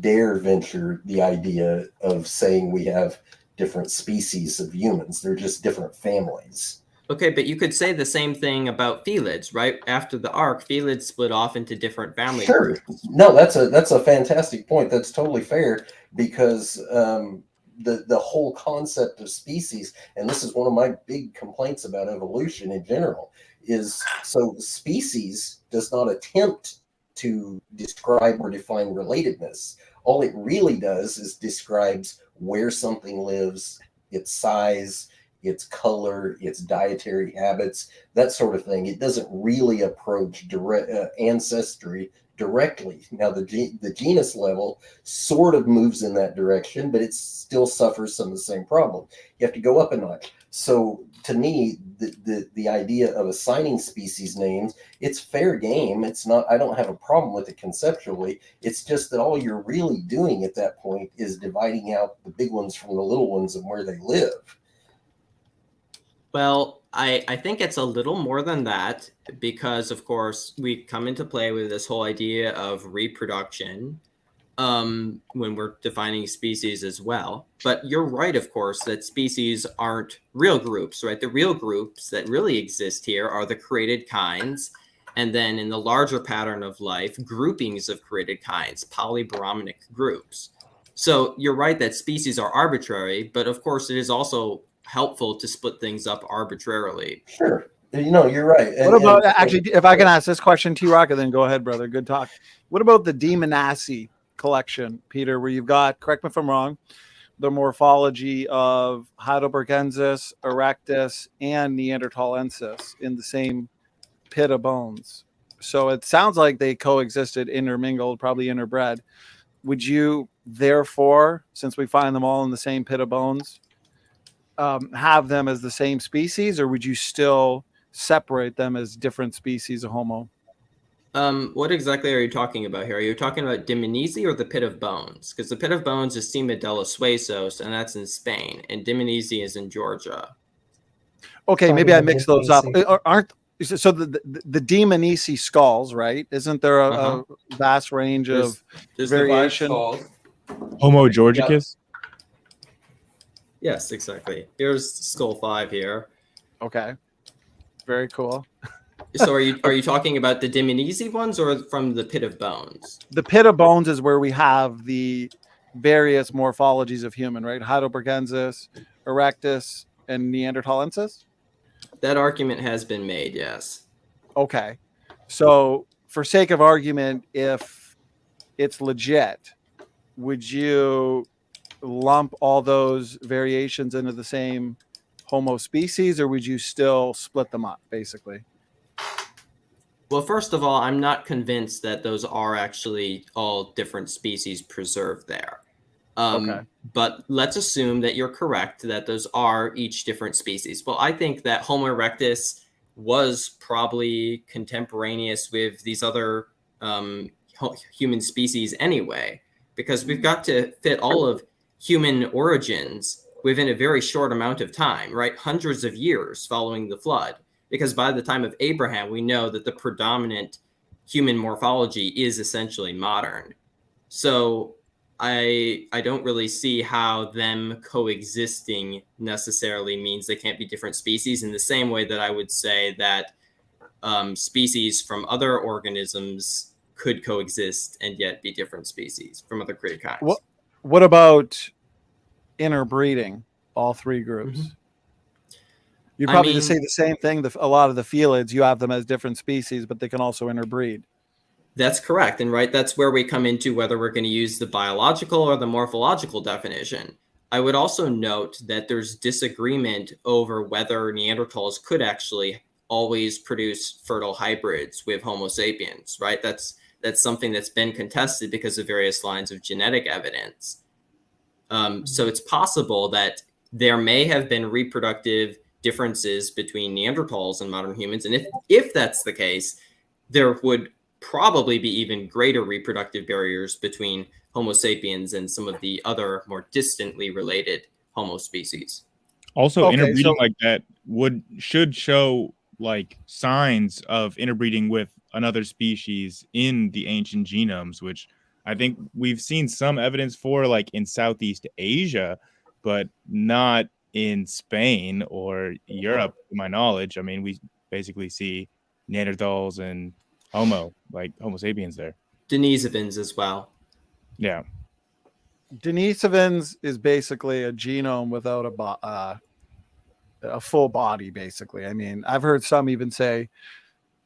dare venture the idea of saying we have different species of humans. They're just different families. Okay, but you could say the same thing about felids, right? After the Ark, felids split off into different family groups. No, that's a fantastic point. That's totally fair, because the whole concept of species, and this is one of my big complaints about evolution in general, is so species does not attempt to describe or define relatedness. All it really does is describes where something lives, its size, its color, its dietary habits, that sort of thing. It doesn't really approach ancestry directly. Now, the genus level sort of moves in that direction, but it still suffers some of the same problem. You have to go up a notch. So to me, the idea of assigning species names, it's fair game. It's not, I don't have a problem with it conceptually. It's just that all you're really doing at that point is dividing out the big ones from the little ones and where they live. Well, I think it's a little more than that, because, of course, we come into play with this whole idea of reproduction when we're defining species as well. But you're right, of course, that species aren't real groups, right? The real groups that really exist here are the created kinds. And then in the larger pattern of life, groupings of created kinds, polybrahminic groups. So you're right that species are arbitrary, but of course it is also helpful to split things up arbitrarily. Sure. You're right. What about, actually, if I can ask this question, T-Rock, and then go ahead, brother. Good talk. What about the Demonaceae collection, Peter, where you've got, correct me if I'm wrong, the morphology of Heidelbergensis, Erectus, and Neanderthalensis in the same pit of bones? So it sounds like they coexisted, intermingled, probably interbred. Would you, therefore, since we find them all in the same pit of bones, have them as the same species, or would you still separate them as different species of Homo? What exactly are you talking about here? Are you talking about Dmanisi or the pit of bones? Because the pit of bones is Cima de los Huesos, and that's in Spain, and Dmanisi is in Georgia. Okay, maybe I mixed those up. Aren't so the Dmanisi skulls, right? Isn't there a vast range of variation? Homo georgicus. Yes, exactly. Here's skull 5 here. Okay, very cool. So are you talking about the Dmanisi ones or from the pit of bones? The pit of bones is where we have the various morphologies of human, right? Heidelbergensis, Erectus, and Neanderthalensis. That argument has been made, yes. Okay, so for sake of argument, if it's legit, would you lump all those variations into the same Homo species, or would you still split them up, basically? Well, first of all, I'm not convinced that those are actually all different species preserved there. Okay. But let's assume that you're correct, that those are each different species. Well, I think that Homo erectus was probably contemporaneous with these other human species anyway, because we've got to fit all of human origins within a very short amount of time, right? Hundreds of years following the flood. because by the time of Abraham, we know that the predominant human morphology is essentially modern. So I don't really see how them coexisting necessarily means they can't be different species, in the same way that I would say that species from other organisms could coexist and yet be different species from other created kinds. What about interbreeding, all three groups? You probably just say the same thing. A lot of the felids, you have them as different species, but they can also interbreed. That's correct. And that's where we come into whether we're going to use the biological or the morphological definition. I would also note that there's disagreement over whether Neanderthals could actually always produce fertile hybrids with Homo sapiens, right? That's something that's been contested because of various lines of genetic evidence. So it's possible that there may have been reproductive differences between Neanderthals and modern humans. And if that's the case, there would probably be even greater reproductive barriers between Homo sapiens and some of the other more distantly related Homo species. Also, interbreeding like that should show like signs of interbreeding with another species in the ancient genomes, which I think we've seen some evidence for, like in Southeast Asia, but not in Spain or Europe, to my knowledge. I mean, we basically see Neanderthals and Homo sapiens there. Denisovans as well. Yeah. Denisovans is basically a genome without a full body, basically. I mean, I've heard some even say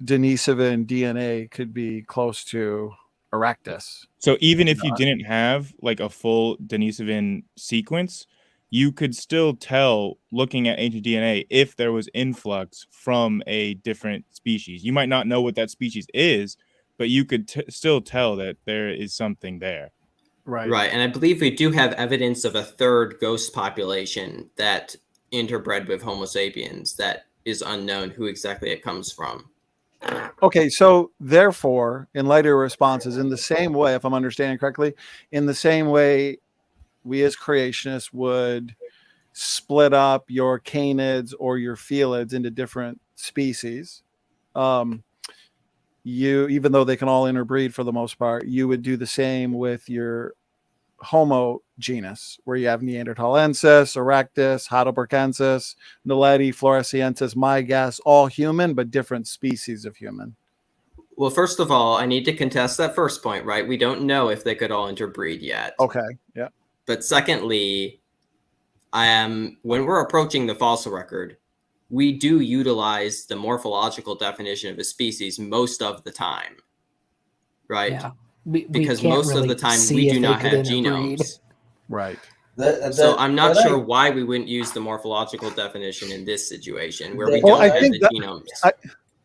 Denisovan DNA could be close to Erectus. So even if you didn't have like a full Denisovan sequence, you could still tell, looking at ancient DNA, if there was influx from a different species. You might not know what that species is, but you could still tell that there is something there. Right. And I believe we do have evidence of a third ghost population that interbred with Homo sapiens that is unknown who exactly it comes from. Okay, so therefore, in light of your responses, in the same way, if I'm understanding correctly, in the same way we as creationists would split up your canids or your felids into different species, even though they can all interbreed for the most part, you would do the same with your Homo genus, where you have Neanderthalensis, Erectus, Heidelbergensis, Naledi, Floresiensis, my guess, all human, but different species of human. Well, first of all, I need to contest that first point, right? We don't know if they could all interbreed yet. Okay, yeah. But secondly, when we're approaching the fossil record, we do utilize the morphological definition of a species most of the time, right? Yeah. Because most of the time we do not have genomes. Right. So I'm not sure why we wouldn't use the morphological definition in this situation where we don't have the genomes.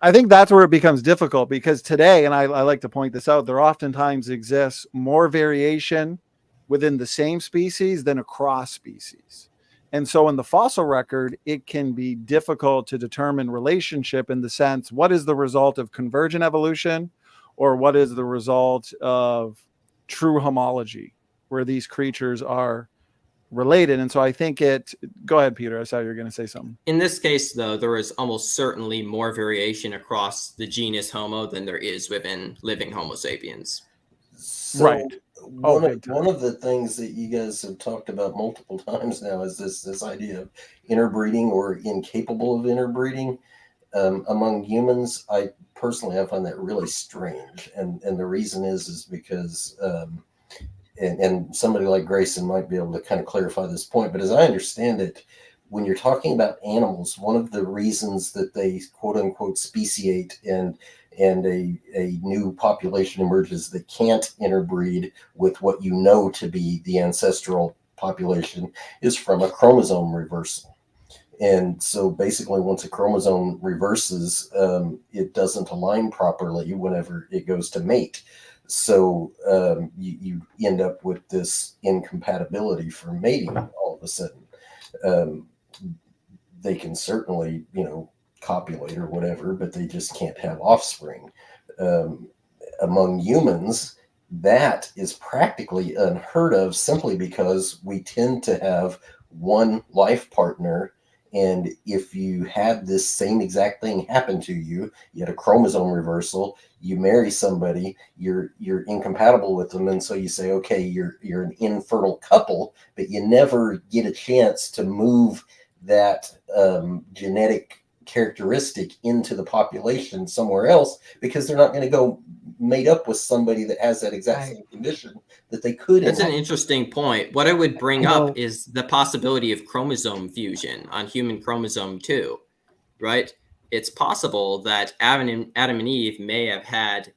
I think that's where it becomes difficult, because today, and I like to point this out, there oftentimes exists more variation within the same species than across species. And so in the fossil record, it can be difficult to determine relationship in the sense, what is the result of convergent evolution, or what is the result of true homology, where these creatures are related. And so I think go ahead, Peter. I saw you were going to say something. In this case, though, there is almost certainly more variation across the genus Homo than there is within living Homo sapiens. So one of the things that you guys have talked about multiple times now is this idea of interbreeding or incapable of interbreeding among humans. I personally find that really strange, and the reason is because and somebody like Grayson might be able to kind of clarify this point, but as I understand it, when you're talking about animals, one of the reasons that they quote unquote speciate and a new population emerges that can't interbreed with what you know to be the ancestral population is from a chromosome reversal. And so basically, once a chromosome reverses, it doesn't align properly whenever it goes to mate. So you end up with this incompatibility for mating all of a sudden. They can certainly, copulate or whatever, but they just can't have offspring. Among humans, that is practically unheard of simply because we tend to have one life partner And if you had this same exact thing happen to you, you had a chromosome reversal, you marry somebody, you're incompatible with them, and so you say, okay, you're an infertile couple, but you never get a chance to move that genetic characteristic into the population somewhere else, because they're not going to go mate up with somebody that has that exact same condition that they could. That's an interesting point. What I would bring up is the possibility of chromosome fusion on human chromosome 2, right? It's possible that Adam and Eve may have had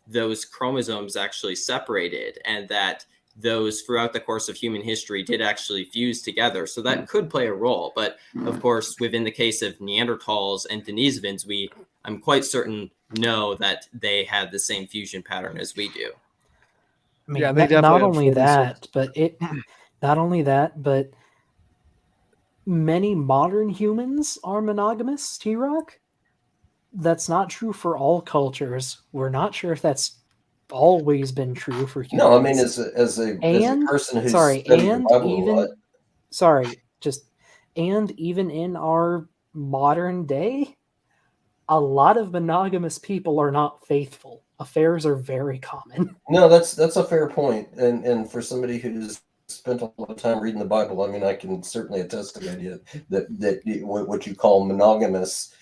those chromosomes actually separated, and that those throughout the course of human history did actually fuse together. So that could play a role. But of course, within the case of Neanderthals and Denisovans, I'm quite certain know that they had the same fusion pattern as we do. I mean, Yeah, they not definitely only have 40 that, not only that, but many modern humans are monogamous, T-Rock. That's not true for all cultures. We're not sure if that's always been true for humans. No, I mean, as a person who's studied the Bible a lot. And even in our modern day, a lot of monogamous people are not faithful. Affairs are very common. No, that's a fair point. And for somebody who's spent a lot of time reading the Bible, I mean, I can certainly attest to the idea that what you call monogamous,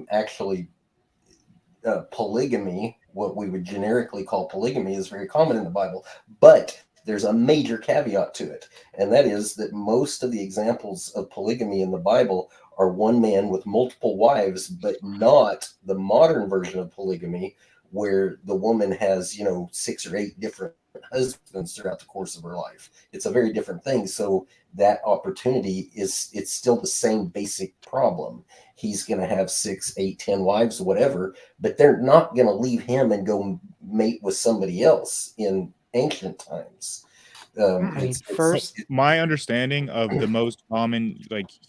actually polygamy, what we would generically call polygamy, is very common in the Bible. But there's a major caveat to it, and that is that most of the examples of polygamy in the Bible are one man with multiple wives, but not the modern version of polygamy, where the woman has, 6 or 8 different husbands throughout the course of her life. It's a very different thing. So that opportunity it's still the same basic problem. He's going to have 6, 8, 10 wives, whatever, but they're not going to leave him and go mate with somebody else in ancient times. My understanding of the most common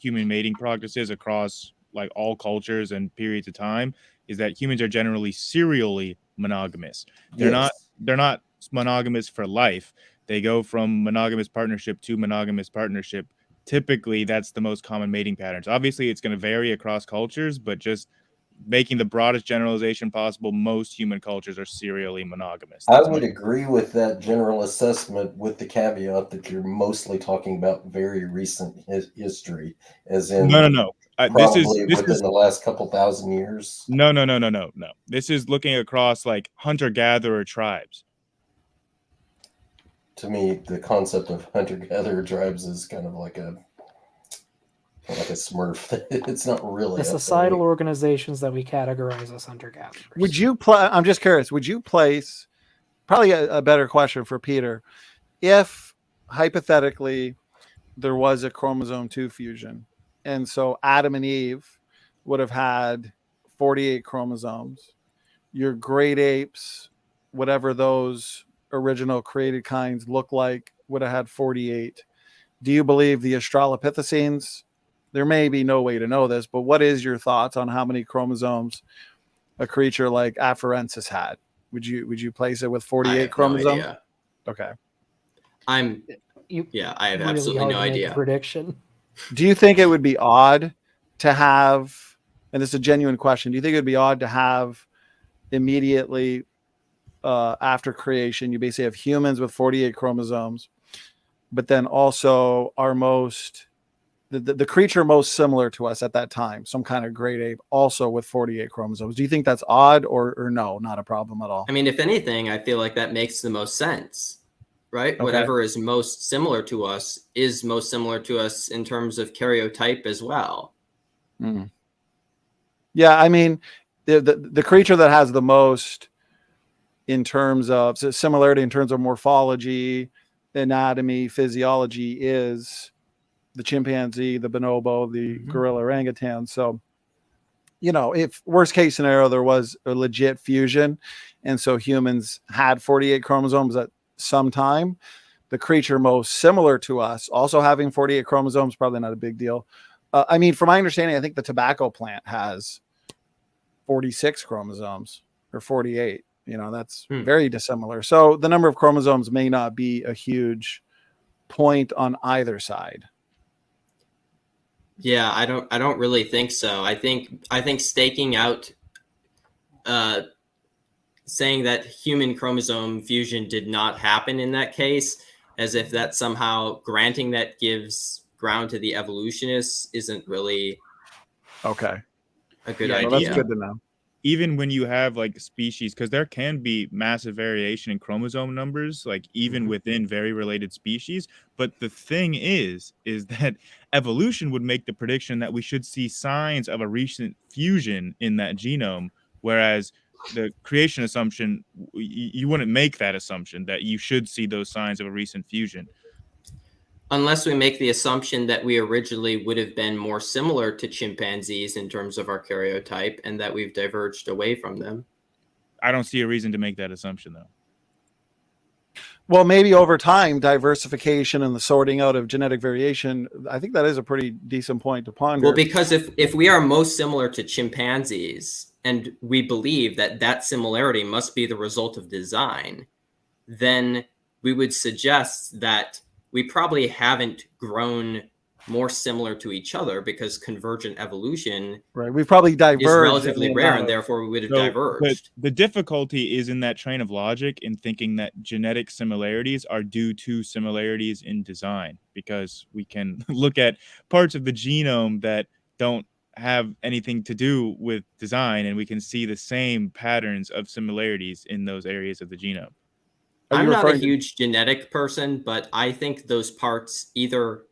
human mating practices across all cultures and periods of time is that humans are generally serially monogamous. They're not monogamous for life. They go from monogamous partnership to monogamous partnership. Typically, that's the most common mating patterns. Obviously, it's going to vary across cultures, but just making the broadest generalization possible, most human cultures are serially monogamous. I would agree with that general assessment, with the caveat that you're mostly talking about very recent history, as in no. Probably within the last couple thousand years. No. This is looking across hunter-gatherer tribes. To me, the concept of hunter-gatherer tribes is kind of like a Smurf. It's not really the societal organizations that we categorize as hunter-gatherers. Would you I'm just curious. Would you place, probably a better question for Peter, if hypothetically there was a chromosome 2 fusion, and so Adam and Eve would have had 48 chromosomes, your great apes, whatever those original created kinds look like, would have had 48. Do you believe the Australopithecines? There may be no way to know this, but what is your thoughts on how many chromosomes a creature like Afarensis had? Would you place it with 48 chromosomes? No idea. Okay. I have really absolutely no idea. Prediction. Do you think it would be odd to have, and this is a genuine question, do you think it would be odd to have immediately after creation, you basically have humans with 48 chromosomes, but then also our the creature most similar to us at that time, some kind of great ape, also with 48 chromosomes? Do you think that's odd or no, not a problem at all? I mean, if anything, I feel like that makes the most sense, right? Okay. Whatever is most similar to us is most similar to us in terms of karyotype as well. Mm. Yeah, I mean, the creature that has the most in terms of similarity, in terms of morphology, anatomy, physiology, is the chimpanzee, the bonobo, the gorilla orangutan. So, if worst case scenario, there was a legit fusion, and so humans had 48 chromosomes at some time, the creature most similar to us also having 48 chromosomes, probably not a big deal. I mean, from my understanding, I think the tobacco plant has 46 chromosomes or 48. That's very dissimilar. So the number of chromosomes may not be a huge point on either side. Yeah, I don't really think so. I think staking out, saying that human chromosome fusion did not happen in that case, as if that somehow granting that gives ground to the evolutionists, isn't really Okay. a good Yeah, idea. Well, that's good to know. Even when you have like species, because there can be massive variation in chromosome numbers, like even within very related species. But the thing is that evolution would make the prediction that we should see signs of a recent fusion in that genome, whereas the creation assumption, you wouldn't make that assumption that you should see those signs of a recent fusion. Unless we make the assumption that we originally would have been more similar to chimpanzees in terms of our karyotype and that we've diverged away from them. I don't see a reason to make that assumption, though. Well, maybe over time, diversification and the sorting out of genetic variation, I think that is a pretty decent point to ponder. Well, because if we are most similar to chimpanzees and we believe that that similarity must be the result of design, then we would suggest that we probably haven't grown more similar to each other, because convergent evolution, right, we've probably diverged, is relatively rare, and therefore we would have diverged. But the difficulty is in that train of logic in thinking that genetic similarities are due to similarities in design, because we can look at parts of the genome that don't have anything to do with design, and we can see the same patterns of similarities in those areas of the genome. I'm not a huge genetic person, but I think those parts either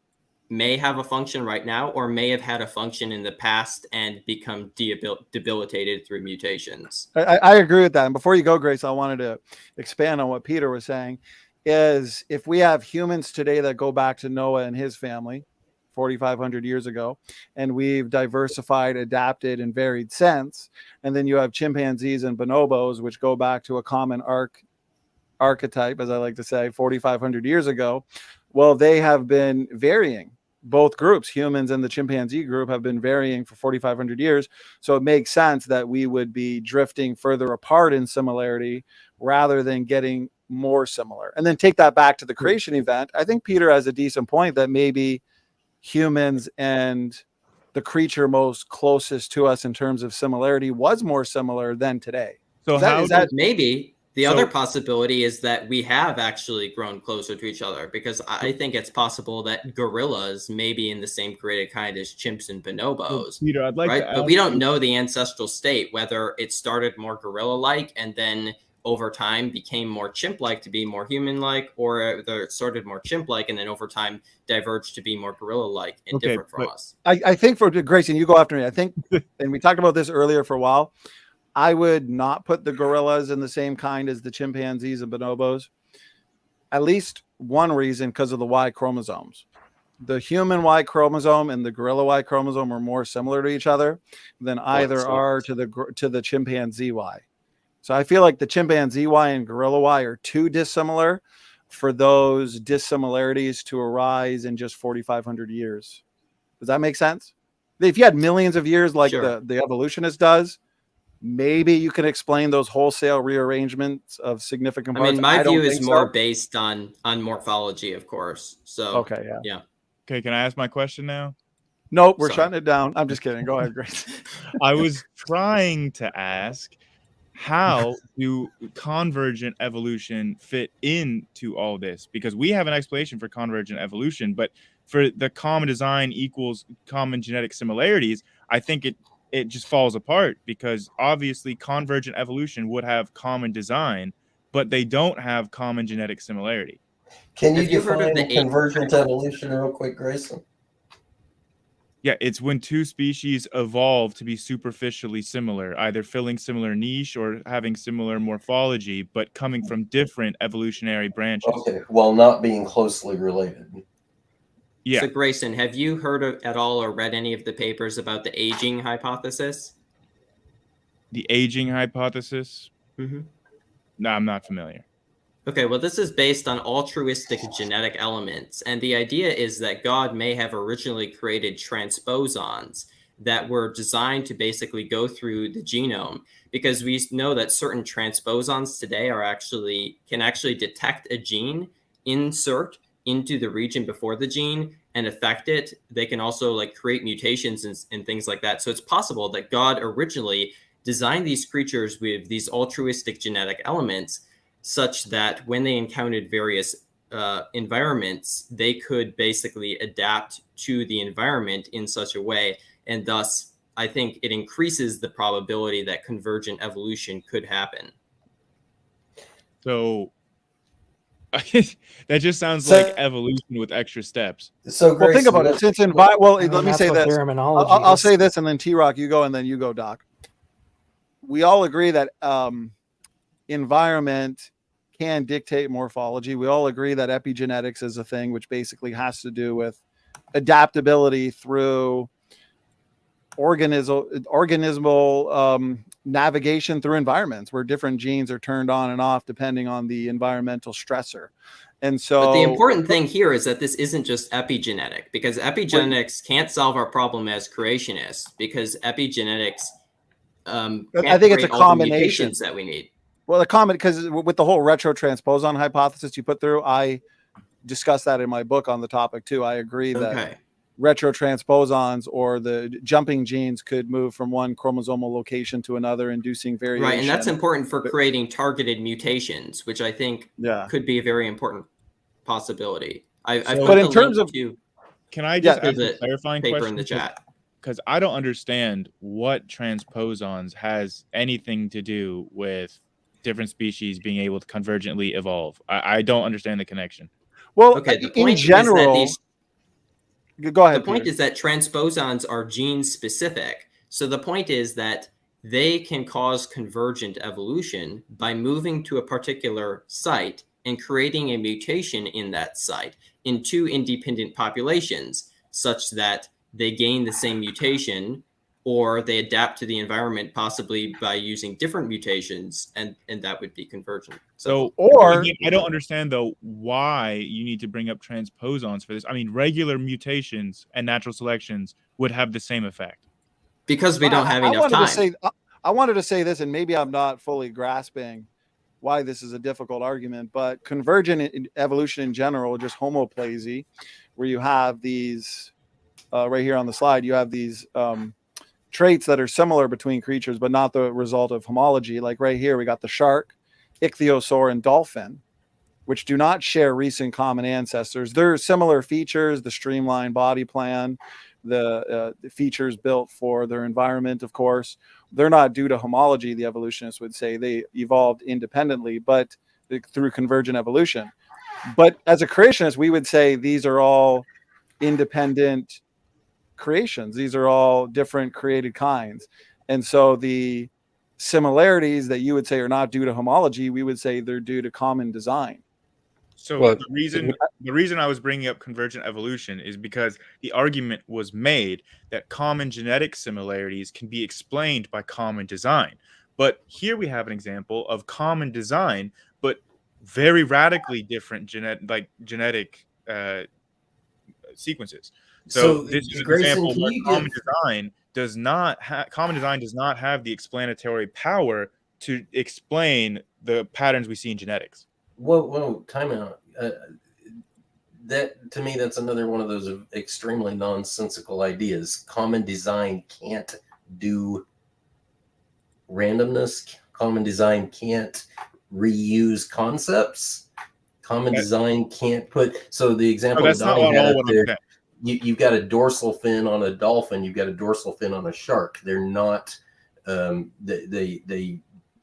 may have a function right now or may have had a function in the past and become debilitated through mutations. I agree with that. And before you go, Grace, I wanted to expand on what Peter was saying, is if we have humans today that go back to Noah and his family 4,500 years ago, and we've diversified, adapted, and varied since, and then you have chimpanzees and bonobos, which go back to a common archetype, as I like to say, 4,500 years ago. Well, they have been varying. Both groups, humans and the chimpanzee group, have been varying for 4,500 years. So it makes sense that we would be drifting further apart in similarity rather than getting more similar. And then take that back to the creation event. I think Peter has a decent point that maybe humans and the creature most closest to us in terms of similarity was more similar than today. So is that maybe the other possibility is that we have actually grown closer to each other, because I think it's possible that gorillas may be in the same created kind as chimps and bonobos. Peter, I'd like to but we don't know the ancestral state, whether it started more gorilla-like and then over time became more chimp-like to be more human-like, or whether it started more chimp-like and then over time diverged to be more gorilla-like and different from us. I think, for Grace, and you go after me, I think, and we talked about this earlier for a while, I would not put the gorillas in the same kind as the chimpanzees and bonobos. At least one reason, because of the Y chromosomes. The human Y chromosome and the gorilla Y chromosome are more similar to each other than either are to the chimpanzee Y. So I feel like the chimpanzee Y and gorilla Y are too dissimilar for those dissimilarities to arise in just 4,500 years. Does that make sense? If you had millions of years like the evolutionist does, maybe you can explain those wholesale rearrangements of significant parts. I mean, my view is more based on morphology, of course. So okay, yeah. Okay, can I ask my question now? Nope, we're shutting it down. I'm just kidding. Go ahead, Grace. I was trying to ask, how do convergent evolution fit into all this? Because we have an explanation for convergent evolution, but for the common design equals common genetic similarities, I think it just falls apart, because obviously convergent evolution would have common design, but they don't have common genetic similarity. Can you define convergent evolution real quick, Grayson? Yeah, it's when two species evolve to be superficially similar, either filling similar niche or having similar morphology, but coming from different evolutionary branches. Okay, while not being closely related. Yeah. So Grayson, have you heard at all or read any of the papers about the aging hypothesis? The aging hypothesis? Mm-hmm. No, I'm not familiar. Okay, well, this is based on altruistic genetic elements. And the idea is that God may have originally created transposons that were designed to basically go through the genome, because we know that certain transposons today can actually detect a gene, insert into the region before the gene, and affect it. They can also like create mutations and things like that. So it's possible that God originally designed these creatures with these altruistic genetic elements such that when they encountered various environments, they could basically adapt to the environment in such a way. And thus, I think it increases the probability that convergent evolution could happen. So that just sounds like evolution with extra steps. So well, think about it. Since well, let me that's say what this. terminology I'll is. say this, and then T-Rock, you go, and then you go, Doc. We all agree that environment can dictate morphology. We all agree that epigenetics is a thing, which basically has to do with adaptability through organismal navigation through environments where different genes are turned on and off depending on the environmental stressor. And so, but the important thing here is that this isn't just epigenetic, because epigenetics can't solve our problem as creationists, because epigenetics can't I think it's a create all the combination mutations that we need. Well, the comment, because with the whole retrotransposon hypothesis you put through, I discussed that in my book on the topic too. I agree that retrotransposons or the jumping genes could move from one chromosomal location to another, inducing variation. Right, and that's important for creating targeted mutations, which I think could be a very important possibility. I've put in terms of, can I just ask the a clarifying paper question in the chat? Because I don't understand what transposons has anything to do with different species being able to convergently evolve. I don't understand the connection. Well, okay, the in point general, is that go ahead. The point Peter. is that transposons are gene specific. So the point is that they can cause convergent evolution by moving to a particular site and creating a mutation in that site in two independent populations, such that they gain the same mutation or they adapt to the environment, possibly by using different mutations, and that would be convergent. So, again, I don't understand though why you need to bring up transposons for this. I mean, regular mutations and natural selections would have the same effect. Because we don't have enough time. I wanted to say this, and maybe I'm not fully grasping why this is a difficult argument, but convergent evolution in general, just homoplasy, where you have these right here on the slide, you have these traits that are similar between creatures, but not the result of homology. Like right here, we got the shark, ichthyosaur, and dolphin, which do not share recent common ancestors. They're similar features, the streamlined body plan, the features built for their environment, of course. They're not due to homology, the evolutionists would say. They evolved independently, but through convergent evolution. But as a creationist, we would say these are all independent creations. These are all different created kinds. And so the similarities that you would say are not due to homology, we would say they're due to common design. So the reason I was bringing up convergent evolution is because the argument was made that common genetic similarities can be explained by common design. But here we have an example of common design, but very radically different genetic sequences. So this is an example where common design does not have the explanatory power to explain the patterns we see in genetics. Whoa, time out. That to me, that's another one of those extremely nonsensical ideas. Common design can't do randomness. Common design can't reuse concepts. Common design can't put. So the example Donnie had up there, you've got a dorsal fin on a dolphin. You've got a dorsal fin on a shark. They're not. They're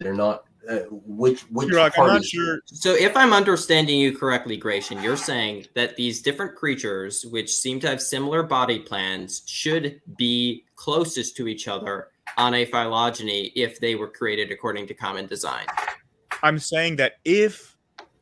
not. Which Rock, I'm not sure. So if I'm understanding you correctly, Gratian, you're saying that these different creatures, which seem to have similar body plans, should be closest to each other on a phylogeny if they were created according to common design. I'm saying that if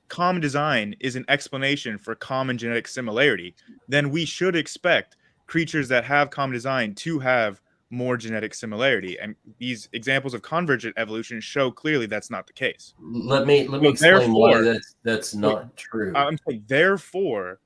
common design is an explanation for common genetic similarity, then we should expect creatures that have common design to have more genetic similarity, and these examples of convergent evolution show clearly that's not the case. Let me explain why that's not true. I'm saying therefore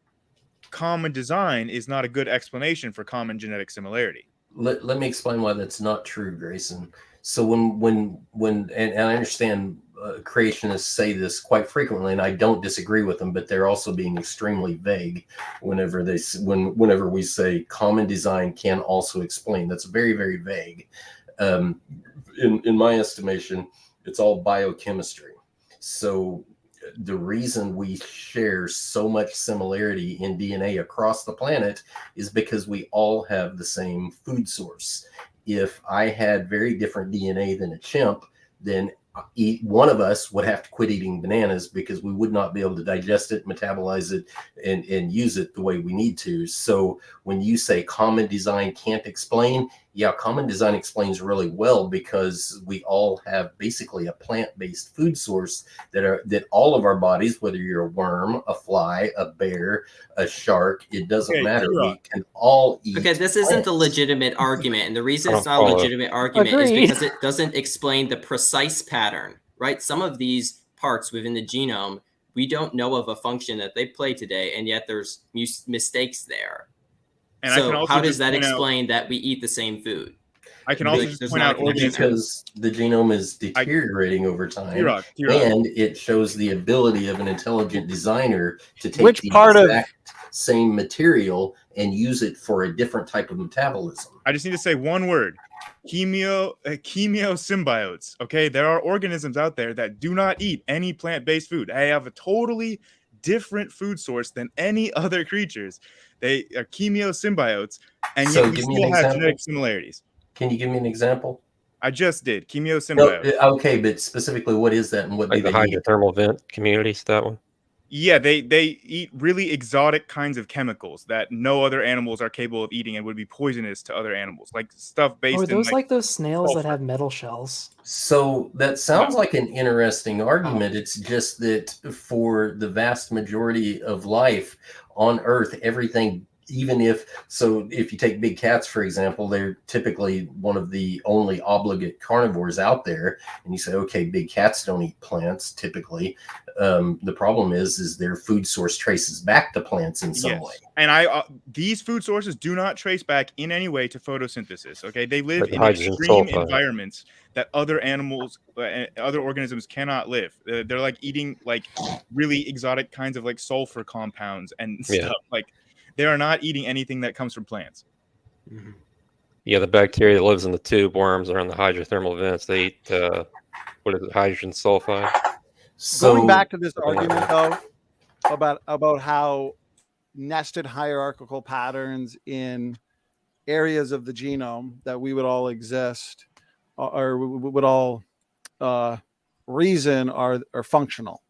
common design is not a good explanation for common genetic similarity. Let me explain why that's not true, Grayson. So when and I understand creationists say this quite frequently, and I don't disagree with them, but they're also being extremely vague whenever whenever we say common design can also explain. That's very, very vague. In my estimation, it's all biochemistry. So the reason we share so much similarity in DNA across the planet is because we all have the same food source. If I had very different DNA than a chimp, then one of us would have to quit eating bananas because we would not be able to digest it, metabolize it, and use it the way we need to. So when you say common design can't explain, yeah, common design explains really well, because we all have basically a plant-based food source that all of our bodies, whether you're a worm, a fly, a bear, a shark, it doesn't matter. We can all eat. Okay, this isn't a legitimate argument, and the reason it's not a legitimate argument is because it doesn't explain the precise pattern, right? Some of these parts within the genome, we don't know of a function that they play today, and yet there's mistakes there. And so how does that explain that we eat the same food? I can also just point out because the genome is deteriorating over time, and it shows the ability of an intelligent designer to take the exact same material and use it for a different type of metabolism. I just need to say one word: chemosymbiotes. Okay, there are organisms out there that do not eat any plant-based food. They have a totally different food source than any other creatures. They are chemosymbiotes, and yet we still have genetic similarities. Can you give me an example? I just did. Chemosymbiotes. No, okay, but specifically, what is that, and what do they eat? Hydrothermal vent communities, that one? Yeah, they eat really exotic kinds of chemicals that no other animals are capable of eating and would be poisonous to other animals, like stuff based Are those in like those snails that have metal shells? So that sounds like an interesting argument. It's just that for the vast majority of life on Earth, everything, even if you take big cats, for example, they're typically one of the only obligate carnivores out there. And you say, okay, big cats don't eat plants typically. The problem is their food source traces back to plants in some way. And these food sources do not trace back in any way to photosynthesis. Okay, they live in extreme environments that other animals, other organisms cannot live. They're like eating like really exotic kinds of like sulfur compounds and stuff. Like, they are not eating anything that comes from plants. Yeah, the bacteria that lives in the tube worms are in the hydrothermal vents. They eat what is it, hydrogen sulfide. So, going back to this argument though about how nested hierarchical patterns in areas of the genome that we would all exist or would all reason are functional,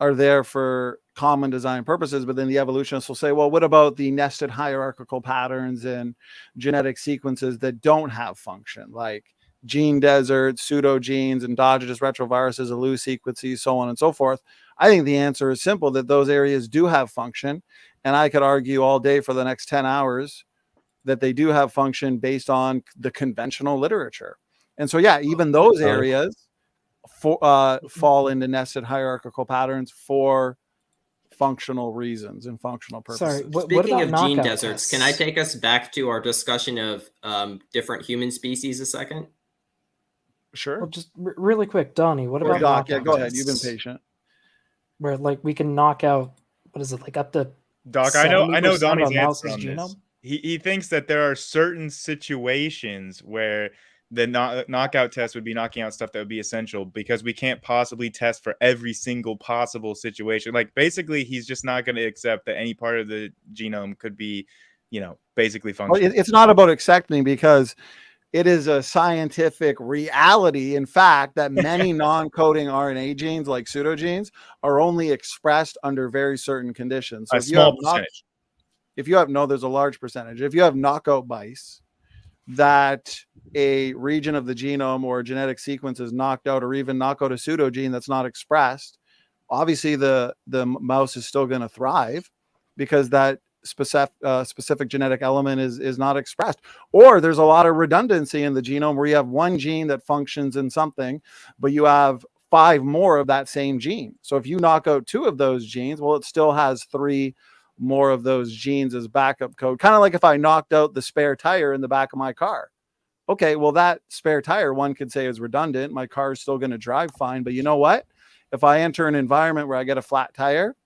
are there for common design purposes, but then the evolutionists will say, well, what about the nested hierarchical patterns in genetic sequences that don't have function, like gene deserts, pseudogenes, endogenous retroviruses, ALU sequences, so on and so forth? I think the answer is simple, that those areas do have function. And I could argue all day for the next 10 hours that they do have function based on the conventional literature. And so, yeah, even those areas fall into nested hierarchical patterns for functional reasons and functional purposes. Sorry, Speaking of gene deserts, can I take us back to our discussion of different human species a second? Sure. Well, just really quick, Donnie, what about Doc? Yeah, go ahead. You've been patient. Where like we can knock out, what is it, like up to Doc? I know Donnie's answer on this. He thinks that there are certain situations where the knockout test would be knocking out stuff that would be essential, because we can't possibly test for every single possible situation. Like, basically, he's just not going to accept that any part of the genome could be, basically functional. Well, it's not about accepting, because it is a scientific reality, in fact, that many non-coding RNA genes, like pseudogenes, are only expressed under very certain conditions. So a small percentage. There's a large percentage. If you have knockout mice that a region of the genome or genetic sequence is knocked out, or even knock out a pseudogene that's not expressed, obviously the mouse is still going to thrive, because that specific genetic element is not expressed. Or there's a lot of redundancy in the genome where you have one gene that functions in something, but you have 5 more of that same gene. So if you knock out 2 of those genes, well, it still has 3 more of those genes as backup code. Kind of like if I knocked out the spare tire in the back of my car. Okay, well, that spare tire, one could say, is redundant. My car is still going to drive fine. But you know what? If I enter an environment where I get a flat tire,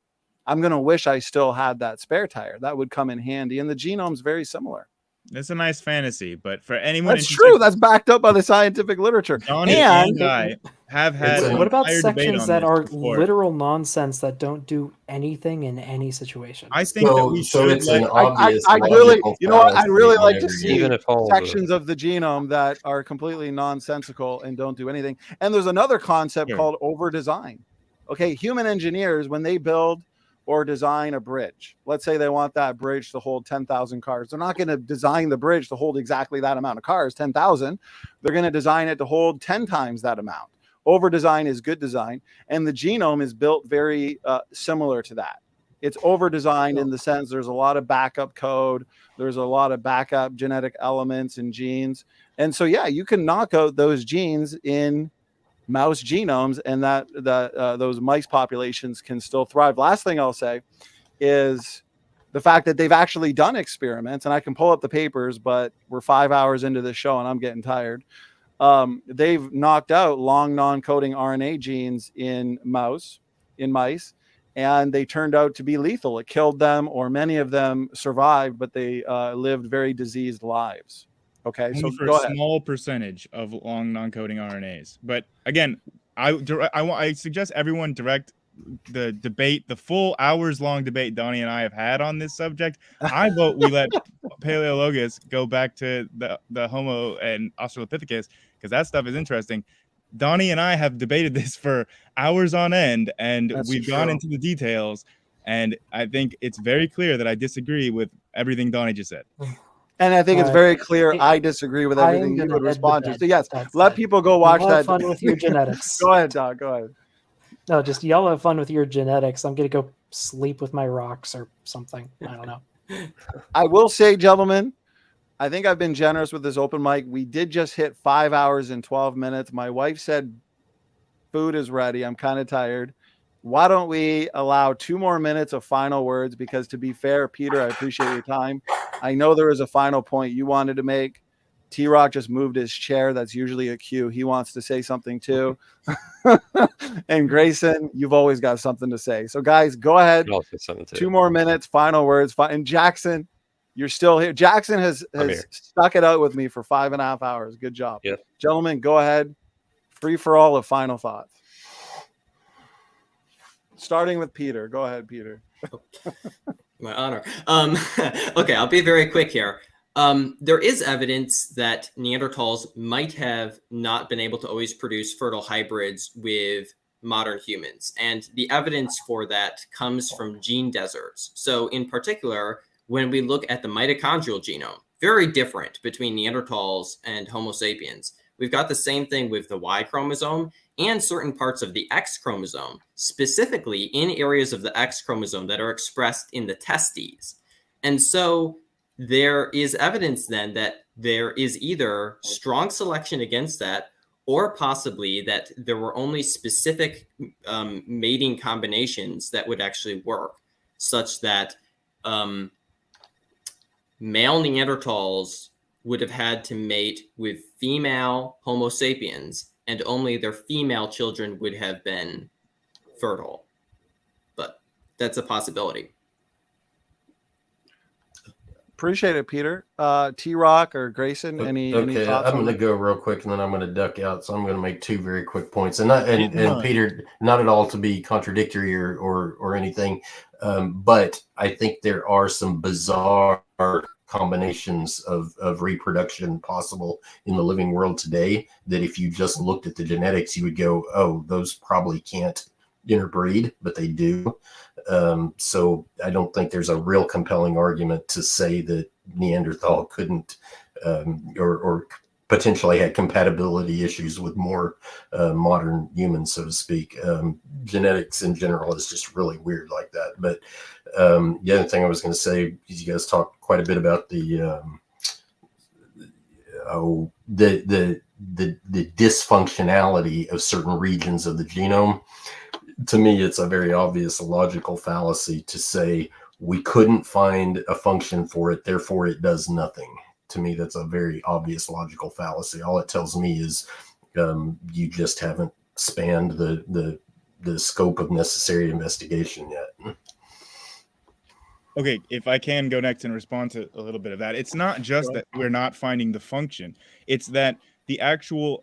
I'm going to wish I still had that spare tire. That would come in handy. And the genome's very similar. It's a nice fantasy, but for anyone That's true. That's backed up by the scientific literature. Donnie and I have had what about entire debate sections on that this are before. literal nonsense that don't do anything in any situation? I think that we should. it's an let- obvious I really, logical you know what? I'd fallacy really like to whenever see Even if all the- sections of the genome that are completely nonsensical and don't do anything. And there's another concept Sure. called over design. Okay, human engineers, when they build or design a bridge, let's say they want that bridge to hold 10,000 cars. They're not going to design the bridge to hold exactly that amount of cars, 10,000. They're going to design it to hold 10 times that amount. Over design is good design. And the genome is built very similar to that. It's over designed in the sense there's a lot of backup code. There's a lot of backup genetic elements and genes. And so, yeah, you can knock out those genes in mouse genomes, and that those mice populations can still thrive. Last thing I'll say is the fact that they've actually done experiments, and I can pull up the papers, but we're 5 hours into this show and I'm getting tired. They've knocked out long non-coding RNA genes in mice, and they turned out to be lethal. It killed them, or many of them survived, but they lived very diseased lives. Okay, so only for go a ahead. small percentage of long non-coding RNAs. But again, I suggest everyone direct the debate, the full hours-long debate Donnie and I have had on this subject. I vote we let Paleologus go back to the Homo and Australopithecus, because that stuff is interesting. Donnie and I have debated this for hours on end, and we've gone into the details. And I think it's very clear that I disagree with everything Donnie just said. And I think it's very clear I disagree with I am everything you gonna would head respond to to. bed. So yes, That's let it. people go watch Y'all have that. fun with your genetics. Go ahead, Doc. Go ahead. No, just y'all have fun with your genetics. I'm gonna go sleep with my rocks or something. I don't know. I will say, gentlemen, I think I've been generous with this open mic. We did just hit 5 hours and 12 minutes. My wife said food is ready. I'm kind of tired. Why don't we allow 2 more minutes of final words? Because to be fair, Peter, I appreciate your time. I know there was a final point you wanted to make. T-Rock just moved his chair. That's usually a cue. He wants to say something too. And Grayson, you've always got something to say. So guys, go ahead. I'll say something too. 2 more minutes, final words. And Jackson, you're still here. Jackson has stuck it out with me for 5.5 hours. Good job. Yeah. Gentlemen, go ahead. Free for all of final thoughts. Starting with Peter. Go ahead, Peter. My honor. Okay, I'll be very quick here. There is evidence that Neanderthals might have not been able to always produce fertile hybrids with modern humans. And the evidence for that comes from gene deserts. So in particular, when we look at the mitochondrial genome, very different between Neanderthals and Homo sapiens. We've got the same thing with the Y chromosome and certain parts of the X chromosome, specifically in areas of the X chromosome that are expressed in the testes. And so there is evidence then that there is either strong selection against that, or possibly that there were only specific mating combinations that would actually work, such that male Neanderthals would have had to mate with female Homo sapiens, and only their female children would have been fertile. But that's a possibility. Appreciate it, Peter. T-Rock or Grayson, any thoughts? I'm going to go real quick, and then I'm going to duck out. So I'm going to make 2 very quick points, and Peter, not at all to be contradictory or anything, but I think there are some bizarre combinations of reproduction possible in the living world today that if you just looked at the genetics, you would go, oh, those probably can't interbreed, but they do. So I don't think there's a real compelling argument to say that Neanderthal couldn't or potentially had compatibility issues with more modern humans, so to speak. Genetics in general is just really weird like that. But the other thing I was going to say is you guys talked quite a bit about the dysfunctionality of certain regions of the genome. To me, it's a very obvious logical fallacy to say we couldn't find a function for it, therefore it does nothing. to me, that's a very obvious logical fallacy. All it tells me is you just haven't spanned the scope of necessary investigation yet. Okay, if I can go next and respond to a little bit of that. It's not just that we're not finding the function. It's that the actual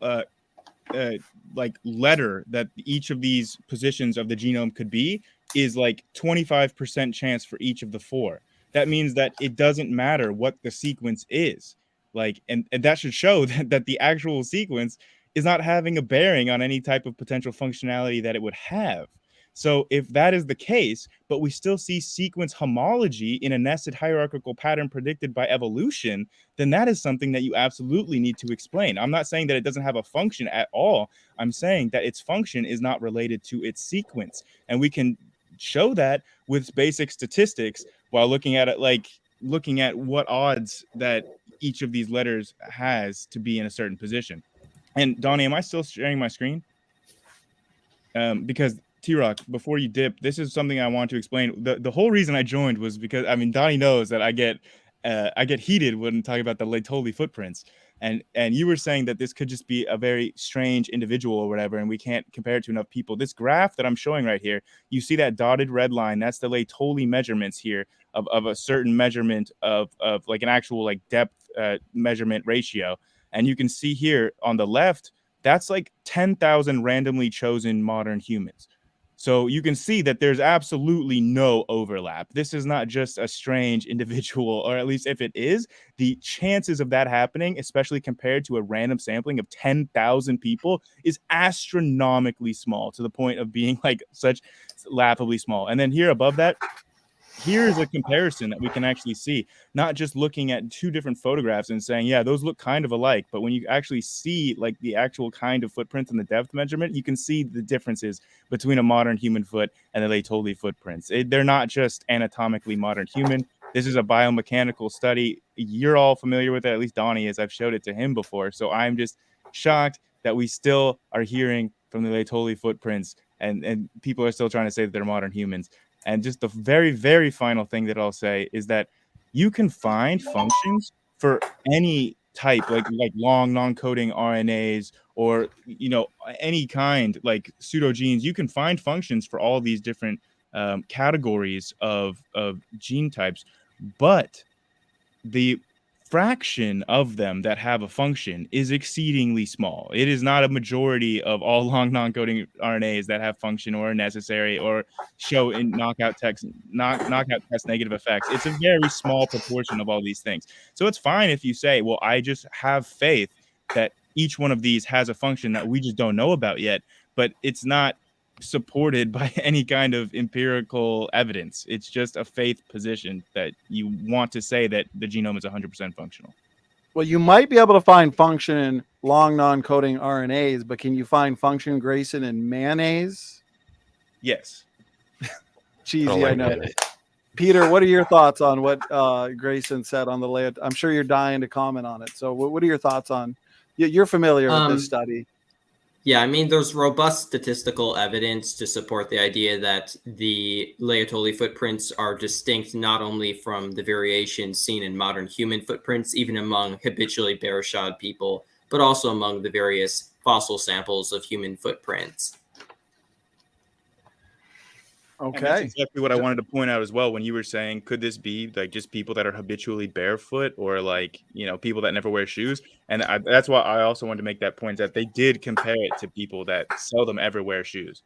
like letter that each of these positions of the genome could be is like 25% chance for each of the 4. That means that it doesn't matter what the sequence is. Like, and that should show that the actual sequence is not having a bearing on any type of potential functionality that it would have. So if that is the case, but we still see sequence homology in a nested hierarchical pattern predicted by evolution, then that is something that you absolutely need to explain. I'm not saying that it doesn't have a function at all. I'm saying that its function is not related to its sequence. And we can show that with basic statistics while looking at it, like looking at what odds that each of these letters has to be in a certain position. And Donnie, am I still sharing my screen? Because T-Rock, before you dip, this is something I want to explain. The whole reason I joined was because, I mean, Donnie knows that I get heated when talking about the Laetoli footprints. And you were saying that this could just be a very strange individual or whatever, and we can't compare it to enough people. This graph that I'm showing right here, you see that dotted red line, that's the Laetoli measurements here of a certain measurement of like an actual like depth measurement ratio. And you can see here on the left, that's like 10,000 randomly chosen modern humans. So you can see that there's absolutely no overlap. This is not just a strange individual, or at least if it is, the chances of that happening, especially compared to a random sampling of 10,000 people, is astronomically small, to the point of being like such laughably small. And then here above that, here's a comparison that we can actually see, not just looking at 2 different photographs and saying, yeah, those look kind of alike. But when you actually see like the actual kind of footprints and the depth measurement, you can see the differences between a modern human foot and the Laetoli footprints. They're not just anatomically modern human. This is a biomechanical study. You're all familiar with it, at least Donnie is. I've showed it to him before. So I'm just shocked that we still are hearing from the Laetoli footprints and people are still trying to say that they're modern humans. And just the very, very final thing that I'll say is that you can find functions for any type, like long non-coding RNAs or, you know, any kind like pseudogenes. You can find functions for all these different categories of gene types, but the fraction of them that have a function is exceedingly small. It is not a majority of all long non-coding RNAs that have function or are necessary or show in knockout test negative effects. It's a very small proportion of all these things. So it's fine if you say, well, I just have faith that each one of these has a function that we just don't know about yet, but it's not supported by any kind of empirical evidence. It's just a faith position that you want to say that the genome is 100% functional. Well, you might be able to find function in long non-coding RNAs, but can you find function, Grayson, in mayonnaise? Yes. Cheesy, I know. Peter, what are your thoughts on what Grayson said on the layout? I'm sure you're dying to comment on it. So what are your thoughts on? You're familiar with this study. Yeah, I mean, there's robust statistical evidence to support the idea that the Laetoli footprints are distinct not only from the variations seen in modern human footprints, even among habitually bare-shod people, but also among the various fossil samples of human footprints. Okay. And that's exactly what I wanted to point out as well when you were saying, could this be like just people that are habitually barefoot or like, you know, people that never wear shoes? And that's why I also wanted to make that point, that they did compare it to people that seldom ever wear shoes.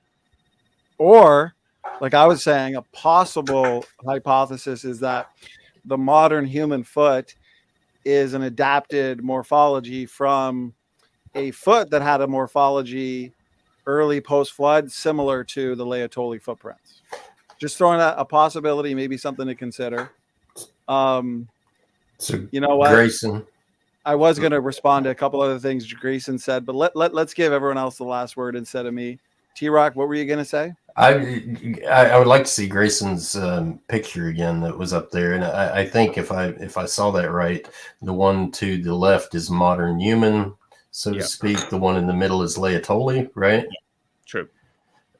Or, like I was saying, a possible hypothesis is that the modern human foot is an adapted morphology from a foot that had a morphology early post-flood similar to the Laetoli footprints. Just throwing out a possibility, maybe something to consider. So you know what, Grayson, I was going to respond to a couple other things Grayson said, but let's give everyone else the last word instead of me. T-Rock, what were you going to say? I would like to see Grayson's picture again that was up there, and I think if I saw that right, the one to the left is modern human, so to speak. The one in the middle is Laetoli, right? Yeah, true.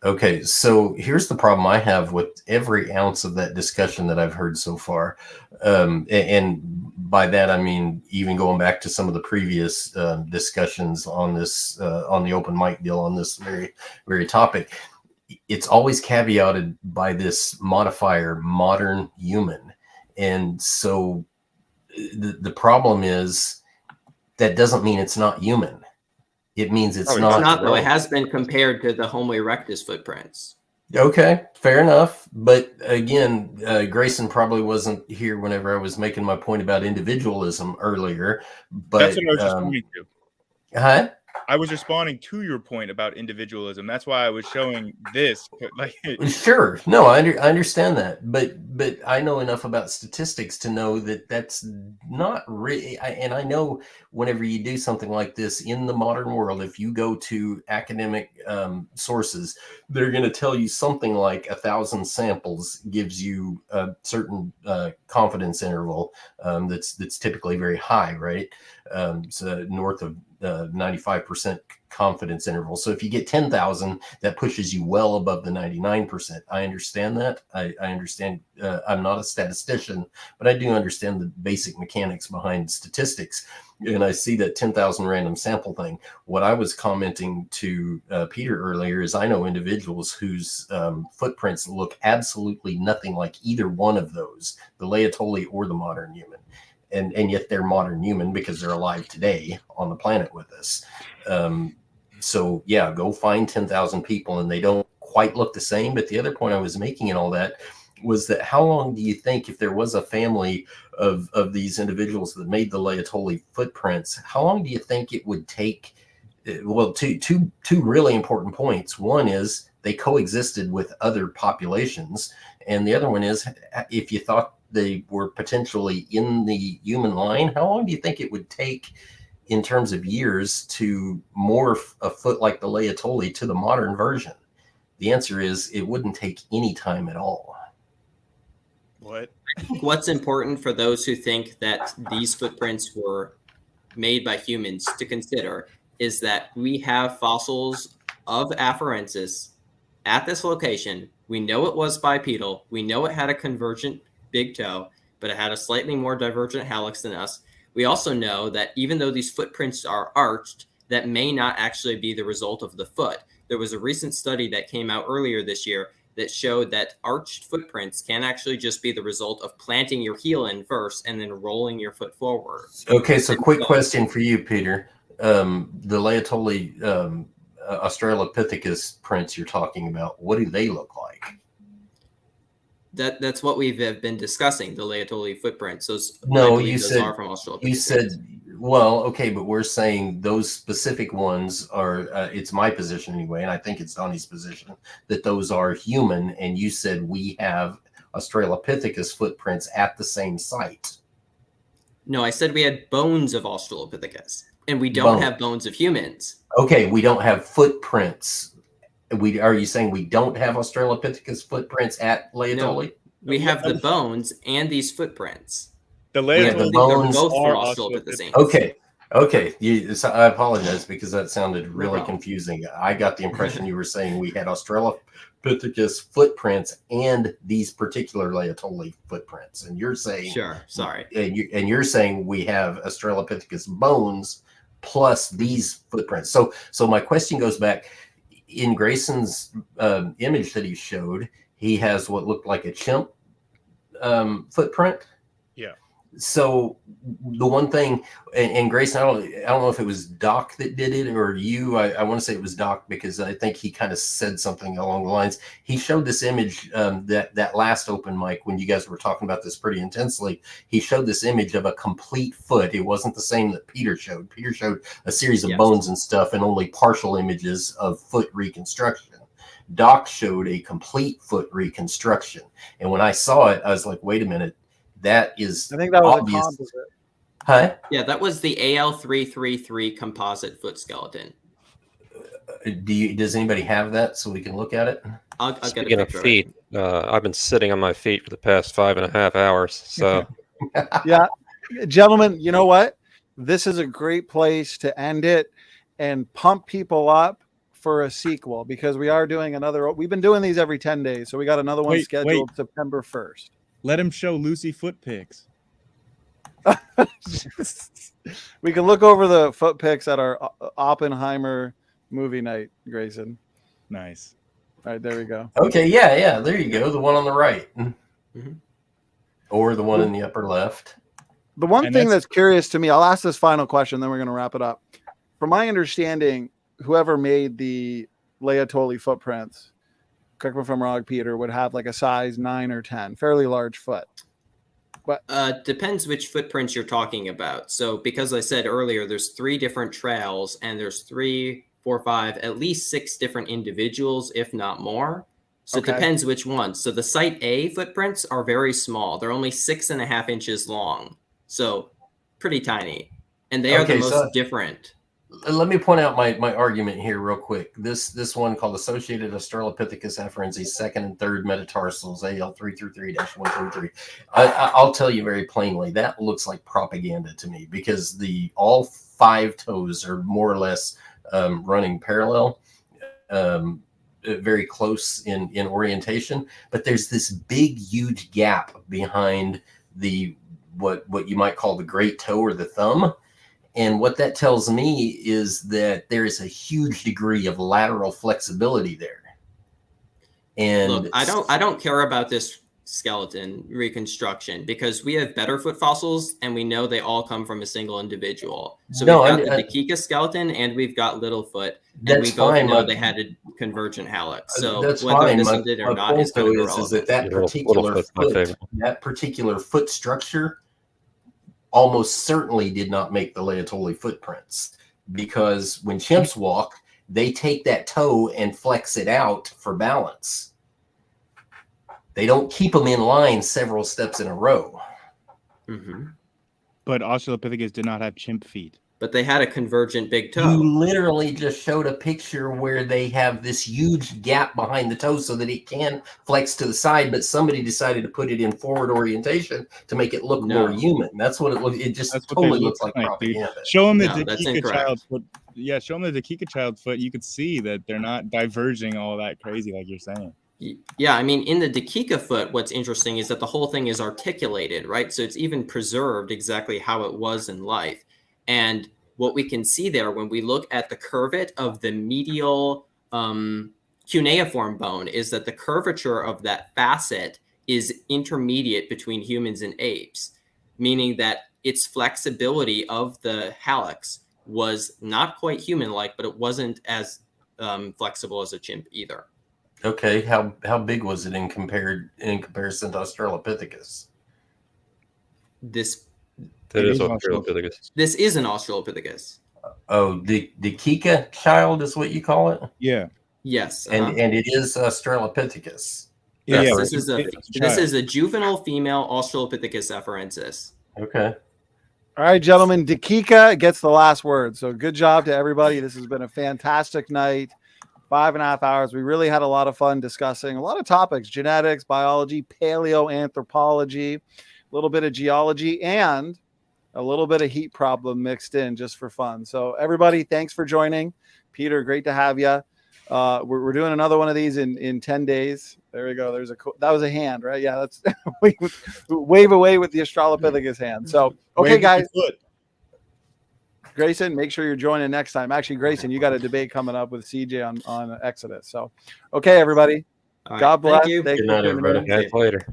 Okay, so here's the problem I have with every ounce of that discussion that I've heard so far. And by that, I mean, even going back to some of the previous discussions on this, on the open mic deal on this very topic, it's always caveated by this modifier, modern human. And so the problem is that doesn't mean it's not human. It means it's not. It's not, though. It has been compared to the Homo erectus footprints. Okay, fair enough. But again, Grayson probably wasn't here whenever I was making my point about individualism earlier. But That's what I was responding to. Huh? I was responding to your point about individualism. That's why I was showing this. Like, Sure, no, I understand that, but I know enough about statistics to know that that's not really. And I know whenever you do something like this in the modern world, if you go to academic sources, they're going to tell you something like 1,000 samples gives you a certain confidence interval that's typically very high, right? So north of 95% confidence interval. So if you get 10,000, that pushes you well above the 99%. I understand that. I understand. I'm not a statistician, but I do understand the basic mechanics behind statistics. And I see that 10,000 random sample thing. What I was commenting to Peter earlier is I know individuals whose footprints look absolutely nothing like either one of those, the Laetoli or the modern human. And yet they're modern human because they're alive today on the planet with us. So yeah, go find 10,000 people and they don't quite look the same. But the other point I was making in all that was that how long do you think, if there was a family of these individuals that made the Laetoli footprints, how long do you think it would take? Well, two really important points. One is they coexisted with other populations. And the other one is, if you thought they were potentially in the human line, how long do you think it would take in terms of years to morph a foot like the Laetoli to the modern version? The answer is it wouldn't take any time at all. What? I think what's important for those who think that these footprints were made by humans to consider is that we have fossils of Afarensis at this location. We know it was bipedal. We know it had a convergent big toe, but it had a slightly more divergent hallux than us. We also know that even though these footprints are arched, that may not actually be the result of the foot. There was a recent study that came out earlier this year that showed that arched footprints can actually just be the result of planting your heel in first and then rolling your foot forward. Okay, so quick question for you, Peter. The Laetoli Australopithecus prints you're talking about, what do they look like? That's what we've been discussing, the Laetoli footprints. No, you said, well, okay, but we're saying those specific ones are, it's my position anyway, and I think it's Donnie's position, that those are human, and you said we have Australopithecus footprints at the same site. No, I said we had bones of Australopithecus, and we don't have bones of humans. Okay, we don't have footprints. Are you saying we don't have Australopithecus footprints at Laetoli? No, we have the bones and these footprints. The Laetoli bones are Australopithecus. Okay. So I apologize because that sounded really confusing. I got the impression you were saying we had Australopithecus footprints and these particular Laetoli footprints, and you're saying and you're saying we have Australopithecus bones plus these footprints. So my question goes back. In Grayson's image that he showed, he has what looked like a chimp footprint. Yeah. So the one thing, and Grayson, I don't know if it was Doc that did it or you. I want to say it was Doc because I think he kind of said something along the lines. He showed this image that last open mic when you guys were talking about this pretty intensely. He showed this image of a complete foot. It wasn't the same that Peter showed. Peter showed a series of bones and stuff and only partial images of foot reconstruction. Doc showed a complete foot reconstruction. And when I saw it, I was like, wait a minute. That is, I think that was obvious. a composite. Huh? Yeah, that was the AL333 composite foot skeleton. Does anybody have that so we can look at it? I'll get a Speaking of picture. feet, I've been sitting on my feet for the past 5.5 hours. So, yeah, gentlemen, you know what? This is a great place to end it and pump people up for a sequel because we are doing another. We've been doing these every 10 days, so we got another one scheduled September 1st. Let him show Lucy foot pics. We can look over the foot pics at our Oppenheimer movie night, Grayson. Nice. All right, there we go. Okay, yeah, there you go. The one on the right. Mm-hmm. Or the one in the upper left. The one thing that's curious to me, I'll ask this final question, then we're going to wrap it up. From my understanding, whoever made the Laetoli footprints, correct me if I'm wrong, Peter, would have like a size 9 or 10, fairly large foot. But depends which footprints you're talking about. So because I said earlier, there's 3 different trails and there's 3, 4, 5, at least 6 different individuals, if not more. So it depends which ones. So the Site A footprints are very small. They're only 6.5 inches long. So pretty tiny. And they are the most different. Let me point out my argument here real quick. This one called Associated Australopithecus afarensis, second and third metatarsals, AL333-133. I'll tell you very plainly, that looks like propaganda to me because all 5 toes are more or less running parallel, very close in orientation. But there's this big, huge gap behind the what you might call the great toe or the thumb. And what that tells me is that there is a huge degree of lateral flexibility there. And look, I don't care about this skeleton reconstruction because we have better foot fossils and we know they all come from a single individual. So we've got the Dakika skeleton and we've got Littlefoot, and we both know they had a convergent hallux. So that's whether fine. this My one did or point not is kind of irrelevant. that particular foot structure almost certainly did not make the Laetoli footprints, because when chimps walk, they take that toe and flex it out for balance. They don't keep them in line several steps in a row. Mm-hmm. But Australopithecus did not have chimp feet. But they had a convergent big toe. You literally just showed a picture where they have this huge gap behind the toe so that it can flex to the side, but somebody decided to put it in forward orientation to make it look more human. That's what it looks. It just totally looks like propaganda. Dude. Show them the Dakika child foot. Yeah, show them the Dakika child foot. You could see that they're not diverging all that crazy like you're saying. Yeah, I mean, in the Dakika foot, what's interesting is that the whole thing is articulated, right? So it's even preserved exactly how it was in life. And what we can see there when we look at the curvet of the medial cuneiform bone is that the curvature of that facet is intermediate between humans and apes, meaning that its flexibility of the hallux was not quite human-like, but it wasn't as flexible as a chimp either. Okay, how big was it in comparison to Australopithecus? This is Australopithecus. This is an Australopithecus. Oh, the Kika child is what you call it? Yeah. Yes. And it is Australopithecus. Yes, yeah, this is a juvenile female Australopithecus afarensis. Okay. All right, gentlemen, Dakika gets the last word. So good job to everybody. This has been a fantastic night. 5.5 hours. We really had a lot of fun discussing a lot of topics: genetics, biology, paleoanthropology, a little bit of geology, and a little bit of heat problem mixed in just for fun. So everybody, thanks for joining. Peter, great to have you. We're doing another one of these in 10 days. There we go. That was a hand, right? Yeah, that's wave away with the Australopithecus hand. So, okay, guys. Grayson, make sure you're joining next time. Actually, Grayson, you got a debate coming up with CJ on Exodus. So, okay, everybody. Right. God bless. Thank you. Good night, everybody. Guys, later.